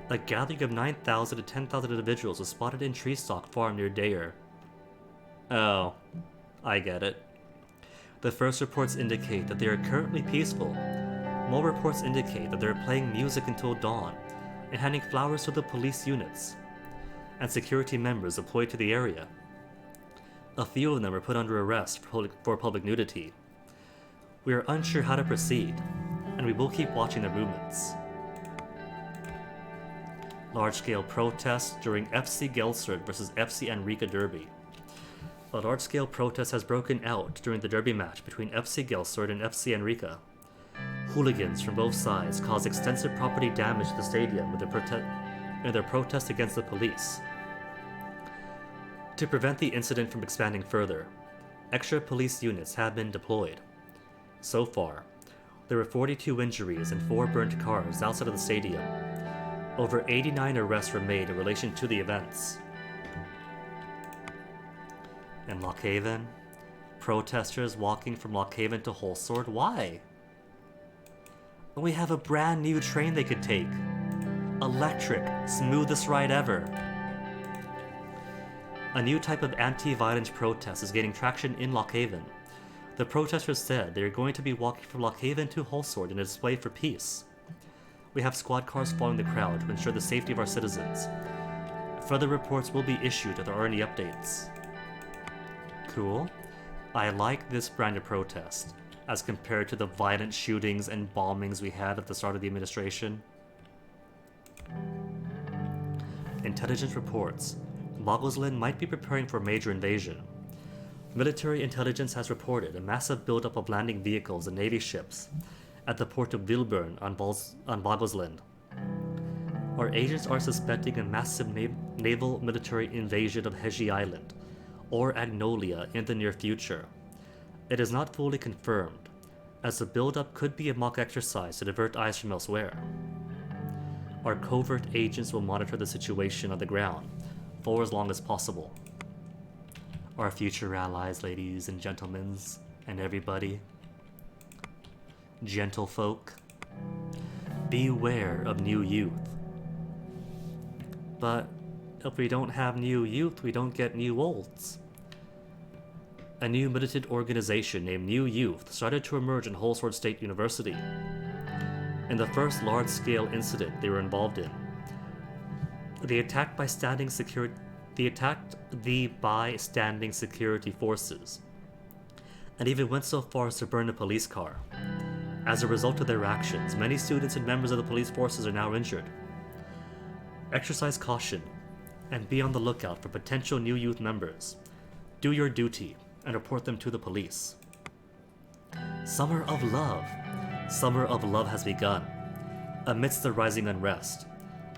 A gathering of 9,000 to 10,000 individuals was spotted in Treestock Farm near Dayer. Oh, I get it. The first reports indicate that they are currently peaceful. More reports indicate that they are playing music until dawn and handing flowers to the police units and security members deployed to the area. A few of them were put under arrest for public nudity. We are unsure how to proceed, and we will keep watching their movements. Large-scale protests during FC Gelserd versus FC Enrica Derby. A large-scale protest has broken out during the derby match between FC Gelserd and FC Enrica. Hooligans from both sides caused extensive property damage to the stadium with their protest against the police. To prevent the incident from expanding further, extra police units have been deployed. So far, there were 42 injuries and 4 burnt cars outside of the stadium. Over 89 arrests were made in relation to the events. In Lockhaven, protesters walking from Lockhaven to Holsword. Why? We have a brand new train they could take. Electric, smoothest ride ever. A new type of anti-violence protest is gaining traction in Lockhaven. The protesters said they are going to be walking from Lockhaven to Holsword in a display for peace. We have squad cars following the crowd to ensure the safety of our citizens. Further reports will be issued if there are any updates. Cool. I like this brand of protest, as compared to the violent shootings and bombings we had at the start of the administration. Intelligence reports Lagosland might be preparing for a major invasion. Military intelligence has reported a massive buildup of landing vehicles and navy ships at the port of Vilburn on Lagosland. Our agents are suspecting a massive naval military invasion of Heji Island, or Agnolia, in the near future. It is not fully confirmed, as the buildup could be a mock exercise to divert eyes from elsewhere. Our covert agents will monitor the situation on the ground for as long as possible. Our future allies, ladies and gentlemen, and everybody. Gentlefolk, beware of new youth. But if we don't have new youth, we don't get new olds. A new militant organization named New Youth started to emerge in Holsword State University. In the first large-scale incident they were involved in, they attacked the bystanding security forces, and even went so far as to burn a police car. As a result of their actions, many students and members of the police forces are now injured. Exercise caution, and be on the lookout for potential new youth members. Do your duty, and report them to the police. Summer of Love. Summer of Love has begun. Amidst the rising unrest,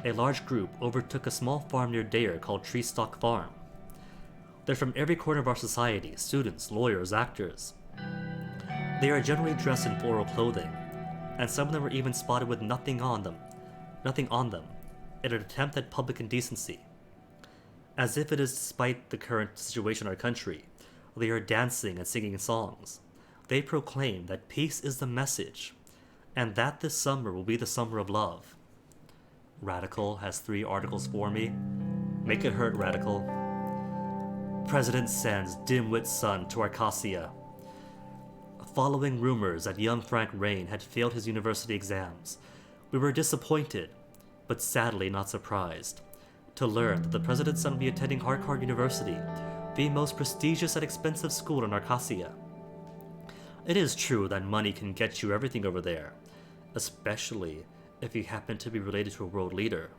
a large group overtook a small farm near Dayer called Treestock Farm. They're from every corner of our society, students, lawyers, actors. They are generally dressed in floral clothing, and some of them were even spotted with nothing on them, in an attempt at public indecency. As if it is despite the current situation in our country, they are dancing and singing songs. They proclaim that peace is the message, and that this summer will be the summer of love. Radical has 3 articles for me. Make it hurt, Radical. President sends dimwit son to Arcasia. Following rumors that young Frank Rain had failed his university exams, We were disappointed, but sadly not surprised, to learn that the president's son would be attending Harvard University, the most prestigious and expensive school in Arcasia. It is true that money can get you everything over there, especially if you happen to be related to a world leader.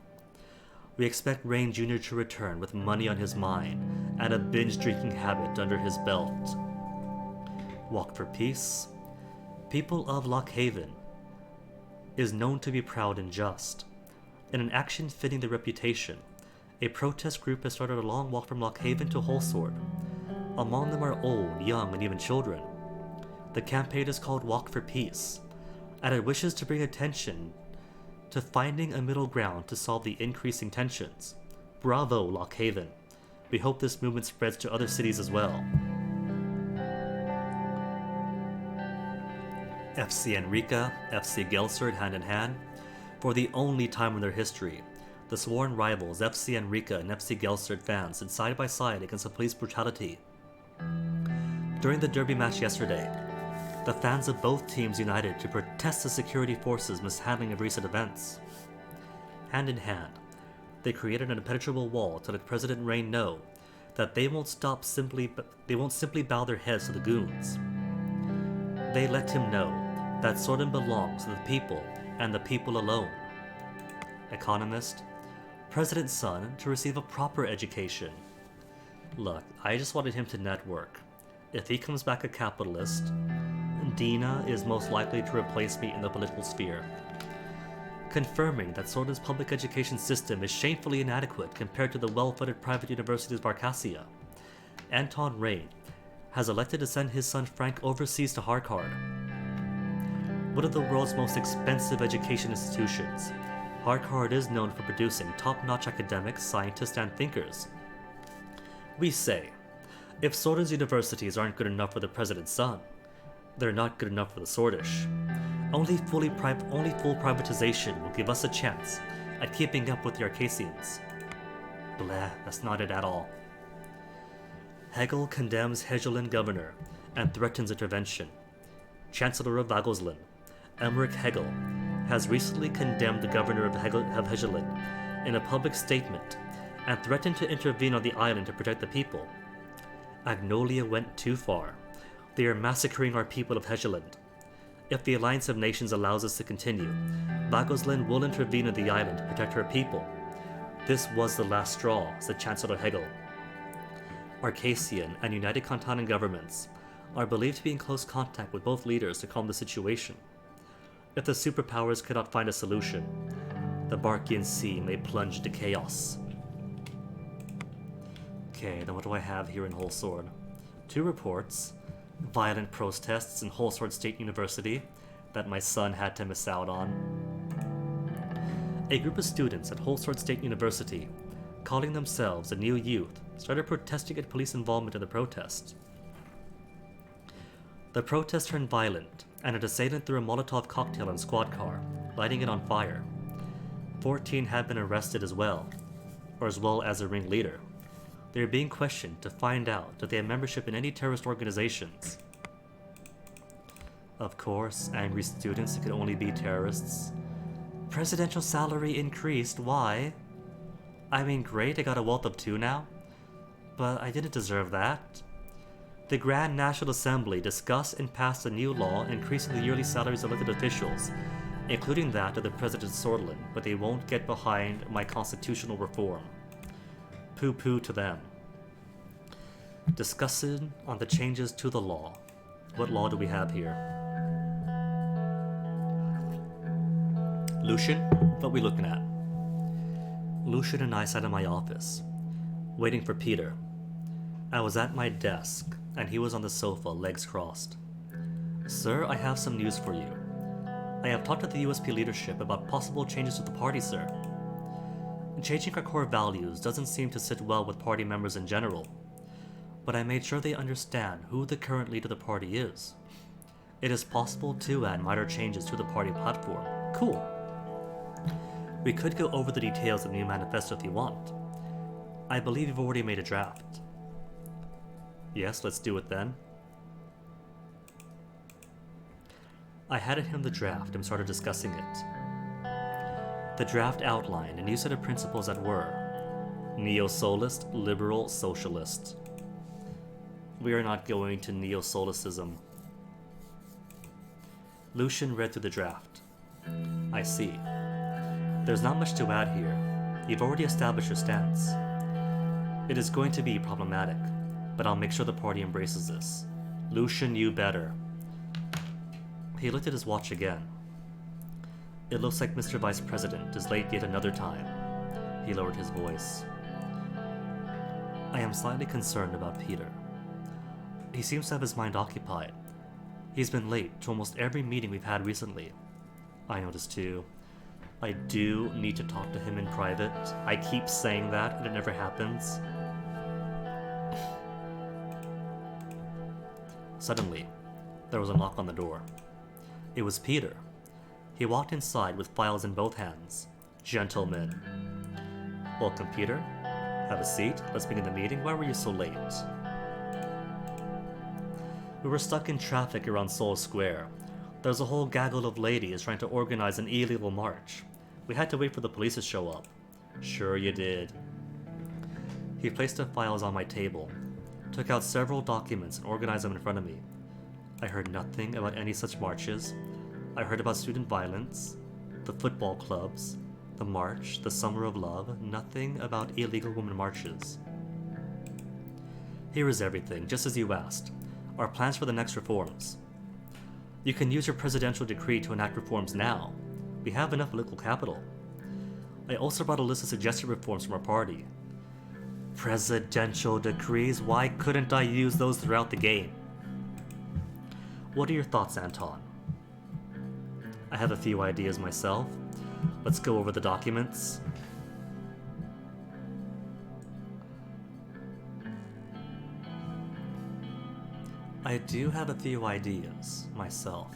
We expect Rain Jr. to return with money on his mind and a binge-drinking habit under his belt. Walk for Peace. People of Lock Haven is known to be proud and just. In an action fitting their reputation, a protest group has started a long walk from Lock Haven to Holsword. Among them are old, young, and even children. The campaign is called Walk for Peace, and it wishes to bring attention to finding a middle ground to solve the increasing tensions. Bravo, Lock Haven. We hope this movement spreads to other cities as well. FC Enrica, FC Gelserd hand in hand. For the only time in their history, the sworn rivals FC Enrica and FC Gelserd fans stood side by side against the police brutality. During the derby match yesterday, the fans of both teams united to protest the security forces' mishandling of recent events. Hand in hand, they created an impenetrable wall to let President Rain know that they won't simply bow their heads to the goons. They let him know that Sorden belongs to the people and the people alone. Economist, President's son to receive a proper education. Look, I just wanted him to network. If he comes back a capitalist, Dina is most likely to replace me in the political sphere. Confirming that Sorden's public education system is shamefully inadequate compared to the well-funded private universities of Arcasia. Anton Rain has elected to send his son Frank overseas to Harvard, one of the world's most expensive education institutions. Harvard is known for producing top-notch academics, scientists, and thinkers. We say, if Sorden's universities aren't good enough for the president's son, they're not good enough for the Sordish. Only full privatization will give us a chance at keeping up with the Arcasians. Blah, that's not it at all. Hegel condemns Hegelian governor and threatens intervention. Chancellor of Vagelsland, Emmerich Hegel, has recently condemned the governor of Hegelian in a public statement and threatened to intervene on the island to protect the people. Agnolia went too far. They are massacring our people of Hegelian. If the Alliance of Nations allows us to continue, Vagelsland will intervene on the island to protect her people. This was the last straw, said Chancellor Hegel. Arcasian and United Cantonan governments are believed to be in close contact with both leaders to calm the situation. If the superpowers cannot find a solution, the Barkian Sea may plunge into chaos. Okay, then what do I have here in Holsword? 2 reports. Violent protests in Holsword State University that my son had to miss out on. A group of students at Holsword State University, calling themselves the New Youth, started protesting at police involvement in the protest. The protest turned violent, and an assailant threw a Molotov cocktail on a squad car, lighting it on fire. 14 have been arrested as well as a ringleader. They are being questioned to find out if they have membership in any terrorist organizations. Of course, angry students could only be terrorists. Presidential salary increased, why? I mean, great, I got a wealth of 2 now, but I didn't deserve that. The Grand National Assembly discussed and passed a new law increasing the yearly salaries of elected officials, including that of the President Sordelin, but they won't get behind my constitutional reform. Poo-poo to them. Discussing on the changes to the law. What law do we have here? Lucian, what are we looking at? Lucian and I sat in my office, waiting for Peter. I was at my desk, and he was on the sofa, legs crossed. Sir, I have some news for you. I have talked to the USP leadership about possible changes to the party, sir. Changing our core values doesn't seem to sit well with party members in general, but I made sure they understand who the current leader of the party is. It is possible to add minor changes to the party platform. Cool. We could go over the details of the new manifesto if you want. I believe you've already made a draft. Yes, let's do it then. I handed him the draft and started discussing it. The draft outlined a new set of principles that were neo-solist, liberal, socialist. We are not going to neo-solicism. Lucian read through the draft. I see. There's not much to add here. You've already established your stance. It is going to be problematic, but I'll make sure the party embraces this. Lucian, you better. He looked at his watch again. It looks like Mr. Vice President is late yet another time. He lowered his voice. I am slightly concerned about Peter. He seems to have his mind occupied. He's been late to almost every meeting we've had recently. I noticed too. I do need to talk to him in private. I keep saying that, and it never happens. Suddenly, there was a knock on the door. It was Peter. He walked inside with files in both hands. Gentlemen. Welcome, Peter. Have a seat. Let's begin the meeting. Why were you so late? We were stuck in traffic around Seoul Square. There was a whole gaggle of ladies trying to organize an illegal march. We had to wait for the police to show up. Sure you did. He placed the files on my table, took out several documents and organized them in front of me. I heard nothing about any such marches. I heard about student violence, the football clubs, the march, the Summer of Love, nothing about illegal women marches. Here is everything, just as you asked. Our plans for the next reforms. You can use your presidential decree to enact reforms now. We have enough political capital. I also brought a list of suggested reforms from our party. Presidential decrees? Why couldn't I use those throughout the game? What are your thoughts, Anton? I have a few ideas myself. Let's go over the documents. I do have a few ideas myself.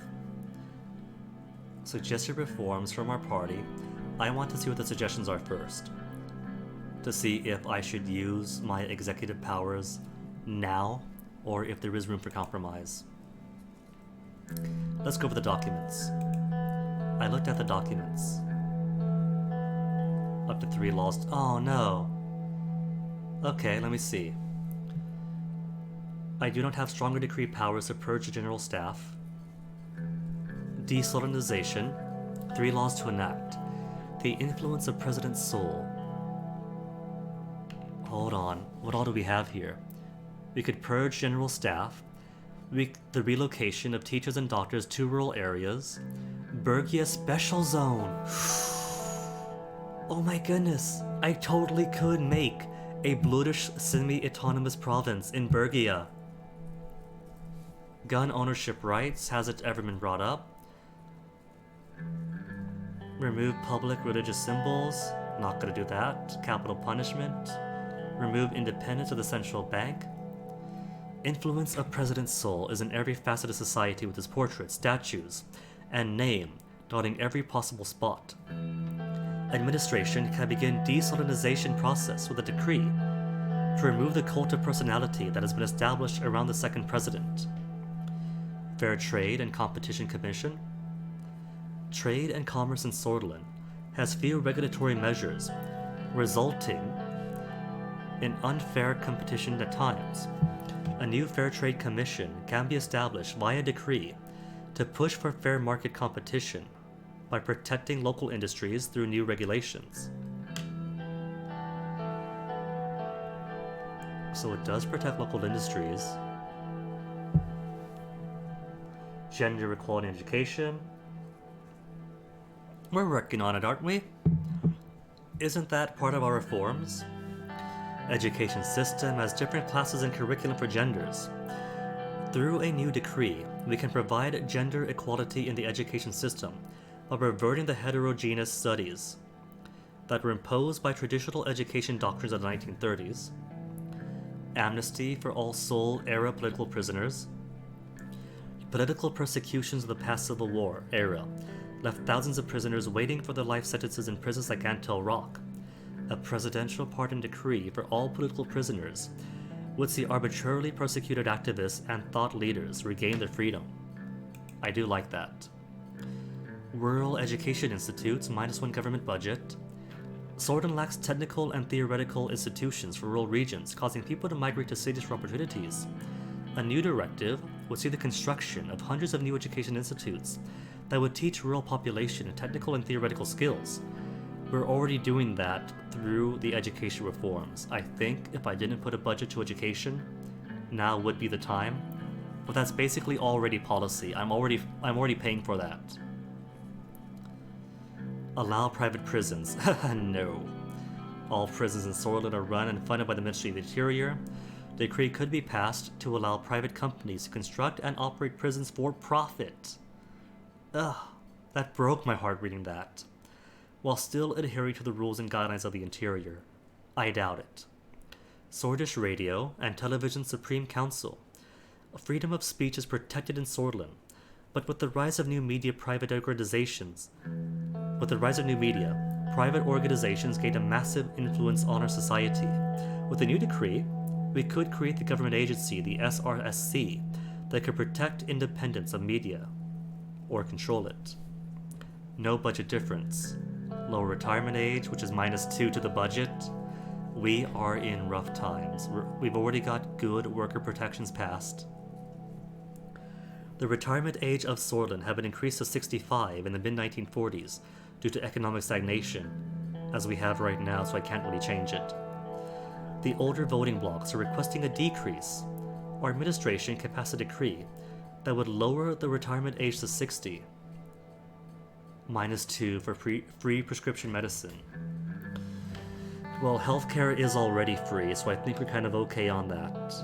Suggested reforms from our party. I want to see what the suggestions are first. To see if I should use my executive powers now, or if there is room for compromise. Let's go over the documents. I looked at the documents. Up to 3 laws. Oh no. Okay, let me see. I do not have stronger decree powers to purge the general staff. Desolemnization. 3 laws to enact. The influence of President Seoul. Hold on. What all do we have here? We could purge general staff. The relocation of teachers and doctors to rural areas. Bergia Special Zone. Oh my goodness. I totally could make a British semi-autonomous province in Bergia. Gun ownership rights. Has it ever been brought up? Remove public religious symbols. Not gonna do that. Capital punishment. Remove independence of the central bank. Influence of President Seoul is in every facet of society with his portraits, statues, and name dotting every possible spot. Administration can begin desolemnization process with a decree to remove the cult of personality that has been established around the second president. Fair Trade and Competition Commission. Trade and commerce in Sordlin has few regulatory measures, resulting in unfair competition at times. A new Fair Trade Commission can be established via decree to push for fair market competition by protecting local industries through new regulations. So it does protect local industries. Gender equality in education. We're working on it, aren't we? Isn't that part of our reforms? Education system has different classes and curriculum for genders. Through a new decree, we can provide gender equality in the education system by reverting the heterogeneous studies that were imposed by traditional education doctrines of the 1930s, amnesty for all Seoul-era political prisoners. Political persecutions of the past Civil War era left thousands of prisoners waiting for their life sentences in prisons like Antel Rock. A presidential pardon decree for all political prisoners would see arbitrarily persecuted activists and thought leaders regain their freedom. I do like that. Rural education institutes, -1 government budget. Sordon lacks technical and theoretical institutions for rural regions, causing people to migrate to cities for opportunities. A new directive would see the construction of hundreds of new education institutes that would teach rural population technical and theoretical skills. We're already doing that through the education reforms. I think if I didn't put a budget to education, now would be the time. But that's basically already policy. I'm already paying for that. Allow private prisons. No. All prisons in Sorlin are run and funded by the Ministry of the Interior. The decree could be passed to allow private companies to construct and operate prisons for profit. Ugh, that broke my heart reading that. While still adhering to the rules and guidelines of the Interior. I doubt it. Sordish Radio and Television Supreme Council. Freedom of speech is protected in Sordlin, but with the rise of new media, private organizations gained a massive influence on our society. With the new decree, we could create the government agency, the SRSC, that could protect independence of media, or control it. No budget difference. Lower retirement age, which is -2 to the budget. We are in rough times. We've already got good worker protections passed. The retirement age of Sorlin had been increased to 65 in the mid-1940s due to economic stagnation, as we have right now, so I can't really change it. The older voting blocks are requesting a decrease. Our administration can pass a decree that would lower the retirement age to 60. -2 for free prescription medicine. Well, healthcare is already free, so I think we're kind of okay on that.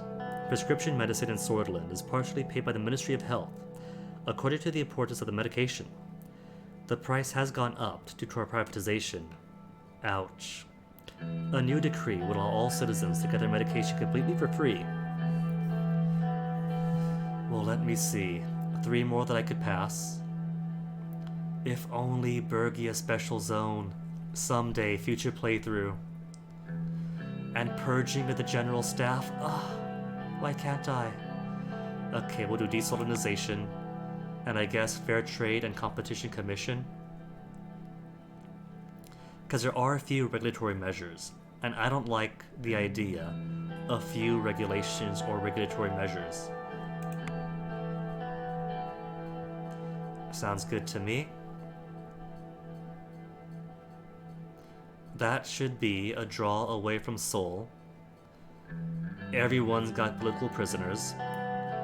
Prescription medicine in Sordlin is partially paid by the Ministry of Health, according to the importance of the medication. The price has gone up due to our privatization. Ouch. A new decree would allow all citizens to get their medication completely for free. Well, let me see. 3 more that I could pass. If only Bergia Special Zone. Someday, future playthrough. And purging of the general staff. Why can't I? Okay, we'll do desolinization. And I guess Fair Trade and Competition Commission. Because there are a few regulatory measures, and I don't like the idea of few regulations or regulatory measures. Sounds good to me. That should be a draw away from Seoul. Everyone's got political prisoners,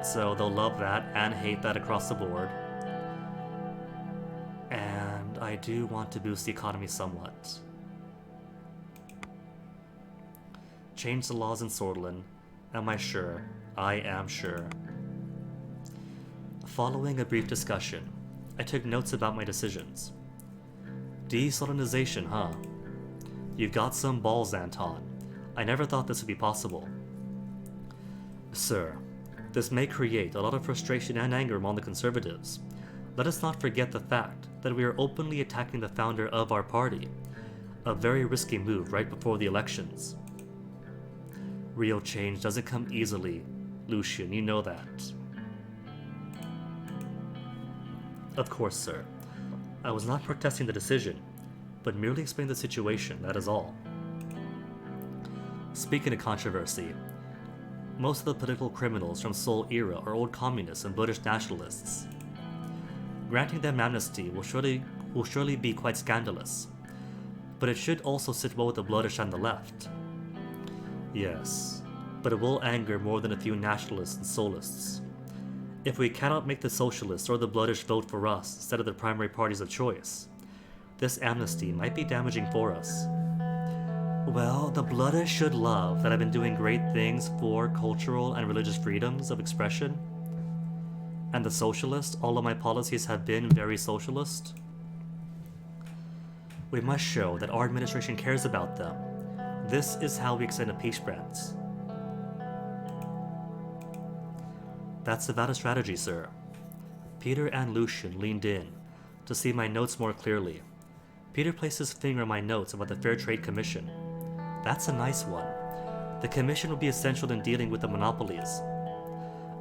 so they'll love that and hate that across the board. And I do want to boost the economy somewhat. Change the laws in Sordlin. Am I sure? I am sure. Following a brief discussion, I took notes about my decisions. Desolinization, huh? You've got some balls, Anton. I never thought this would be possible. Sir, this may create a lot of frustration and anger among the conservatives. Let us not forget the fact that we are openly attacking the founder of our party. A very risky move right before the elections. Real change doesn't come easily, Lucian, you know that. Of course, sir. I was not protesting the decision, but merely explaining the situation, that is all. Speaking of controversy, most of the political criminals from Seoul era are old communists and British nationalists. Granting them amnesty will surely be quite scandalous, but it should also sit well with the Bloodish and the left. Yes, but it will anger more than a few nationalists and Soulists. If we cannot make the Socialists or the Bloodish vote for us instead of their primary parties of choice, this amnesty might be damaging for us. Well, the Bloodish should love that I've been doing great things for cultural and religious freedoms of expression. And the Socialists, all of my policies have been very socialist. We must show that our administration cares about them. This is how we extend a peace branch. That's the valid strategy, sir. Peter and Lucian leaned in to see my notes more clearly. Peter placed his finger on my notes about the Fair Trade Commission. That's a nice one. The commission will be essential in dealing with the monopolies.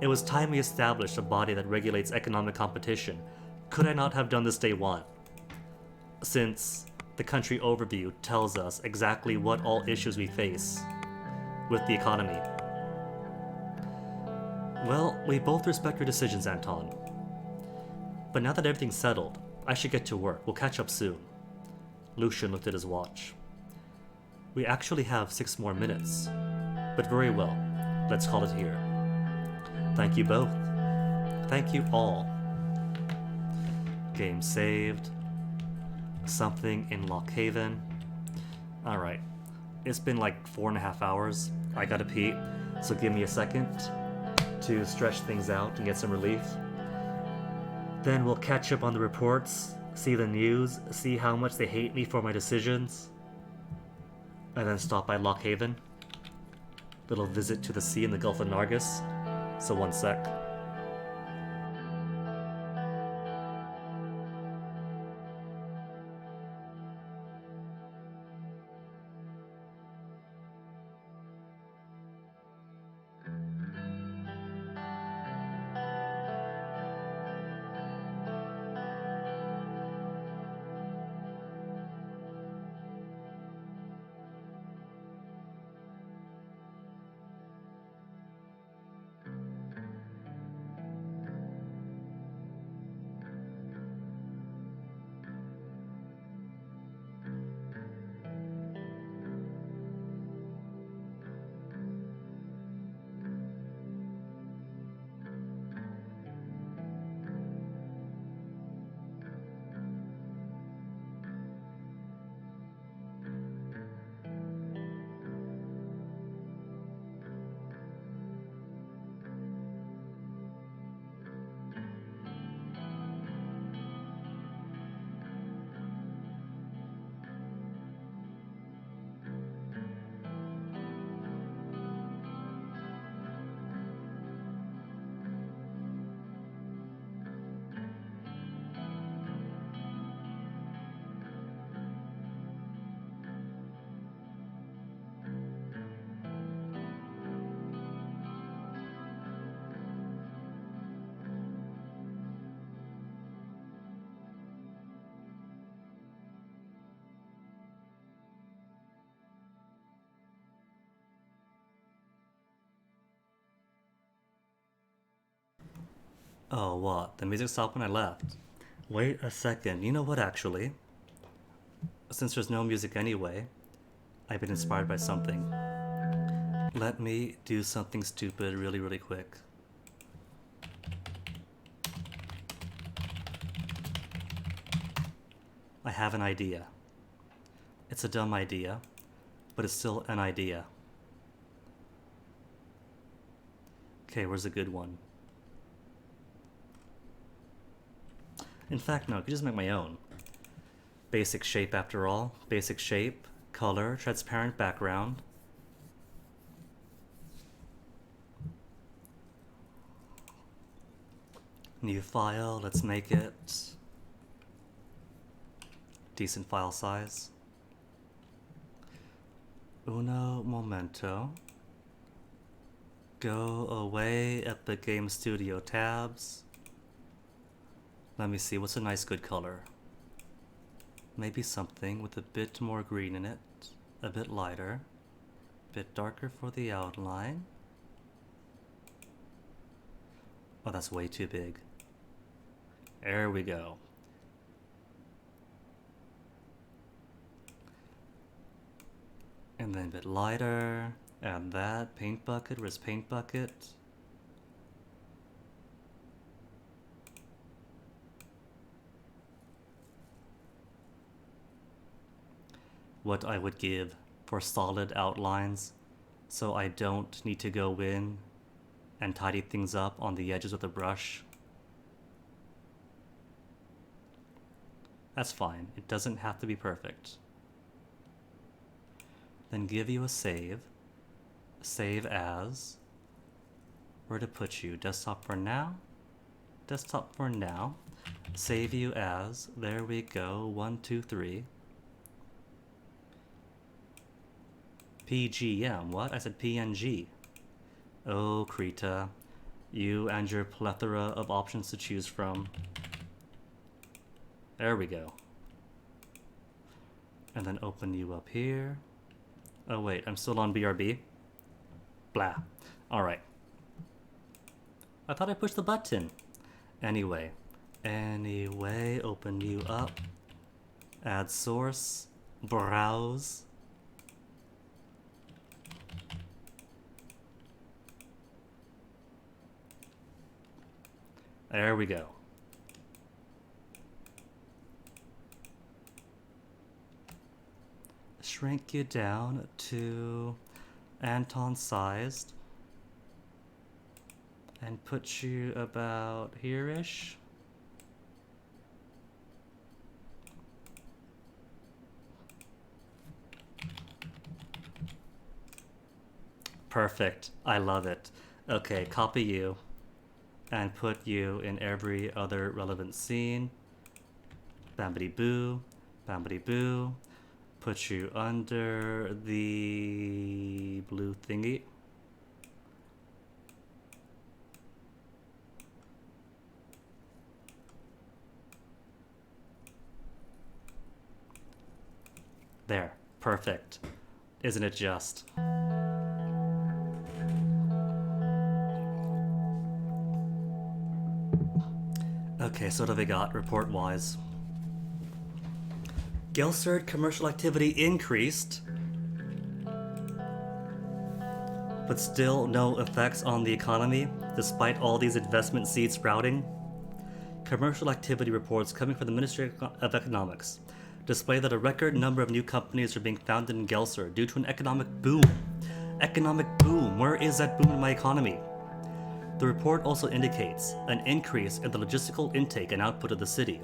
It was time we established a body that regulates economic competition. Could I not have done this day one? since the country overview tells us exactly what all issues we face with the economy. Well, we both respect your decisions, Anton. But now that everything's settled, I should get to work. We'll catch up soon. Lucian looked at his watch. We actually have 6 more minutes. But very well. Let's call it here. Thank you both. Thank you all. Game saved. Something in Lockhaven. Alright. It's been like 4.5 hours. I gotta pee, so give me a second to stretch things out and get some relief. Then we'll catch up on the reports, see the news, see how much they hate me for my decisions, and then stop by Lockhaven. Little visit to the sea in the Gulf of Nargis. So one sec. Oh, what? The music stopped when I left. Wait a second. You know what, actually? Since there's no music anyway, I've been inspired by something. Let me do something stupid really, really quick. I have an idea. It's a dumb idea, but it's still an idea. Okay, where's a good one? In fact, no, I could just make my own. Basic shape after all. Basic shape, color, transparent background. New file, let's make it decent file size. Uno momento. Go away at the Game Studio tabs. Let me see, what's a nice good color? Maybe something with a bit more green in it, a bit lighter, a bit darker for the outline. Oh, that's way too big. There we go. And then a bit lighter, add that, paint bucket, where's paint bucket? What I would give for solid outlines so I don't need to go in and tidy things up on the edges with a brush. That's fine, it doesn't have to be perfect. Then give you a save. Save as. Where to put you? Desktop for now? Desktop for now. Save you as. There we go. 1, 2, 3. PGM. What? I said PNG. Oh, Krita. You and your plethora of options to choose from. There we go. And then open you up here. Oh wait, I'm still on BRB. Blah. Alright. I thought I pushed the button. Anyway, open you up. Add source. Browse. There we go. Shrink you down to Anton sized and put you about here-ish. Perfect. I love it. Okay, copy you and put you in every other relevant scene. Bambity boo, bambity boo. Put you under the blue thingy. There, perfect. Isn't it just? Okay, so what have we got report-wise? Gelserd commercial activity increased, but still no effects on the economy, despite all these investment seeds sprouting. Commercial activity reports coming from the Ministry of Economics display that a record number of new companies are being founded in Gelserd due to an economic boom. Economic boom, where is that boom in my economy? The report also indicates an increase in the logistical intake and output of the city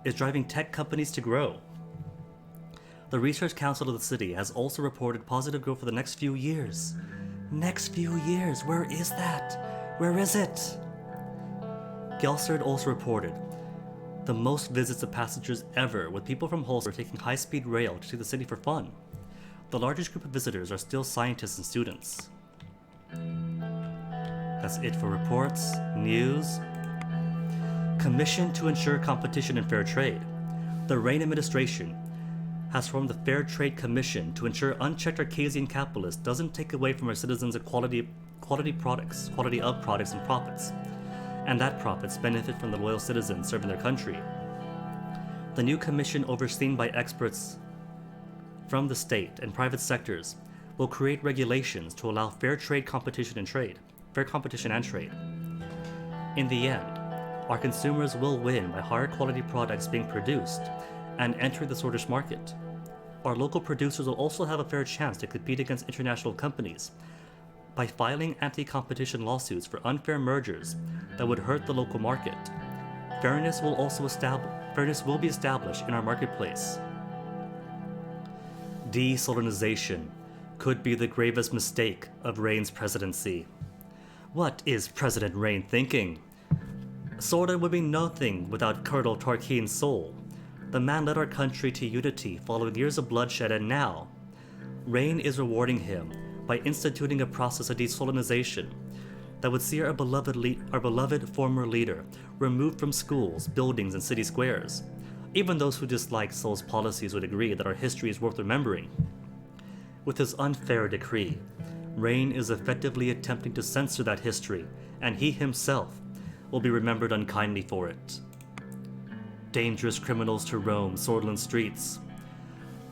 is driving tech companies to grow. The Research Council of the city has also reported positive growth for the next few years. Next few years, where is that? Where is it? Gelserd also reported the most visits of passengers ever, with people from Holster taking high-speed rail to see the city for fun. The largest group of visitors are still scientists and students. That's it for reports. News. Commission to ensure competition and fair trade. The Rain administration has formed the Fair Trade Commission to ensure unchecked Arcasian capitalists doesn't take away from our citizens a quality of products and profits, and that profits benefit from the loyal citizens serving their country. The new commission, overseen by experts from the state and private sectors, will create regulations to allow fair competition and trade. In the end, our consumers will win by higher quality products being produced and enter the Swedish market. Our local producers will also have a fair chance to compete against international companies by filing anti-competition lawsuits for unfair mergers that would hurt the local market. Fairness will be established in our marketplace. Desolinization could be the gravest mistake of Rain's presidency. What is President Rain thinking? Sweden would be nothing without Colonel Tarkin's soul. The man led our country to unity following years of bloodshed, and now Rain is rewarding him by instituting a process of desolinization that would see our beloved former leader removed from schools, buildings, and city squares. Even those who dislike Sol's policies would agree that our history is worth remembering. With his unfair decree, Rain is effectively attempting to censor that history, and he himself will be remembered unkindly for it. Dangerous criminals to roam Swordland streets.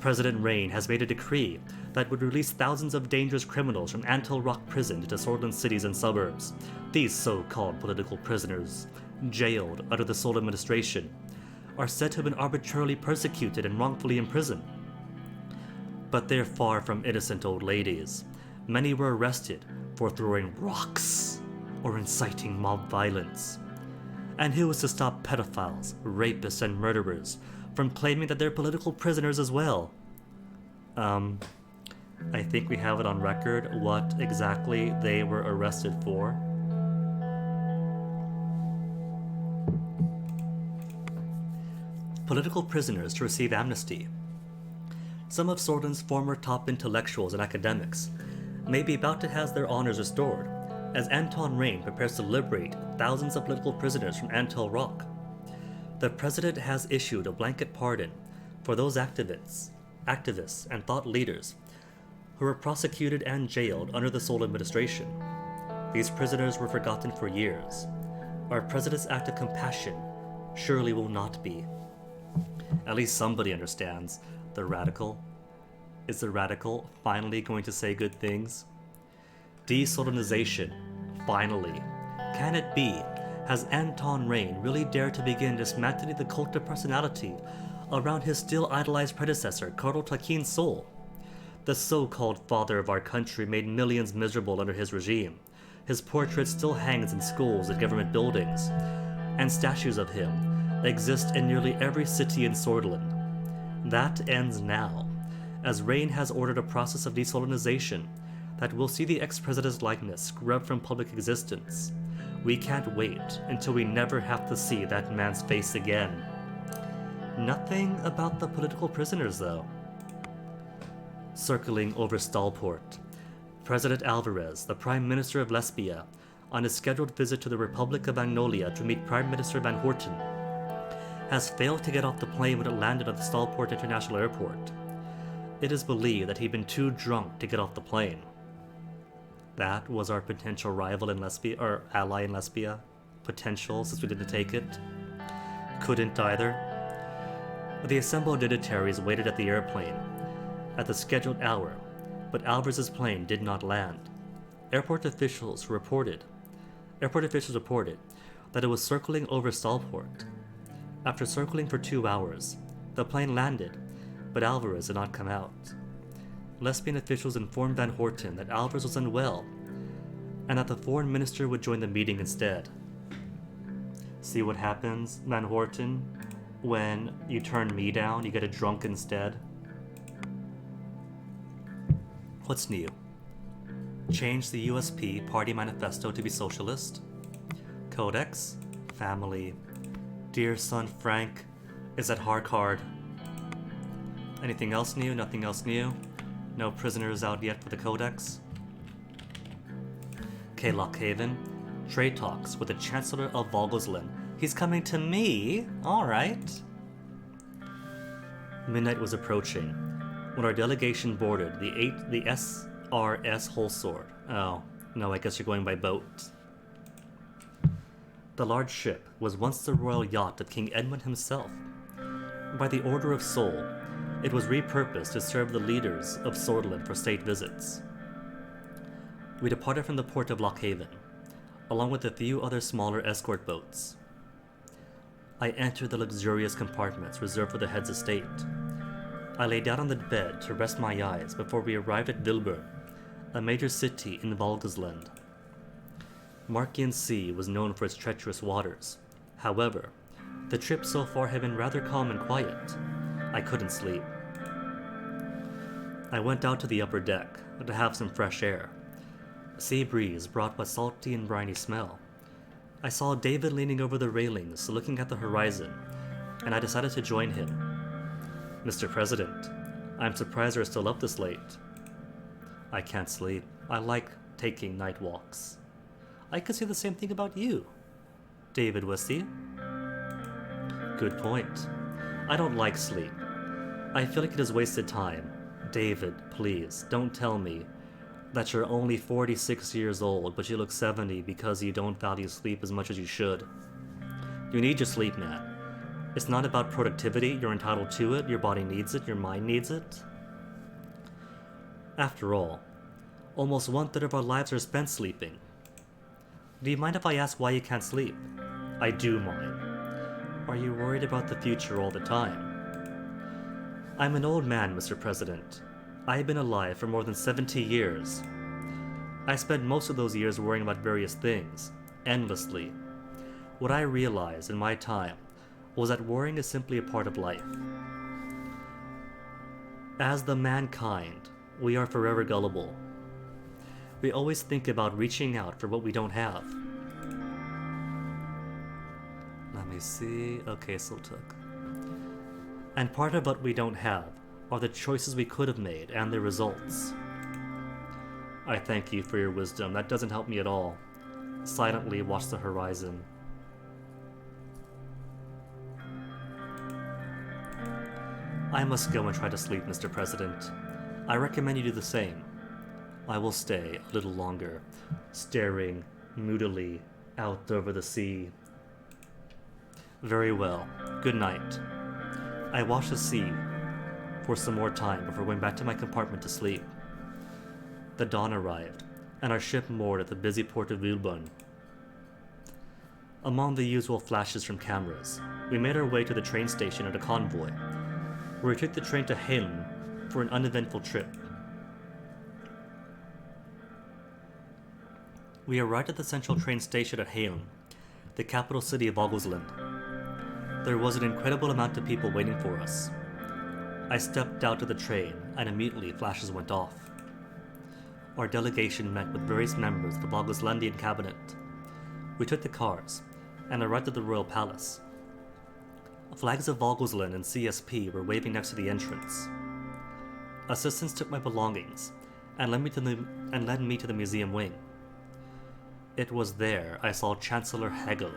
President Rain has made a decree that would release thousands of dangerous criminals from Antel Rock Prison into Swordland cities and suburbs. These so-called political prisoners, jailed under the Sol administration, are said to have been arbitrarily persecuted and wrongfully imprisoned. But they're far from innocent old ladies. Many were arrested for throwing rocks or inciting mob violence. And who is to stop pedophiles, rapists, and murderers from claiming that they're political prisoners as well? I think we have it on record what exactly they were arrested for. Political prisoners to receive amnesty. Some of Swordland's former top intellectuals and academics may be about to have their honors restored, as Anton Rain prepares to liberate thousands of political prisoners from Antel Rock. The president has issued a blanket pardon for those activists activists, and thought leaders who were prosecuted and jailed under the Seoul administration. These prisoners were forgotten for years. Our president's act of compassion surely will not be. At least somebody understands. The radical. Is the radical finally going to say good things? Desolinization. Finally. Can it be? Has Anton Rain really dared to begin dismantling the cult of personality around his still idolized predecessor, Colonel Takin Sol? The so-called father of our country made millions miserable under his regime. His portrait still hangs in schools and government buildings, and statues of him exist in nearly every city in Sordland. That ends now, as Rain has ordered a process of desolinization that will see the ex-president's likeness scrubbed from public existence. We can't wait until we never have to see that man's face again. Nothing about the political prisoners, though. Circling over Stalport, President Alvarez, the Prime Minister of Lesbia, on his scheduled visit to the Republic of Magnolia to meet Prime Minister Van Horten, has failed to get off the plane when it landed at the Stalport International Airport. It is believed that he'd been too drunk to get off the plane. That was our potential rival in Lesbia, or ally in Lesbia. Potential, since we didn't take it. Couldn't either. The assembled dignitaries waited at the airplane at the scheduled hour, but Alvarez's plane did not land. Airport officials reported that it was circling over Stalport. After circling for 2 hours, the plane landed, but Alvarez did not come out. Lesbian officials informed Van Horten that Alvarez was unwell, and that the foreign minister would join the meeting instead. See what happens, Van Horten? When you turn me down, you get a drunk instead. What's new? Change the USP party manifesto to be socialist. Codex, family. Dear son Frank, is that hard? Anything else new? Nothing else new? No prisoners out yet for the Codex? Okay, Lockhaven. Trade talks with the Chancellor of Volgosland. He's coming to me? Alright. Midnight was approaching when our delegation boarded the SRS Holsword. Oh, no, I guess you're going by boat. The large ship was once the royal yacht of King Edmund himself. By the Order of Seoul, it was repurposed to serve the leaders of Sordland for state visits. We departed from the port of Lockhaven, along with a few other smaller escort boats. I entered the luxurious compartments reserved for the heads of state. I lay down on the bed to rest my eyes before we arrived at Vilbur, a major city in Volgosland. Markian Sea was known for its treacherous waters. However, the trip so far had been rather calm and quiet. I couldn't sleep. I went out to the upper deck to have some fresh air. A sea breeze brought a salty and briny smell. I saw David leaning over the railings, looking at the horizon, and I decided to join him. Mr. President, I'm surprised you're still up this late. I can't sleep. I like taking night walks. I could say the same thing about you, David Wissy. Good point. I don't like sleep. I feel like it is wasted time. David, please, don't tell me that you're only 46 years old, but you look 70 because you don't value sleep as much as you should. You need your sleep, man. It's not about productivity, you're entitled to it, your body needs it, your mind needs it. After all, almost 1/3 of our lives are spent sleeping. Do you mind if I ask why you can't sleep? I do mind. Are you worried about the future all the time? I'm an old man, Mr. President. I have been alive for more than 70 years. I spent most of those years worrying about various things, endlessly. What I realized in my time was that worrying is simply a part of life. As the mankind, we are forever gullible. We always think about reaching out for what we don't have. Let me see. Okay, so took. And part of what we don't have are the choices we could have made and their results. I thank you for your wisdom. That doesn't help me at all. Silently watch the horizon. I must go and try to sleep, Mr. President. I recommend you do the same. I will stay a little longer, staring moodily out over the sea. Very well. Good night. I watched the sea for some more time before going back to my compartment to sleep. The dawn arrived, and our ship moored at the busy port of Vilbon. Among the usual flashes from cameras, we made our way to the train station at a convoy, where we took the train to Helm for an uneventful trip. We arrived at the central train station at Helm, the capital city of Augusland. There was an incredible amount of people waiting for us. I stepped out of the train, and immediately flashes went off. Our delegation met with various members of the Auguslandian cabinet. We took the cars, and arrived at the royal palace. Flags of Augusland and CSP were waving next to the entrance. Assistants took my belongings, and led me to the museum wing. It was there I saw Chancellor Hegel.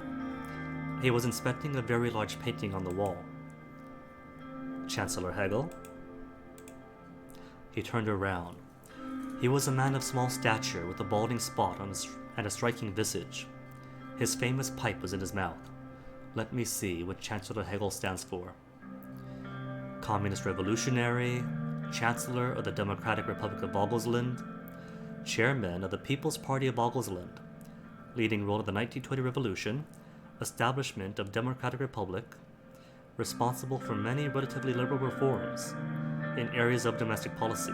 He was inspecting a very large painting on the wall. Chancellor Hegel? He turned around. He was a man of small stature with a balding spot and a striking visage. His famous pipe was in his mouth. Let me see what Chancellor Hegel stands for. Communist Revolutionary, Chancellor of the Democratic Republic of Augusland, Chairman of the People's Party of Augusland, leading role of the 1920 Revolution, establishment of Democratic Republic, responsible for many relatively liberal reforms in areas of domestic policy.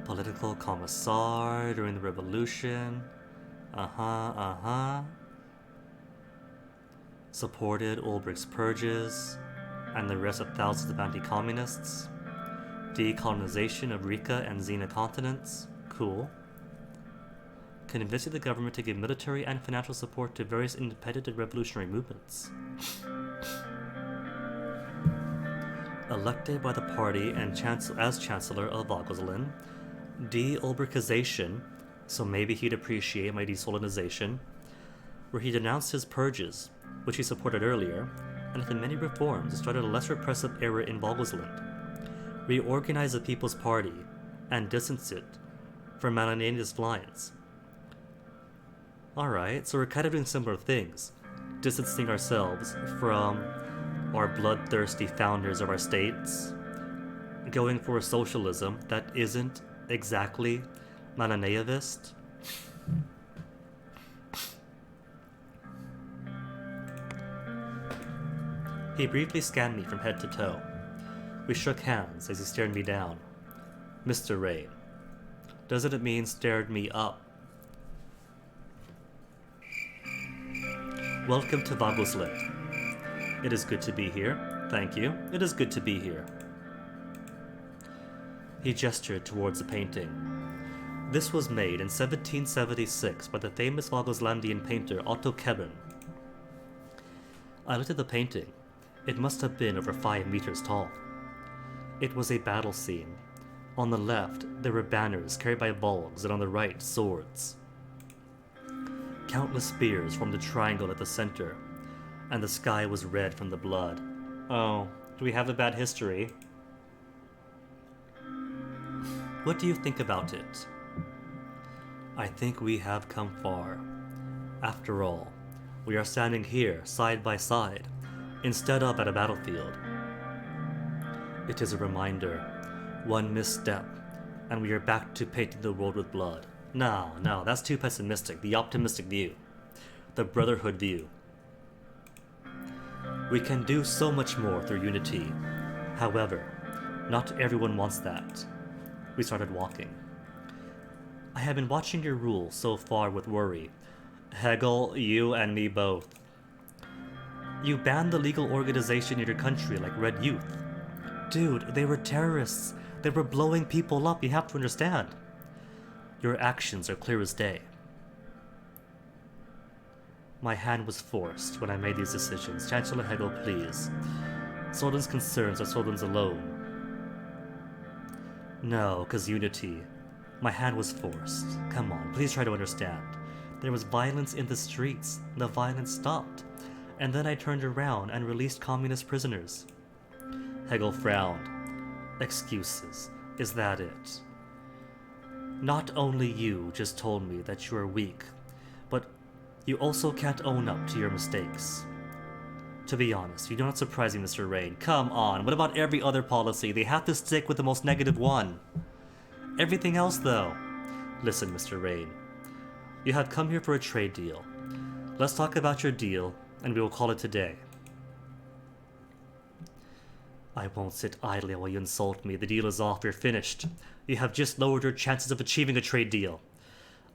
Political commissar during the revolution. Supported Ulbricht's purges and the arrest of thousands of anti-communists. Decolonization of Rika and Xena continents. Cool. Convincing the government to give military and financial support to various independent and revolutionary movements. Elected by the party and as Chancellor of Augusland. De-Ulbrichization, so maybe he'd appreciate my desolinization, where he denounced his purges, which he supported earlier, and after many reforms started a less repressive era in Augusland, reorganized the People's Party, and distanced it from Malanania's lines. Alright, so we're kind of doing similar things, distancing ourselves from our bloodthirsty founders of our states, going for a socialism that isn't exactly Malanaeavist. He briefly scanned me from head to toe. We shook hands as he stared me down. Mr. Ray. Doesn't it mean stared me up? Welcome to Vagusland. It is good to be here. Thank you. It is good to be here. He gestured towards the painting. This was made in 1776 by the famous Vaguslandian painter Otto Kebben. I looked at the painting. It must have been over 5 meters tall. It was a battle scene. On the left, there were banners carried by Volks, and on the right, swords. Countless spears formed a triangle at the center, and the sky was red from the blood. Oh, do we have a bad history? What do you think about it? I think we have come far. After all, we are standing here, side by side, instead of at a battlefield. It is a reminder. One misstep, and we are back to painting the world with blood. No, that's too pessimistic. The optimistic view. The brotherhood view. We can do so much more through unity. However, not everyone wants that. We started walking. I have been watching your rule so far with worry. Hegel, you and me both. You banned the legal organization in your country like Red Youth. Dude, they were terrorists. They were blowing people up, you have to understand. Your actions are clear as day. My hand was forced when I made these decisions. Chancellor Hegel, please. Soldan's concerns are Soldan's alone. No, 'cause unity. My hand was forced. Come on, please try to understand. There was violence in the streets. The violence stopped. And then I turned around and released communist prisoners. Hegel frowned. Excuses. Is that it? Not only you just told me that you are weak, but you also can't own up to your mistakes. To be honest, you do not surprise me, Mr. Rain. Come on, what about every other policy? They have to stick with the most negative one. Everything else, though. Listen, Mr. Rain. You have come here for a trade deal. Let's talk about your deal, and we will call it today. I won't sit idly while you insult me. The deal is off. You're finished. You have just lowered your chances of achieving a trade deal.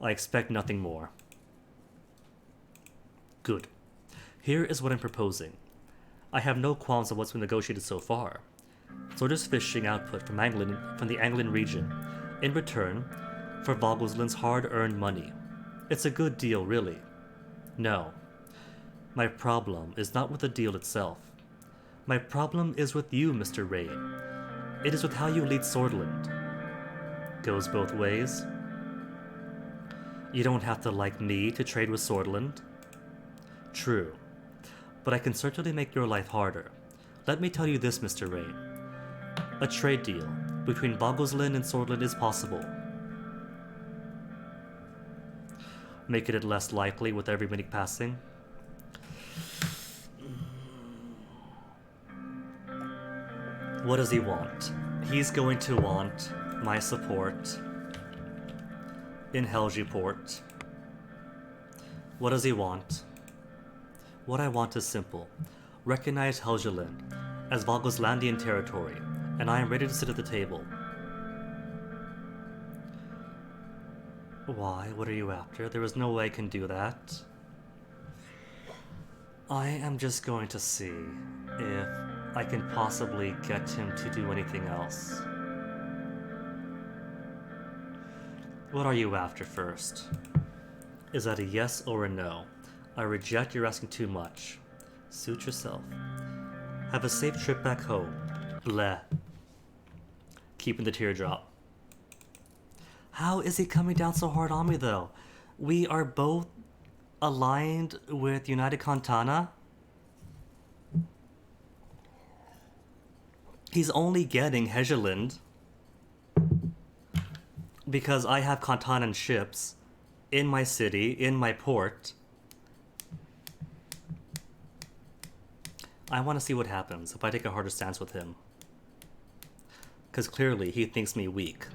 I expect nothing more. Good. Here is what I'm proposing. I have no qualms of what's been negotiated so far. Sorters fishing output from the Anglian region, in return for Vogelsland's hard-earned money. It's a good deal, really. No. My problem is not with the deal itself. My problem is with you, Mr. Rain. It is with how you lead Swordland. Goes both ways. You don't have to like me to trade with Swordland. True. But I can certainly make your life harder. Let me tell you this, Mr. Rain. A trade deal between Vogelsland and Swordland is possible. Making it less likely with every minute passing. What does he want? He's going to want my support in Helgiport. What does he want? What I want is simple. Recognize Helgeland as Vogelslandian territory, and I am ready to sit at the table. Why? What are you after? There is no way I can do that. I am just going to see if I can possibly get him to do anything else. What are you after first? Is that a yes or a no? I reject, you're asking too much. Suit yourself. Have a safe trip back home. Bleh. Keeping the teardrop. How is he coming down so hard on me, though? We are both aligned with United Contana. He's only getting Helgeland because I have Contanan ships in my city, in my port. I want to see what happens if I take a harder stance with him. Because clearly he thinks me weak.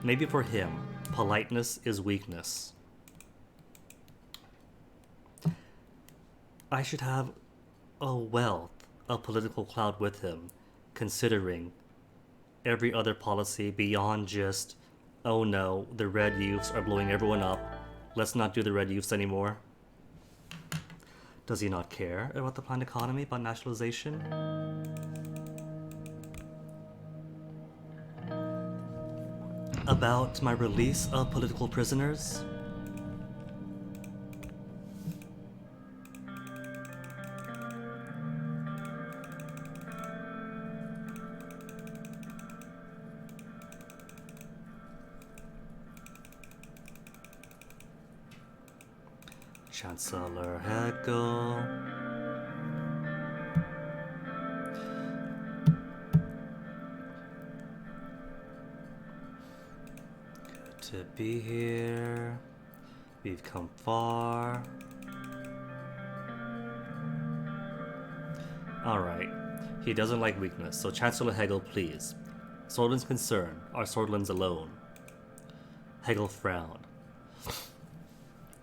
Maybe for him, politeness is weakness. I should have a wealth of political clout with him, considering every other policy beyond just, oh no, the red youths are blowing everyone up, let's not do the red youths anymore. Does he not care about the planned economy, about nationalization? About my release of political prisoners? Chancellor Hegel. Good to be here. We've come far. Alright. He doesn't like weakness, so Chancellor Hegel, please. Swordland's concern are Swordland's alone. Hegel frowned.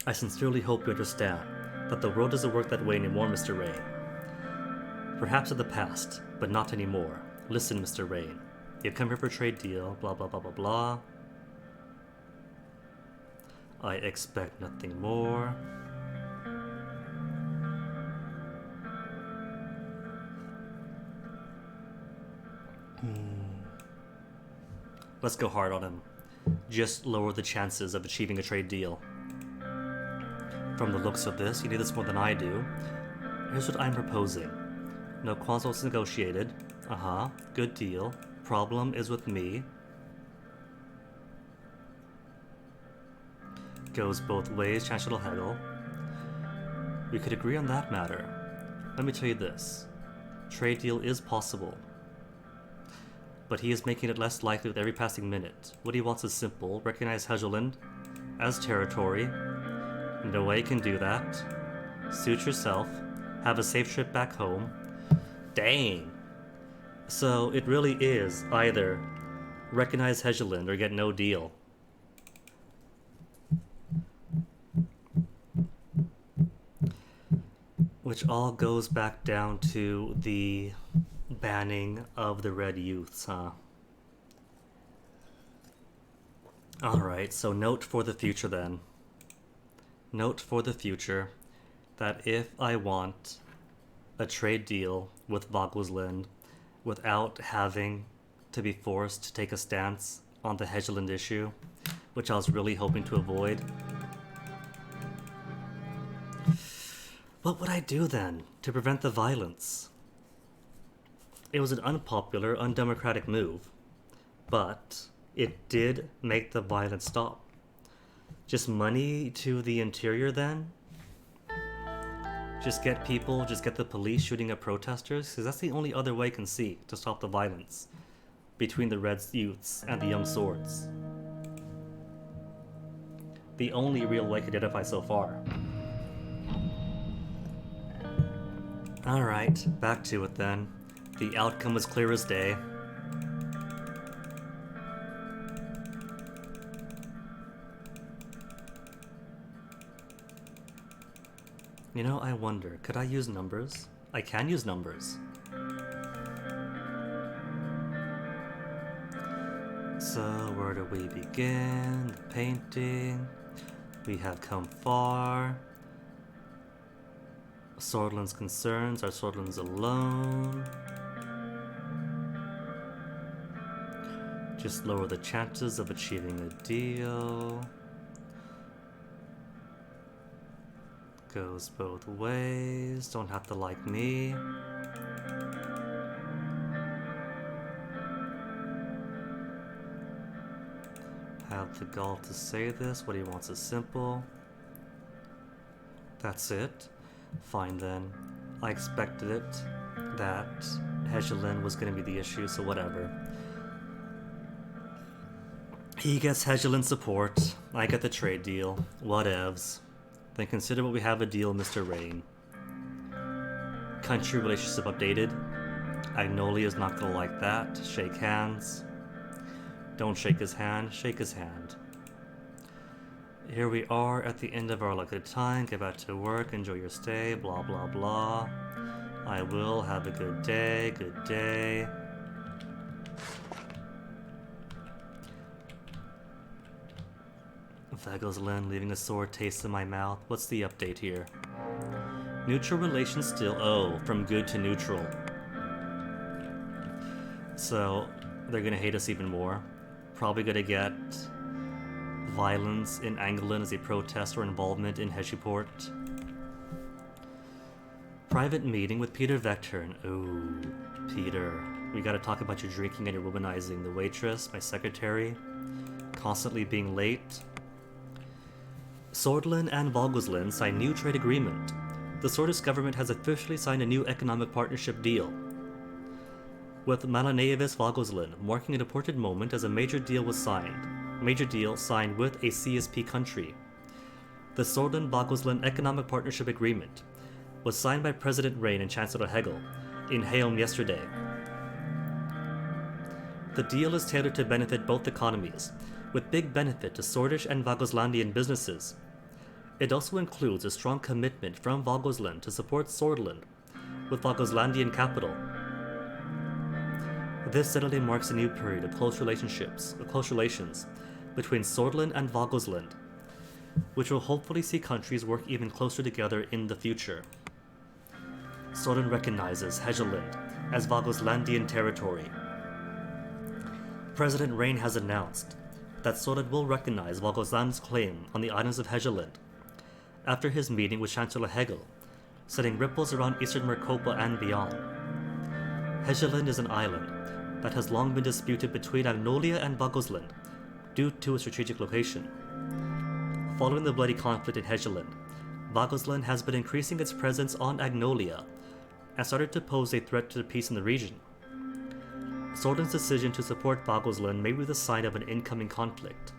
I sincerely hope you understand that the world doesn't work that way anymore, Mr. Rain. Perhaps in the past, but not anymore. Listen, Mr. Rain. You've come here for a trade deal, blah blah blah blah blah. I expect nothing more. Let's go hard on him. Just lower the chances of achieving a trade deal. From the looks of this, you need this more than I do. Here's what I'm proposing. No qualms was negotiated. Good deal. Problem is with me. Goes both ways, Chancellor Hegel. We could agree on that matter. Let me tell you this. Trade deal is possible. But he is making it less likely with every passing minute. What he wants is simple. Recognize Helgeland as territory. No way you can do that. Suit yourself. Have a safe trip back home. Dang. So it really is either recognize Helgeland or get no deal. Which all goes back down to the banning of the red youths, huh? Alright, so note for the future then. Note for the future that if I want a trade deal with Vagosland without having to be forced to take a stance on the Helgeland issue, which I was really hoping to avoid, what would I do then to prevent the violence? It was an unpopular, undemocratic move, but it did make the violence stop. Just money to the interior then? Just get the police shooting at protesters? Because that's the only other way I can see to stop the violence between the red youths and the young swords. The only real way I can identify so far. Alright, back to it then. The outcome was clear as day. You know, I wonder, could I use numbers? I can use numbers. So, where do we begin? The painting. We have come far. Swordland's concerns. Are Swordlands alone? Just lower the chances of achieving a deal. Goes both ways. Don't have to like me. Have the gall to say this. What he wants is simple. That's it. Fine then. I expected it. That Helgeland was going to be the issue, so whatever. He gets Helgeland support. I get the trade deal. Whatevs. Then consider what we have a deal, Mr. Rain. Country relationship updated. Agnolia's not gonna like that. Shake hands. Don't shake his hand, shake his hand. Here we are at the end of our allotted time. Get back to work, enjoy your stay, blah blah blah. I will. Have a good day, good day. Vagosland leaving a sore taste in my mouth. What's the update here? Neutral relations still. Oh, from good to neutral. So, they're gonna hate us even more. Probably gonna get violence in Angolan as a protest or involvement in Heshiport. Private meeting with Peter Vectern. Oh, Peter. We gotta talk about your drinking and your womanizing. The waitress, my secretary, constantly being late. Swordland and Vagosland signed new trade agreement. The Swordist government has officially signed a new economic partnership deal with Malaneavis Vagosland, marking an important moment as a major deal signed with a CSP country. The Swordland-Vagosland Economic Partnership Agreement was signed by President Rain and Chancellor Hegel in Helm yesterday. The deal is tailored to benefit both economies, with big benefit to Swordish and Vagoslandian businesses. It also includes a strong commitment from Vagosland to support Swordland with Vagoslandian capital. This steadily marks a new period of close relations between Swordland and Vagosland, which will hopefully see countries work even closer together in the future. Swordland recognizes Helgeland as Vagoslandian territory. President Rain has announced that Swordland will recognize Vagosland's claim on the islands of Helgeland after his meeting with Chancellor Hegel, setting ripples around eastern Merkopa and beyond. Helgeland is an island that has long been disputed between Agnolia and Vagosland due to its strategic location. Following the bloody conflict in Helgeland, Vagosland has been increasing its presence on Agnolia and started to pose a threat to the peace in the region. Sorden's decision to support Bagoslan may be the sign of an incoming conflict.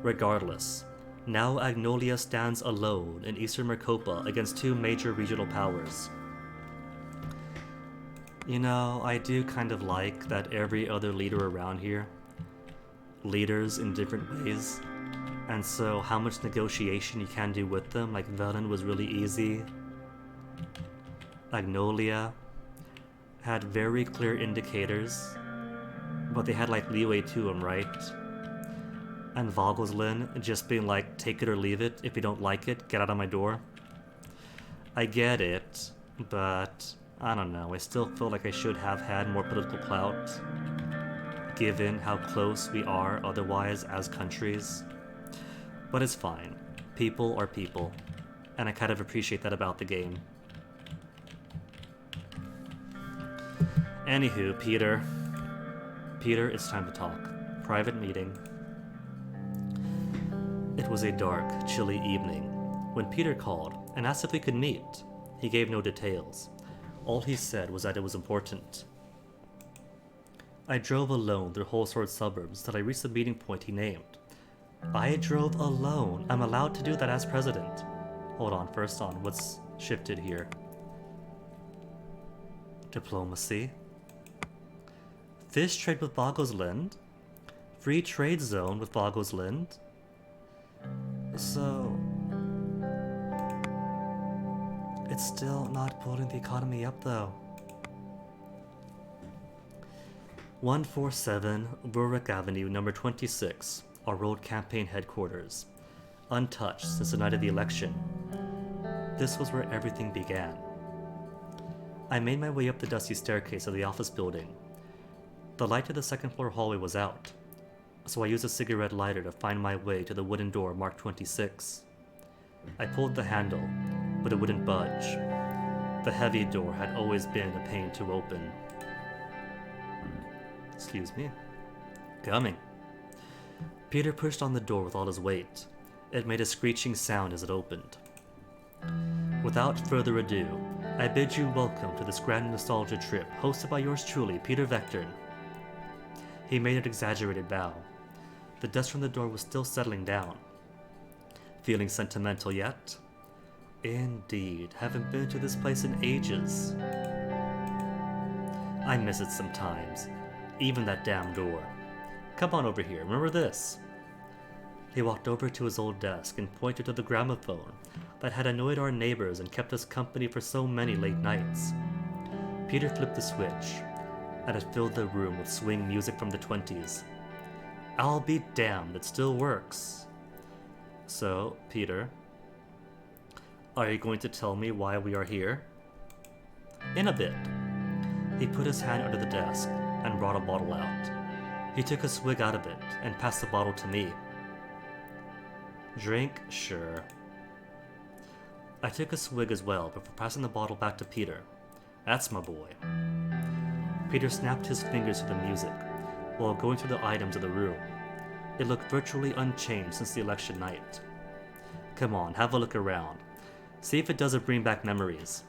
Regardless, now Agnolia stands alone in eastern Mercopa against two major regional powers. You know, I do kind of like that every other leader around here, leaders in different ways, and so how much negotiation you can do with them. Like Velen was really easy. Agnolia had very clear indicators, but they had like leeway to them, right? And Vogelsland just being like, take it or leave it. If you don't like it, get out of my door. I get it, but I don't know. I still feel like I should have had more political clout, given how close we are otherwise as countries. But it's fine. People are people, and I kind of appreciate that about the game. Anywho, Peter, it's time to talk. Private meeting. It was a dark, chilly evening when Peter called and asked if we could meet. He gave no details. All he said was that it was important. I drove alone through Holsworth suburbs till I reached the meeting point he named. I drove alone. I'm allowed to do that as president. Hold on, first on, what's shifted here? Diplomacy. Fish trade with Bagosland. Free trade zone with Bagosland. So it's still not pulling the economy up though. 147 Berwick Avenue, number 26, our road campaign headquarters. Untouched since the night of the election. This was where everything began. I made my way up the dusty staircase of the office building. The light of the second floor hallway was out, so I used a cigarette lighter to find my way to the wooden door marked 26. I pulled the handle, but it wouldn't budge. The heavy door had always been a pain to open. Excuse me. Coming. Peter pushed on the door with all his weight. It made a screeching sound as it opened. Without further ado, I bid you welcome to this grand nostalgia trip hosted by yours truly, Peter Vectorn. He made an exaggerated bow. The dust from the door was still settling down. Feeling sentimental yet? Indeed, haven't been to this place in ages. I miss it sometimes, even that damn door. Come on over here, remember this? He walked over to his old desk and pointed to the gramophone that had annoyed our neighbors and kept us company for so many late nights. Peter flipped the switch, and it filled the room with swing music from the 20s. I'll be damned, it still works. So, Peter, are you going to tell me why we are here? In a bit. He put his hand under the desk and brought a bottle out. He took a swig out of it and passed the bottle to me. Drink? Sure. I took a swig as well before passing the bottle back to Peter. That's my boy. Peter snapped his fingers to the music while going through the items of the room. It looked virtually unchanged since the election night. Come on, have a look around. See if it doesn't bring back memories.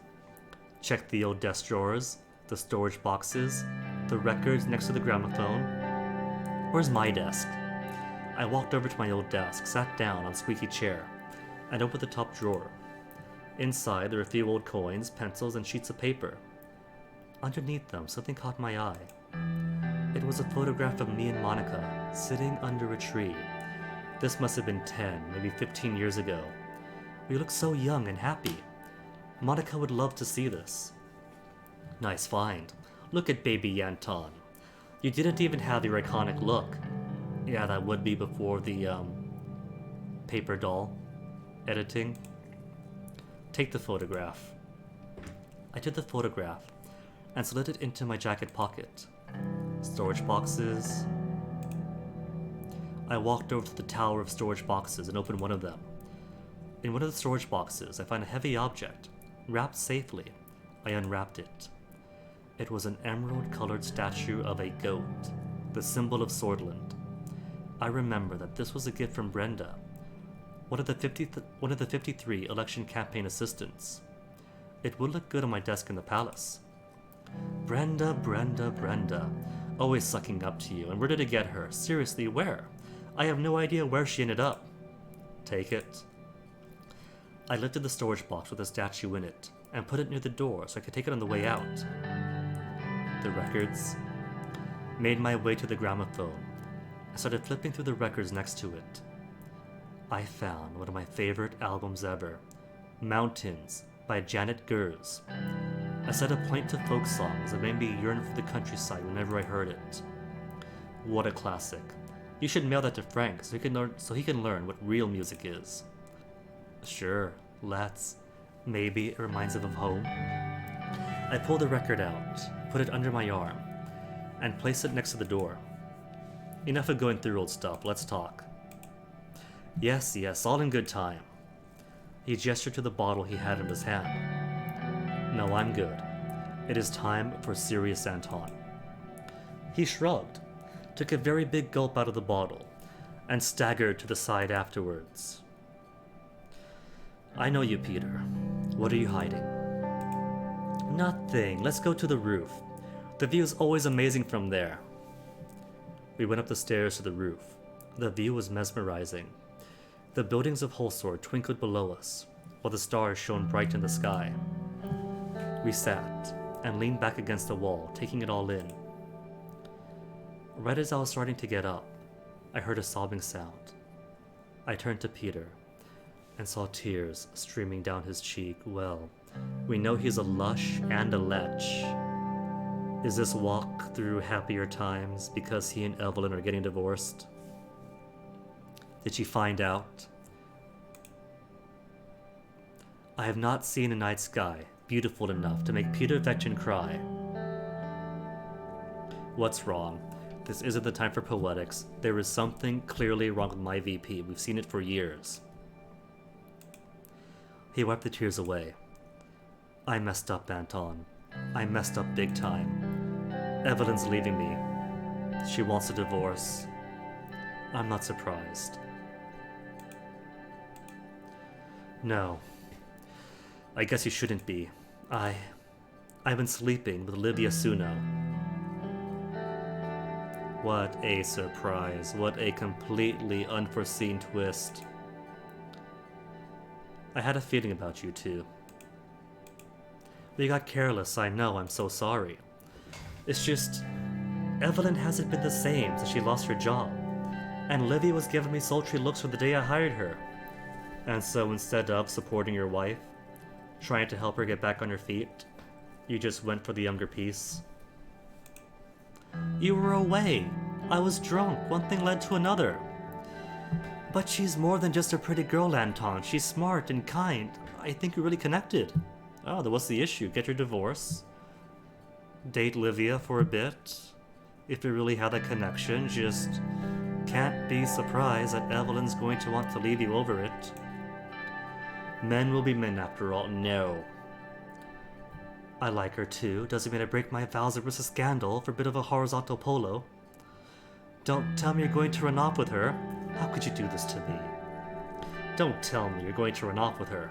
Check the old desk drawers, the storage boxes, the records next to the gramophone. Where's my desk? I walked over to my old desk, sat down on a squeaky chair, and opened the top drawer. Inside, there were a few old coins, pencils, and sheets of paper. Underneath them, something caught my eye. It was a photograph of me and Monica, sitting under a tree. This must have been 10, maybe 15 years ago. We looked so young and happy. Monica would love to see this. Nice find. Look at baby Yanton. You didn't even have your iconic look. Yeah, that would be before the, paper doll editing. Take the photograph. I took the photograph and slid it into my jacket pocket. Storage boxes. I walked over to the tower of storage boxes and opened one of them. In one of the storage boxes, I found a heavy object, wrapped safely. I unwrapped it. It was an emerald-colored statue of a goat, the symbol of Swordland. I remember that this was a gift from Brenda, one of the 53 election campaign assistants. It would look good on my desk in the palace. Brenda, Brenda, Brenda. Always sucking up to you. And where did it get her? Seriously, where? I have no idea where she ended up. Take it. I lifted the storage box with the statue in it and put it near the door so I could take it on the way out. The records. Made my way to the gramophone. I started flipping through the records next to it. I found one of my favorite albums ever, Mountains by Janet Gers. A set of plaintive folk songs that made me yearn for the countryside whenever I heard it. What a classic. You should mail that to Frank so he can learn what real music is. Sure, let's. Maybe it reminds him of home. I pulled the record out, put it under my arm, and placed it next to the door. Enough of going through old stuff, let's talk. Yes, all in good time. He gestured to the bottle he had in his hand. No, I'm good. It is time for serious Anton. He shrugged, took a very big gulp out of the bottle, and staggered to the side afterwards. I know you, Peter. What are you hiding? Nothing. Let's go to the roof. The view is always amazing from there. We went up the stairs to the roof. The view was mesmerizing. The buildings of Holsor twinkled below us, while the stars shone bright in the sky. We sat and leaned back against the wall, taking it all in. Right as I was starting to get up, I heard a sobbing sound. I turned to Peter and saw tears streaming down his cheek. Well, we know he's a lush and a lech. Is this walk through happier times because he and Evelyn are getting divorced? Did she find out? I have not seen a night sky beautiful enough to make Peter Vetchin cry. What's wrong? This isn't the time for poetics. There is something clearly wrong with my VP. We've seen it for years. He wiped the tears away. I messed up, Anton. I messed up big time. Evelyn's leaving me. She wants a divorce. I'm not surprised. No. I guess you shouldn't be. I've been sleeping with Livia Suno. What a surprise. What a completely unforeseen twist. I had a feeling about you too. We got careless, I know, I'm so sorry. It's just, Evelyn hasn't been the same since she lost her job. And Livia was giving me sultry looks from the day I hired her. And so instead of supporting your wife, trying to help her get back on her feet, you just went for the younger piece. You were away. I was drunk. One thing led to another. But she's more than just a pretty girl, Anton. She's smart and kind. I think you're really connected. Oh, then what's the issue? Get your divorce. Date Livia for a bit. If you really had a connection, just can't be surprised that Evelyn's going to want to leave you over it. Men will be men after all. No. I like her too. Doesn't mean I break my vows or risk a scandal for a bit of a horizontal polo. Don't tell me you're going to run off with her. How could you do this to me? Don't tell me you're going to run off with her.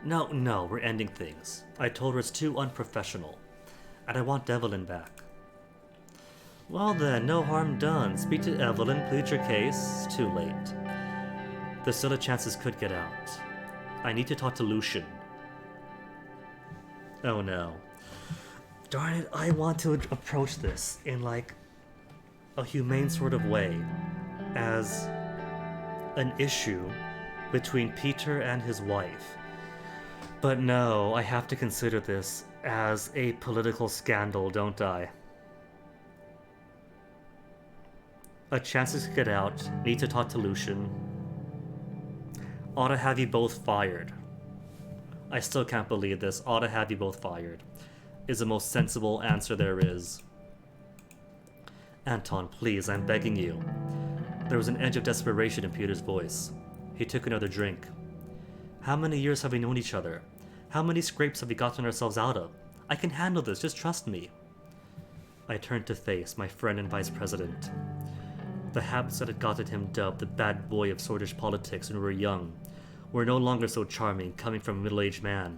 No, we're ending things. I told her it's too unprofessional. And I want Evelyn back. Well then, no harm done. Speak to Evelyn, plead your case. Too late. There's still a chance this could get out. I need to talk to Lucian. Oh no. Darn it, I want to approach this in like a humane sort of way, as an issue between Peter and his wife. But no, I have to consider this as a political scandal, don't I? A chance to get out, need to talk to Lucian. Ought to have you both fired. I still can't believe this. Ought to have you both fired. Is the most sensible answer there is. Anton, please, I'm begging you. There was an edge of desperation in Peter's voice. He took another drink. How many years have we known each other? How many scrapes have we gotten ourselves out of? I can handle this, just trust me. I turned to face my friend and vice president. The habits that had gotten him dubbed the bad boy of Swedish politics when we were young were no longer so charming coming from a middle-aged man.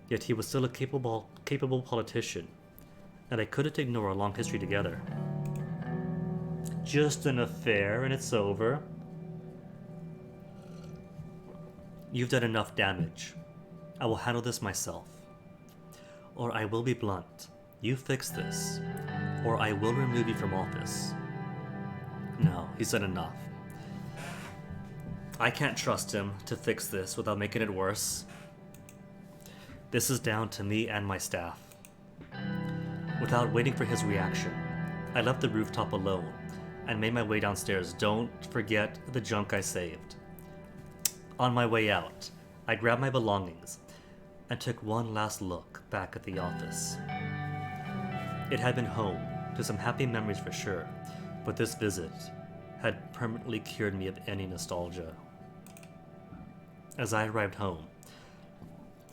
Yet he was still a capable politician, and I couldn't ignore our long history together. Just an affair and it's over. You've done enough damage. I will handle this myself. Or I will be blunt. You fix this, or I will remove you from office. No, he's done enough. I can't trust him to fix this without making it worse. This is down to me and my staff. Without waiting for his reaction, I left the rooftop alone and made my way downstairs. Don't forget the junk I saved. On my way out, I grabbed my belongings and took one last look back at the office. It had been home to some happy memories for sure, but this visit had permanently cured me of any nostalgia. As I arrived home,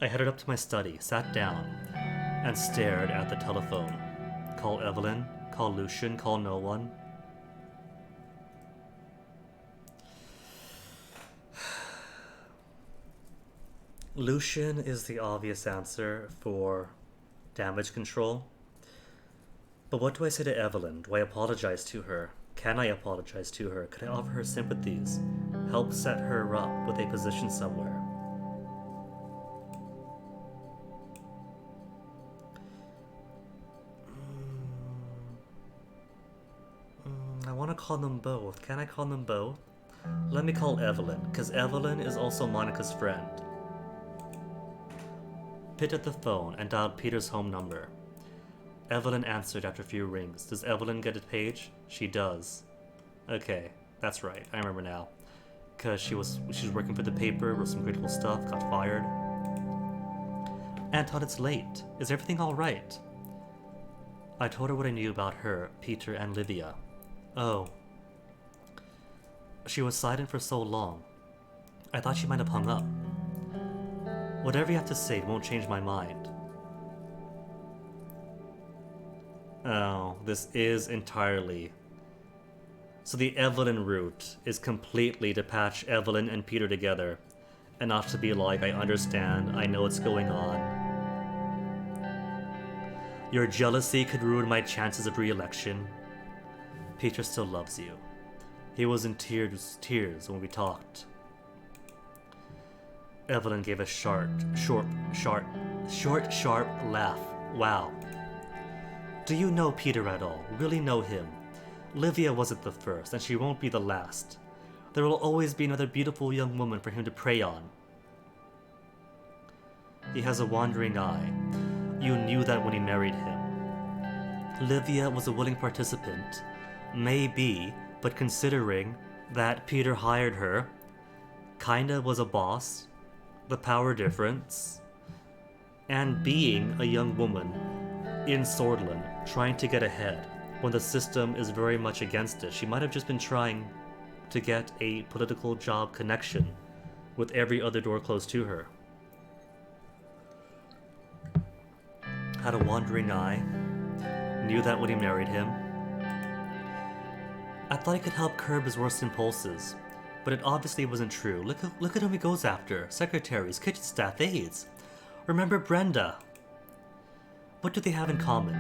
I headed up to my study, sat down, and stared at the telephone. Call Evelyn, call Lucian, call no one. Lucian is the obvious answer for damage control. But what do I say to Evelyn? Do I apologize to her? Can I apologize to her? Could I offer her sympathies? Help set her up with a position somewhere? I want to call them both. Can I call them both? Let me call Evelyn, because Evelyn is also Monica's friend. Picked up the phone and dialed Peter's home number. Evelyn answered after a few rings. Does Evelyn get a page? She does. Okay, that's right. I remember now. Because she was working for the paper, wrote some critical stuff, got fired. Anton, it's late. Is everything alright? I told her what I knew about her, Peter, and Livia. Oh. She was silent for so long. I thought she might have hung up. Whatever you have to say won't change my mind. Oh, this is entirely... So the Evelyn route is completely to patch Evelyn and Peter together, and not to be like, I understand, I know what's going on. Your jealousy could ruin my chances of re-election. Peter still loves you. He was in tears when we talked. Evelyn gave a sharp laugh. Wow. Do you know Peter at all? Really know him? Livia wasn't the first, and she won't be the last. There will always be another beautiful young woman for him to prey on. He has a wandering eye. You knew that when he married him. Livia was a willing participant. Maybe, but considering that Peter hired her, kinda was a boss, the power difference, and being a young woman in Swordland, trying to get ahead when the system is very much against it. She might have just been trying to get a political job connection with every other door closed to her. Had a wandering eye, knew that when he married him. I thought he could help curb his worst impulses, but it obviously wasn't true. Look at whom he goes after. Secretaries, kitchen staff, aides. Remember Brenda. What do they have in common?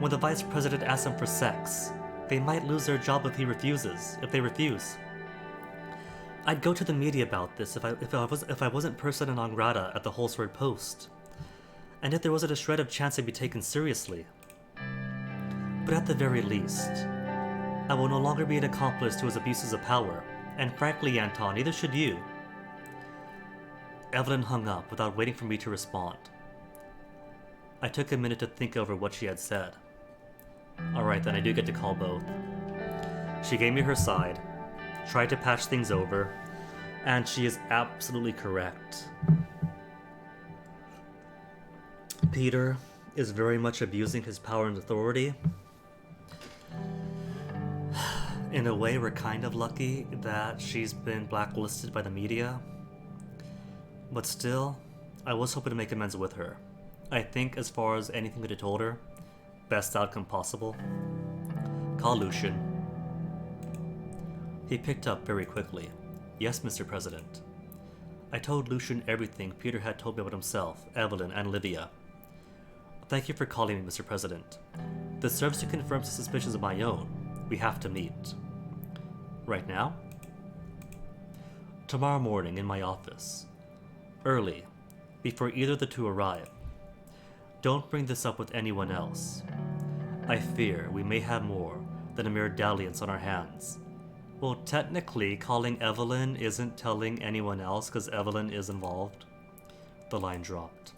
When the vice president asks them for sex, they might lose their job if they refuse. I'd go to the media about this if I wasn't persona non grata at the Holsworth Post, and if there wasn't a shred of chance I'd be taken seriously. But at the very least, I will no longer be an accomplice to his abuses of power, and frankly, Anton, neither should you. Evelyn hung up without waiting for me to respond. I took a minute to think over what she had said. Alright then, I do get to call both. She gave me her side, tried to patch things over, and she is absolutely correct. Peter is very much abusing his power and authority. In a way, we're kind of lucky that she's been blacklisted by the media. But still, I was hoping to make amends with her. I think as far as anything that I told her, best outcome possible. Call Lucian. He picked up very quickly. Yes, Mr. President. I told Lucian everything Peter had told me about himself, Evelyn, and Livia. Thank you for calling me, Mr. President. This serves to confirm some suspicions of my own. We have to meet. Right now? Tomorrow morning in my office. Early, before either of the two arrive. Don't bring this up with anyone else. I fear we may have more than a mere dalliance on our hands. Well, technically, calling Evelyn isn't telling anyone else because Evelyn is involved. The line dropped.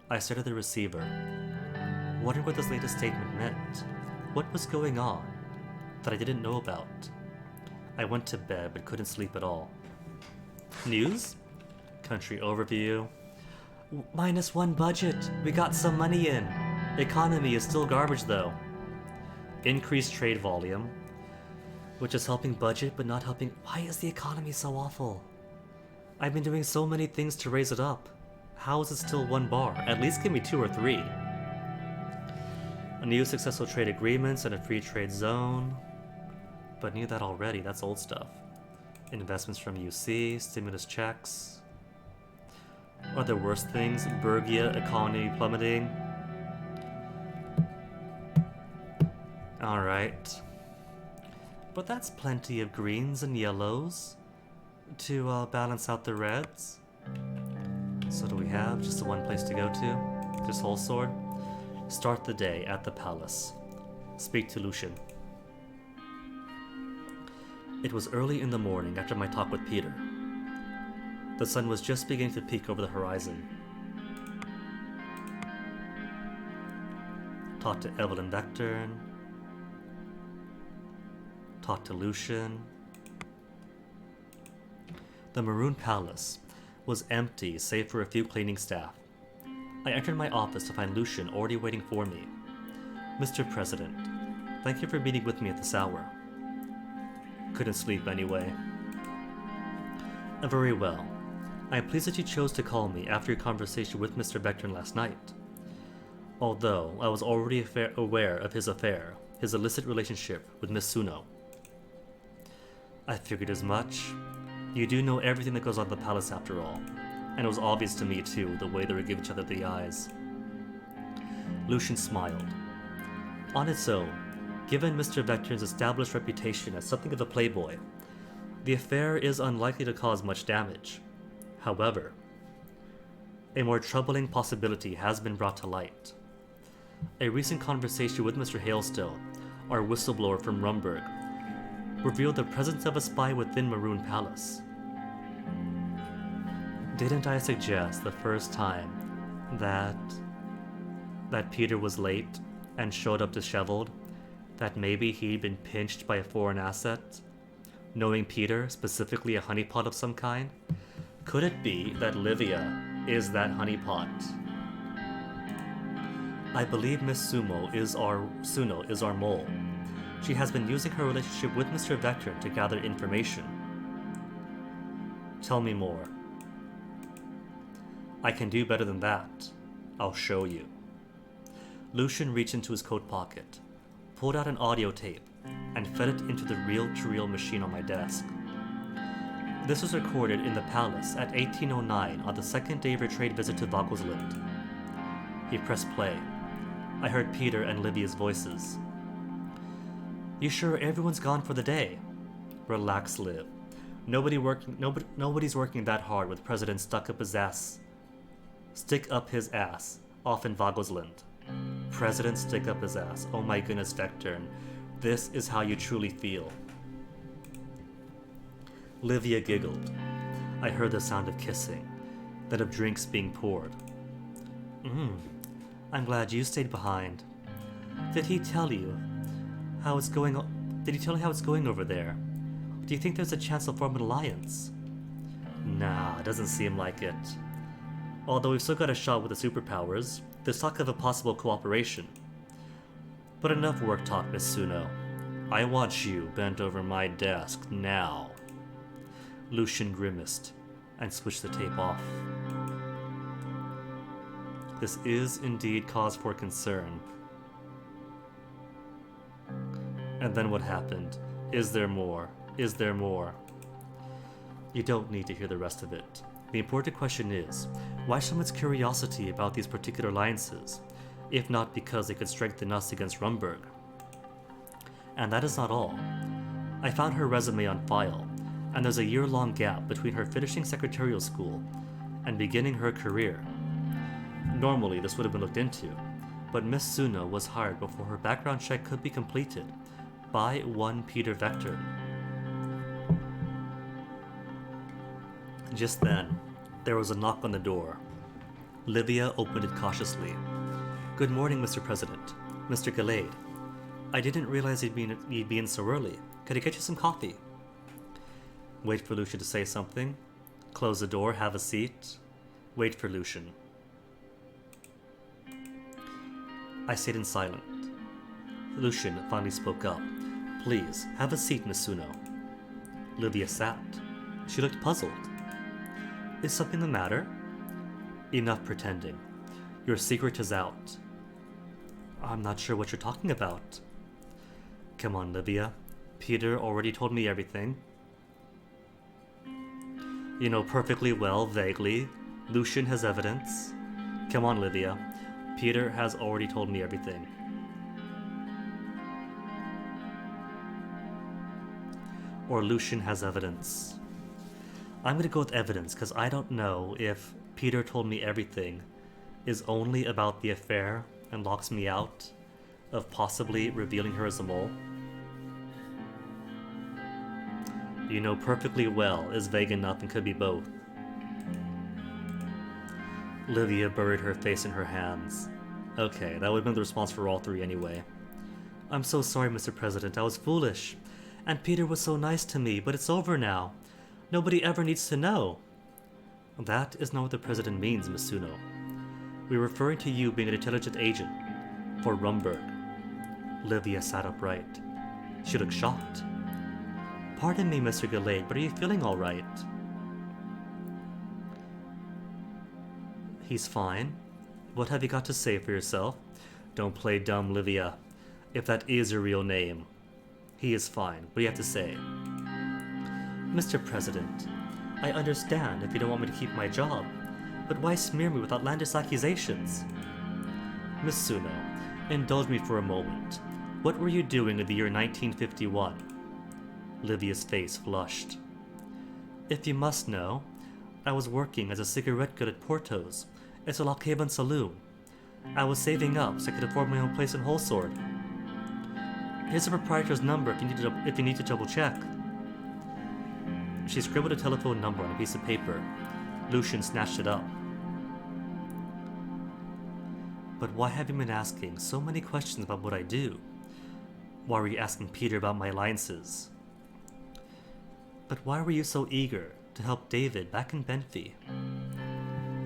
I stared at the receiver, wondering what this latest statement meant. What was going on that I didn't know about? I went to bed but couldn't sleep at all. News? Country overview. -1 budget. We got some money in. Economy is still garbage though. Increased trade volume, which is helping budget but not helping. Why is the economy so awful? I've been doing so many things to raise it up. How is it still 1 bar? At least give me 2 or 3. A new successful trade agreements and a free trade zone. But knew that already, that's old stuff. Investments from UC, stimulus checks. Are there worse things? Bergia, economy plummeting. Alright. But that's plenty of greens and yellows to balance out the reds. So do we have just the one place to go to? Just whole sword? Start the day at the palace. Speak to Lucian. It was early in the morning after my talk with Peter. The sun was just beginning to peek over the horizon. Talked to Evelyn Vectern. Talked to Lucian. The Maroon Palace was empty save for a few cleaning staff. I entered my office to find Lucian already waiting for me. Mr. President, thank you for meeting with me at this hour. Couldn't sleep anyway. Very well. I am pleased that you chose to call me after your conversation with Mr. Vectern last night. Although I was already aware of his affair, his illicit relationship with Miss Suno. I figured as much. You do know everything that goes on in the palace after all, and it was obvious to me too, the way they were giving each other the eyes. Lucian smiled. On its own, given Mr. Vectern's established reputation as something of a playboy, the affair is unlikely to cause much damage. However, a more troubling possibility has been brought to light. A recent conversation with Mr. Hailstone, our whistleblower from Rumburg, revealed the presence of a spy within Maroon Palace. Didn't I suggest the first time that Peter was late and showed up disheveled, that maybe he'd been pinched by a foreign asset? Knowing Peter, specifically a honeypot of some kind? Could it be that Livia is that honeypot? I believe Miss Suno is our mole. She has been using her relationship with Mr. Vectern to gather information. Tell me more. I can do better than that. I'll show you. Lucian reached into his coat pocket, pulled out an audio tape, and fed it into the reel-to-reel machine on my desk. This was recorded in the palace at 1809 on the second day of your trade visit to Vogelsland. He pressed play. I heard Peter and Livia's voices. You sure everyone's gone for the day? Relax, Liv. Nobody's working that hard with President Stick up his ass off in Vogelsland. President Stick up his ass. Oh my goodness, Vectern. This is how you truly feel. Livia giggled. I heard the sound of kissing, then of drinks being poured. I'm glad you stayed behind. Did he tell you how it's going over there? Do you think there's a chance they'll form an alliance? Nah, it doesn't seem like it. Although we've still got a shot with the superpowers, there's talk of a possible cooperation. But enough work talk, Miss Suno. I want you bent over my desk now. Lucian grimaced and switched the tape off. This is indeed cause for concern. And then what happened? Is there more? Is there more? You don't need to hear the rest of it. The important question is, why so much curiosity about these particular alliances, if not because they could strengthen us against Rumberg? And that is not all. I found her resume on file, and there's a year-long gap between her finishing secretarial school and beginning her career. Normally, this would have been looked into, but Miss Suno was hired before her background check could be completed by one Peter Vector. Just then, there was a knock on the door. Livia opened it cautiously. "Good morning, Mr. President. Mr. Gallade. I didn't realize you'd be in so early. Could I get you some coffee?" Wait for Lucian to say something. Close the door, have a seat. Wait for Lucian. I stayed in silence. Lucian finally spoke up. "Please, have a seat, Miss Suno." Livia sat. She looked puzzled. "Is something the matter?" "Enough pretending. Your secret is out." "I'm not sure what you're talking about." "Come on, Livia. Peter already told me everything." "You know perfectly well, vaguely. Lucian has evidence." "Come on, Livia. Peter has already told me everything." Or Lucian has evidence. I'm gonna go with evidence, because I don't know if Peter told me everything is only about the affair and locks me out of possibly revealing her as a mole. "You know perfectly well" is vague enough and could be both. Livia buried her face in her hands. Okay, that would have been the response for all three anyway. "I'm so sorry, Mr. President. I was foolish. And Peter was so nice to me, but it's over now. Nobody ever needs to know." "That is not what the President means, Miss Suno. We're referring to you being an intelligent agent for Rumberg." Livia sat upright. She looked shocked. "Pardon me, Mr. Gallade, but are you feeling all right?" "He's fine. What have you got to say for yourself?" "Don't play dumb, Livia. If that is your real name." "He is fine. What do you have to say?" "Mr. President, I understand if you don't want me to keep my job, but why smear me with outlandish accusations?" "Miss Suno, indulge me for a moment. What were you doing in the year 1951? Livia's face flushed. "If you must know, I was working as a cigarette good at Porto's. It's a Lockhaven saloon. I was saving up so I could afford my own place in Holsword. Here's the proprietor's number if you need to double check." She scribbled a telephone number on a piece of paper. Lucian snatched it up. "But why have you been asking so many questions about what I do? Why were you asking Peter about my alliances? But why were you so eager to help David back in Benfey?"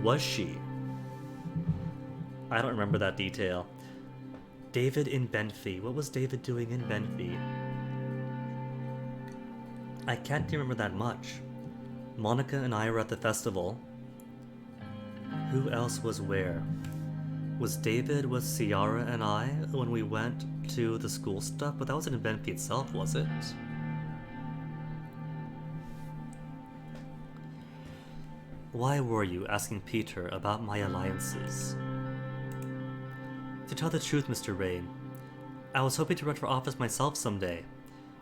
Was she? I don't remember that detail. David in Benfey. What was David doing in Benfey? I can't remember that much. Monica and I were at the festival. Who else was where? Was Ciara and I when we went to the school stuff? But that wasn't in Benfey itself, was it? Why were you asking Peter about my alliances? To tell the truth, Mr. Rain, I was hoping to run for office myself someday.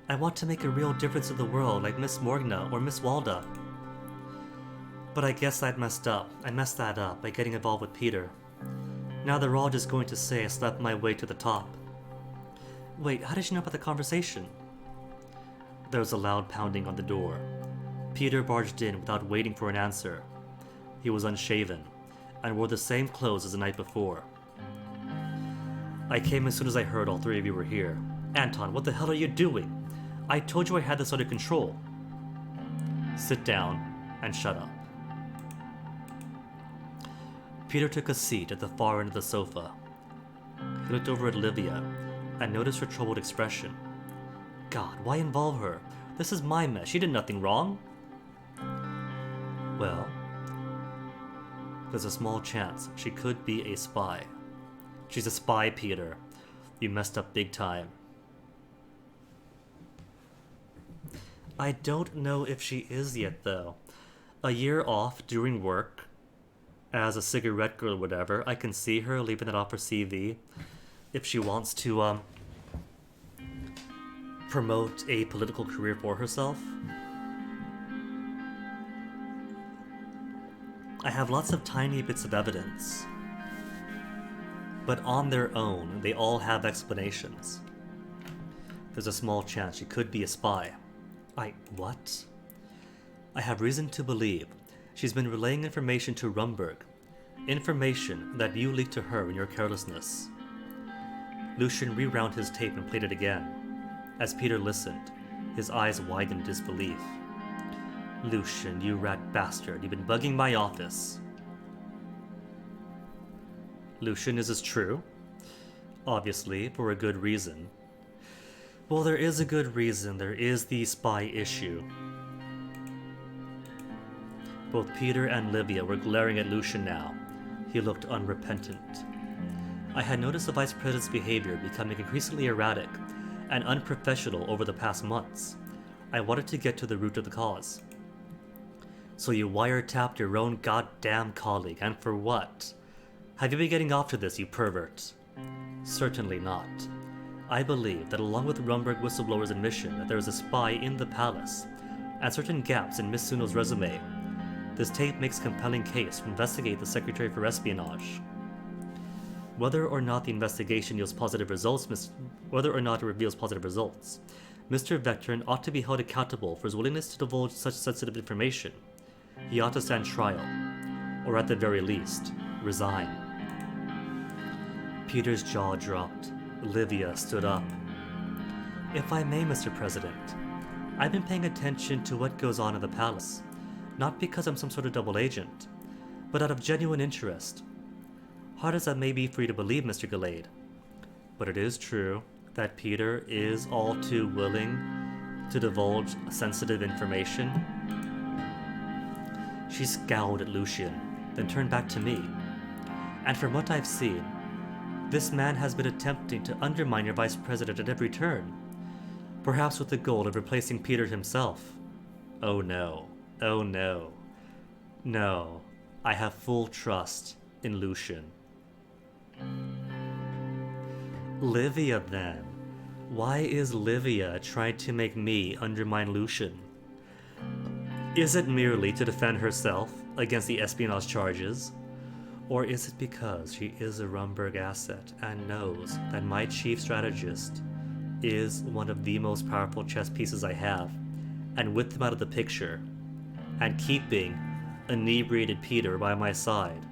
I want to make a real difference in the world like Miss Morgana or Miss Walda. But I guess I messed that up by getting involved with Peter. Now they're all just going to say I slept my way to the top. Wait, how did you know about the conversation? There was a loud pounding on the door. Peter barged in without waiting for an answer. He was unshaven, and wore the same clothes as the night before. "I came as soon as I heard all three of you were here. Anton, what the hell are you doing? I told you I had this under control." "Sit down and shut up." Peter took a seat at the far end of the sofa. He looked over at Livia and noticed her troubled expression. God, why involve her? This is my mess. She did nothing wrong. Well, there's a small chance she could be a spy. She's a spy, Peter. You messed up big time. I don't know if she is yet, though. a year off during work as a cigarette girl or whatever, I can see her leaving it off her CV if she wants to promote a political career for herself. I have lots of tiny bits of evidence, but on their own, they all have explanations. There's a small chance she could be a spy. What? I have reason to believe she's been relaying information to Rumberg. Information that you leaked to her in your carelessness. Lucian rewound his tape and played it again. As Peter listened, his eyes widened in disbelief. Lucian, you rat bastard, you've been bugging my office. Lucian, is this true? Obviously, for a good reason. Well, there is a good reason. There is the spy issue. Both Peter and Livia were glaring at Lucian now. He looked unrepentant. I had noticed the Vice President's behavior becoming increasingly erratic and unprofessional over the past months. I wanted to get to the root of the cause. So you wiretapped your own goddamn colleague, and for what? Have you been getting off to this, you pervert? Certainly not. I believe that along with Rumberg whistleblower's admission that there is a spy in the palace, and certain gaps in Miss Suno's resume, this tape makes a compelling case to investigate the Secretary for Espionage. Whether or not the investigation yields positive results, whether or not it reveals positive results, Mr. Vectren ought to be held accountable for his willingness to divulge such sensitive information. He ought to stand trial, or at the very least, resign. Peter's jaw dropped. Livia stood up. If I may, Mr. President, I've been paying attention to what goes on in the palace, not because I'm some sort of double agent, but out of genuine interest. Hard as that may be for you to believe, Mr. Gallade, but it is true that Peter is all too willing to divulge sensitive information. She scowled at Lucian, then turned back to me. And from what I've seen, this man has been attempting to undermine your Vice President at every turn, perhaps with the goal of replacing Peter himself. Oh no. Oh no. No. I have full trust in Lucian. Livia, then. Why is Livia trying to make me undermine Lucian? Is it merely to defend herself against the espionage charges? Or is it because she is a Rumberg asset and knows that my chief strategist is one of the most powerful chess pieces I have, and with them out of the picture, and keeping inebriated Peter by my side,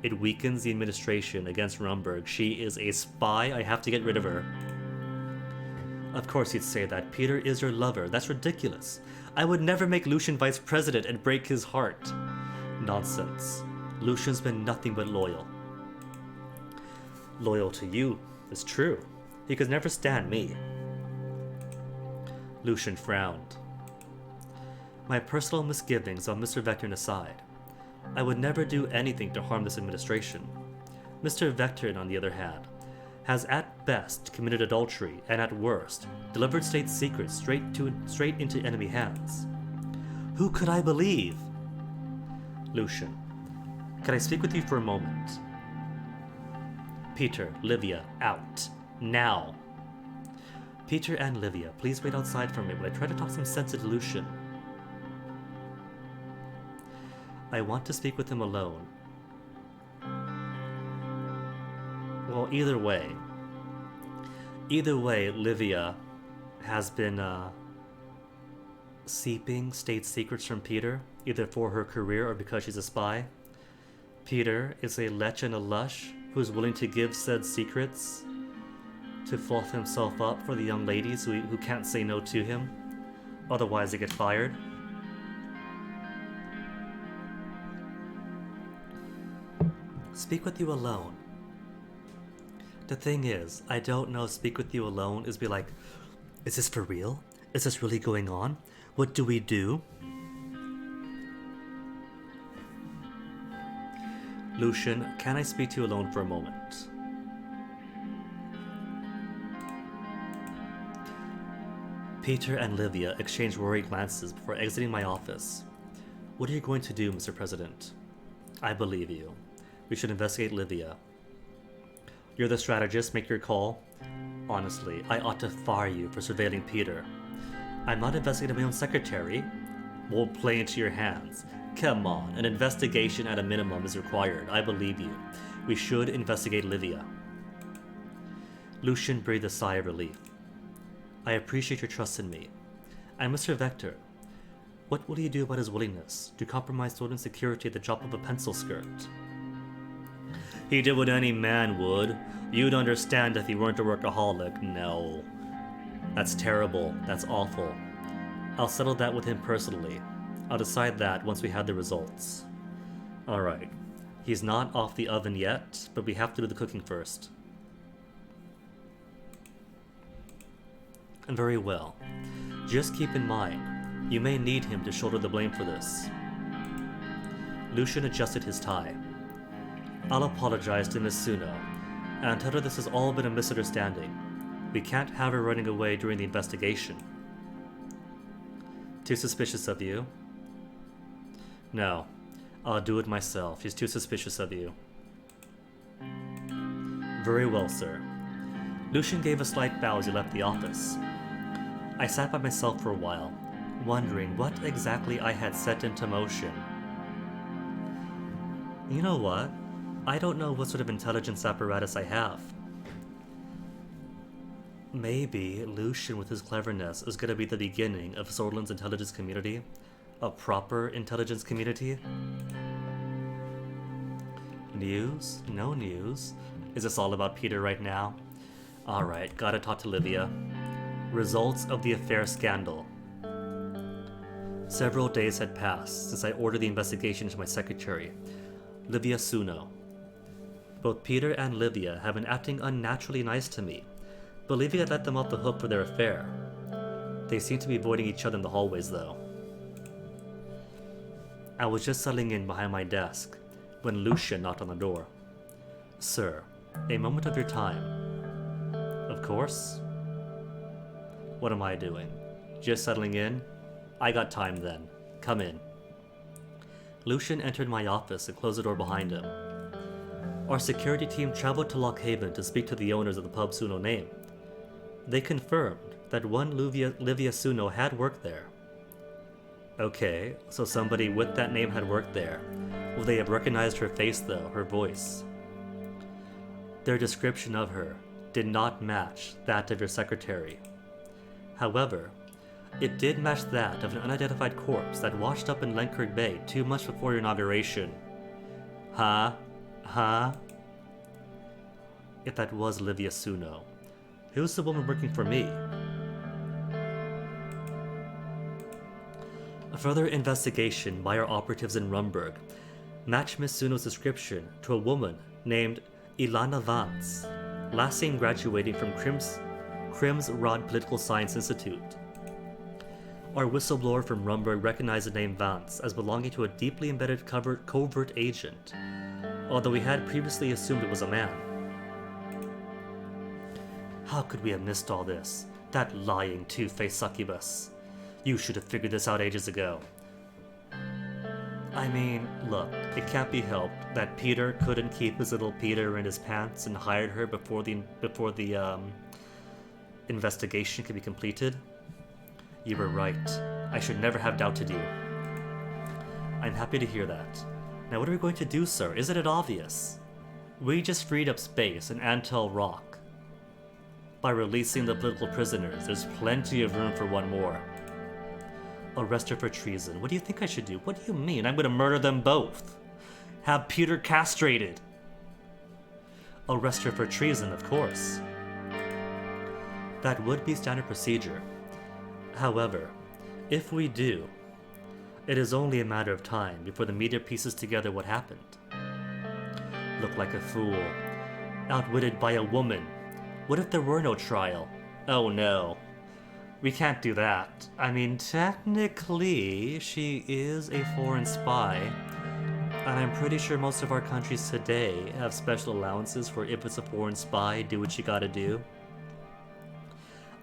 it weakens the administration against Rumberg. She is a spy. I have to get rid of her. Of course you'd say that. Peter is your lover. That's ridiculous. I would never make Lucian vice president and break his heart. Nonsense. Lucian's been nothing but loyal. Loyal to you is true. He could never stand me. Lucian frowned. My personal misgivings on Mr. Vectren aside, I would never do anything to harm this administration. Mr. Vectren, on the other hand, has at best committed adultery and at worst delivered state secrets straight into enemy hands. Who could I believe? Lucian, can I speak with you for a moment? Peter, Livia, out. Now. Peter and Livia, please wait outside for me while I try to talk some sense into Lucian. I want to speak with him alone. Well, either way, Livia has been seeping state secrets from Peter, either for her career or because she's a spy. Peter is a lech and a lush who's willing to give said secrets to fluff himself up for the young ladies who can't say no to him, otherwise they get fired. Speak with you alone. The thing is, I don't know if speak with you alone is be like, is this for real? Is this really going on? What do we do? Lucian, can I speak to you alone for a moment? Peter and Livia exchanged worried glances before exiting my office. What are you going to do, Mr. President? I believe you. We should investigate Livia. You're the strategist, make your call. Honestly, I ought to fire you for surveilling Peter. I'm not investigating my own secretary. Won't play into your hands. Come on, an investigation at a minimum is required. I believe you. We should investigate Livia. Lucian breathed a sigh of relief. I appreciate your trust in me. And Mr. Vector, what will you do about his willingness to compromise Thornton's security at the drop of a pencil skirt? He did what any man would. You'd understand if he weren't a workaholic. No. That's terrible. That's awful. I'll settle that with him personally. I'll decide that once we have the results. Alright. He's not off the oven yet, but we have to do the cooking first. Very well. Just keep in mind, you may need him to shoulder the blame for this. Lucian adjusted his tie. I'll apologize to Miss Suno, and tell her this has all been a misunderstanding. We can't have her running away during the investigation. Too suspicious of you? No. I'll do it myself. She's too suspicious of you. Very well, sir. Lucian gave a slight bow as he left the office. I sat by myself for a while, wondering what exactly I had set into motion. You know what? I don't know what sort of intelligence apparatus I have. Maybe Lucian with his cleverness is going to be the beginning of Sorlin's intelligence community? A proper intelligence community? News? No news. Is this all about Peter right now? Alright, gotta talk to Livia. Results of the affair scandal. Several days had passed since I ordered the investigation to my secretary, Livia Suno. Both Peter and Livia have been acting unnaturally nice to me, believing I'd let them off the hook for their affair. They seem to be avoiding each other in the hallways, though. I was just settling in behind my desk when Lucian knocked on the door. Sir, a moment of your time. Of course. What am I doing? Just settling in? I got time then. Come in. Lucian entered my office and closed the door behind him. Our security team traveled to Lockhaven to speak to the owners of the pub Suno name. They confirmed that one Livia Suno had worked there. Okay, so somebody with that name had worked there. Will they have recognized her face though, her voice? Their description of her did not match that of your secretary. However, it did match that of an unidentified corpse that washed up in Lenkirk Bay 2 months before your inauguration. Huh? If that was Livia Suno, who's the woman working for me? A further investigation by our operatives in Rumburg matched Miss Suno's description to a woman named Ilana Vance, last seen graduating from Crimsrod Political Science Institute. Our whistleblower from Rumburg recognized the name Vance as belonging to a deeply embedded covert agent, although we had previously assumed it was a man. How could we have missed all this? That lying, two-faced succubus. You should have figured this out ages ago. I mean, look, it can't be helped that Peter couldn't keep his little Peter in his pants and hired her before the investigation could be completed. You were right. I should never have doubted you. I'm happy to hear that. Now what are we going to do, sir? Isn't it obvious? We just freed up space in Antel Rock. By releasing the political prisoners, there's plenty of room for one more. Arrest her for treason. What do you think I should do? What do you mean? I'm gonna murder them both. Have Peter castrated. Arrest her for treason, of course. That would be standard procedure. However, if we do, it is only a matter of time before the media pieces together what happened. Look like a fool. Outwitted by a woman. What if there were no trial? Oh no. We can't do that. I mean, technically, she is a foreign spy, and I'm pretty sure most of our countries today have special allowances for if it's a foreign spy, do what you gotta do.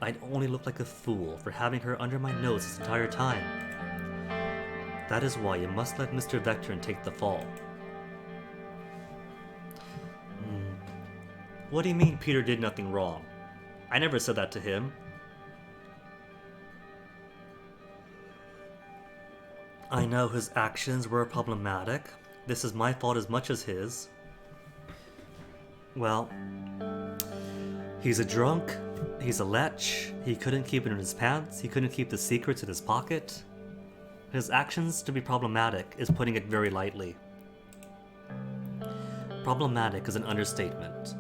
I'd only look like a fool for having her under my nose this entire time. That is why you must let Mr. Vectron take the fall. What do you mean Peter did nothing wrong? I never said that to him. I know his actions were problematic. This is my fault as much as his. Well, he's a drunk, he's a lech, he couldn't keep it in his pants, he couldn't keep the secrets in his pocket. His actions to be problematic is putting it very lightly. Problematic is an understatement.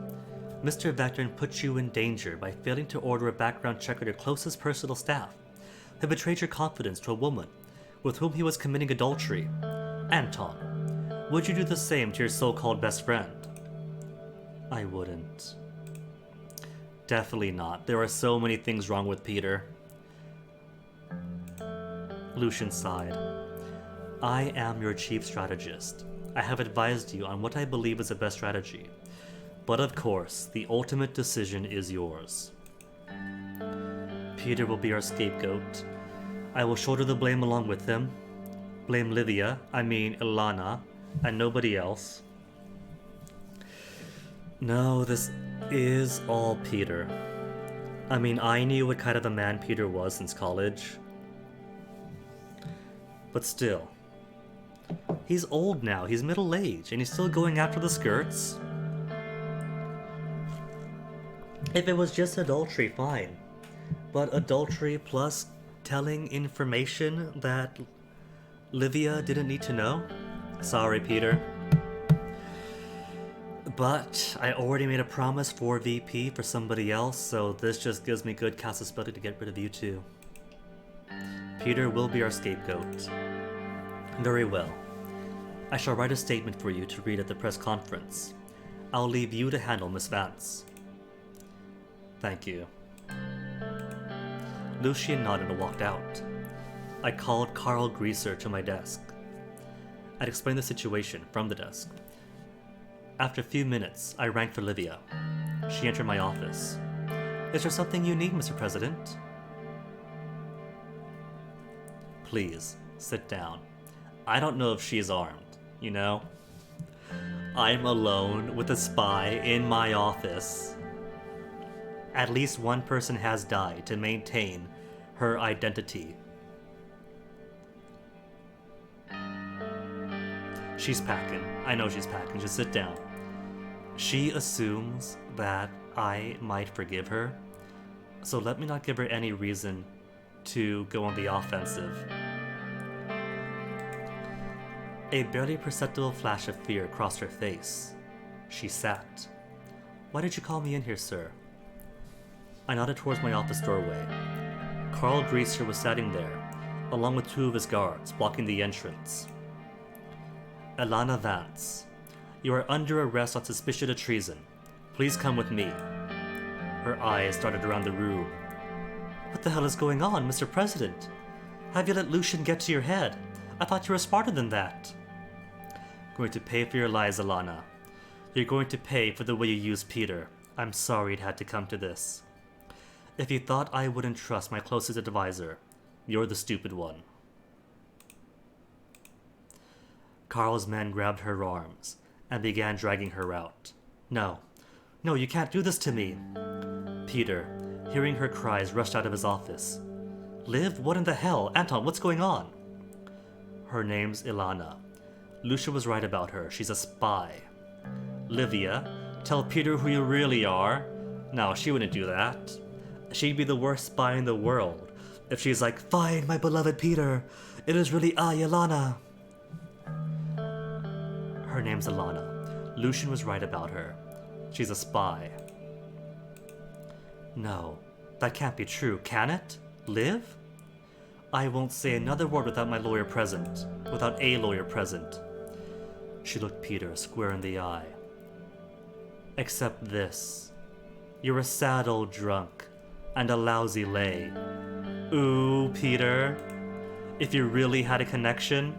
Mr. Vectron put you in danger by failing to order a background check on your closest personal staff. He betrayed your confidence to a woman with whom he was committing adultery. Anton, would you do the same to your so-called best friend? I wouldn't. Definitely not. There are so many things wrong with Peter. Lucian sighed. I am your chief strategist. I have advised you on what I believe is the best strategy. But of course, the ultimate decision is yours. Peter will be our scapegoat. I will shoulder the blame along with him. Blame Ilana, and nobody else. No, this is all Peter. I knew what kind of a man Peter was since college. But still. He's old now, he's middle-aged, and he's still going after the skirts. If it was just adultery, fine. But adultery plus telling information that Livia didn't need to know? Sorry, Peter. But I already made a promise for VP for somebody else, so this just gives me good casusability to get rid of you too. Peter will be our scapegoat. Very well. I shall write a statement for you to read at the press conference. I'll leave you to handle Miss Vance. Thank you. Lucian nodded and walked out. I called Carl Greaser to my desk. I'd explained the situation from the desk. After a few minutes, I rang for Livia. She entered my office. Is there something you need, Mr. President? Please, sit down. I don't know if she's armed, you know? I'm alone with a spy in my office. At least one person has died to maintain her identity. She's packing. I know she's packing. Just sit down. She assumes that I might forgive her, so let me not give her any reason to go on the offensive. A barely perceptible flash of fear crossed her face. She sat. Why did you call me in here, sir? I nodded towards my office doorway. Carl Greaser was sitting there, along with two of his guards, blocking the entrance. Ilana Vance, you are under arrest on suspicion of treason. Please come with me. Her eyes darted around the room. What the hell is going on, Mr. President? Have you let Lucian get to your head? I thought you were smarter than that. Going to pay for your lies, Ilana. You're going to pay for the way you used Peter. I'm sorry it had to come to this. If you thought I wouldn't trust my closest advisor, you're the stupid one. Carl's men grabbed her arms and began dragging her out. No, you can't do this to me. Peter, hearing her cries, rushed out of his office. Liv, what in the hell? Anton, what's going on? Her name's Ilana. Lucia was right about her. She's a spy. Livia, tell Peter who you really are. No, she wouldn't do that. She'd be the worst spy in the world if she's like, fine, my beloved Peter. It is really I, Ilana. Her name's Ilana. Lucian was right about her. She's a spy. No, that can't be true, can it? Liv? I won't say another word without my lawyer present. Without a lawyer present. She looked Peter square in the eye. Except this. You're a sad old drunk. And a lousy lay. Ooh, Peter. If you really had a connection.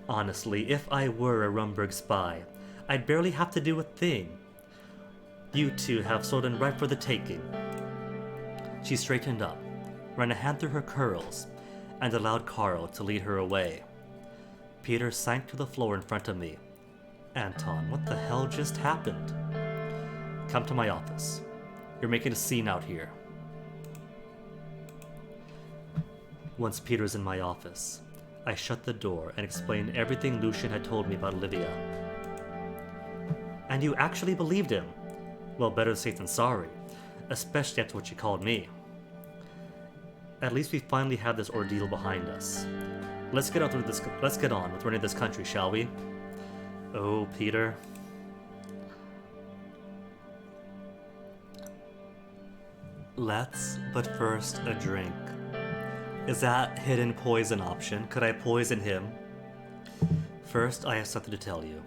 Honestly, if I were a Rumberg spy, I'd barely have to do a thing. You two have stolen right for the taking. She straightened up, ran a hand through her curls, and allowed Carl to lead her away. Peter sank to the floor in front of me. Anton, what the hell just happened? Come to my office. You're making a scene out here. Once Peter's in my office, I shut the door and explained everything Lucian had told me about Olivia. And you actually believed him? Well, better safe than sorry, especially after what you called me. At least we finally have this ordeal behind us. Let's get on with running this country, shall we? Oh, Peter. Let's, but first, a drink. Is that hidden poison option? Could I poison him? First, I have something to tell you.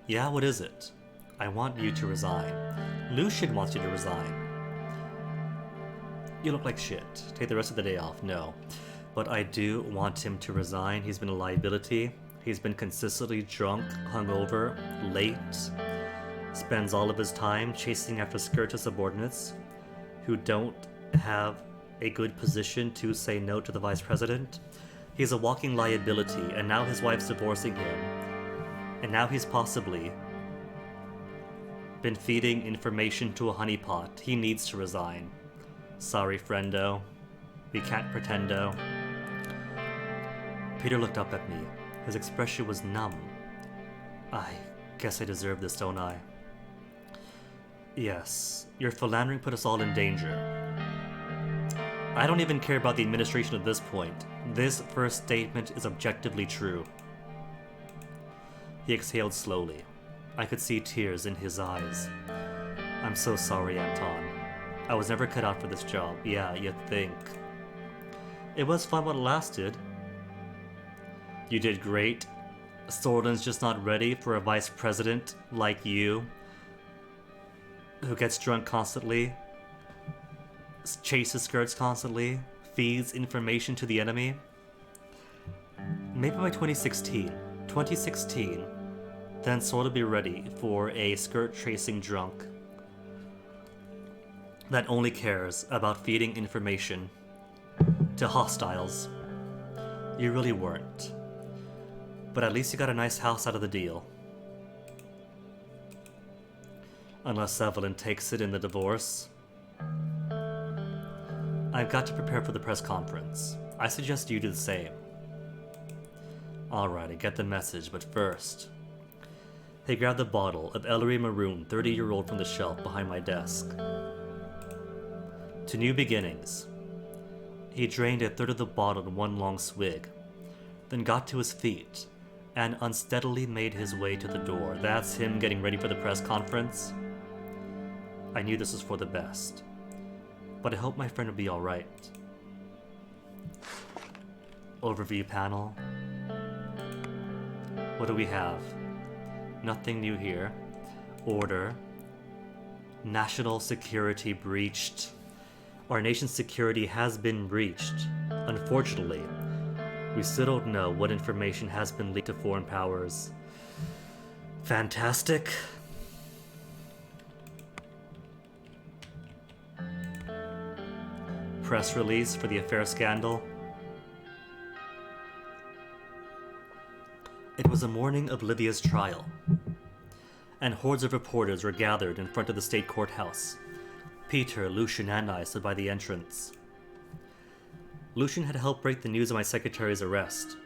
Yeah, what is it? I want you to resign. Lucian wants you to resign. You look like shit. Take the rest of the day off. No. But I do want him to resign. He's been a liability. He's been consistently drunk, hungover, late. Spends all of his time chasing after skirted subordinates who don't have a good position to say no to the vice president. He's a walking liability, and now his wife's divorcing him. And now he's possibly been feeding information to a honeypot. He needs to resign. Sorry, friendo. We can't pretendo. Peter looked up at me. His expression was numb. I guess I deserve this, don't I? Yes, your philandering put us all in danger. I don't even care about the administration at this point. This first statement is objectively true. He exhaled slowly. I could see tears in his eyes. I'm so sorry, Anton. I was never cut out for this job. Yeah, you'd think. It was fun while it lasted. You did great. Sorden's just not ready for a vice president like you, who gets drunk constantly, chases skirts constantly, feeds information to the enemy. Maybe by 2016, then Sword will be ready for a skirt-chasing drunk that only cares about feeding information to hostiles. You really weren't. But at least you got a nice house out of the deal. Unless Evelyn takes it in the divorce. I've got to prepare for the press conference. I suggest you do the same. Alright, I get the message, but first... He grabbed the bottle of Ellery Maroon 30-year-old from the shelf behind my desk. To new beginnings. He drained a third of the bottle in one long swig, then got to his feet, and unsteadily made his way to the door. That's him getting ready for the press conference. I knew this was for the best, but I hoped my friend would be alright. Overview panel. What do we have? Nothing new here. Order. National security breached. Our nation's security has been breached. Unfortunately, we still don't know what information has been leaked to foreign powers. Fantastic. Press release for the affair scandal. It was the morning of Livia's trial, and hordes of reporters were gathered in front of the state courthouse. Peter, Lucian, and I stood by the entrance. Lucian had helped break the news of my secretary's arrest.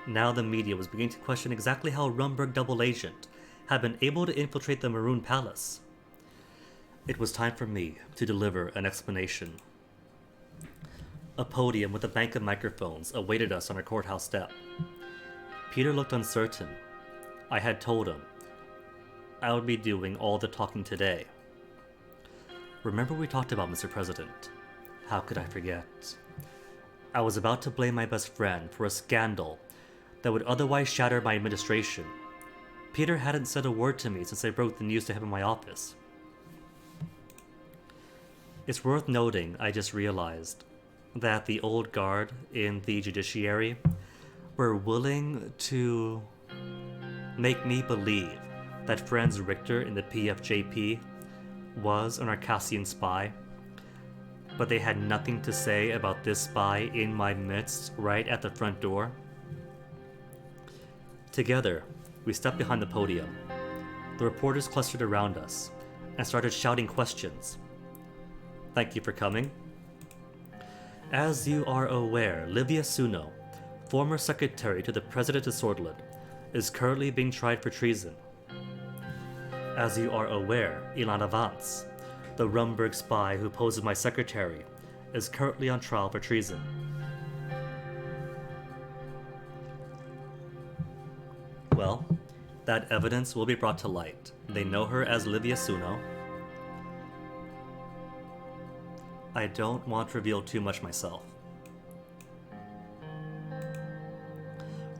Now the media was beginning to question exactly how Rumberg double agent had been able to infiltrate the Maroon Palace. It was time for me to deliver an explanation. A podium with a bank of microphones awaited us on our courthouse step. Peter looked uncertain. I had told him I would be doing all the talking today. Remember we talked about, Mr. President? How could I forget? I was about to blame my best friend for a scandal that would otherwise shatter my administration. Peter hadn't said a word to me since I broke the news to him in my office. It's worth noting I just realized that the old guard in the judiciary were willing to make me believe that Franz Richter in the PFJP was an Arcassian spy. But they had nothing to say about this spy in my midst right at the front door. Together, we stepped behind the podium. The reporters clustered around us and started shouting questions. Thank you for coming. As you are aware, Livia Suno, former secretary to the President of Swordland, is currently being tried for treason. As you are aware, Ilana Vance, the Rumberg spy who posed as my secretary, is currently on trial for treason. Well, that evidence will be brought to light. They know her as Livia Suno. I don't want to reveal too much myself.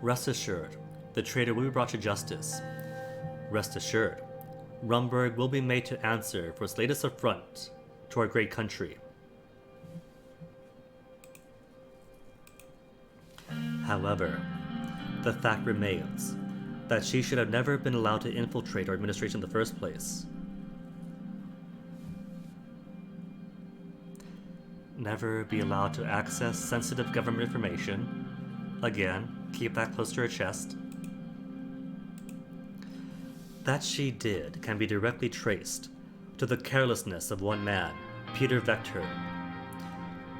Rest assured, the traitor will be brought to justice. Rest assured, Rumberg will be made to answer for its latest affront to our great country. However, the fact remains that she should have never been allowed to infiltrate our administration in the first place. Never be allowed to access sensitive government information. Again, keep that close to her chest. That she did can be directly traced to the carelessness of one man, Peter Vector.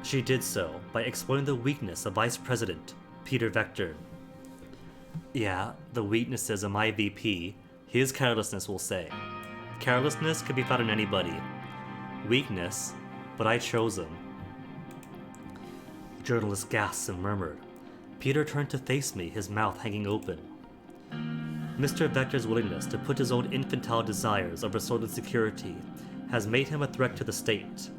She did so by exploiting the weakness of Vice President Peter Vector. Yeah, the weaknesses of my VP, his carelessness will say. Carelessness could be found in anybody. Weakness, but I chose him. The journalist gasped and murmured. Peter turned to face me, his mouth hanging open. Mr. Vector's willingness to put his own infantile desires over Swordland security has made him a threat to the state.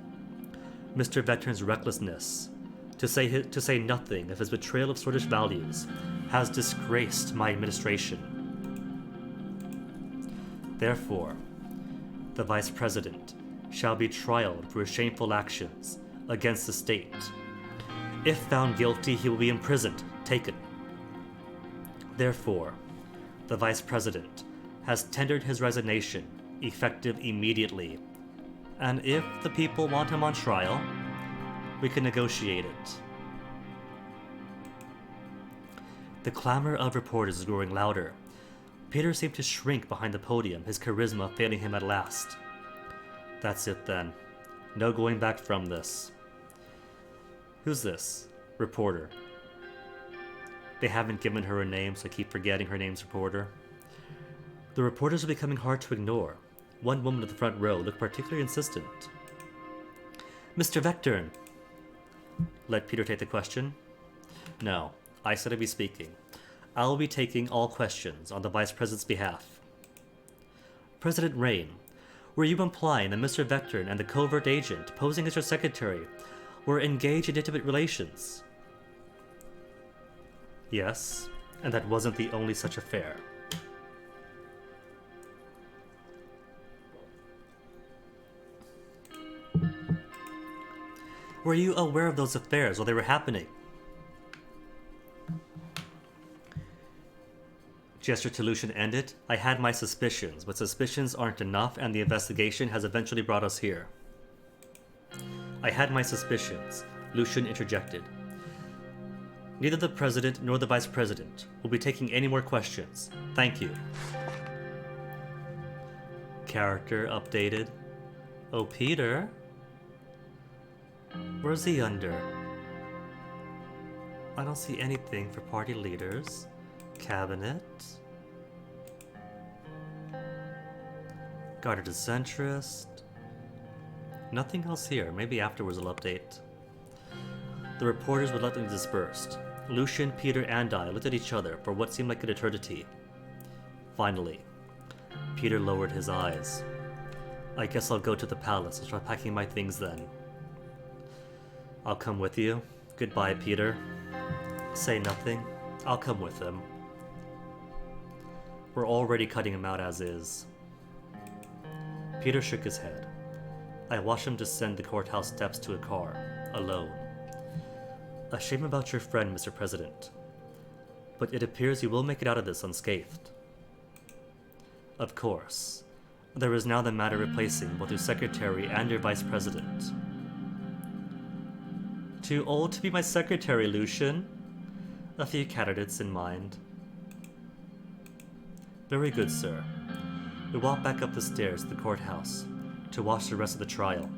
Mr. Vector's recklessness, to say nothing of his betrayal of Swordish values, has disgraced my administration. Therefore, the Vice President shall be trialed for his shameful actions against the state. If found guilty, he will be imprisoned, taken. Therefore, the Vice President has tendered his resignation, effective immediately. And if the people want him on trial, we can negotiate it. The clamor of reporters is growing louder. Peter seemed to shrink behind the podium, his charisma failing him at last. That's it then. No going back from this. Who's this? Reporter. They haven't given her a name, so I keep forgetting her name's Reporter. The reporters are becoming hard to ignore. One woman at the front row looked particularly insistent. Mr. Vector! Let Peter take the question. No, I said I'd be speaking. I'll be taking all questions on the Vice President's behalf. President Rain, were you implying that Mr. Vector and the covert agent posing as your secretary were engaged in intimate relations? Yes, and that wasn't the only such affair. Were you aware of those affairs while they were happening? Gesture to Lucian ended. I had my suspicions, but suspicions aren't enough, and the investigation has eventually brought us here. I had my suspicions, Lucian interjected. Neither the President nor the Vice President will be taking any more questions. Thank you. Character updated. Oh, Peter? Where's he under? I don't see anything for party leaders. Cabinet. Guarded as centrist. Nothing else here. Maybe afterwards I'll update. The reporters reluctantly dispersed. Lucian, Peter, and I looked at each other for what seemed like an eternity. Finally, Peter lowered his eyes. I guess I'll go to the palace and start packing my things then. I'll come with you. Goodbye, Peter. Say nothing. I'll come with him. We're already cutting him out as is. Peter shook his head. I watched him descend the courthouse steps to a car, alone. A shame about your friend, Mr. President. But it appears you will make it out of this unscathed. Of course. There is now the matter replacing both your secretary and your vice president. Too old to be my secretary, Lucian. A few candidates in mind. Very good, sir. We walk back up the stairs to the courthouse to watch the rest of the trial.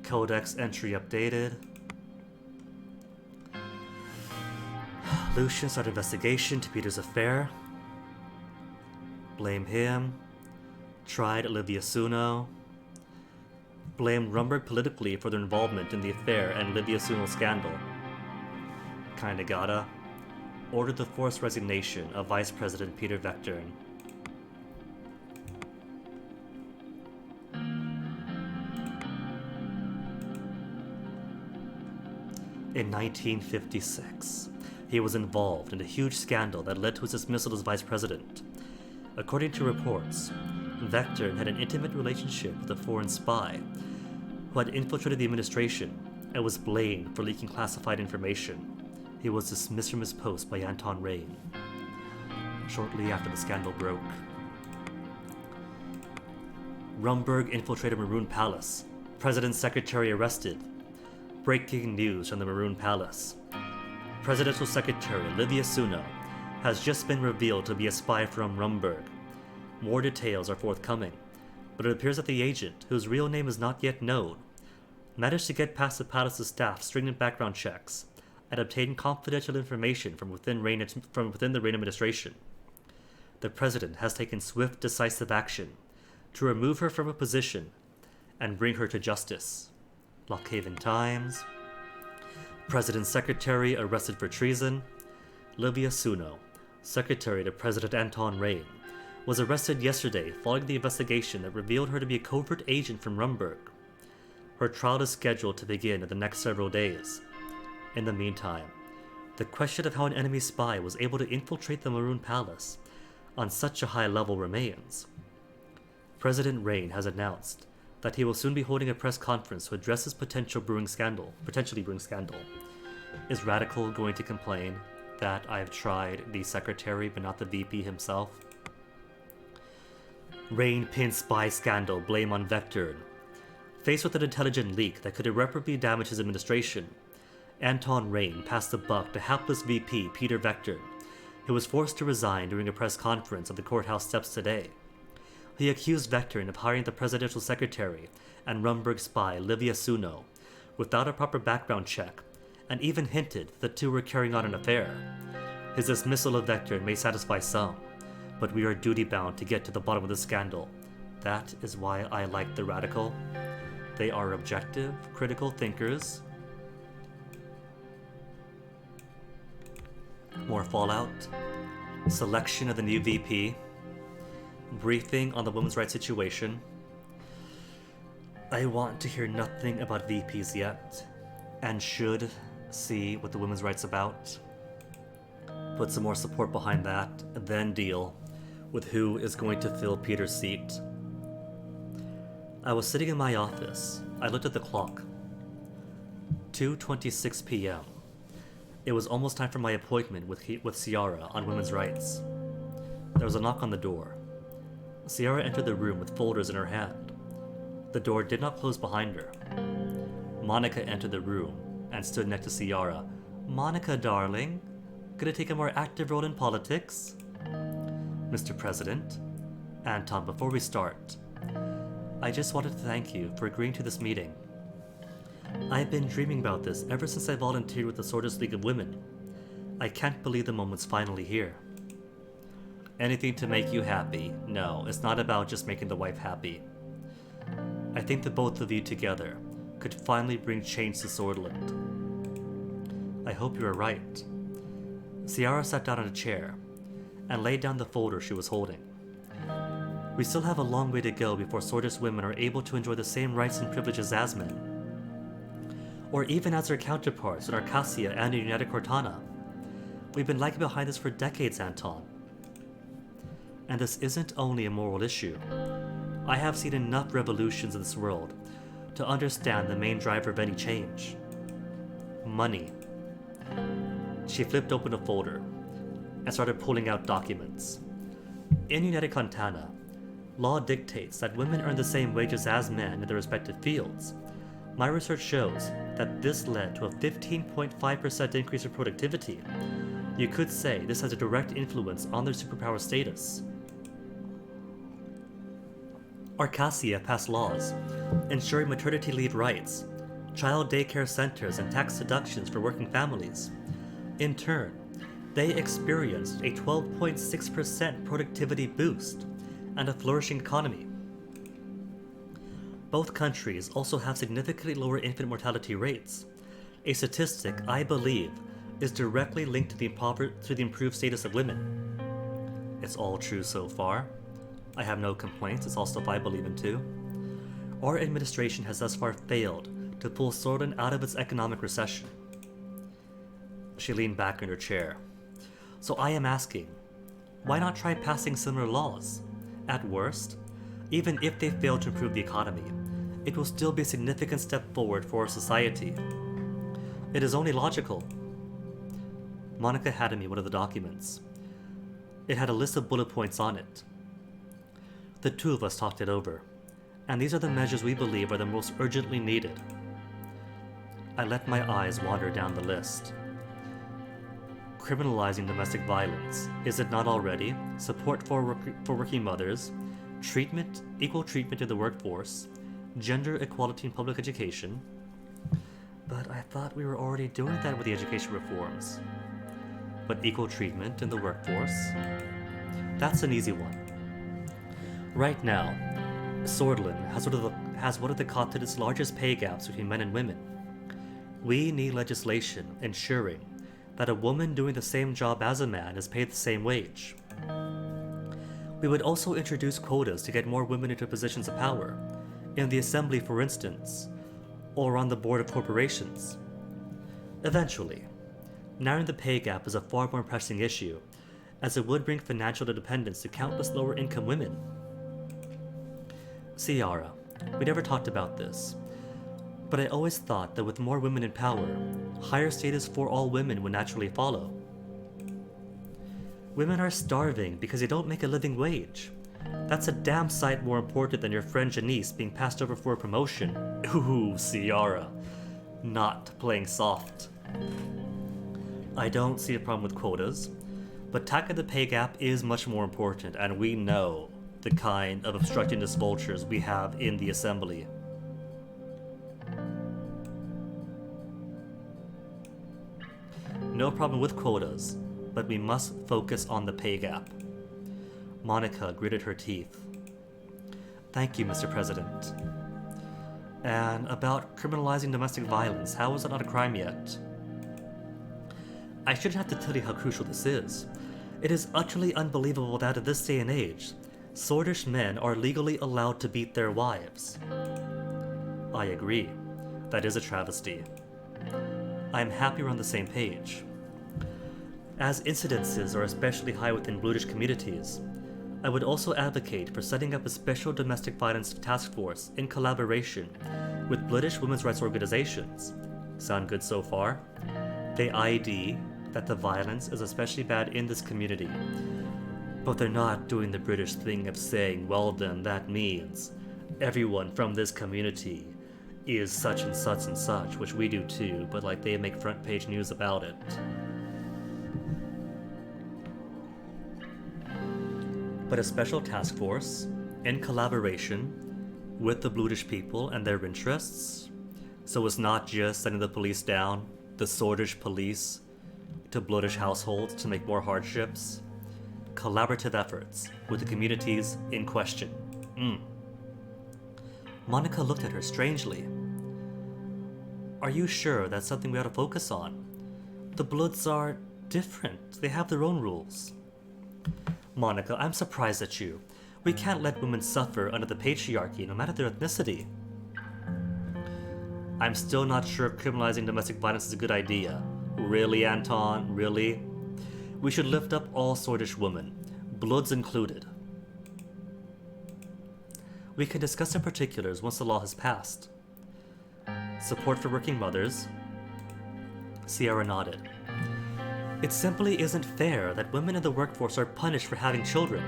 Codex entry updated. Lucian started investigation to Peter's affair. Blame him. Tried Olivia Suno. Blamed Rumberg politically for their involvement in the affair and Olivia Suno's scandal. Kinda gotta. Ordered the forced resignation of Vice President Peter Vectern. In 1956, he was involved in a huge scandal that led to his dismissal as vice president. According to reports, Vectern had an intimate relationship with a foreign spy who had infiltrated the administration and was blamed for leaking classified information. He was dismissed from his post by Anton Rain shortly after the scandal broke. Rumberg infiltrated Maroon Palace. President's secretary arrested. Breaking news from the Maroon Palace. Presidential Secretary Olivia Suno has just been revealed to be a spy from Rumberg. More details are forthcoming, but it appears that the agent, whose real name is not yet known, managed to get past the palace's staff stringent background checks and obtain confidential information from within the Rain administration. The president has taken swift, decisive action to remove her from a position and bring her to justice. Lockhaven Times. President's secretary arrested for treason. Olivia Suno, secretary to President Anton Rain, was arrested yesterday following the investigation that revealed her to be a covert agent from Rumberg. Her trial is scheduled to begin in the next several days. In the meantime, the question of how an enemy spy was able to infiltrate the Maroon Palace on such a high level remains. President Rain has announced that he will soon be holding a press conference to address his potentially brewing scandal. Is Radical going to complain that I've tried the secretary but not the VP himself? Rain pins spy scandal, blame on Vectern. Faced with an intelligent leak that could irreparably damage his administration, Anton Rain passed the buck to hapless VP Peter Vectern, who was forced to resign during a press conference at the courthouse steps today. He accused Vectern of hiring the presidential secretary and Rumberg spy Olivia Suno without a proper background check, and even hinted that the two were carrying on an affair. His dismissal of Vectern may satisfy some, but we are duty-bound to get to the bottom of the scandal. That is why I like the Radical. They are objective, critical thinkers. More fallout. Selection of the new VP. Briefing on the women's rights situation. I want to hear nothing about VPs yet, and should see what the women's rights about. Put some more support behind that, then deal with who is going to fill Peter's seat. I was sitting in my office. I looked at the clock. 2:26 p.m. It was almost time for my appointment with Ciara on women's rights. There was a knock on the door. Ciara entered the room with folders in her hand. The door did not close behind her. Monica entered the room and stood next to Ciara. Monica, darling, gonna take a more active role in politics? Mr. President, Anton, before we start, I just wanted to thank you for agreeing to this meeting. I've been dreaming about this ever since I volunteered with the Swordish League of Women. I can't believe the moment's finally here. Anything to make you happy. No, it's not about just making the wife happy. I think that both of you together could finally bring change to Swordland. I hope you are right. Ciara sat down on a chair and laid down the folder she was holding. We still have a long way to go before Swordish women are able to enjoy the same rights and privileges as men, or even as their counterparts in Arcasia and in United Cortana. We've been lagging behind this for decades, Anton. And this isn't only a moral issue. I have seen enough revolutions in this world to understand the main driver of any change. Money. She flipped open a folder and started pulling out documents. In United Cortana, law dictates that women earn the same wages as men in their respective fields, My research shows that this led to a 15.5% increase in productivity. You could say this has a direct influence on their superpower status. Arcasia passed laws ensuring maternity leave rights, child daycare centers, and tax deductions for working families. In turn, they experienced a 12.6% productivity boost and a flourishing economy. Both countries also have significantly lower infant mortality rates, a statistic I believe is directly linked to the improved status of women. It's all true so far. I have no complaints, it's all stuff I believe in too. Our administration has thus far failed to pull Sweden out of its economic recession. She leaned back in her chair. So I am asking, why not try passing similar laws? At worst, even if they fail to improve the economy, it will still be a significant step forward for our society. It is only logical. Monica handed me one of the documents. It had a list of bullet points on it. The two of us talked it over, and these are the measures we believe are the most urgently needed. I let my eyes wander down the list. Criminalizing domestic violence, is it not already? Support for working mothers, equal treatment in the workforce, gender equality in public education. But I thought we were already doing that with the education reforms. But equal treatment in the workforce? That's an easy one. Right now, Swordland has one of the continent's largest pay gaps between men and women. We need legislation ensuring that a woman doing the same job as a man is paid the same wage. We would also introduce quotas to get more women into positions of power, in the assembly for instance, or on the board of corporations. Eventually, narrowing the pay gap is a far more pressing issue, as it would bring financial independence to countless lower income women. Ciara, we never talked about this, but I always thought that with more women in power, higher status for all women would naturally follow. Women are starving because they don't make a living wage. That's a damn sight more important than your friend Janice being passed over for a promotion. Ooh, Ciara. Not playing soft. I don't see a problem with quotas, but tackling the pay gap is much more important, and we know the kind of obstructionist vultures we have in the assembly. No problem with quotas, but we must focus on the pay gap. Monica gritted her teeth. Thank you, Mr. President. And about criminalizing domestic violence, how is it not a crime yet? I shouldn't have to tell you how crucial this is. It is utterly unbelievable that in this day and age, Swordish men are legally allowed to beat their wives. I agree. That is a travesty. I am happy we're on the same page. As incidences are especially high within Bludish communities, I would also advocate for setting up a special domestic violence task force in collaboration with Bludish women's rights organizations. Sound good so far? They ID that the violence is especially bad in this community, but they're not doing the British thing of saying, well then, that means everyone from this community is such and such and such, which we do too, but like they make front page news about it. But a special task force, in collaboration with the Bludish people and their interests, so it's not just sending the police down, the Swordish police, to Bludish households to make more hardships. Collaborative efforts with the communities in question. Monica looked at her strangely. Are you sure that's something we ought to focus on? The Bloods are different. They have their own rules. Monica, I'm surprised at you. We can't let women suffer under the patriarchy, no matter their ethnicity. I'm still not sure if criminalizing domestic violence is a good idea. Really, Anton? Really? We should lift up all Swordish women, Bloods included. We can discuss the particulars once the law has passed. Support for working mothers. Ciara nodded. It simply isn't fair that women in the workforce are punished for having children.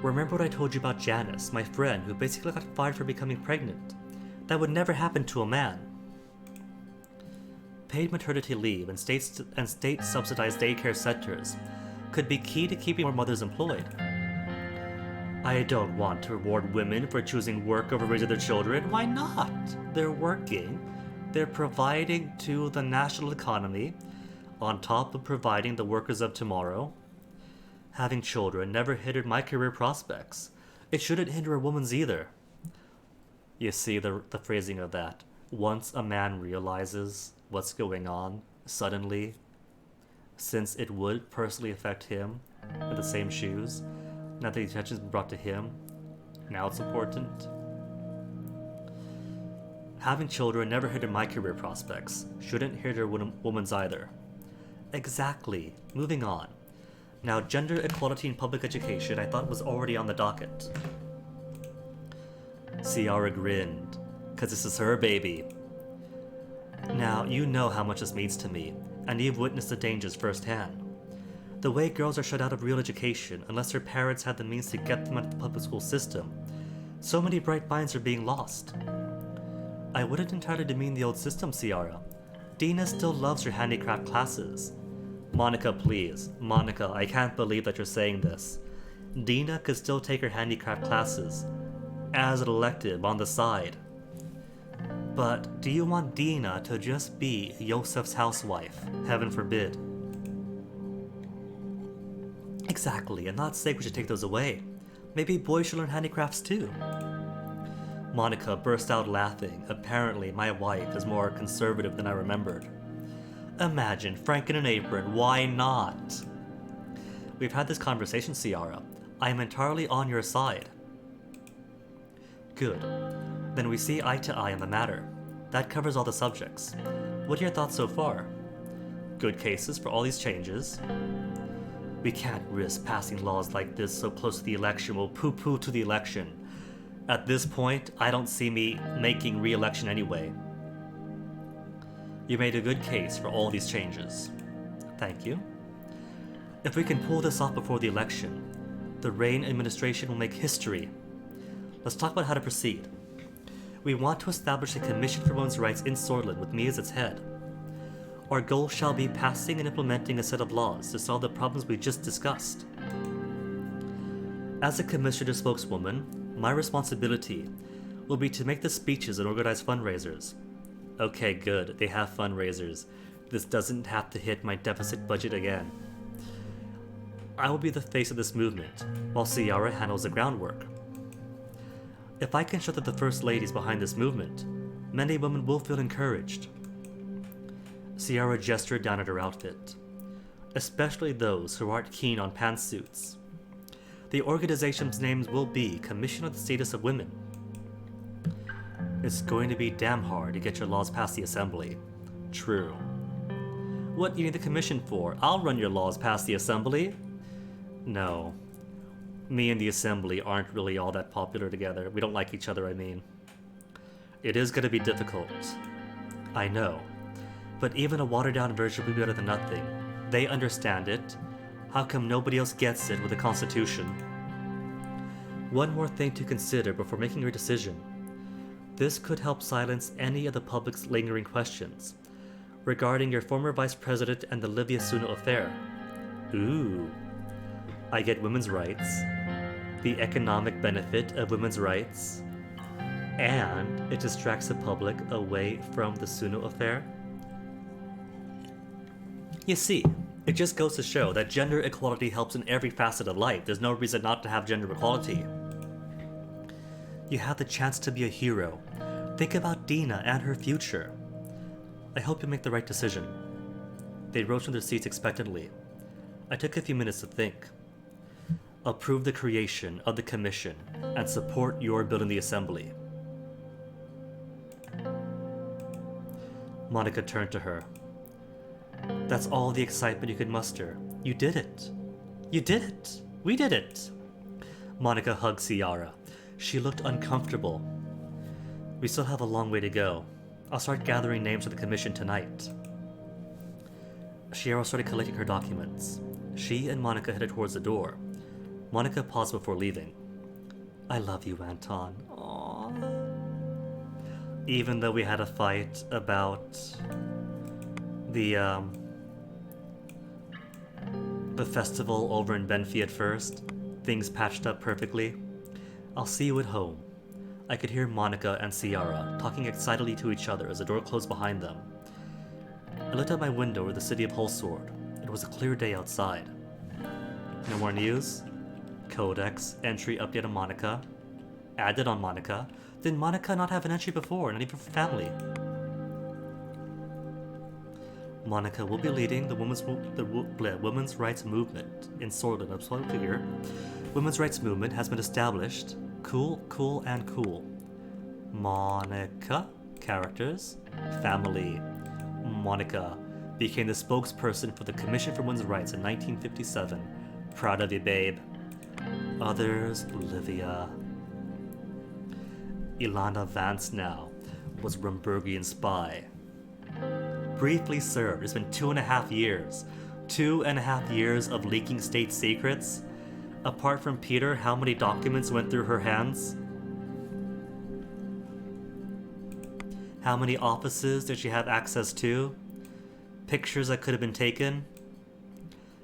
Remember what I told you about Janice, my friend, who basically got fired for becoming pregnant? That would never happen to a man. Paid maternity leave and state-subsidized daycare centers could be key to keeping more mothers employed. I don't want to reward women for choosing work over raising their children. Why not? They're working. They're providing to the national economy, on top of providing the workers of tomorrow. Having children never hindered my career prospects. It shouldn't hinder a woman's either. You see the phrasing of that. Once a man realizes what's going on, suddenly, since it would personally affect him with the same shoes, now that the attention's been brought to him, now it's important. Having children never hindered my career prospects. Shouldn't hinder a woman's either. Exactly. Moving on. Now, gender equality in public education I thought was already on the docket. Ciara grinned, because this is her baby. Now, you know how much this means to me, and you've witnessed the dangers firsthand. The way girls are shut out of real education unless their parents had the means to get them out of the public school system. So many bright minds are being lost. I wouldn't entirely demean the old system, Ciara. Dina still loves her handicraft classes. Monica, please. Monica, I can't believe that you're saying this. Dina could still take her handicraft classes as an elective on the side. But do you want Dina to just be Yosef's housewife? Heaven forbid. Exactly, I'm not saying we should take those away. Maybe boys should learn handicrafts too. Monica burst out laughing. Apparently, my wife is more conservative than I remembered. Imagine Frank in an apron, why not? We've had this conversation, Ciara. I am entirely on your side. Good. Then we see eye to eye on the matter. That covers all the subjects. What are your thoughts so far? Good cases for all these changes. We can't risk passing laws like this so close to the election. We'll poo-poo to the election. At this point, I don't see me making re-election anyway. You made a good case for all these changes. Thank you. If we can pull this off before the election, the Reign administration will make history. Let's talk about how to proceed. We want to establish a Commission for Women's Rights in Sortland with me as its head. Our goal shall be passing and implementing a set of laws to solve the problems we just discussed. As a commissioner spokeswoman, my responsibility will be to make the speeches and organize fundraisers. Okay, good, they have fundraisers. This doesn't have to hit my deficit budget again. I will be the face of this movement, while Ciara handles the groundwork. If I can show that the First Lady is behind this movement, many women will feel encouraged. Ciara gestured down at her outfit. Especially those who aren't keen on pantsuits. The organization's names will be Commission on the Status of Women. It's going to be damn hard to get your laws past the Assembly. True. What do you need the Commission for? I'll run your laws past the Assembly. No. Me and the Assembly aren't really all that popular together. We don't like each other, I mean. It is going to be difficult. I know. But even a watered-down version will be better than nothing. They understand it. How come nobody else gets it with the Constitution? One more thing to consider before making your decision. This could help silence any of the public's lingering questions regarding your former vice president and the Livia Suno affair. Ooh. I get women's rights, the economic benefit of women's rights, and it distracts the public away from the Suno affair. You see, it just goes to show that gender equality helps in every facet of life. There's no reason not to have gender equality. You have the chance to be a hero. Think about Dina and her future. I hope you make the right decision. They rose from their seats expectantly. I took a few minutes to think. Approve the creation of the Commission and support your bill in the Assembly. Monica turned to her. That's all the excitement you could muster. You did it. You did it. We did it. Monica hugged Ciara. She looked uncomfortable. We still have a long way to go. I'll start gathering names for the commission tonight. Ciara started collecting her documents. She and Monica headed towards the door. Monica paused before leaving. I love you, Anton. Aww. Even though we had a fight about the festival over in Benfey at first, things patched up perfectly. I'll see you at home. I could hear Monica and Ciara talking excitedly to each other as the door closed behind them. I looked out my window over the city of Holsword. It was a clear day outside. No more news? Codex, entry update on Monica. Added on Monica. Did Monica not have an entry before, not even for family? Monica will be leading the women's rights movement in Sordid. I'm so clear. Women's rights movement has been established. Cool, cool, and cool. Monica. Characters. Family. Monica became the spokesperson for the Commission for Women's Rights in 1957. Proud of you, babe. Others, Olivia. Ilana Vance now was Rumburgian spy. Briefly served. It's been 2.5 years. 2.5 years of leaking state secrets. Apart from Peter, how many documents went through her hands? How many offices did she have access to? Pictures that could have been taken?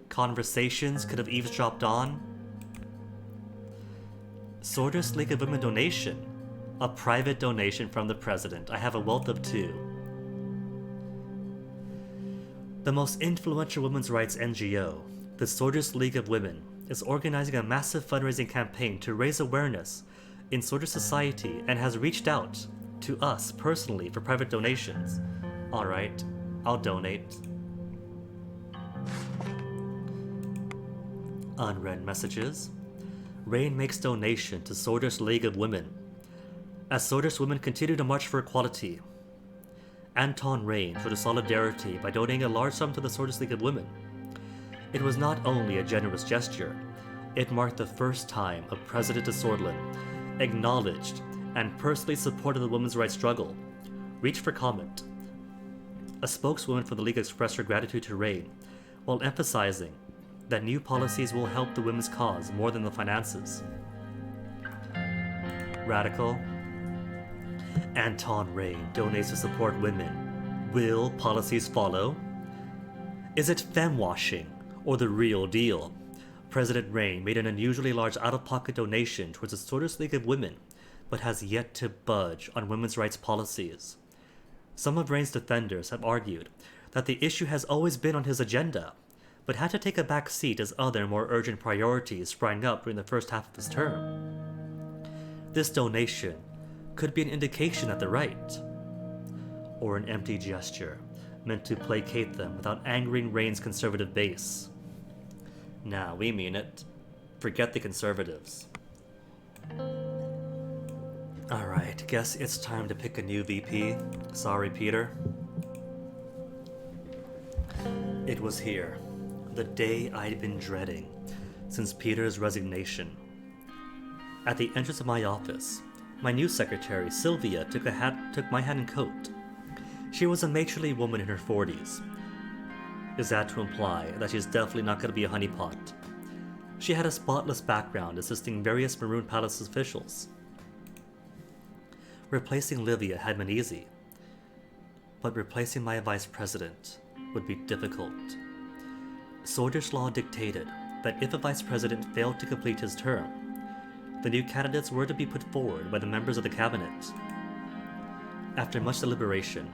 Conversations could have eavesdropped on? Sordus League of Women donation. A private donation from the president. I have a wealth of two. The most influential women's rights NGO, the Sordus League of Women, is organizing a massive fundraising campaign to raise awareness in Sordus society and has reached out to us personally for private donations. Alright, I'll donate. Unread messages. Rain makes donation to Sordus League of Women. As Sordus women continue to march for equality, Anton Rain showed his solidarity by donating a large sum to the Sordus League of Women. It was not only a generous gesture, it marked the first time a president of Sordland acknowledged and personally supported the women's rights struggle. Reach for comment. A spokeswoman for the League expressed her gratitude to Rain, while emphasizing that new policies will help the women's cause more than the finances. Radical. Anton Rain donates to support women. Will policies follow? Is it femme-washing or the real deal? President Rain made an unusually large out-of-pocket donation towards the Sordus League of Women, but has yet to budge on women's rights policies. Some of Rain's defenders have argued that the issue has always been on his agenda, but had to take a back seat as other more urgent priorities sprang up during the first half of his term. This donation could be an indication that they're right, or an empty gesture meant to placate them without angering Rain's conservative base. Nah, we mean it. Forget the conservatives. Alright, guess it's time to pick a new VP. Sorry, Peter. It was here, the day I'd been dreading since Peter's resignation. At the entrance of my office, my new secretary, Sylvia, took my hat and coat. She was a matronly woman in her 40s. Is that to imply that she's definitely not going to be a honeypot? She had a spotless background assisting various Maroon Palace officials. Replacing Livia had been easy, but replacing my vice president would be difficult. Swordfish law dictated that if a vice president failed to complete his term, the new candidates were to be put forward by the members of the cabinet. After much deliberation,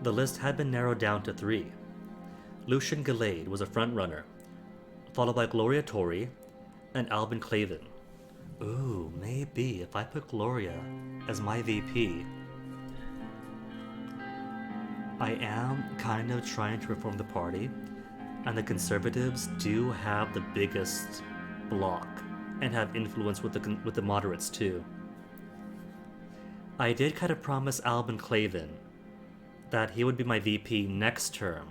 the list had been narrowed down to 3. Lucian Gallade was a frontrunner, followed by Gloria Torrey and Albin Clavin. Ooh, maybe if I put Gloria as my VP, I am kind of trying to reform the party, and the Conservatives do have the biggest block and have influence with the moderates too. I did kind of promise Albin Clavin that he would be my VP next term.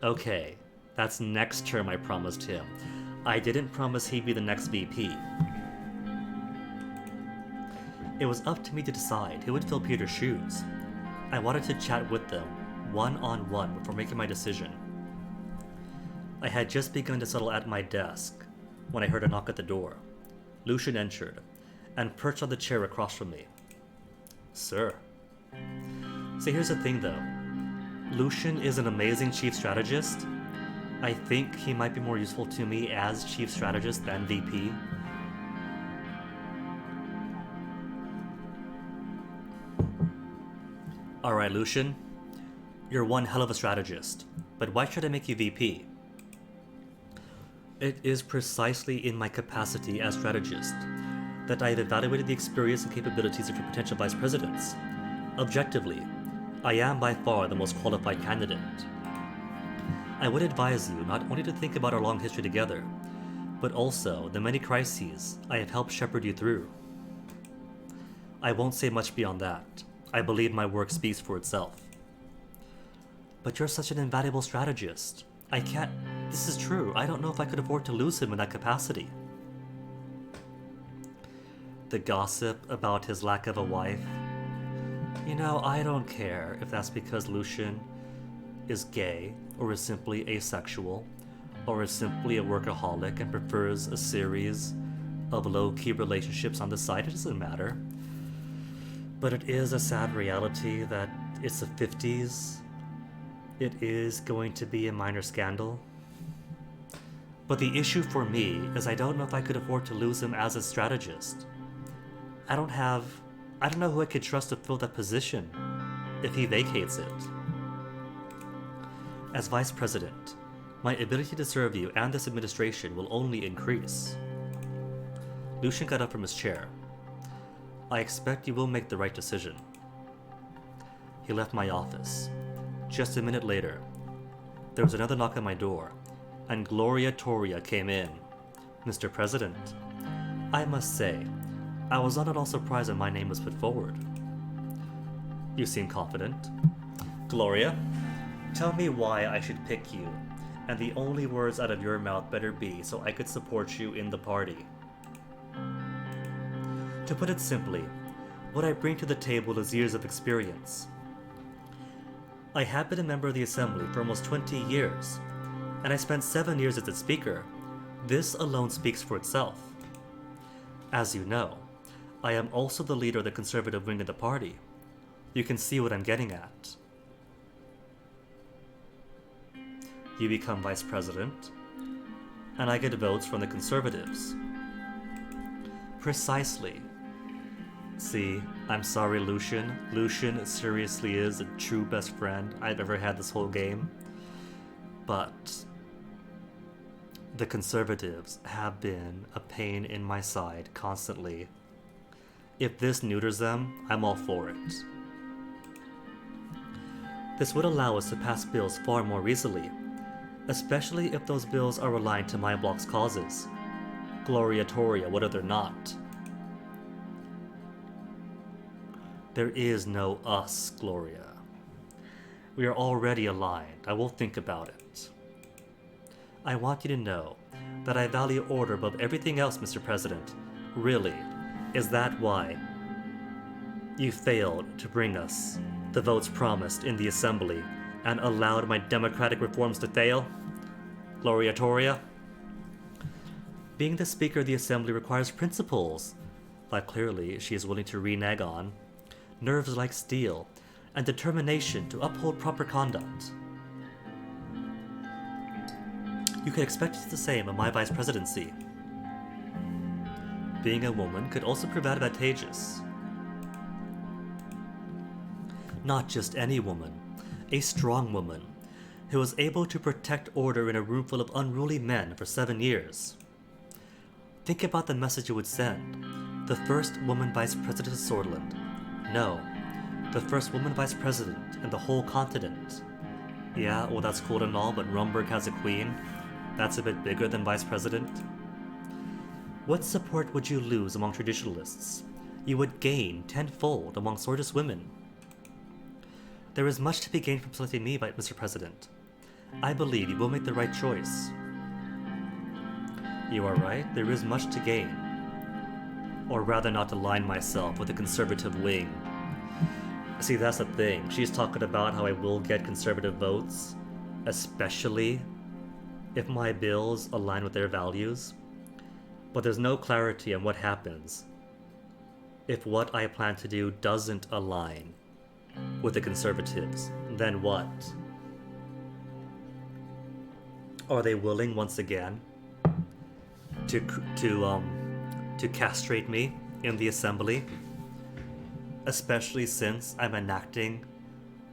Okay, that's next term I promised him. I didn't promise he'd be the next VP. It was up to me to decide who would fill Peter's shoes. I wanted to chat with them, one-on-one, before making my decision. I had just begun to settle at my desk when I heard a knock at the door. Lucian entered, and perched on the chair across from me. Sir. See, here's the thing though. Lucian is an amazing chief strategist. I think he might be more useful to me as chief strategist than VP. Alright, Lucian. You're one hell of a strategist, but why should I make you VP? It is precisely in my capacity as strategist that I have evaluated the experience and capabilities of your potential vice presidents. Objectively, I am by far the most qualified candidate. I would advise you not only to think about our long history together, but also the many crises I have helped shepherd you through. I won't say much beyond that. I believe my work speaks for itself. But you're such an invaluable strategist. I can't... This is true. I don't know if I could afford to lose him in that capacity. The gossip about his lack of a wife. You know, I don't care if that's because Lucian is gay, or is simply asexual, or is simply a workaholic and prefers a series of low-key relationships on the side. It doesn't matter. But it is a sad reality that it's the 50s. It is going to be a minor scandal. But the issue for me is I don't know if I could afford to lose him as a strategist. I don't know who I could trust to fill that position if he vacates it. As vice president, my ability to serve you and this administration will only increase. Lucian got up from his chair. I expect you will make the right decision. He left my office. Just a minute later, there was another knock on my door, and Gloria Toria came in. Mr. President, I must say, I was not at all surprised when my name was put forward. You seem confident. Gloria, tell me why I should pick you, and the only words out of your mouth better be so I could support you in the party. To put it simply, what I bring to the table is years of experience. I have been a member of the Assembly for almost 20 years, and I spent 7 years as its Speaker. This alone speaks for itself. As you know, I am also the leader of the conservative wing of the party. You can see what I'm getting at. You become vice president, and I get votes from the conservatives. Precisely. See, I'm sorry, Lucian. Lucian seriously is a true best friend I've ever had this whole game. But the conservatives have been a pain in my side constantly. If this neuters them, I'm all for it. This would allow us to pass bills far more easily, especially if those bills are aligned to my bloc's causes. Gloria Toria, what if they're not? There is no us, Gloria. We are already aligned. I will think about it. I want you to know that I value order above everything else, Mr. President. Really, is that why you failed to bring us the votes promised in the Assembly and allowed my democratic reforms to fail? Gloria Toria? Being the Speaker of the Assembly requires principles, like clearly she is willing to renege on, nerves like steel, and determination to uphold proper conduct. You could expect the same of my vice presidency. Being a woman could also prove advantageous. Not just any woman, a strong woman, who was able to protect order in a room full of unruly men for 7 years. Think about the message it would send. The first woman vice president of Swordland. No, the first woman vice president in the whole continent. Yeah, well that's cool and all, but Rumburg has a queen. That's a bit bigger than vice president. What support would you lose among traditionalists? You would gain tenfold among Swordist women. There is much to be gained from selecting me, Mr. President. I believe you will make the right choice. You are right, there is much to gain. Or rather not align myself with the conservative wing. See, that's the thing. She's talking about how I will get conservative votes, especially if my bills align with their values. But there's no clarity on what happens If what I plan to do doesn't align with the Conservatives, then what? Are they willing once again to castrate me in the assembly? Especially since I'm enacting,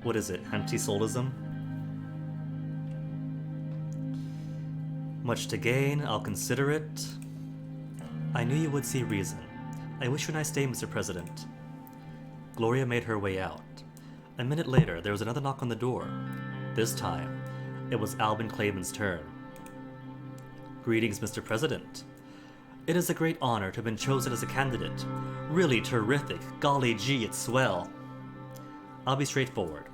what is it, anti-soulism? Much to gain, I'll consider it. I knew you would see reason. I wish you a nice day, Mr. President. Gloria made her way out. A minute later, there was another knock on the door. This time, it was Albin Claven's turn. Greetings, Mr. President. It is a great honor to have been chosen as a candidate. Really terrific. Golly gee, it's swell. I'll be straightforward.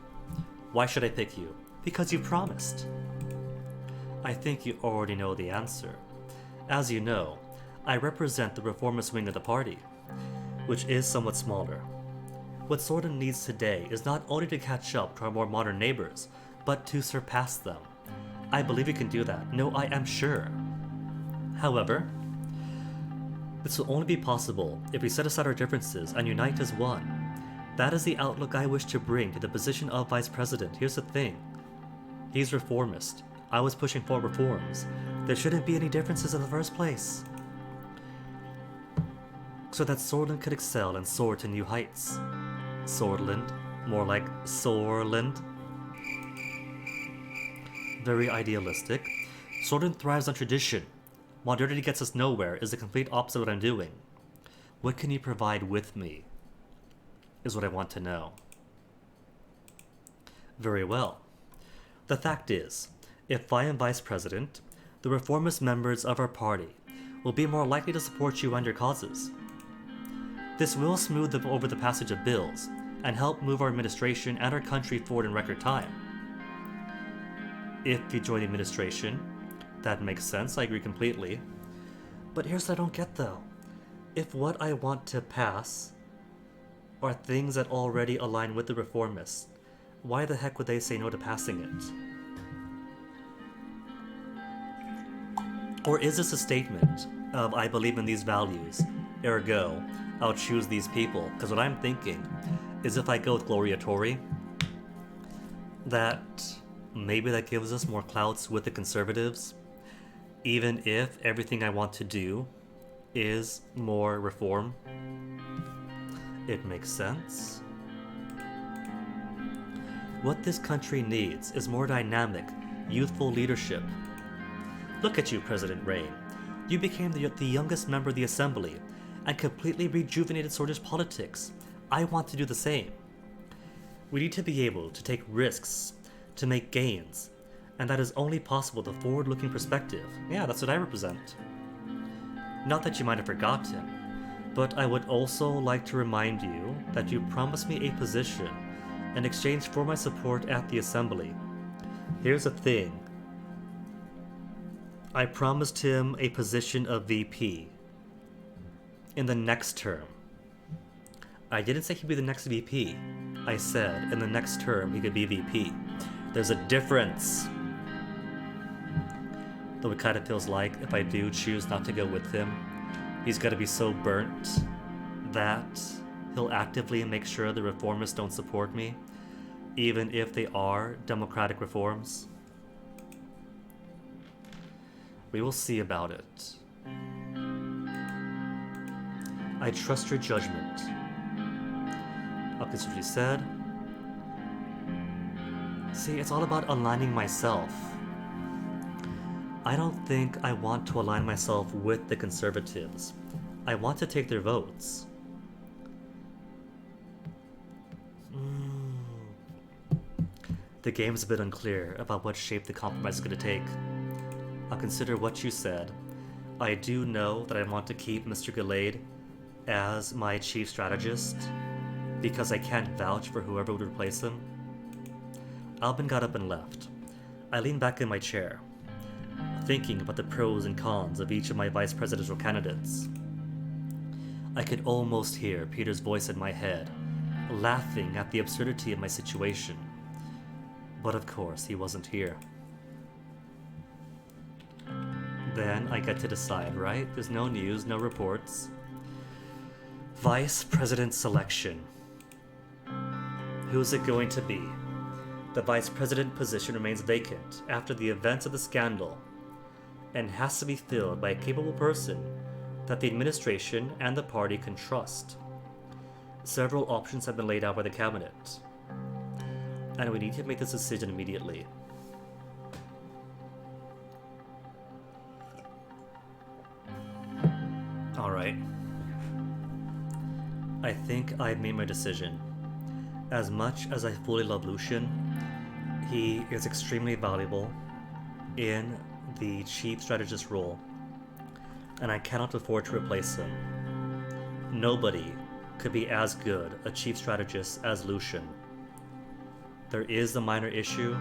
Why should I pick you? Because you promised. I think you already know the answer. As you know, I represent the reformist wing of the party, which is somewhat smaller. What Sorden needs today is not only to catch up to our more modern neighbors, but to surpass them. I believe we can do that. No, I am sure. However, this will only be possible if we set aside our differences and unite as one. That is the outlook I wish to bring to the position of Vice President. Here's the thing. He's reformist. I was pushing for reforms. There shouldn't be any differences in the first place. So that Sordland could excel and soar to new heights. Sordland, more like Soarland. Very idealistic. Sordland thrives on tradition. Modernity gets us nowhere is the complete opposite of what I'm doing. What can you provide with me? Is what I want to know. Very well. The fact is, if I am Vice President, the reformist members of our party will be more likely to support you and your causes. This will smooth over the passage of bills and help move our administration and our country forward in record time. If you join the administration, that makes sense, I agree completely. But here's what I don't get though. If what I want to pass are things that already align with the reformists, why the heck would they say no to passing it? Or is this a statement of I believe in these values, ergo, I'll choose these people? Because what I'm thinking is if I go with Gloria Tory, that maybe that gives us more clouts with the Conservatives, even if everything I want to do is more reform. It makes sense. What this country needs is more dynamic, youthful leadership. Look at you, President Rain. You became the youngest member of the Assembly and completely rejuvenated Swedish politics. I want to do the same. We need to be able to take risks, to make gains, and that is only possible with a forward-looking perspective. Yeah, that's what I represent. Not that you might have forgotten, but I would also like to remind you that you promised me a position in exchange for my support at the Assembly. Here's the thing. I promised him a position of VP in the next term. I didn't say he'd be the next VP. I said in the next term he could be VP. There's a difference. Though it kind of feels like if I do choose not to go with him, he's got to be so burnt that he'll actively make sure the reformists don't support me, even if they are democratic reforms. We will see about it. I trust your judgment. I'll consider what you said. See, it's all about aligning myself. I don't think I want to align myself with the Conservatives. I want to take their votes. The game's a bit unclear about what shape the compromise is going to take. I'll consider what you said. I do know that I want to keep Mr. Gallade as my chief strategist because I can't vouch for whoever would replace him. Albin got up and left. I leaned back in my chair, thinking about the pros and cons of each of my vice presidential candidates. I could almost hear Peter's voice in my head, laughing at the absurdity of my situation. But of course, he wasn't here. Then I get to decide, right? There's no news, no reports. Vice President selection. Who's it going to be? The Vice President position remains vacant after the events of the scandal and has to be filled by a capable person that the administration and the party can trust. Several options have been laid out by the cabinet, and we need to make this decision immediately. Alright. I think I've made my decision. As much as I fully love Lucian, he is extremely valuable in the chief strategist role, and I cannot afford to replace him. Nobody could be as good a chief strategist as Lucian. There is the minor issue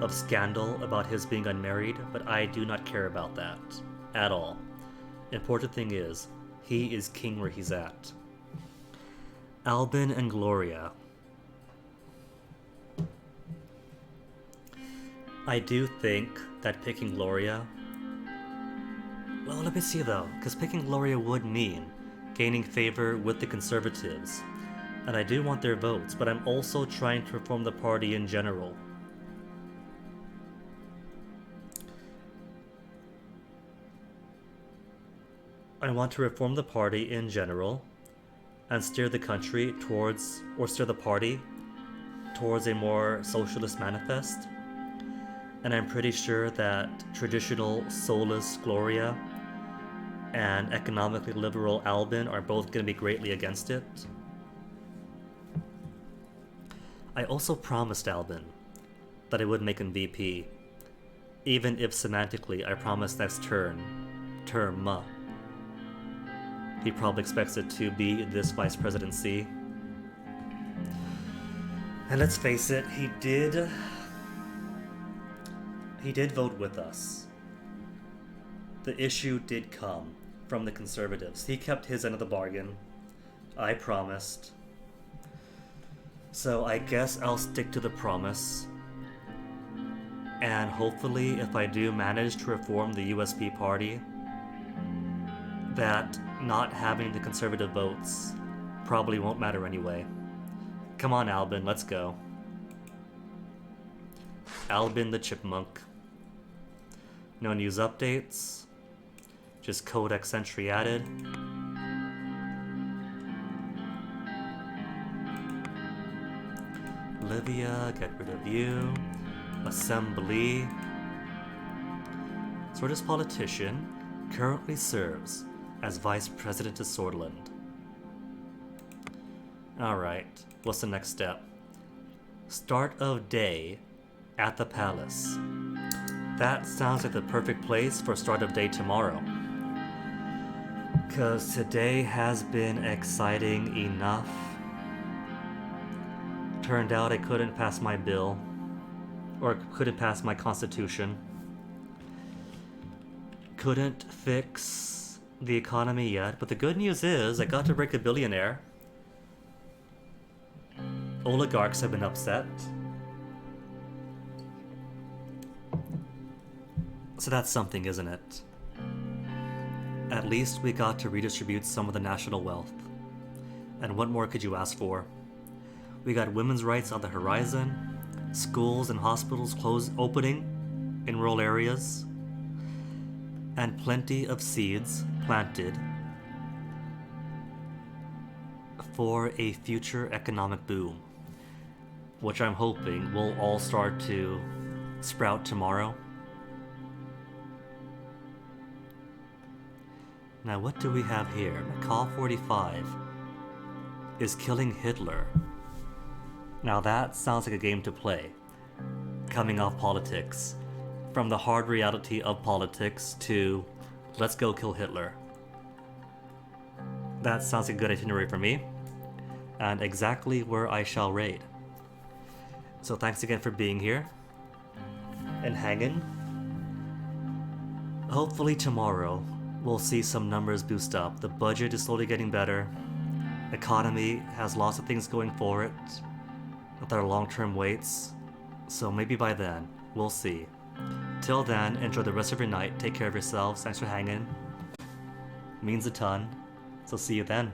of scandal about his being unmarried, but I do not care about that at all. Important thing is, he is king where he's at. Albin and Gloria. I do think that picking Gloria... Well, let me see though, because picking Gloria would mean gaining favor with the conservatives. And I do want their votes, but I'm also trying to reform the party in general. I want to reform the party in general and steer the country towards, or steer the party towards a more socialist manifest. And I'm pretty sure that traditional soulless Gloria and economically liberal Albin are both going to be greatly against it. I also promised Albin that I would make him VP, even if semantically I promised next term. He probably expects it to be this vice presidency. And let's face it, he did vote with us. The issue did come from the conservatives. He kept his end of the bargain. I promised. So I guess I'll stick to the promise. And hopefully, if I do manage to reform the USP party, that not having the conservative votes probably won't matter anyway. Come on, Albin, let's go. Albin the Chipmunk. No news updates. Just codex entry added. Olivia, get rid of you. Assembly. Swordist politician currently serves as Vice President of Swordland. Alright, what's the next step? Start of day at the palace. That sounds like the perfect place for start of day tomorrow. Cause today has been exciting enough. Turned out I couldn't pass my bill. Or couldn't pass my constitution. Couldn't fix the economy yet, but the good news is I got to break a billionaire. Oligarchs have been upset. So that's something, isn't it? At least we got to redistribute some of the national wealth. And what more could you ask for? We got women's rights on the horizon, schools and hospitals opening in rural areas, and plenty of seeds planted for a future economic boom, which I'm hoping will all start to sprout tomorrow. Now what do we have here? Macaw 45 is killing Hitler. Now that sounds like a game to play. Coming off politics. From the hard reality of politics to let's go kill Hitler. That sounds like a good itinerary for me. And exactly where I shall raid. So thanks again for being here. And hanging. Hopefully tomorrow we'll see some numbers boost up. The budget is slowly getting better. Economy has lots of things going for it with our long-term weights. So maybe by then, we'll see. Till then, enjoy the rest of your night. Take care of yourselves. Thanks for hanging. Means a ton. So see you then.